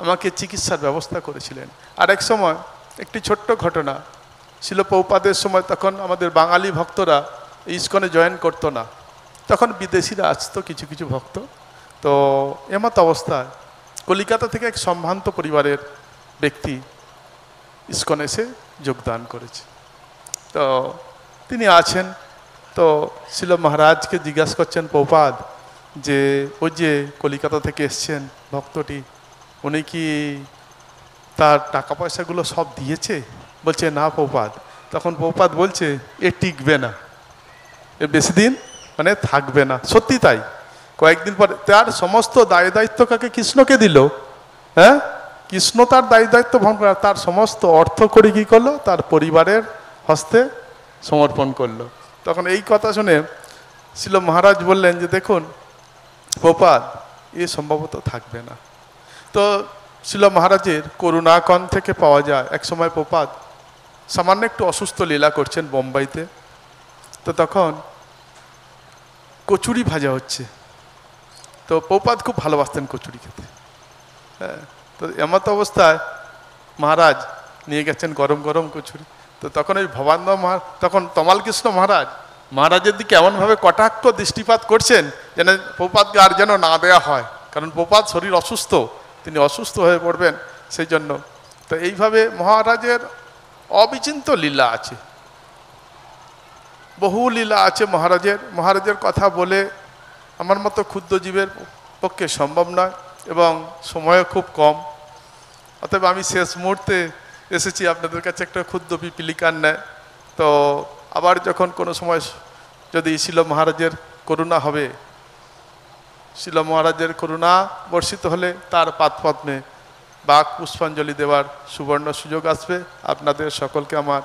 আমাকে চিকিৎসার ব্যবস্থা করেছিলেন। আর এক সময় একটি ছোট্ট ঘটনা, ছিল পৌপাদের সময় তখন আমাদের বাঙালি ভক্তরা ইস্কনে জয়েন করতো না, তখন বিদেশিরা আসতো কিছু কিছু ভক্ত। তো এমত অবস্থায় কলিকাতা থেকে এক সম্ভ্রান্ত পরিবারের ব্যক্তি ইস্কনে এসে যোগদান করেছে। তো তিনি আছেন, তো শিল মহারাজকে জিজ্ঞাসা করছেন পৌপাদ যে ওই যে কলিকাতা থেকে এসছেন ভক্তটি, উনি কি তার টাকা পয়সাগুলো সব দিয়েছে? বলছে না পৌপাদ। তখন পৌপাদ বলছে এ টিকবে না, এ বেশি দিন মানে থাকবে না। সত্যি তাই, কয়েকদিন পরে তার সমস্ত দায় দায়িত্ব কাকে? কৃষ্ণকে দিল। হ্যাঁ, কৃষ্ণ তার দায় দায়িত্ব বহন করে, তার সমস্ত অর্থ করে কী করলো? তার পরিবারের হস্তে সমর্পণ করলো। তখন এই কথা শুনে শিল মহারাজ বললেন যে দেখুন পৌপাদ, এ সম্ভবত থাকবে না। তো শিল মহারাজের করুণাকণ থেকে পাওয়া যায় এক সময় পৌপাদ সামান্য একটু অসুস্থ লীলা করছেন বোম্বাইতে। তো তখন কচুরি ভাজা হচ্ছে, তো পৌপাদ খুব ভালোবাসতেন কচুরি খেতে। হ্যাঁ, তো এমত অবস্থায় মহারাজ নিয়ে গেছেন গরম গরম কচুরি। তো তখন ওই ভবানন্দ তখন তমাল কৃষ্ণ মহারাজের দিকে এমনভাবে কটাক্ষ দৃষ্টিপাত করছেন যেন পৌপাদকে আর যেন না দেয়া হয়, কারণ পৌপাদ শরীর অসুস্থ, তিনি অসুস্থ হয়ে পড়বেন সেই জন্য। তো এইভাবে মহারাজের অবিচিন্ত লীলা আছে, বহু লীলা আছে মহারাজের। মহারাজের কথা বলে আমার মতো ক্ষুদ্র জীবের পক্ষে সম্ভব নয়, এবং সময়ও খুব কম। অতএব আমি শেষ মুহূর্তে এসেছি আপনাদের কাছে একটা ক্ষুদ্র পিপিলিকার নেয়। তো আবার যখন কোনো সময় যদি শিল মহারাজের করুণা হবে, শিল মহারাজের করুণা বর্ষিত হলে তার পাদপদ্মে বাক পুষ্পাঞ্জলি দেওয়ার সুবর্ণ সুযোগ আসবে। আপনাদের সকলকে আমার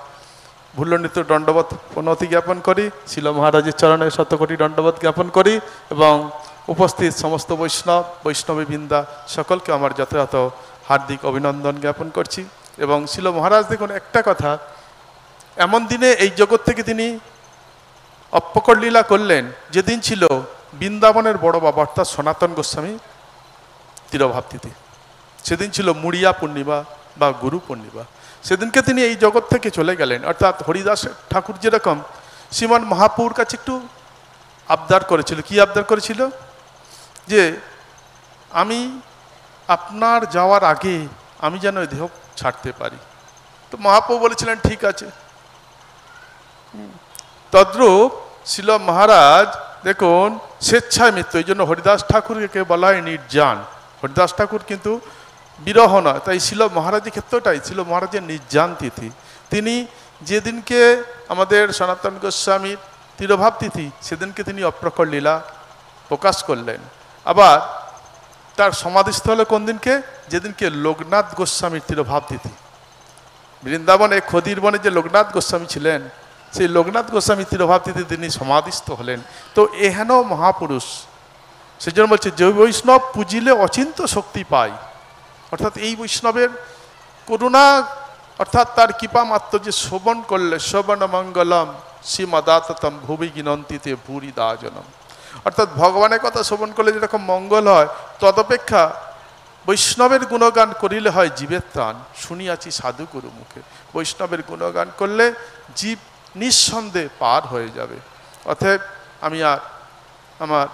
ভূল্যনীত দণ্ডবোধ প্রণতি জ্ঞাপন করি, শিল মহারাজের চরণে শতকোটি দণ্ডবোধ জ্ঞাপন করি, এবং উপস্থিত সমস্ত বৈষ্ণবী বৃন্দা সকলকে আমার যথাযথ হার্দিক অভিনন্দন জ্ঞাপন করছি। এবং শিল মহারাজ দেখুন একটা কথা, এমন দিনে এই জগৎ থেকে তিনি অপ্রকট লীলা করলেন যেদিন ছিল বৃন্দাবনের বড় বাবা অর্থাৎ সনাতন গোস্বামী তিরোভাব তিথি। সেদিন ছিল মুড়িয়া পূর্ণিমা বা গুরু পূর্ণিমা। সেদিনকে তিনি এই জগৎ থেকে চলে গেলেন। অর্থাৎ হরিদাস ঠাকুর যেরকম শ্রীমান মহাপুর কাছে একটু আবদার করেছিল। কি আবদার করেছিল? যে আমি আপনার যাওয়ার আগে আমি যেন এই দেহ ছাড়তে পারি। তো মহাপ্রভু বলেছিলেন ঠিক আছে। তদ্রূপ শিল মহারাজ দেখুন স্বেচ্ছায় মৃত্যু, এই জন্য হরিদাস ঠাকুরকে বলা হয় নির্জান। হরিদাস ঠাকুর কিন্তু বিরহ নয়, তাই শিল মহারাজের ক্ষেত্রটাই ছিল মহারাজের নির্জান তিথি। তিনি যেদিনকে আমাদের সনাতন গোস্বামীর তিরোভাব তিথি, সেদিনকে তিনি অপ্রকট লীলা প্রকাশ করলেন। আবার তার সমাধিস্থল কোন দিনকে? যেদিনকে লোকনাথ গোস্বামীর তিরোভাব তিথি। বৃন্দাবনে খদির বনে যে লোকনাথ গোস্বামী ছিলেন, সেই লোকনাথ গোস্বামী তিরোভাব তিথি তিনি সমাধিস্থ হলেন। তো এহেন মহাপুরুষ, সেজন্য বলছে যে বৈষ্ণব পুজিলে অচিন্ত শক্তি পায়। অর্থাৎ এই বৈষ্ণবের করুণা অর্থাৎ তার কৃপা মাত্র যে শ্রবণ করলে শ্রবণ মঙ্গলম শ্রীমদাততম ভুবি গিনন্তিতে ভুরি দাজনম, অর্থাৎ ভগবানের কথা শ্রবণ করলে যেরকম মঙ্গল হয়, তদপেক্ষা বৈষ্ণবের গুণগান করিলে হয় জীবের ত্রাণ। শুনিয়াছি সাধু গুরু মুখে, বৈষ্ণবের গুণগান করলে জীব নিঃসন্দেহে পার হয়ে যাবে। অতএব আমি আর আমার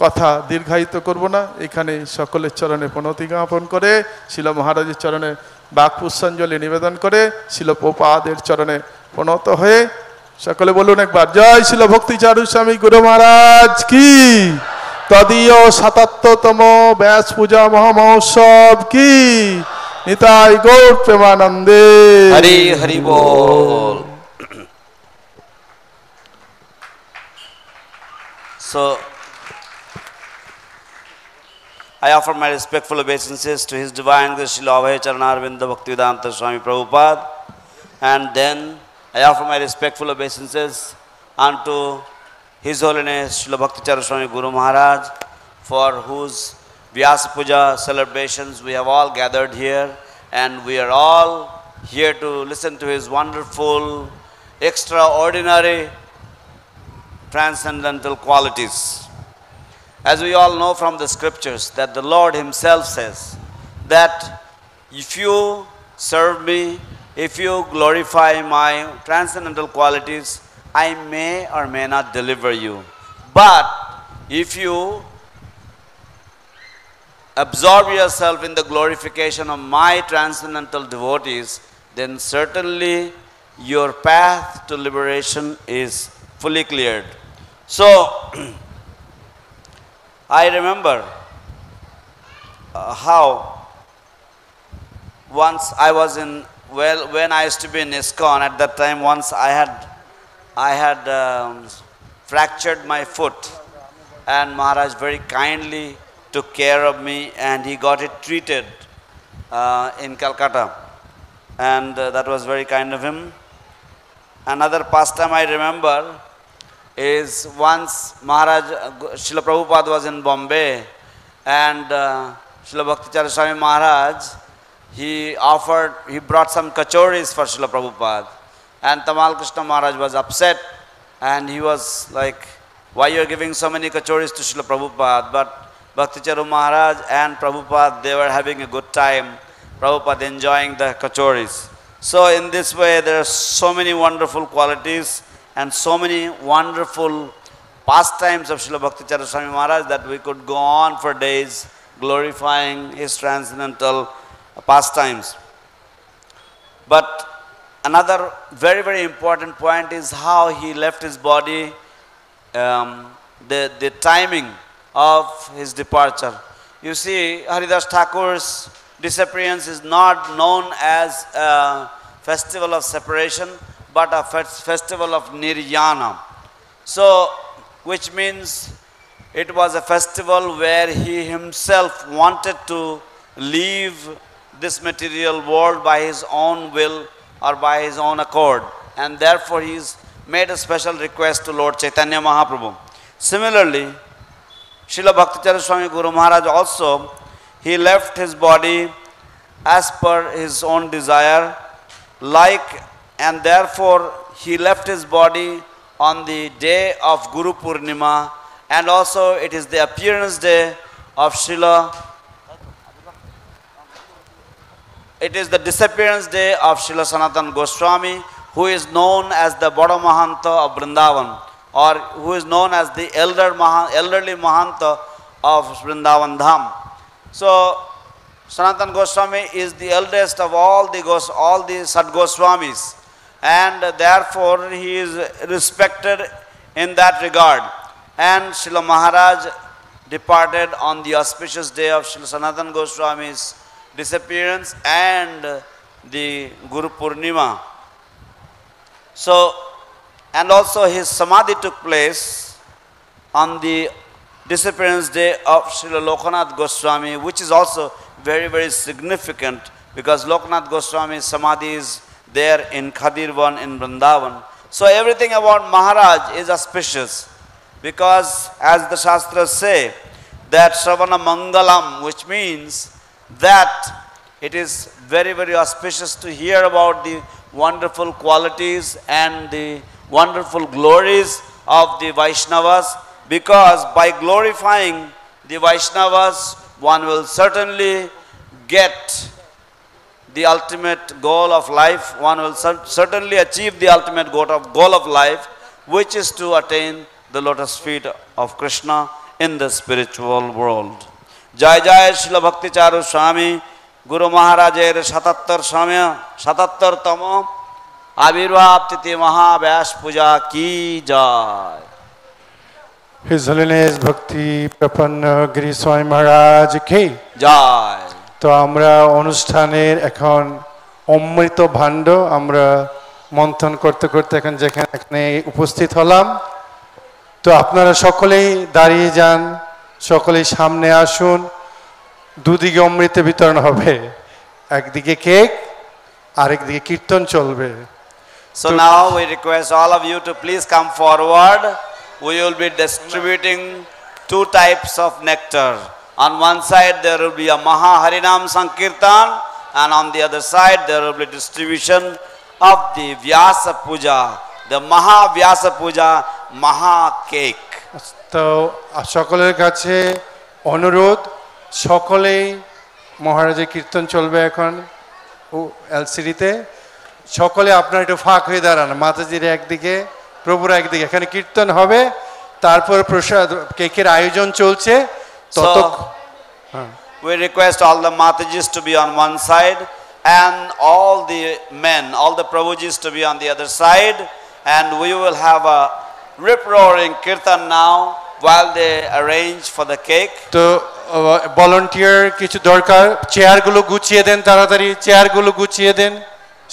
কথা দীর্ঘায়িত করব না, এখানে সকলের চরণে প্রণতি জ্ঞাপন করে, শিল মহারাজের চরণে বাক পুষ্পাঞ্জলি নিবেদন করে, শিল প্রপাদের চরণে প্রণত হয়ে সকলে বলুন একবার জয় শিল ভক্তি চারু স্বামী গুরু মহারাজ কি, তদীয় ৭৭তম ব্যাস পূজা মহোৎসব কি, নিতাই গৌর প্রেমানন্দে হরি হরি বল। So I offer my respectful obeisances to His Divine Grace Srila Abhay Charanarvinda Bhaktivedanta Swami Prabhupada, and then I offer my respectful obeisances unto His Holiness Srila Bhakti Charu Swami Guru Maharaj, for whose Vyasa Puja celebrations we have all gathered here, and we are all here to listen to his wonderful, extraordinary, transcendental qualities. As we all know from the scriptures that the Lord himself says that if you serve me, if you glorify my transcendental qualities, I may or may not deliver you. But if you absorb yourself in the glorification of my transcendental devotees, then certainly your path to liberation is fully cleared. So, I remember how once I was in, well, when I used to be in ISKCON, at that time once I had fractured my foot, and Maharaj very kindly took care of me and he got it treated in Calcutta, and that was very kind of him. Another pastime I remember is once Maharaj, Srila Prabhupada was in Bombay, and Srila Bhakti Charu Swami Maharaj, he brought some kachoris for Srila Prabhupada, and Tamal Krishna Maharaj was upset, and he was like, why you are giving so many kachoris to Srila Prabhupada? But Bhakti Charu Maharaj and Prabhupada, they were having a good time, Prabhupada enjoying the kachoris. So in this way there are so many wonderful qualities and so many wonderful pastimes of Srila Bhakti Charu Swami Maharaj that we could go on for days glorifying his transcendental pastimes. But another very, very important point is how he left his body, the timing of his departure. You see, Haridas Thakur's disappearance is not known as a festival of separation, but a festival of Niryana. So, which means it was a festival where he himself wanted to leave this material world by his own will or by his own accord, and therefore he's made a special request to Lord Chaitanya Mahaprabhu. Similarly, Srila Bhakti Charu Swami Guru Maharaj also, he left his body as per his own desire, and therefore he left his body on the day of Guru Purnima, and also it is the appearance day of it is the disappearance day of Srila Sanatana Goswami, who is known as the Bada Mahanta of Vrindavan, or who is known as the elderly Mahanta of Vrindavan Dham. So, Sanatana Goswami is the eldest of all the Sad Goswamis, and therefore he is respected in that regard. And Srila Maharaj departed on the auspicious day of Srila Sanatana Goswami's disappearance and the Guru Purnima. So, and also his samadhi took place on the disappearance day of Srila Lokanath Goswami, which is also very, very significant because Lokanath Goswami's Samadhi is there in Khadirvan in Vrindavan. So everything about Maharaj is auspicious because as the Shastras say, that Shravana Mangalam, which means that it is very, very auspicious to hear about the wonderful qualities and the wonderful glories of the Vaishnavas, because by glorifying the Vaishnavas, one will certainly get the ultimate goal of life, one will certainly achieve the ultimate goal of life, which is to attain the lotus feet of Krishna in the spiritual world. Jai Jai Srila Bhakti Charu Swami Guru Maharajer 77 Tamo Avirvav Titi Vyasa Puja Ki Jai. His Holiness Bhakti Prapanna Giri Swami Maharaj Ki Jai. তো আমরা অনুষ্ঠানের এখন অমৃত ভাণ্ড আমরা মন্থন করতে করতে এখন যেখানে উপস্থিত হলাম, তো আপনারা সকলেই দাঁড়িয়ে যান, সকলেই সামনে আসুন, দুদিকে অমৃত বিতরণ হবে, একদিকে কেক আরেকদিকে কীর্তন চলবে। So now we request all of you to please come forward. We will be distributing two types of nectar. On one side there will be a Maha Harinam Sankirtan, and on the other side there will be distribution of the Vyasa Puja, the Maha Vyasa Puja Maha Cake. তো সকলের কাছে অনুরোধ, সকলেই মহারাজের কীর্তন চলবে এখন এলসিডিতে, সকলে আপনারা একটু ফাঁক হয়ে দাঁড়ান, মাতাজির একদিকে প্রভুর একদিকে, এখানে কীর্তন হবে, তারপর প্রসাদ কেকের আয়োজন চলছে। So, we request all the Matajis to be on one side and all the men, all the Prabhujis to be on the other side, and we will have a rip-roaring kirtan now while they arrange for the cake. তো volunteer কিছু দরকার, চেয়ারগুলো গুছিয়ে দেন, তাড়াতাড়ি চেয়ারগুলো গুছিয়ে দেন,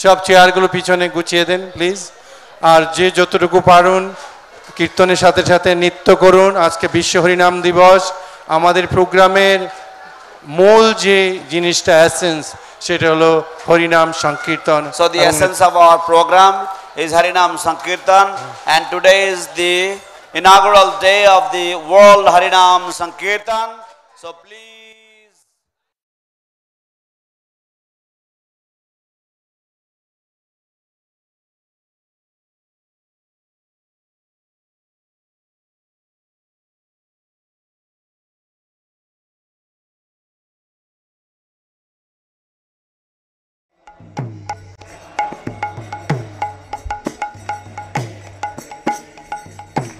সব চেয়ারগুলো পিছনে গুছিয়ে দেন প্লিজ। আর যে যতটুকু পারুন কীর্তনের সাথে সাথে নৃত্য করুন। আজকে বিশ্ব হরিনাম দিবস, আমাদের প্রোগ্রামের মূল যে জিনিসটা এসেন্স সেটা হলো হরিনাম সংকীর্তন। So the essence of our program is Harinam Sankirtan, and today is the inaugural day of the World Harinam Sankirtan. So please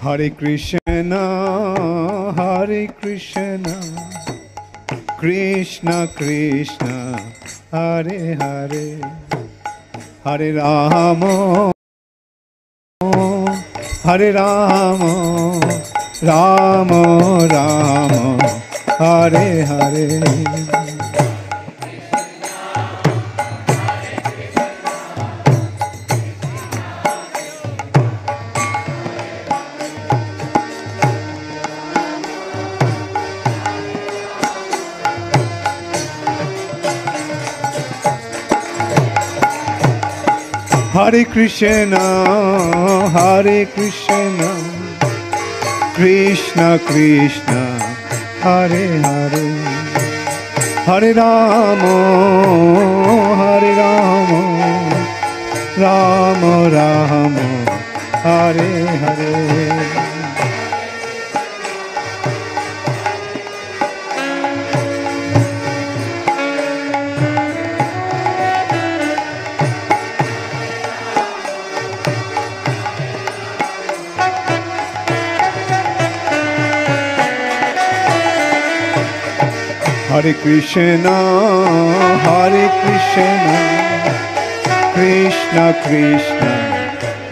Hare Krishna, Hare Krishna, Krishna Krishna, Hare Hare, Hare Rama, Hare Rama, Rama Rama, Hare Hare. Hare Krishna, Hare Krishna, Krishna Krishna, Hare Hare, Hare Rama, Hare Rama, Rama Rama, Hare Hare. Hare Krishna, Hare Krishna, Krishna Krishna,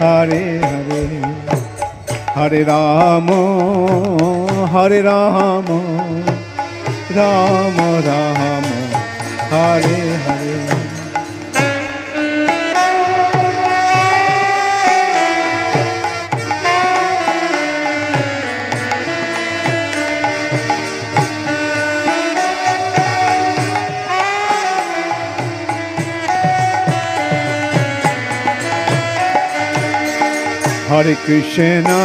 Hare Hare, Hare Rama, Hare Rama, Rama Rama, Hare Hare. Hare Krishna,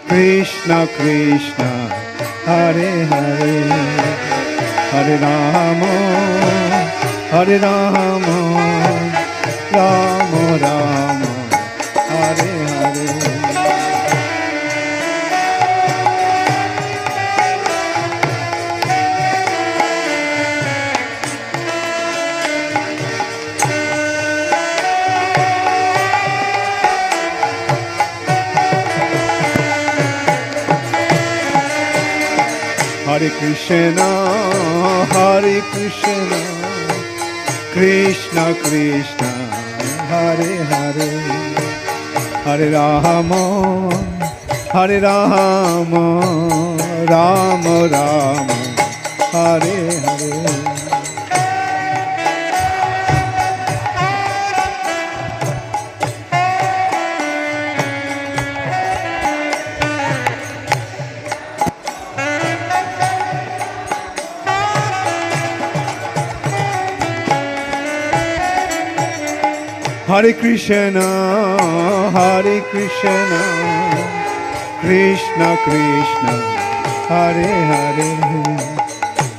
Krishna Krishna, Hare Hare, Hare Rama, Rama Rama, Hare Hare. Hare Krishna, Krishna Krishna, Hare Hare, Hare Rama, Rama Rama, Hare Hare. Hare Krishna, Krishna Krishna, Hare Hare,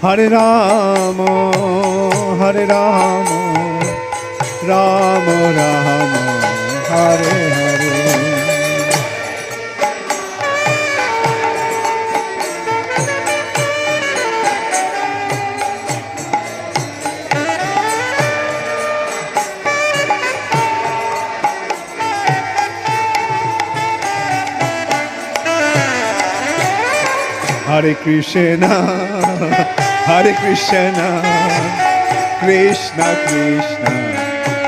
Hare Rama, Rama Rama, Hare Hare. Hare Krishna, Krishna Krishna,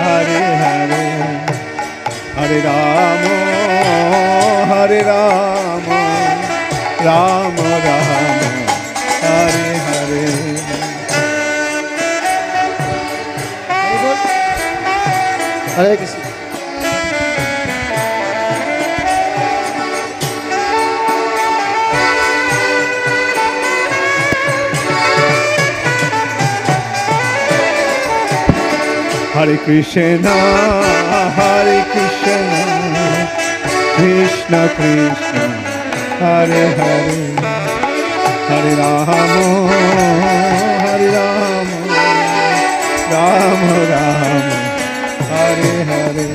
Hare Hare, Hare Rama, Rama Rama, Hare Hare. Hare Krishna. Hare Krishna, Krishna Krishna, Hare Hare, Hare Rama, Rama Rama, Hare Hare.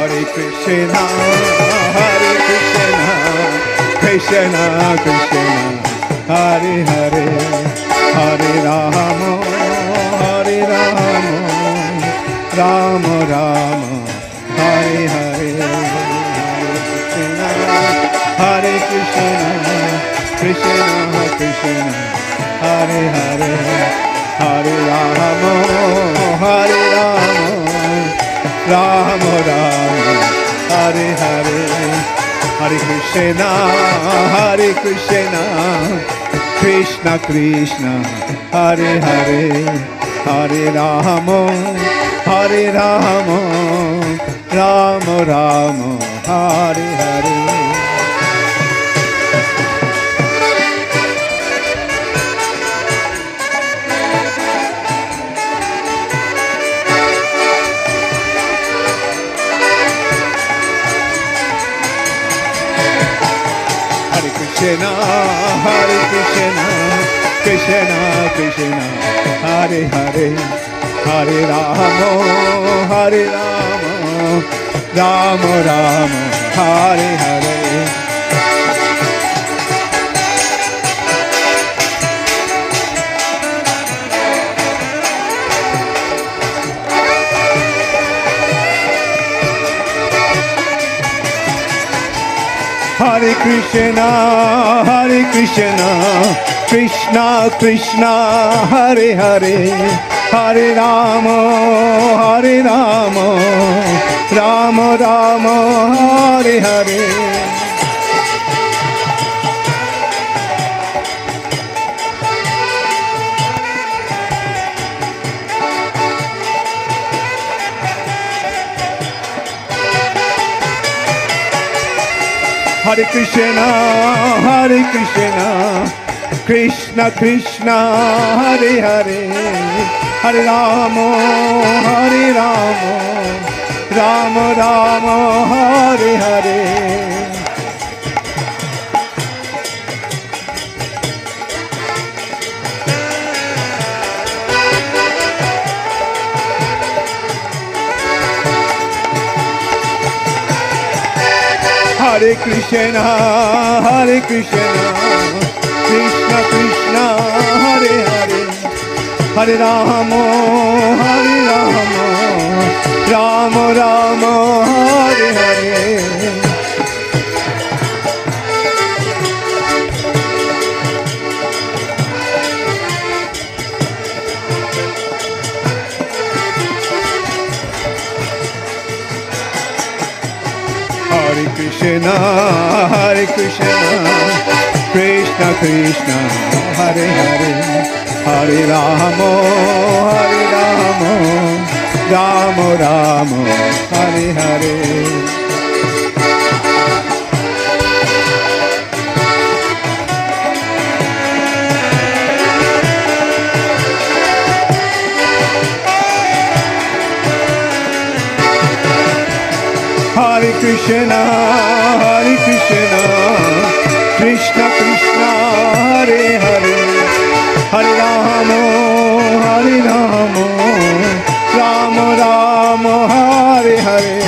Krishna, Krishna Krishna, Hare Hare, Hare Rama, Rama Rama, Hare Hare. Hare Krishna, Krishna Krishna, Hare Hare, Hare Rama, Rama Rama, Hare Hare. Hare Krishna, Krishna Krishna, Hare Hare, Hare Rama, Rama Rama, Hare Hare. Krishna, Krishna Krishna, Hare Hare, Hare Rama, Rama Rama, Hare Hare. Hare Krishna, Krishna Krishna, Hare Hare, Hare Rama, Rama Rama, Hare Hare. Hare Krishna, Hare Krishna, Krishna Krishna, Hare Hare, Hare Rama, Hare Rama, Rama Rama, Hare Hare. Hare Krishna, Hare Krishna, Krishna Krishna, Hare Hare, Hare Rama, Hare Rama, Rama Rama, Hare Hare. Hare Krishna, Hare Krishna, Krishna Krishna, Hare Hare, Hare Rama, Hare Rama, Rama Rama, Hare Hare. Hare Krishna, Hare Krishna, Krishna Krishna, Hare Hare, Hare Rama, Hare Rama, Rama Rama, Hare Hare.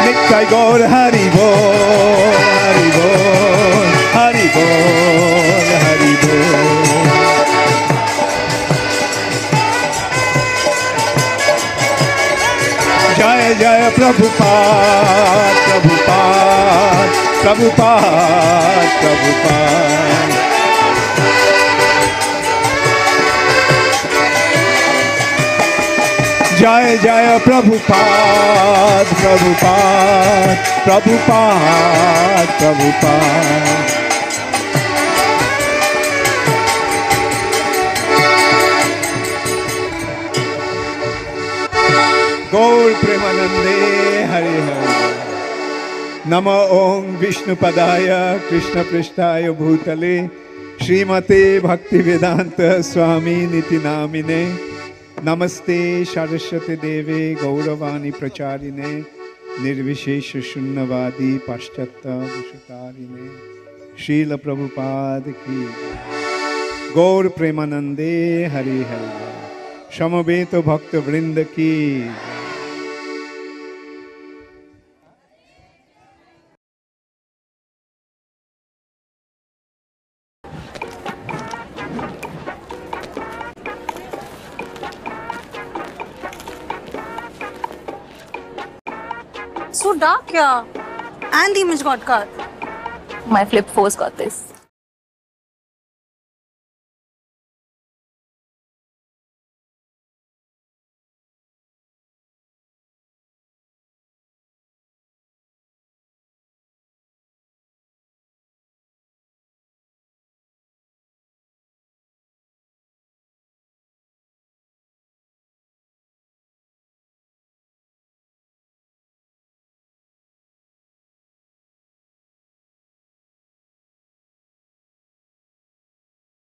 Nitai Gaur Hari Bol, Hari Bol, Hari Bol, Hari Bol. Jaya Jaya Prabhupada, Prabhupada, Prabhupada, Prabhupada. Jaya Jaya Prabhupada, Prabhupada, Prabhupada, Prabhupada. Gaur Premanande Hari Hari. Nama Om Vishnu Padaya Krishna Prishtaya Bhutale Srimate Bhakti Vedanta Swami Niti Namine. Namaste Saraswati Deve Gauravani Pracharine Nirvishesha Shunnavadi Paschatya Dushatarine Srila Prabhupada Ki Gaur Premanande Hari Hari Shamabeto Bhakta Vrinda Ki. So dark here. And the image got cut. My flip 4's got this.